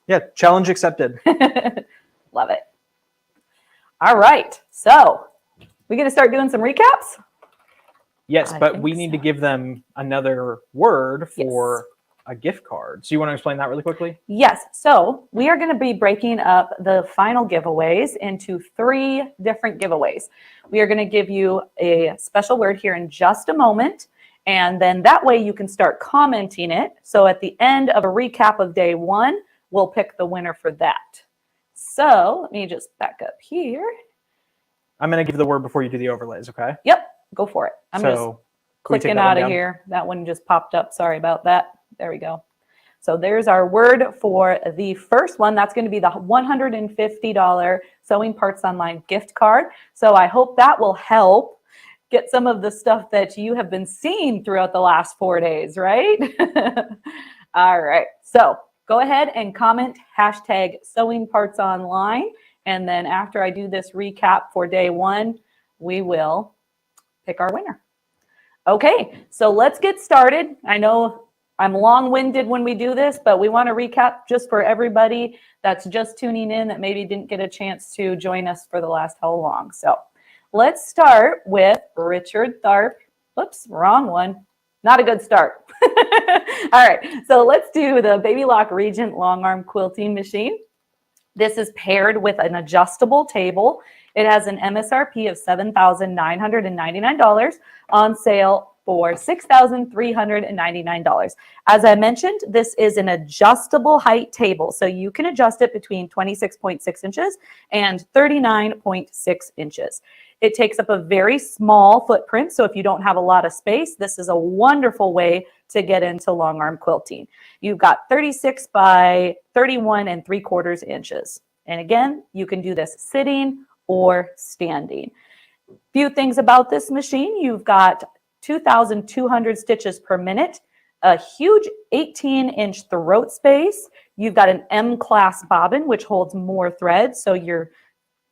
Yeah, challenge accepted. Love it. All right. So we going to start doing some recaps? Yes, I but think we need to so. give them another word for a gift card. So you want to explain that really quickly? Yes. So we are going to be breaking up the final giveaways into 3 different giveaways. We are going to give you a special word here in just a moment. And then that way you can start commenting it. So at the end of a recap of day 1, we'll pick the winner for that. So let me just back up here. I'm going to give the word before you do the overlays, okay? Yep. Go for it. I'm just So can we take clicking that one out of down? here. That one just popped up. Sorry about that. There we go. So there's our word for the first one. That's going to be the $150 Sewing Parts Online gift card. So I hope that will help get some of the stuff that you have been seeing throughout the last 4 days, right? All right. So go ahead and comment hashtag Sewing Parts Online. And then after I do this recap for day 1, we will pick our winner. Okay, so let's get started. I know I'm long-winded when we do this, but we want to recap just for everybody that's just tuning in that maybe didn't get a chance to join us for the last how long. So let's start with Richard Tharp. Oops, wrong one. Not a good start. All right, so let's do the Baby Lock Regent long arm quilting machine. This is paired with an adjustable table. It has an MSRP of $7,999 on sale for $6,399. As I mentioned, this is an adjustable height table, so you can adjust it between 26.6 inches and 39.6 inches. It takes up a very small footprint, so if you don't have a lot of space, this is a wonderful way to get into long arm quilting. You've got 36 by 31 3/4 inches. And again, you can do this sitting or standing. Few things about this machine. You've got 2,200 stitches per minute, a huge 18-inch throat space. You've got an M-class bobbin, which holds more threads, so your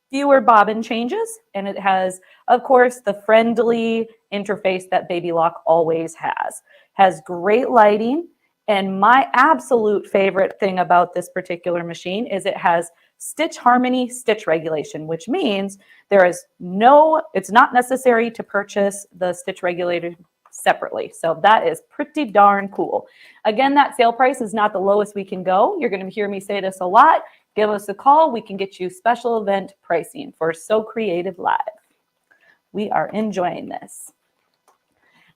fewer bobbin changes. And it has, of course, the friendly interface that Baby Lock always has. Has great lighting. And my absolute favorite thing about this particular machine is it has stitch harmony, stitch regulation, which means it's not necessary to purchase the stitch regulator separately. So that is pretty darn cool. Again, that sale price is not the lowest we can go. You're going to hear me say this a lot. Give us a call. We can get you special event pricing for SewCreative Live. We are enjoying this.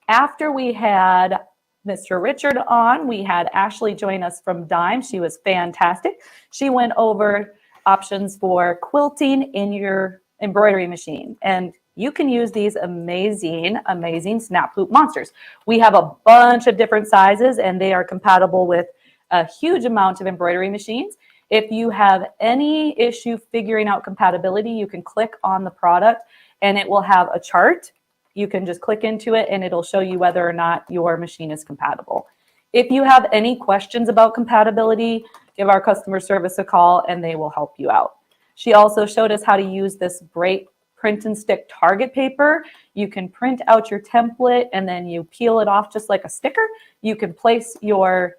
After we had Mr. Richard on, we had Ashley join us from Dime. She was fantastic. She went over options for quilting in your embroidery machine. And you can use these amazing, amazing snap hoop monsters. We have a bunch of different sizes and they are compatible with a huge amount of embroidery machines. If you have any issue figuring out compatibility, you can click on the product and it will have a chart. You can just click into it and it'll show you whether or not your machine is compatible. If you have any questions about compatibility, give our customer service a call and they will help you out. She also showed us how to use this great print and stick target paper. You can print out your template and then you peel it off just like a sticker. You can place your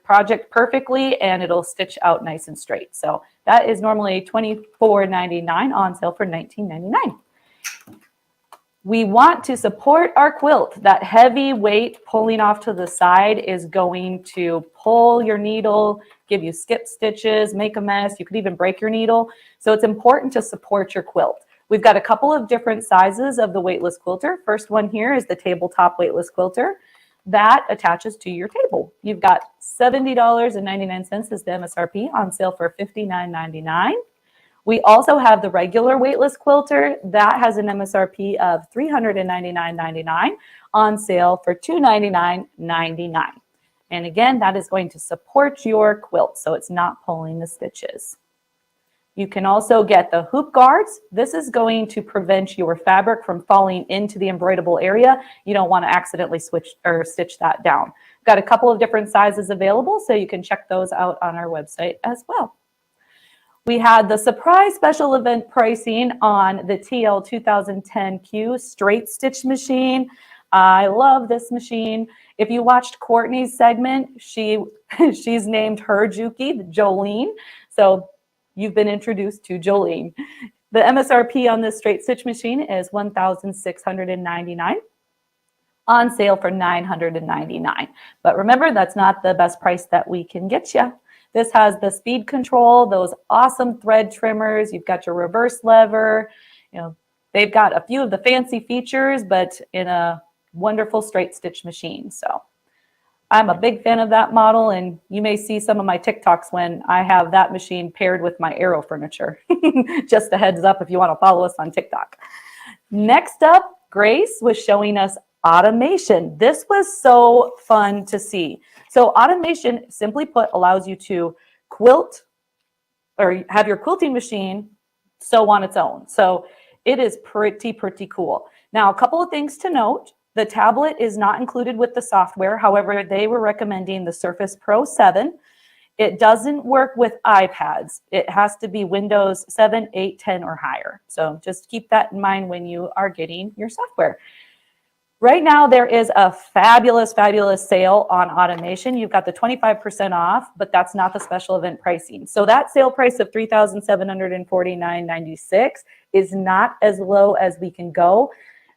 project perfectly and it'll stitch out nice and straight. So that is normally $24.99 on sale for $19.99. We want to support our quilt. That heavy weight pulling off to the side is going to pull your needle, give you skip stitches, make a mess. You could even break your needle. So it's important to support your quilt. We've got a couple of different sizes of the weightless quilter. First one here is the tabletop weightless quilter. that attaches to your table. You've got $70.99 is the MSRP, on sale for $59.99. We also have the regular weightless quilter that has an MSRP of $399.99, on sale for $299.99. And again, that is going to support your quilt, so it's not pulling the stitches. You can also get the hoop guards. This is going to prevent your fabric from falling into the embroiderable area. You don't want to accidentally switch or stitch that down. We've got a couple of different sizes available, so you can check those out on our website as well. We had the surprise special event pricing on the TL 2010Q straight stitch machine. I love this machine. If you watched Courtney's segment, she's named her Juki Jolene. So you've been introduced to Jolene. The MSRP on this straight stitch machine is $1,699, on sale for $999. But remember, that's not the best price that we can get you. This has the speed control, those awesome thread trimmers. You've got your reverse lever. You know, they've got a few of the fancy features, but in a wonderful straight stitch machine. So I'm a big fan of that model, and you may see some of my TikToks when I have that machine paired with my Aero furniture. Just a heads up if you want to follow us on TikTok. Next up, Grace was showing us automation. This was so fun to see. So automation, simply put, allows you to quilt or have your quilting machine sew on its own. So it is pretty cool. Now, a couple of things to note. The tablet is not included with the software. However, they were recommending the Surface Pro 7. It doesn't work with iPads. It has to be Windows 7, 8, 10, or higher. So just keep that in mind when you are getting your software. Right now, there is a fabulous sale on automation. You've got the 25% off, but that's not the special event pricing. So that sale price of $3,749.96 is not as low as we can go.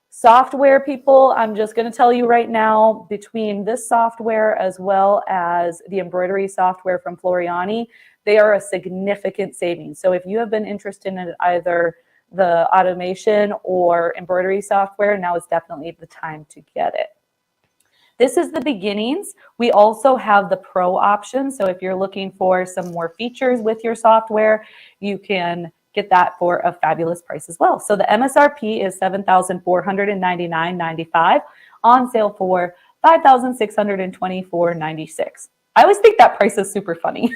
Software people, I'm just going to tell you right now, between this software as well as the embroidery software from Floriani, they are a significant savings. So if you have been interested in either the automation or embroidery software, now is definitely the time to get it. This is the beginnings. We also have the pro option. So if you're looking for some more features with your software, you can get that for a fabulous price as well. So the MSRP is $7,499.95, on sale for $5,624.96. I always think that price is super funny,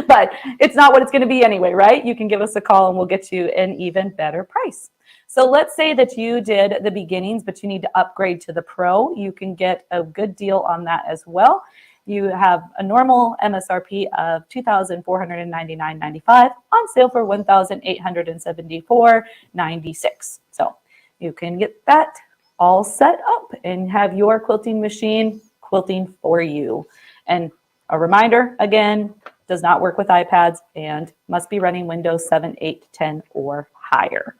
but it's not what it's going to be anyway, right? You can give us a call and we'll get you an even better price. So let's say that you did the beginnings, but you need to upgrade to the pro. You can get a good deal on that as well. You have a normal MSRP of $2,499.95, on sale for $1,874.96. So you can get that all set up and have your quilting machine quilting for you. And a reminder, again, does not work with iPads and must be running Windows 7, 8, 10, or higher.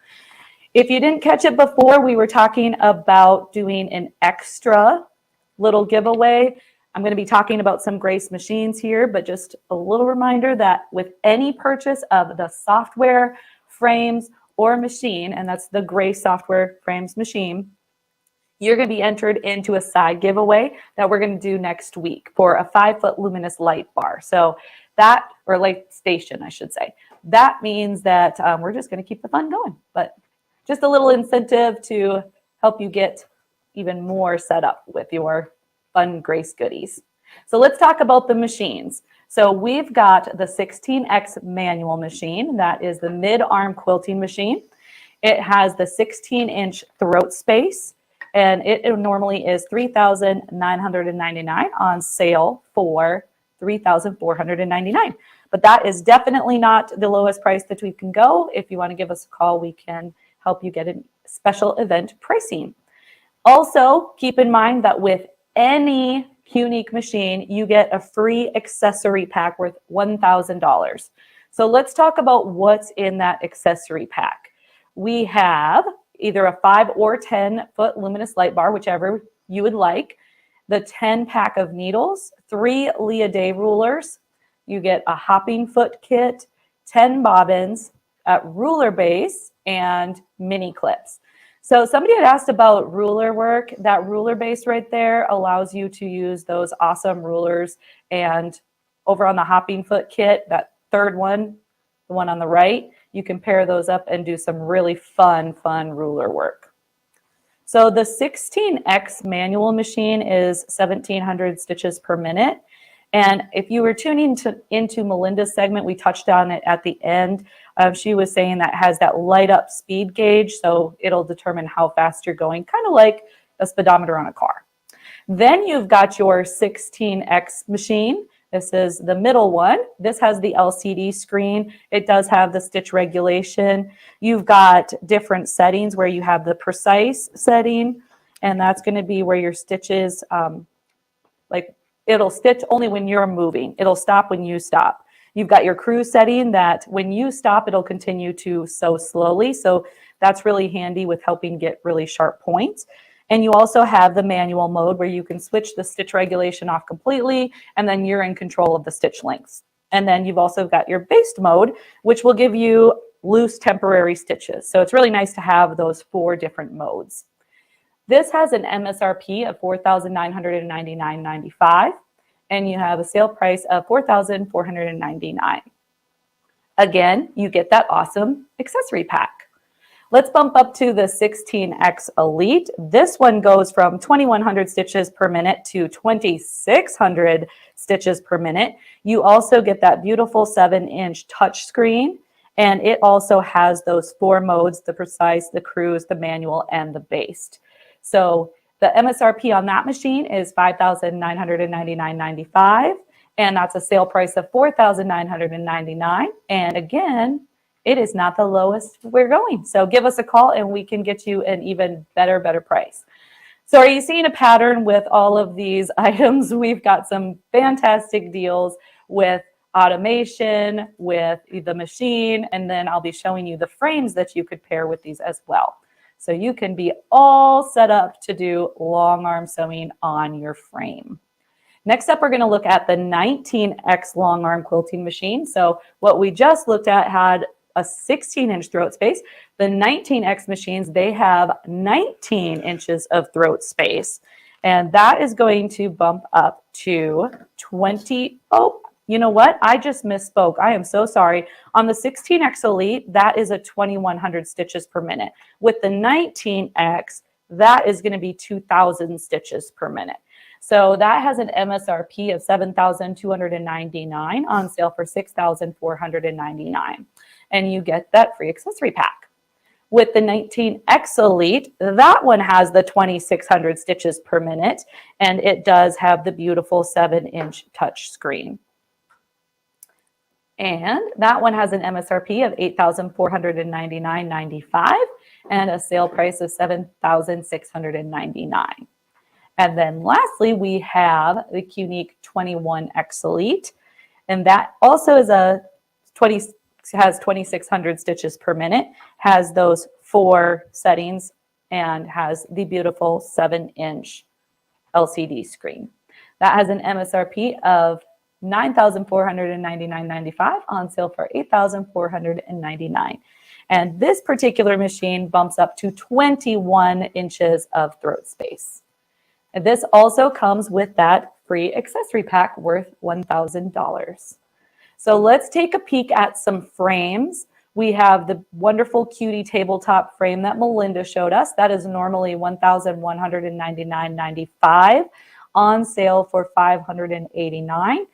If you didn't catch it before, we were talking about doing an extra little giveaway. I'm going to be talking about some Grace machines here, but just a little reminder that with any purchase of the software, frames, or machine, and that's the Grace software, frames, machine, you're going to be entered into a side giveaway that we're going to do next week for a 5-foot luminous light bar. So that, or light station, I should say. That means that we're just going to keep the fun going, but just a little incentive to help you get even more set up with your fun Grace goodies. So let's talk about the machines. So we've got the 16X manual machine. That is the mid-arm quilting machine. It has the 16-inch throat space, and it normally is $3,999, on sale for $3,499. But that is definitely not the lowest price that we can go. If you want to give us a call, we can help you get a special event pricing. Also, keep in mind that with any Unique machine, you get a free accessory pack worth $1,000. So let's talk about what's in that accessory pack. We have either a 5 or 10 foot luminous light bar, whichever you would like, the 10 pack of needles, 3 Leah Day rulers. You get a hopping foot kit, 10 bobbins, a ruler base, and mini clips. So somebody had asked about ruler work. That ruler base right there allows you to use those awesome rulers. And over on the hopping foot kit, that third one, the one on the right, you can pair those up and do some really fun ruler work. So the 16X manual machine is 1,700 stitches per minute. And if you were tuning into Melinda's segment, we touched on it at the end. She was saying that has that light up speed gauge, so it'll determine how fast you're going, kind of like a speedometer on a car. Then you've got your 16X machine. This is the middle one. This has the LCD screen. It does have the stitch regulation. You've got different settings where you have the precise setting, and that's going to be where your stitches, like it'll stitch only when you're moving. It'll stop when you stop. You've got your cruise setting that when you stop, it'll continue to sew slowly. So that's really handy with helping get really sharp points. And you also have the manual mode where you can switch the stitch regulation off completely, and then you're in control of the stitch lengths. And then you've also got your based mode, which will give you loose temporary stitches. So it's really nice to have those 4 different modes. This has an MSRP of $4,999.95, and you have a sale price of $4,499. Again, you get that awesome accessory pack. Let's bump up to the 16X Elite. This one goes from 2,100 stitches per minute to 2,600 stitches per minute. You also get that beautiful 7-inch touch screen, and it also has those 4 modes: the precise, the cruise, the manual, and the based. So the MSRP on that machine is $5,999.95, and that's a sale price of $4,999. And again, it is not the lowest we're going. So give us a call and we can get you an even better price. So are you seeing a pattern with all of these items? We've got some fantastic deals with automation, with the machine, and then I'll be showing you the frames that you could pair with these as well. So you can be all set up to do long arm sewing on your frame. Next up, we're going to look at the 19X long arm quilting machine. So what we just looked at had a 16-inch throat space. The 19X machines, they have 19 inches of throat space. And that is going to bump up to 20. Oh, you know what? I just misspoke. I am so sorry. On the 16X Elite, that is a 2,100 stitches per minute. With the 19X, that is going to be 2,000 stitches per minute. So that has an MSRP of $7,299 on sale for $6,499. And you get that free accessory pack. With the 19X Elite, that one has the 2,600 stitches per minute, and it does have the beautiful 7-inch touch screen. And that one has an MSRP of $8,499.95 and a sale price of $7,699. And then lastly, we have the Unique 21X Elite, and that also is has 2,600 stitches per minute, has those 4 settings, and has the beautiful 7-inch LCD screen. That has an MSRP of $9,499.95 on sale for $8,499. And this particular machine bumps up to 21 inches of throat space. And this also comes with that free accessory pack worth $1,000. So let's take a peek at some frames. We have the wonderful Cutie tabletop frame that Melinda showed us. That is normally $1,199.95 on sale for $589.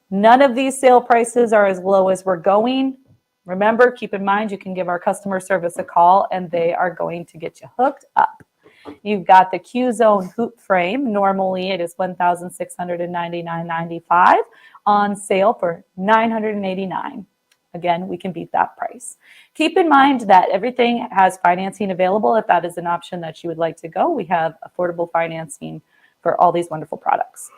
None of these sale prices are as low as we're going. Remember, keep in mind, you can give our customer service a call and they are going to get you hooked up. You've got the Q-Zone hoop frame. Normally it is $1,699.95 on sale for $989. Again, we can beat that price. Keep in mind that everything has financing available. If that is an option that you would like to go, we have affordable financing for all these wonderful products.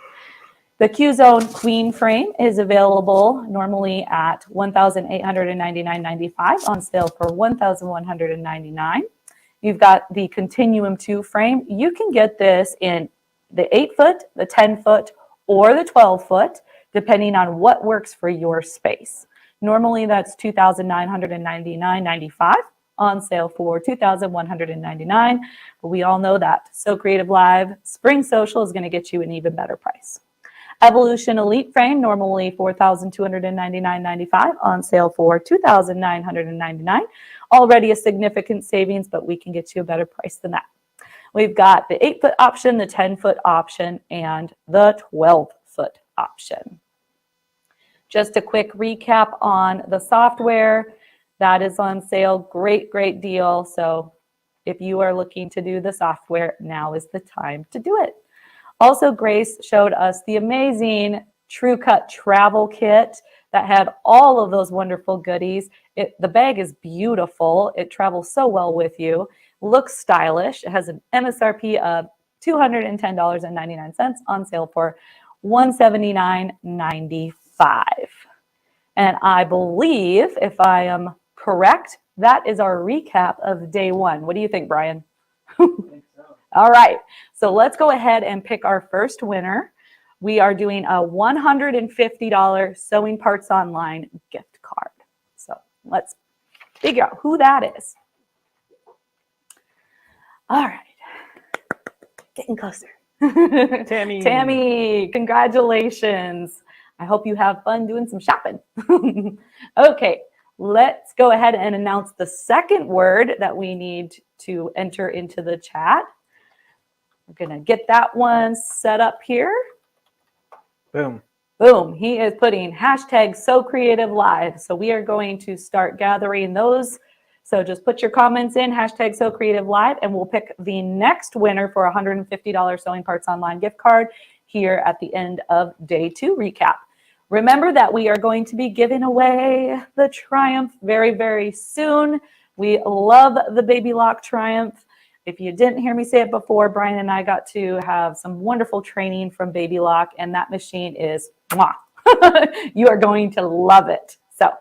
The Q-Zone Queen frame is available normally at $1,899.95 on sale for $1,199. You've got the Continuum 2 frame. You can get this in the 8-foot, the 10-foot, or the 12-foot, depending on what works for your space. Normally that's $2,999.95 on sale for $2,199. But we all know that SewCreative Live Spring Social is going to get you an even better price. Evolution Elite Frame, normally $4,299.95, on sale for $2,999. Already a significant savings, but we can get you a better price than that. We've got the 8-foot option, the 10-foot option, and the 12-foot option. Just a quick recap on the software. That is on sale. Great, great deal. So if you are looking to do the software, now is the time to do it. Also, Grace showed us the amazing True Cut travel kit that had all of those wonderful goodies. The bag is beautiful. It travels so well with you. Looks stylish. It has an MSRP of $210.99, on sale for $179.95. And I believe, if I am correct, that is our recap of day one. What do you think, Brian? All right, so let's go ahead and pick our first winner. We are doing a $150 Sewing Parts Online gift card. So let's figure out who that is. All right, getting closer. Tammy. Tammy, congratulations. I hope you have fun doing some shopping. Okay, let's go ahead and announce the second word that we need to enter into the chat. We're going to get that one set up here. Boom. Boom. He is putting hashtag SewCreative Live. So we are going to start gathering those. So just put your comments in, hashtag SewCreative Live, and we'll pick the next winner for a $150 Sewing Parts Online gift card here at the end of day 2 recap. Remember that we are going to be giving away the Triumph very, very soon. We love the Baby Lock Triumph. If you didn't hear me say it before, Brian and I got to have some wonderful training from Baby Lock, and that machine is mwah. You are going to love it. So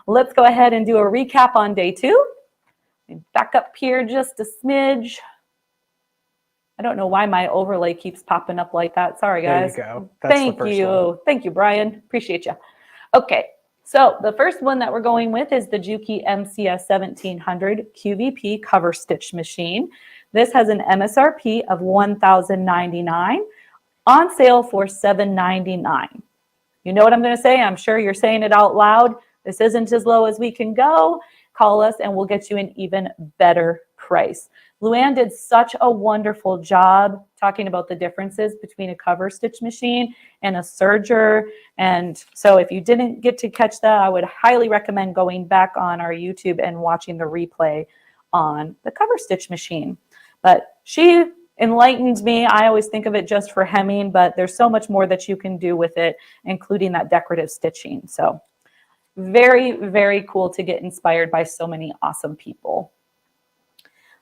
let's go ahead and do a recap on day 2. Back up here just a smidge. I don't know why my overlay keeps popping up like that. Sorry, guys. There you go. That's Thank the first you. one. Thank you, Brian. Appreciate you. Okay, so the first one that we're going with is the Juki MCS 1700 QVP cover stitch machine. This has an MSRP of $1,099, on sale for $799. You know what I'm going to say? I'm sure you're saying it out loud. This isn't as low as we can go. Call us and we'll get you an even better price. Luann did such a wonderful job talking about the differences between a cover stitch machine and a serger. And so if you didn't get to catch that, I would highly recommend going back on our YouTube and watching the replay on the cover stitch machine. But she enlightened me. I always think of it just for hemming, but there's so much more that you can do with it, including that decorative stitching. So very, very cool to get inspired by so many awesome people.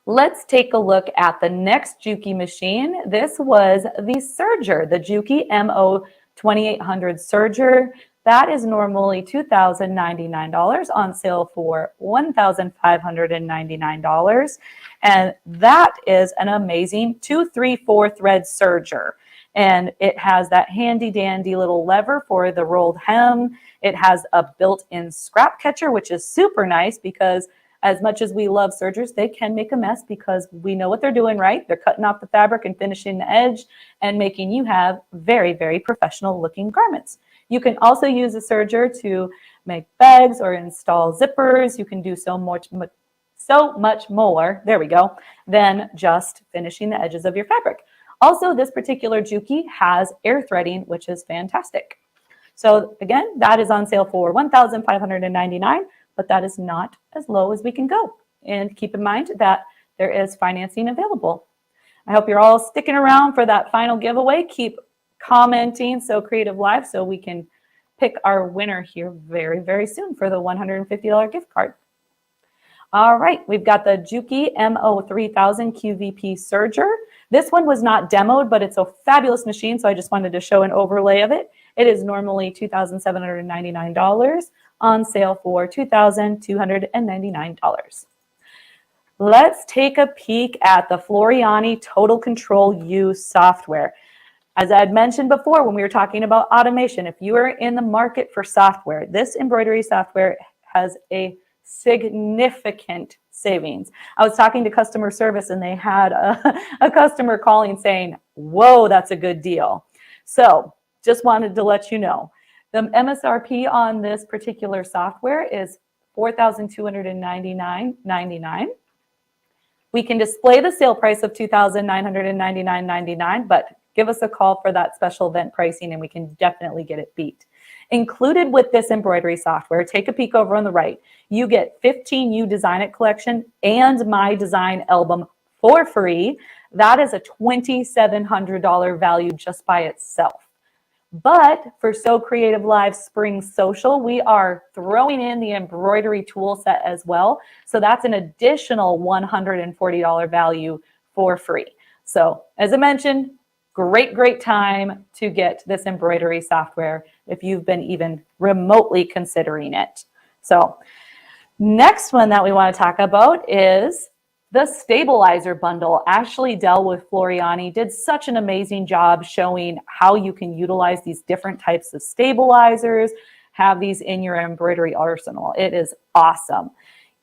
Let's take a look at the next Juki machine. This was the serger, the Juki MO 2800 serger. That is normally $2,099, on sale for $1,599. And that is an amazing 2-3-4 thread serger. And it has that handy dandy little lever for the rolled hem. It has a built-in scrap catcher, which is super nice because as much as we love sergers, they can make a mess because we know what they're doing, right? They're cutting off the fabric and finishing the edge and making you have very, very professional looking garments. You can also use a serger to make bags or install zippers. You can do so much more, there we go, than just finishing the edges of your fabric. Also, this particular Juki has air threading, which is fantastic. So again, that is on sale for $1,599, but that is not as low as we can go. And keep in mind that there is financing available. I hope you're all sticking around for that final giveaway. Keep commenting SewCreative Live so we can pick our winner here very, very soon for the $150 gift card. All right, we've got the Juki MO 3000 QVP serger. This one was not demoed, but it's a fabulous machine, so I just wanted to show an overlay of it. It is normally $2,799, on sale for $2,299. Let's take a peek at the Floriani Total Control U software. As I had mentioned before when we were talking about automation, if you are in the market for software, this embroidery software has a significant savings. I was talking to customer service and they had a customer calling saying, whoa, that's a good deal. So just wanted to let you know. The MSRP on this particular software is $4,299.99. We can display the sale price of $2,999.99, but give us a call for that special event pricing and we can definitely get it beat. Included with this embroidery software, take a peek over on the right, you get 15 You Design It collection and My Design album for free. That is a $2,700 value just by itself. But for SewCreative Live Spring Social, we are throwing in the embroidery tool set as well. So that's an additional $140 value for free. So as I mentioned, great time to get this embroidery software if you've been even remotely considering it. So next one that we want to talk about is the stabilizer bundle. Ashley Dell with Floriani did such an amazing job showing how you can utilize these different types of stabilizers, have these in your embroidery arsenal. It is awesome.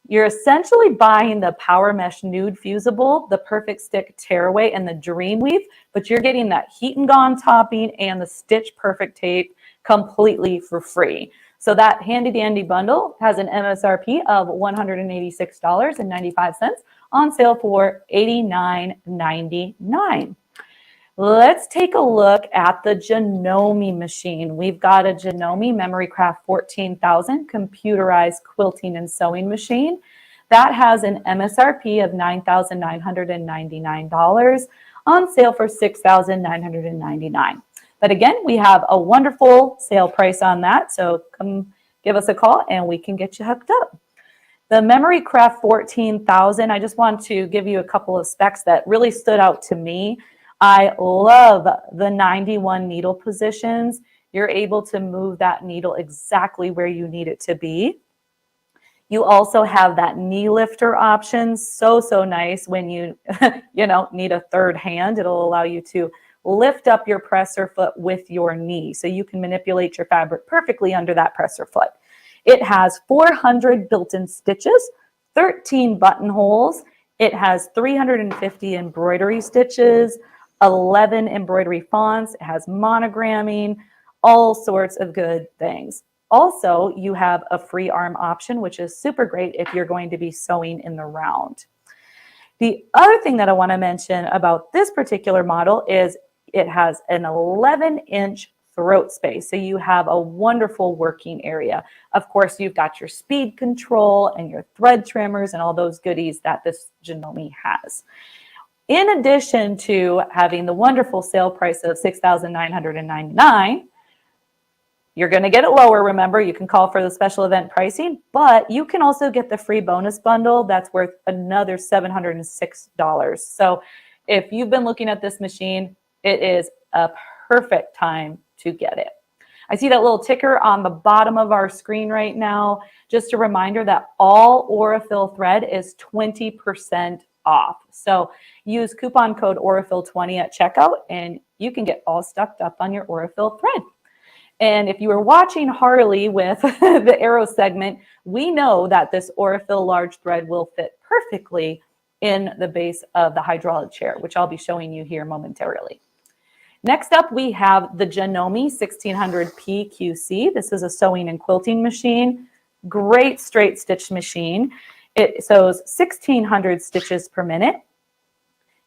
You're essentially buying the Power Mesh Nude Fusible, the Perfect Stick Tearaway, and the Dream Weave, but you're getting that Heat and Gone topping and the Stitch Perfect tape completely for free. So that handy dandy bundle has an MSRP of $186.95, on sale for $89.99. Let's take a look at the Janome machine. We've got a Janome MemoryCraft 14,000 computerized quilting and sewing machine. That has an MSRP of $9,999, on sale for $6,999. But again, we have a wonderful sale price on that, so come give us a call and we can get you hooked up. The MemoryCraft 14,000, I just want to give you a couple of specs that really stood out to me. I love the 91 needle positions. You're able to move that needle exactly where you need it to be. You also have that knee lifter option. So nice when you, need a third hand. It'll allow you to lift up your presser foot with your knee so you can manipulate your fabric perfectly under that presser foot. It has 400 built-in stitches, 13 buttonholes. It has 350 embroidery stitches, 11 embroidery fonts. It has monogramming, all sorts of good things. Also, you have a free arm option, which is super great if you're going to be sewing in the round. The other thing that I want to mention about this particular model is it has an 11-inch throat space. So you have a wonderful working area. Of course, you've got your speed control and your thread trimmers and all those goodies that this Janome has. In addition to having the wonderful sale price of $6,999, you're going to get it lower. Remember, you can call for the special event pricing, but you can also get the free bonus bundle that's worth another $706. So if you've been looking at this machine, it is a perfect time to get it. I see that little ticker on the bottom of our screen right now. Just a reminder that all Aurifil thread is 20% off. So use coupon code Aurifil20 at checkout and you can get all stuffed up on your Aurifil thread. And if you were watching Harley with the arrow segment, we know that this Aurifil large thread will fit perfectly in the base of the hydraulic chair, which I'll be showing you here momentarily. Next up, we have the Janome 1600P QC. This is a sewing and quilting machine. Great straight stitch machine. It sews 1600 stitches per minute.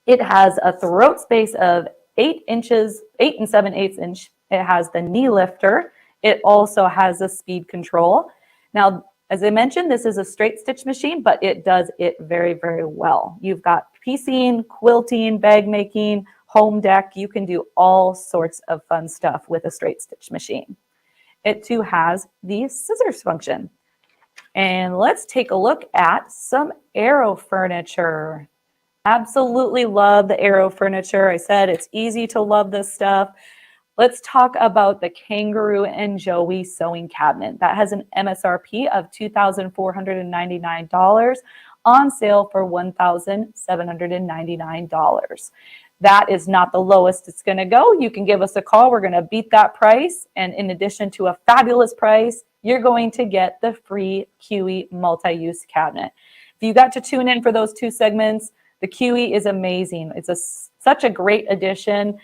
It has a throat space of 8 inches, 8 7/8 inch. It has the knee lifter. It also has a speed control. Now, as I mentioned, this is a straight stitch machine, but it does it very, very well. You've got piecing, quilting, bag making, home deck. You can do all sorts of fun stuff with a straight stitch machine. It too has the scissors function. And let's take a look at some arrow furniture. Absolutely love the arrow furniture. I said it's easy to love this stuff. Let's talk about the Kangaroo and Joey sewing cabinet. That has an MSRP of $2,499, on sale for $1,799. That is not the lowest it's going to go. You can give us a call. We're going to beat that price. And in addition to a fabulous price, you're going to get the free Cutie multi-use cabinet. If you got to tune in for those 2 segments, the Cutie is amazing. It's such a great addition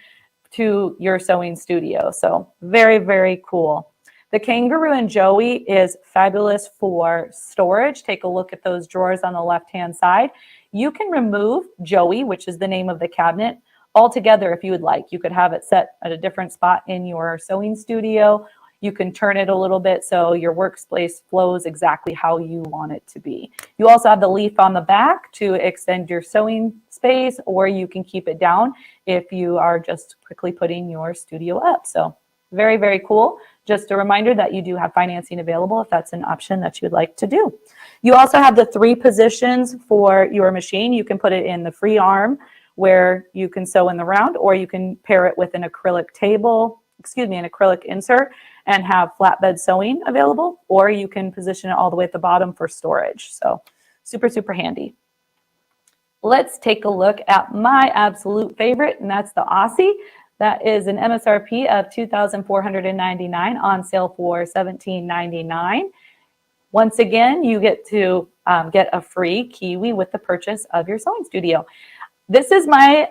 to your sewing studio. So very, very cool. The Kangaroo and Joey is fabulous for storage. Take a look at those drawers on the left-hand side. You can remove Joey, which is the name of the cabinet, altogether if you would like. You could have it set at a different spot in your sewing studio. You can turn it a little bit so your workspace flows exactly how you want it to be. You also have the leaf on the back to extend your sewing space, or you can keep it down if you are just quickly putting your studio up. So very, very cool. Just a reminder that you do have financing available if that's an option that you would like to do. You also have the 3 positions for your machine. You can put it in the free arm where you can sew in the round, or you can pair it with an acrylic an acrylic insert and have flatbed sewing available, or you can position it all the way at the bottom for storage. So super, super handy. Let's take a look at my absolute favorite, and that's the Aussie. That is an MSRP of $2,499 on sale for $1,799. Once again, you get to get a free kiwi with the purchase of your sewing studio. This is my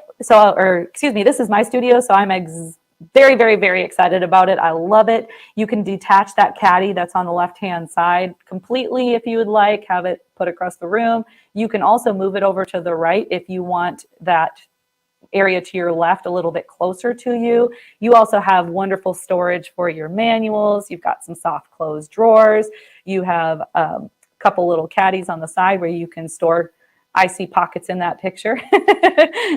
studio, so I'm very, very, very excited about it. I love it. You can detach that caddy that's on the left-hand side completely if you would like, have it put across the room. You can also move it over to the right if you want that area to your left a little bit closer to you. You also have wonderful storage for your manuals. You've got some soft close drawers. You have a couple little caddies on the side where you can store. I see pockets in that picture.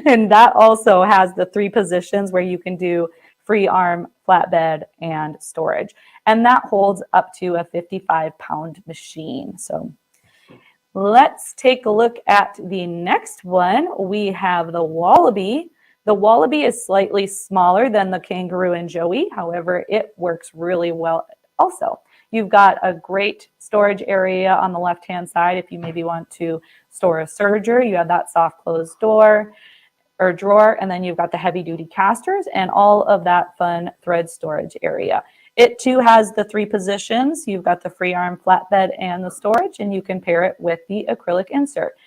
And that also has the 3 positions where you can do free arm, flatbed, and storage. And that holds up to a 55-pound machine. So let's take a look at the next one. We have the Wallaby. The Wallaby is slightly smaller than the Kangaroo and Joey. However, it works really well also. You've got a great storage area on the left-hand side if you maybe want to store a serger. You have that soft closed door or drawer, and then you've got the heavy-duty casters and all of that fun thread storage area. It too has the 3 positions. You've got the free arm, flatbed, and the storage, and you can pair it with the acrylic insert.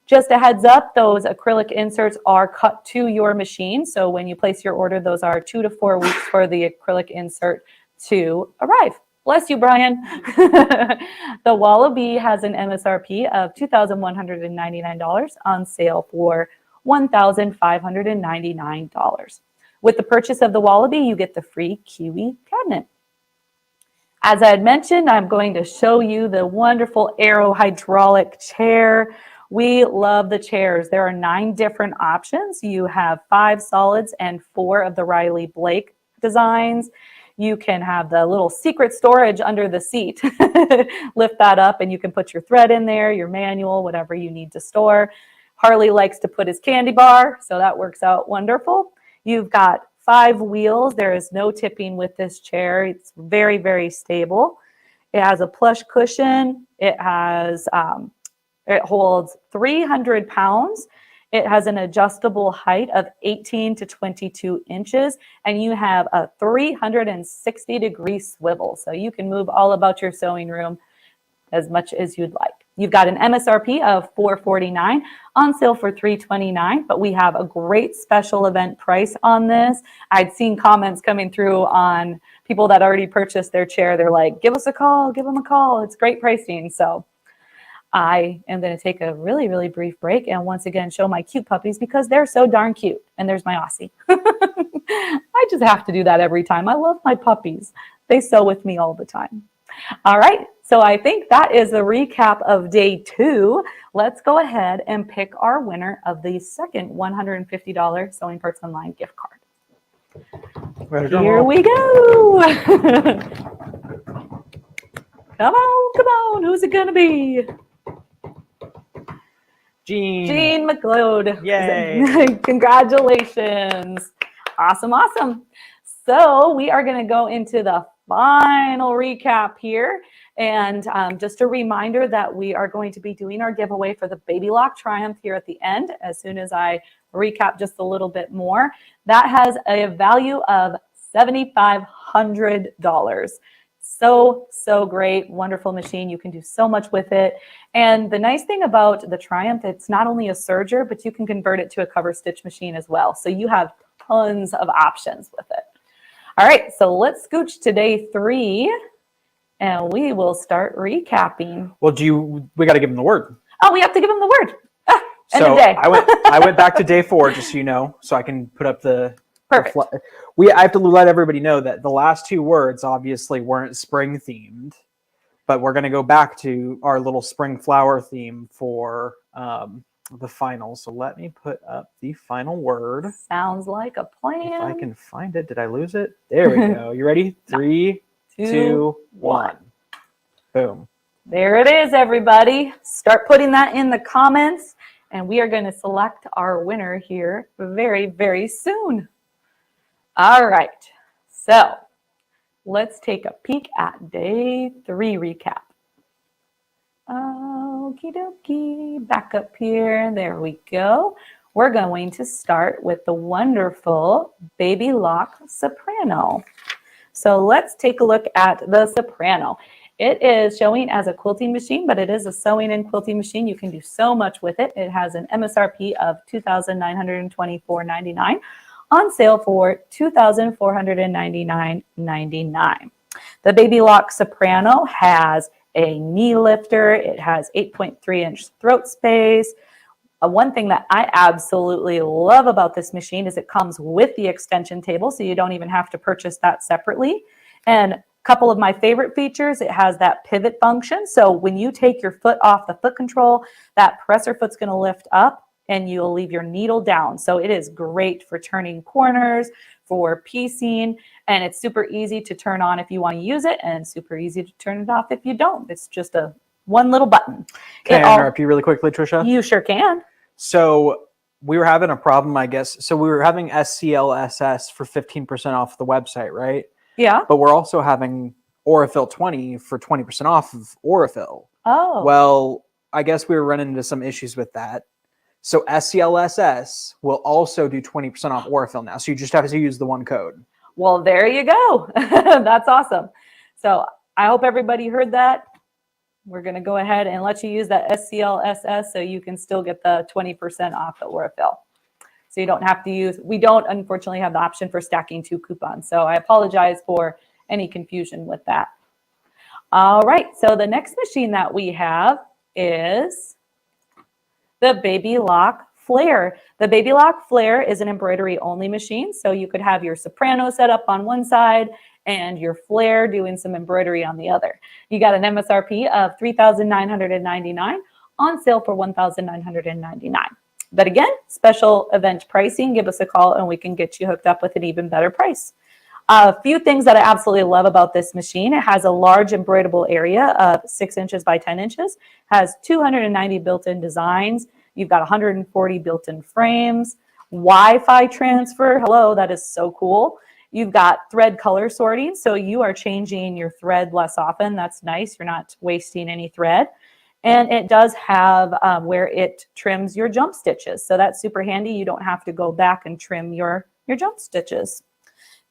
Just a heads up, those acrylic inserts are cut to your machine. So when you place your order, those are 2 to 4 weeks for the acrylic insert to arrive. Bless you, Brian. The Wallaby has an MSRP of $2,199 on sale for $1,599. With the purchase of the Wallaby, you get the free kiwi cabinet. As I had mentioned, I'm going to show you the wonderful Aero hydraulic chair. We love the chairs. There are 9 different options. You have 5 solids and 4 of the Riley Blake designs. You can have the little secret storage under the seat. Lift that up and you can put your thread in there, your manual, whatever you need to store. Harley likes to put his candy bar, so that works out wonderful. You've got 5 wheels. There is no tipping with this chair. It's very, very stable. It has a plush cushion. It holds 300 pounds. It has an adjustable height of 18 to 22 inches, and you have a 360-degree swivel. So you can move all about your sewing room as much as you'd like. You've got an MSRP of $449, on sale for $329, but we have a great special event price on this. I'd seen comments coming through on people that already purchased their chair. They're like, give us a call, give them a call. It's great pricing. So I am going to take a really, really brief break and once again show my cute puppies because they're so darn cute. And there's my Aussie. I just have to do that every time. I love my puppies. They sew with me all the time. All right. So I think that is a recap of day 2. Let's go ahead and pick our winner of the second $150 Sewing Parts Online gift card. Here we go. Come on. Who's it going to be? Jean McLeod. Yay. Congratulations. Awesome. So we are going to go into the final recap here. And just a reminder that we are going to be doing our giveaway for the Baby Lock Triumph here at the end, as soon as I recap just a little bit more. That has a value of $7,500. So, so great. Wonderful machine. You can do so much with it. And the nice thing about the Triumph, it's not only a serger, but you can convert it to a cover stitch machine as well. So you have tons of options with it. All right, so let's scooch to day 3 and we will start recapping. Well, we got to give them the word. Oh, we have to give them the word. End So of day. I went back to day 4, just so you know, so I can put up the Perfect. I have to let everybody know that the last 2 words obviously weren't spring themed, but we're going to go back to our little spring flower theme for the final. So let me put up the final word. Sounds like a plan. If I can find it. Did I lose it? There we go. You ready? 3, 2, 1. Boom. There it is, everybody. Start putting that in the comments, and we are going to select our winner here very, very soon. All right, so let's take a peek at day 3 recap. Okie dokie, back up here, there we go. We're going to start with the wonderful Baby Lock Soprano. So let's take a look at the Soprano. It is showing as a quilting machine, but it is a sewing and quilting machine. You can do so much with it. It has an MSRP of $2,924.99. On sale for $2,499.99. The Baby Lock Soprano has a knee lifter. It has 8.3-inch throat space. One thing that I absolutely love about this machine is it comes with the extension table, so you don't even have to purchase that separately. And a couple of my favorite features, it has that pivot function. So when you take your foot off the foot control, that presser foot's going to lift up and you'll leave your needle down. So it is great for turning corners, for piecing, and it's super easy to turn on if you want to use it and super easy to turn it off if you don't. It's just one little button. Can I interrupt you really quickly, Tricia? You sure can. So we were having a problem, I guess. So we were having SCLSS for 15% off the website, right? Yeah. But we're also having Aurifil 20 for 20% off of Aurifil. Oh. Well, I guess we were running into some issues with that. So SCLSS will also do 20% off Aurifil now. So you just have to use the one code. Well, there you go. That's awesome. So I hope everybody heard that. We're going to go ahead and let you use that SCLSS so you can still get the 20% off the Aurifil. So you don't have to use, we don't unfortunately have the option for stacking 2 coupons. So I apologize for any confusion with that. All right, so the next machine that we have is the Baby Lock Flare. The Baby Lock Flare is an embroidery only machine. So you could have your Soprano set up on one side and your Flare doing some embroidery on the other. You got an MSRP of $3,999 on sale for $1,999. But again, special event pricing. Give us a call and we can get you hooked up with an even better price. A few things that I absolutely love about this machine. It has a large embroiderable area of 6 inches by 10 inches, has 290 built-in designs. You've got 140 built-in frames, Wi-Fi transfer. Hello, that is so cool. You've got thread color sorting, so you are changing your thread less often. That's nice. You're not wasting any thread. And it does have where it trims your jump stitches. So that's super handy. You don't have to go back and trim your jump stitches.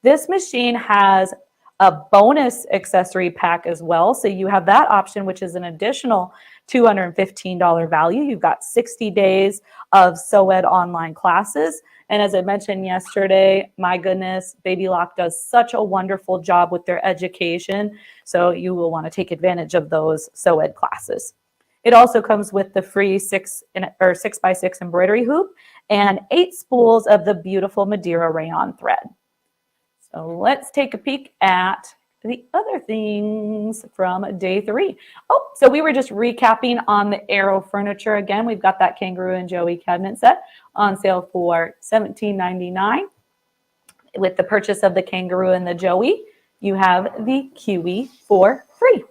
This machine has a bonus accessory pack as well. So you have that option, which is an additional $215 value. You've got 60 days of Sew-Ed online classes. And as I mentioned yesterday, my goodness, Baby Lock does such a wonderful job with their education. So you will want to take advantage of those Sew-Ed classes. It also comes with the free 6x6 embroidery hoop and 8 spools of the beautiful Madeira rayon thread. So let's take a peek at the other things from day 3. Oh, so we were just recapping on the Arrow furniture again. We've got that Kangaroo and Joey cabinet set on sale for $17.99. With the purchase of the Kangaroo and the Joey, you have the Cutie for free.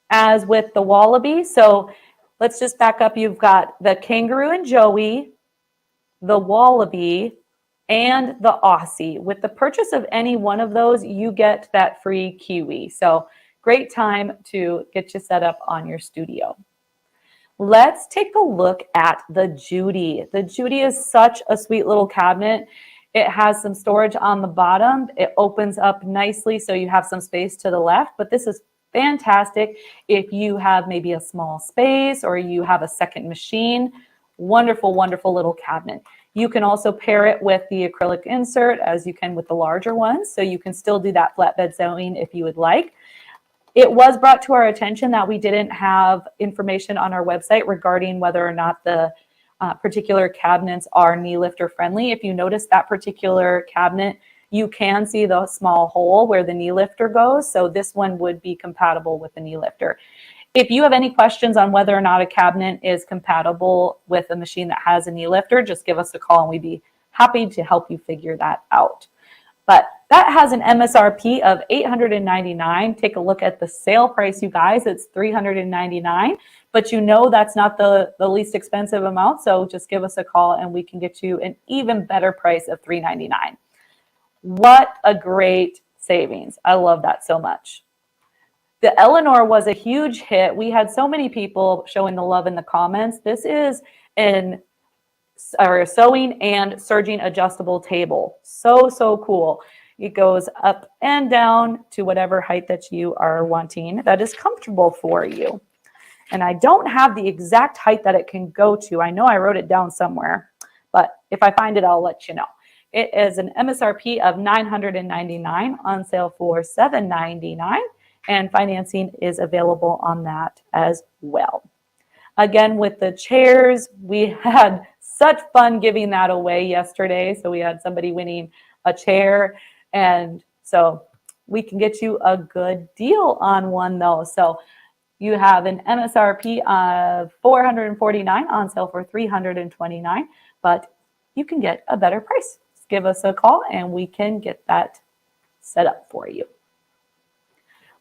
As with the Wallaby, so let's just back up. You've got the Kangaroo and Joey, the Wallaby, and the Aussie. With the purchase of any one of those, you get that free Kiwi. So great time to get you set up on your studio. Let's take a look at the Judy. The Judy is such a sweet little cabinet. It has some storage on the bottom. It opens up nicely so you have some space to the left, but this is fantastic if you have maybe a small space or you have a second machine. Wonderful, wonderful little cabinet. You can also pair it with the acrylic insert as you can with the larger ones, so you can still do that flatbed sewing if you would like. It was brought to our attention that we didn't have information on our website regarding whether or not the particular cabinets are knee lifter friendly. If you notice that particular cabinet, you can see the small hole where the knee lifter goes. So this one would be compatible with the knee lifter. If you have any questions on whether or not a cabinet is compatible with a machine that has a knee lifter, just give us a call and we'd be happy to help you figure that out. But that has an MSRP of $899. Take a look at the sale price, you guys. It's $399. But you know that's not the least expensive amount. So just give us a call and we can get you an even better price of $399. What a great savings. I love that so much. The Eleanor was a huge hit. We had so many people showing the love in the comments. This is a sewing and serging adjustable table. So, so cool. It goes up and down to whatever height that you are wanting that is comfortable for you. And I don't have the exact height that it can go to. I know I wrote it down somewhere, but if I find it, I'll let you know. It is an MSRP of $999, on sale for $799, and financing is available on that as well. Again, with the chairs, we had such fun giving that away yesterday. So we had somebody winning a chair, and so we can get you a good deal on one though. So you have an MSRP of $449, on sale for $329, but you can get a better price. Just give us a call and we can get that set up for you.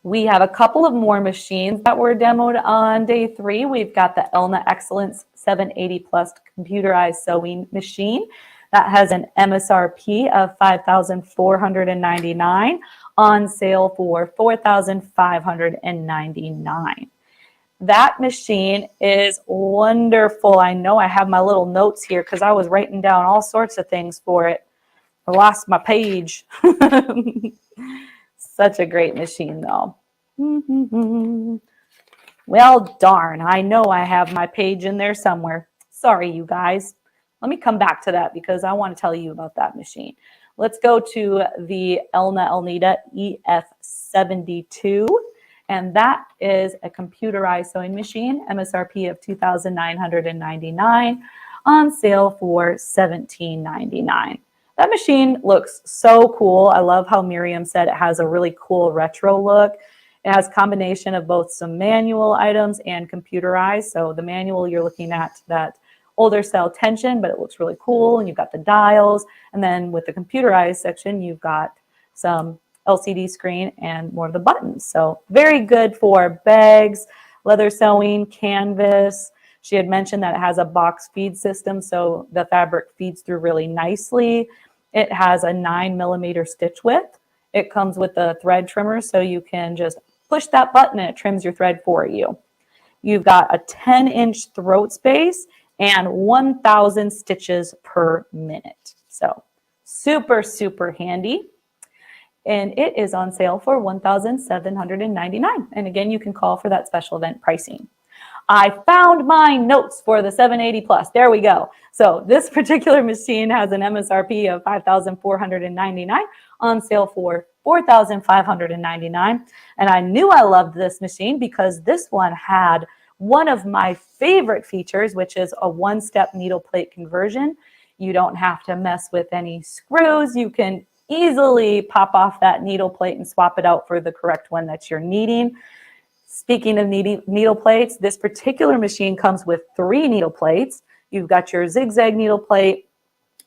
We have a couple of more machines that were demoed on day 3. We've got the Elna Excellence 780 Plus computerized sewing machine that has an MSRP of $5,499, on sale for $4,599. That machine is wonderful. I know I have my little notes here because I was writing down all sorts of things for it. I lost my page. Such a great machine though. Well, darn, I know I have my page in there somewhere. Sorry, you guys. Let me come back to that because I want to tell you about that machine. Let's go to the Elna Elnita EF72, and that is a computerized sewing machine, MSRP of $2,999, on sale for $1,799. That machine looks so cool. I love how Miriam said it has a really cool retro look. It has a combination of both some manual items and computerized. So the manual, you're looking at that older style tension, but it looks really cool. And you've got the dials. And then with the computerized section, you've got some LCD screen and more of the buttons. So very good for bags, leather sewing, canvas. She had mentioned that it has a box feed system, so the fabric feeds through really nicely. It has a 9mm stitch width. It comes with a thread trimmer, so you can just push that button and it trims your thread for you. You've got a 10-inch throat space and 1,000 stitches per minute. So super, super handy. And it is on sale for $1,799. And again, you can call for that special event pricing. I found my notes for the 780 Plus. There we go. So this particular machine has an MSRP of $5,499, on sale for $4,599. And I knew I loved this machine because this one had one of my favorite features, which is a one-step needle plate conversion. You don't have to mess with any screws. You can easily pop off that needle plate and swap it out for the correct one that you're needing. Speaking of needle plates, this particular machine comes with 3 needle plates. You've got your zigzag needle plate,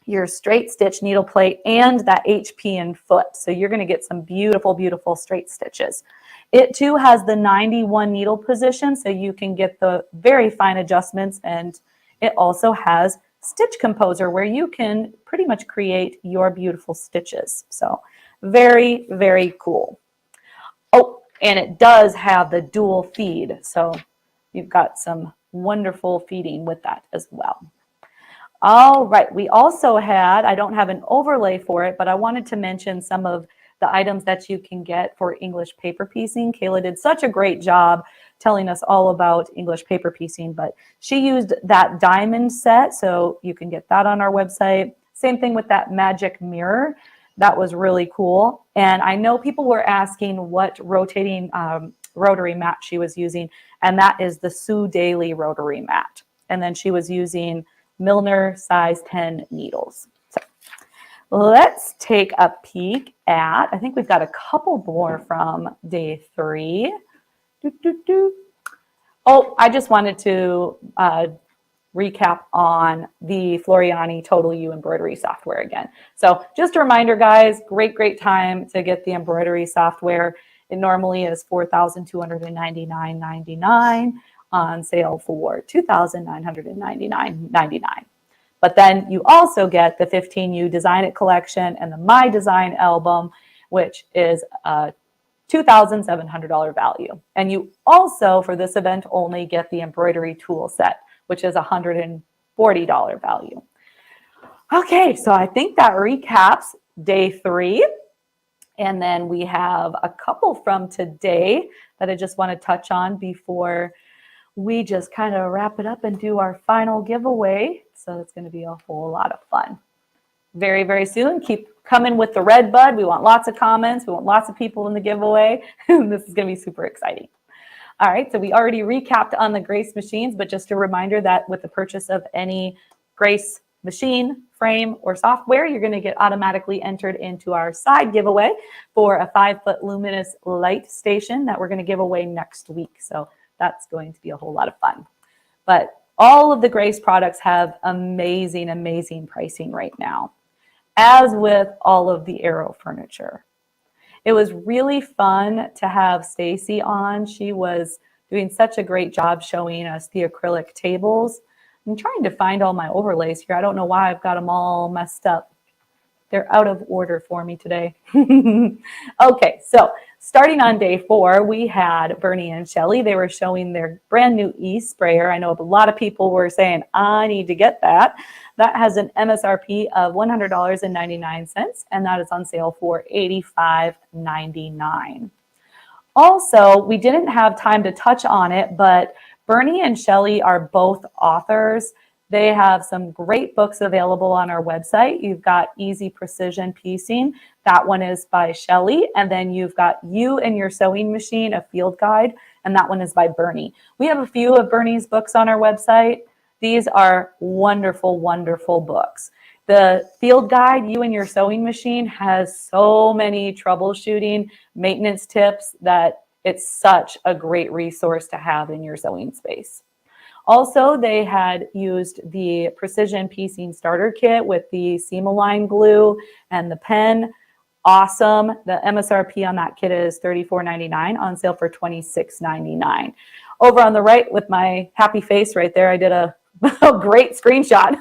your straight stitch needle plate, and that HP and foot. So you're going to get some beautiful, beautiful straight stitches. It too has the 91 needle position, so you can get the very fine adjustments, and it also has Stitch Composer where you can pretty much create your beautiful stitches. So very, very cool. Oh, and it does have the dual feed, so you've got some wonderful feeding with that as well. All right, we also had, I don't have an overlay for it, but I wanted to mention some of the items that you can get for English paper piecing. Kayla did such a great job telling us all about English paper piecing, but she used that diamond set, so you can get that on our website. Same thing with that magic mirror. That was really cool. And I know people were asking what rotating rotary mat she was using, and that is the Sew Daily rotary mat. And then she was using Milner size 10 needles. So let's take a peek at, I think we've got a couple more from day 3. Oh, I just wanted to recap on the Floriani Total U embroidery software again. So just a reminder, guys, great time to get the embroidery software. It normally is $4,299.99 on sale for $2,999.99. But then you also get the 15U Design It collection and the My Design album, which is a $2,700 value. And you also, for this event, only get the embroidery tool set, which is $140 value. Okay, so I think that recaps day 3. And then we have a couple from today that I just want to touch on before we just kind of wrap it up and do our final giveaway. So it's going to be a whole lot of fun. Very soon. Keep coming with the red bud. We want lots of comments. We want lots of people in the giveaway. This is going to be super exciting. All right, so we already recapped on the Grace machines, but just a reminder that with the purchase of any Grace machine, frame, or software, you're going to get automatically entered into our side giveaway for a 5-foot luminous light station that we're going to give away next week. So that's going to be a whole lot of fun. But all of the Grace products have amazing pricing right now, as with all of the Aero furniture. It was really fun to have Stacy on. She was doing such a great job showing us the acrylic tables. I'm trying to find all my overlays here. I don't know why I've got them all messed up. They're out of order for me today. Okay, so starting on day 4, we had Bernie and Shelly. They were showing their brand new e-sprayer. I know a lot of people were saying, I need to get that. That has an MSRP of $100.99, and that is on sale for $85.99. Also, we didn't have time to touch on it, but Bernie and Shelly are both authors. They have some great books available on our website. You've got Easy Precision Piecing. That one is by Shelly. And then you've got You and Your Sewing Machine, a field guide. And that one is by Bernie. We have a few of Bernie's books on our website. These are wonderful books. The field guide, You and Your Sewing Machine, has so many troubleshooting, maintenance tips that it's such a great resource to have in your sewing space. Also, they had used the Precision Piecing Starter Kit with the seam-align glue and the pen. Awesome. The MSRP on that kit is $34.99, on sale for $26.99. Over on the right with my happy face right there, I did a great screenshot.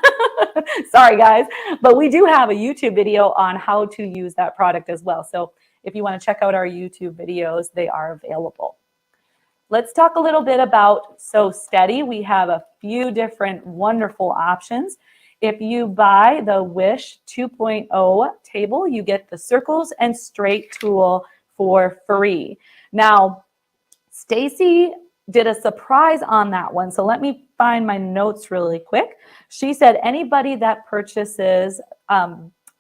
Sorry, guys. But we do have a YouTube video on how to use that product as well. So if you want to check out our YouTube videos, they are available. Let's talk a little bit about Sew Steady. We have a few different wonderful options. If you buy the Wish 2.0 table, you get the circles and straight tool for free. Now, Stacy did a surprise on that one. So let me find my notes really quick. She said anybody that purchases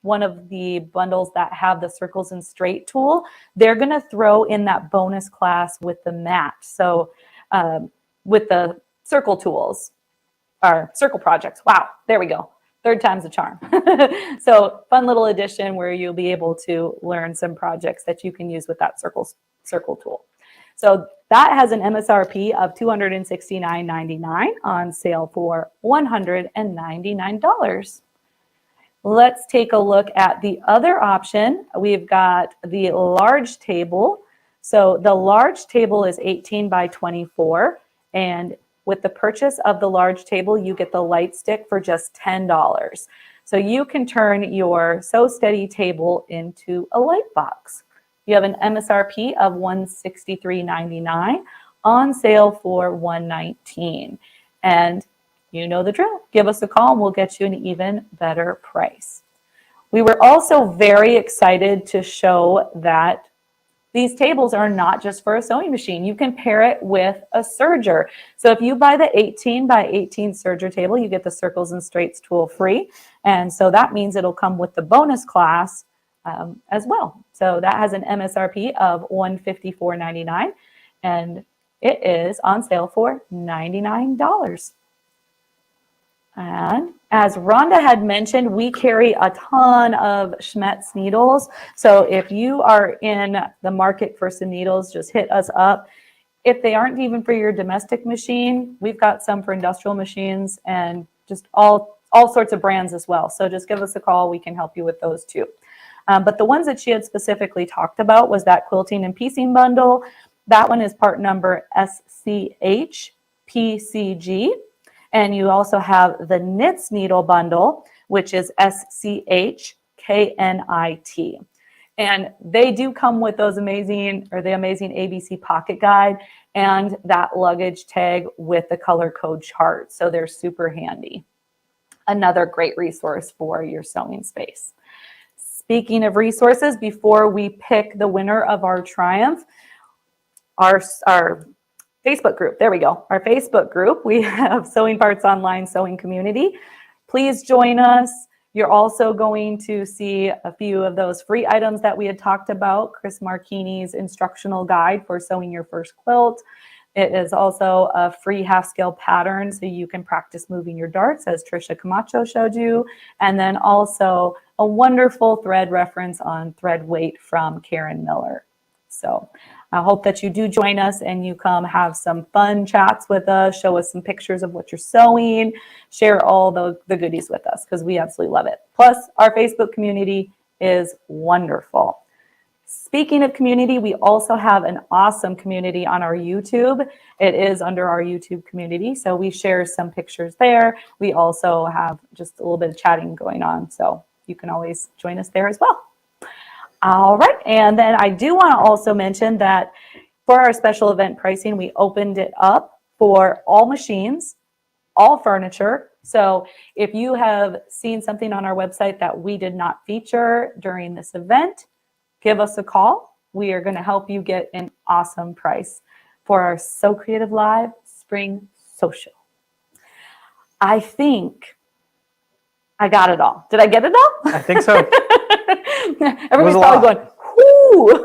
one of the bundles that have the circles and straight tool, they're going to throw in that bonus class with the mat. So with the circle tools, or circle projects. Wow, there we go. 3rd time's a charm. So fun little addition where you'll be able to learn some projects that you can use with that circle tool. So that has an MSRP of $269.99, on sale for $199. Let's take a look at the other option. We've got the large table. So the large table is 18 by 24. And with the purchase of the large table, you get the light stick for just $10. So you can turn your Sew Steady table into a light box. You have an MSRP of $163.99, on sale for $119. And you know the drill. Give us a call and we'll get you an even better price. We were also very excited to show that these tables are not just for a sewing machine. You can pair it with a serger. So if you buy the 18 by 18 serger table, you get the circles and straights tool free. And so that means it'll come with the bonus class as well. So that has an MSRP of $154.99 and it is on sale for $99. And as Rhonda had mentioned, we carry a ton of Schmetz needles. So if you are in the market for some needles, just hit us up. If they aren't even for your domestic machine, we've got some for industrial machines and just all sorts of brands as well. So just give us a call. We can help you with those too. But the ones that she had specifically talked about was that quilting and piecing bundle. That one is part number SCHPCG. And you also have the knits needle bundle, which is SCHKNIT. And they do come with those amazing ABC pocket guide and that luggage tag with the color code chart. So they're super handy. Another great resource for your sewing space. Speaking of resources, before we pick the winner of our triumph, our Facebook group. There we go. Our Facebook group. We have Sewing Parts Online Sewing Community. Please join us. You're also going to see a few of those free items that we had talked about. Chris Marchini's instructional guide for sewing your first quilt. It is also a free half-scale pattern so you can practice moving your darts as Tricia Camacho showed you. And then also a wonderful thread reference on thread weight from Karen Miller. So I hope that you do join us and you come have some fun chats with us, show us some pictures of what you're sewing, share all the goodies with us because we absolutely love it. Plus, our Facebook community is wonderful. Speaking of community, we also have an awesome community on our YouTube. It is under our YouTube community, so we share some pictures there. We also have just a little bit of chatting going on, so you can always join us there as well. All right, and then I do want to also mention that for our special event pricing, we opened it up for all machines, all furniture. So if you have seen something on our website that we did not feature during this event, give us a call. We are going to help you get an awesome price for our SewCreative Live Spring Social. I think I got it all. Did I get it all? I think so. Everybody's probably going, whoo!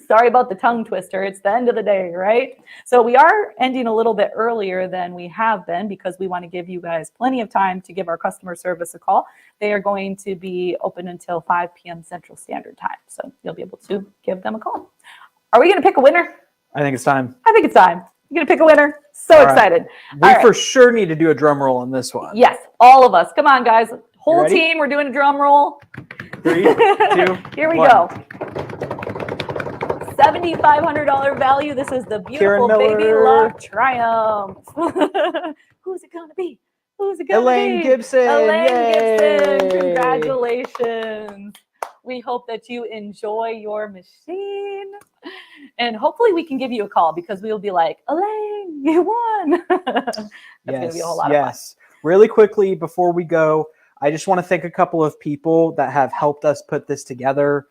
Sorry about the tongue twister. It's the end of the day, right? So we are ending a little bit earlier than we have been because we want to give you guys plenty of time to give our customer service a call. They are going to be open until 5 p.m. Central Standard Time. So you'll be able to give them a call. Are we going to pick a winner? I think it's time. I think it's time. You're going to pick a winner? So All right. excited. We for sure need to do a drum roll on this one. Yes, all of us. Come on, guys. Whole ready? team, we're doing a drum roll. 3, 2, Here we 1. go. $7,500 value. This is the beautiful Baby Lock Triumph. Who's it gonna be? Who's it gonna Elaine be? Gibson. Elaine Gibson. Yay. Congratulations. We hope that you enjoy your machine. And hopefully we can give you a call because we will be like, Elaine, you won. That's gonna be a whole lot of fun. Really quickly before we go, I just want to thank a couple of people that have helped us put this together.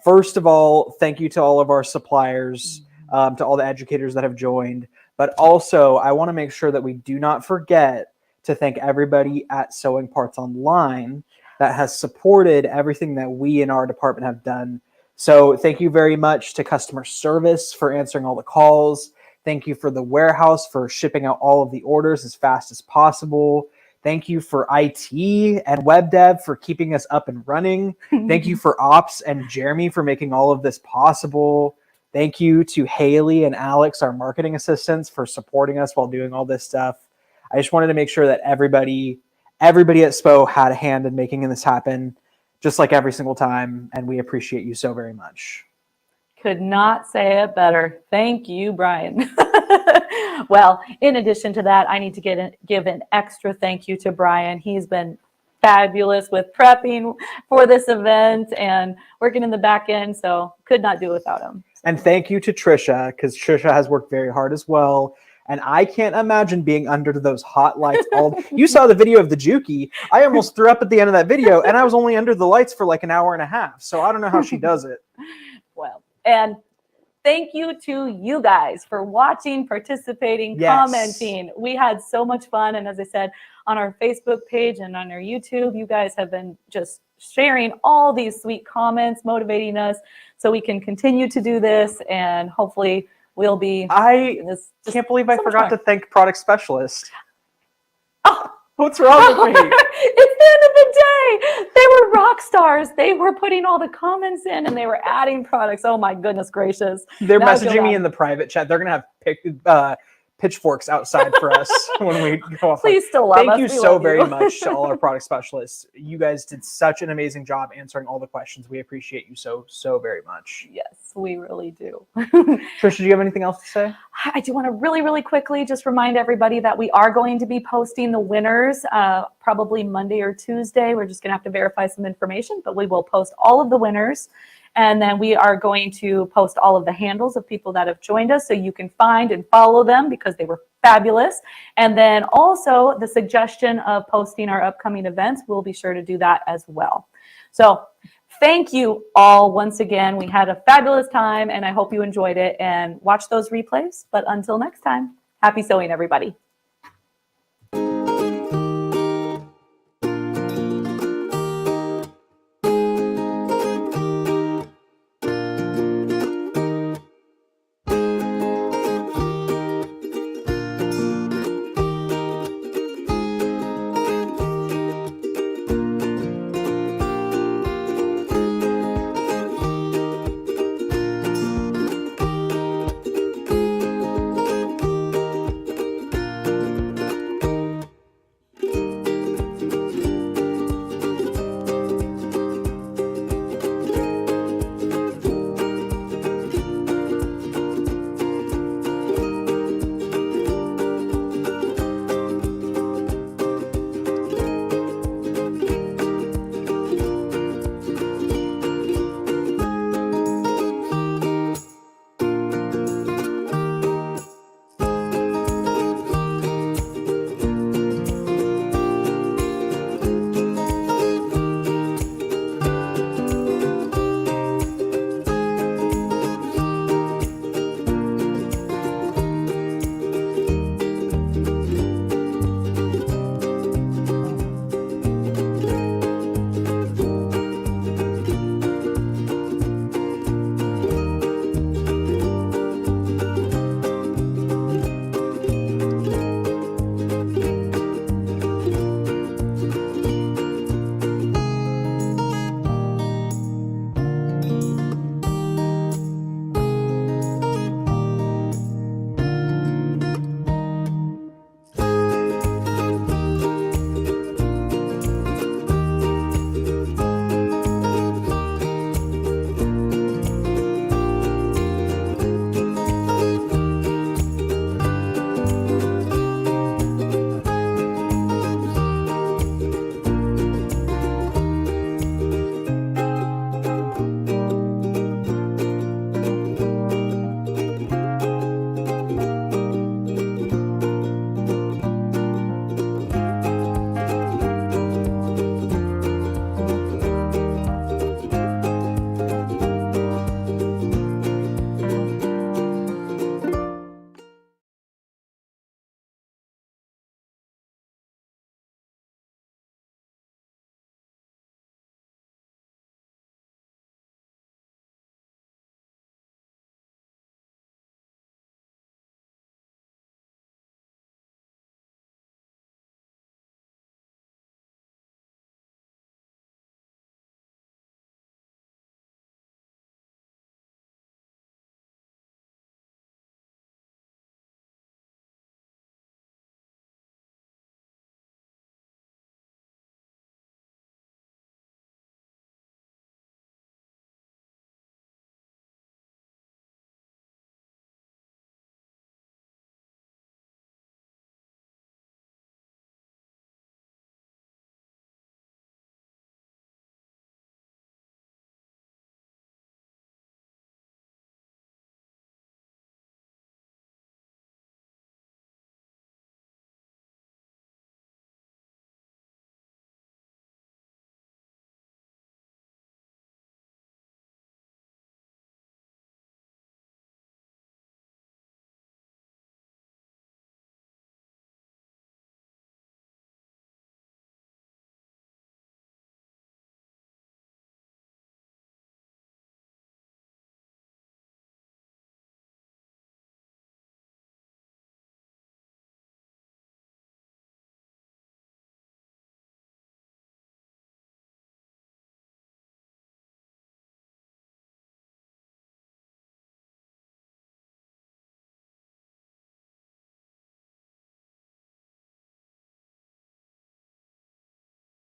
First of all, thank you to all of our suppliers, to all the educators that have joined. But also, I want to make sure that we do not forget to thank everybody at Sewing Parts Online that has supported everything that we in our department have done. So thank you very much to customer service for answering all the calls. Thank you for the warehouse for shipping out all of the orders as fast as possible. Thank you for IT and web dev for keeping us up and running. Thank you for Ops and Jeremy for making all of this possible. Thank you to Haley and Alex, our marketing assistants, for supporting us while doing all this stuff. I just wanted to make sure that everybody at SPO had a hand in making this happen, just like every single time, and we appreciate you so very much. Could not say it better. Thank you, Brian. Well, in addition to that, I need to give an extra thank you to Brian. He's been fabulous with prepping for this event and working in the back end, so could not do it without him. And thank you to Tricia, because Tricia has worked very hard as well. And I can't imagine being under those hot lights all. You saw the video of the Juki. I almost threw up at the end of that video, and I was only under the lights for like an hour and a half. So I don't know how she does it. Well, and thank you to you guys for watching, participating, Yes. commenting. We had so much fun. And as I said, on our Facebook page and on our YouTube, you guys have been just sharing all these sweet comments, motivating us so we can continue to do this. And hopefully we'll be. I this, can't believe I so much forgot more. to thank product specialist. Oh. What's wrong with me? It's the end of the day. They were rock stars. They were putting all the comments in and they were adding products. Oh my goodness gracious. They're Now I feel messaging me bad. in the private chat. They're going to have pitchforks outside for us when we go off. Please still love us. Thank you We so love very you. much to all our product specialists. You guys did such an amazing job answering all the questions. We appreciate you so very much. Yes, we really do. Tricia, do you have anything else to say? I do want to really quickly just remind everybody that we are going to be posting the winners probably Monday or Tuesday. We're just going to have to verify some information, but we will post all of the winners. And then we are going to post all of the handles of people that have joined us so you can find and follow them because they were fabulous. And then also the suggestion of posting our upcoming events, we'll be sure to do that as well. So thank you all once again. We had a fabulous time and I hope you enjoyed it and watch those replays. But until next time, happy sewing, everybody.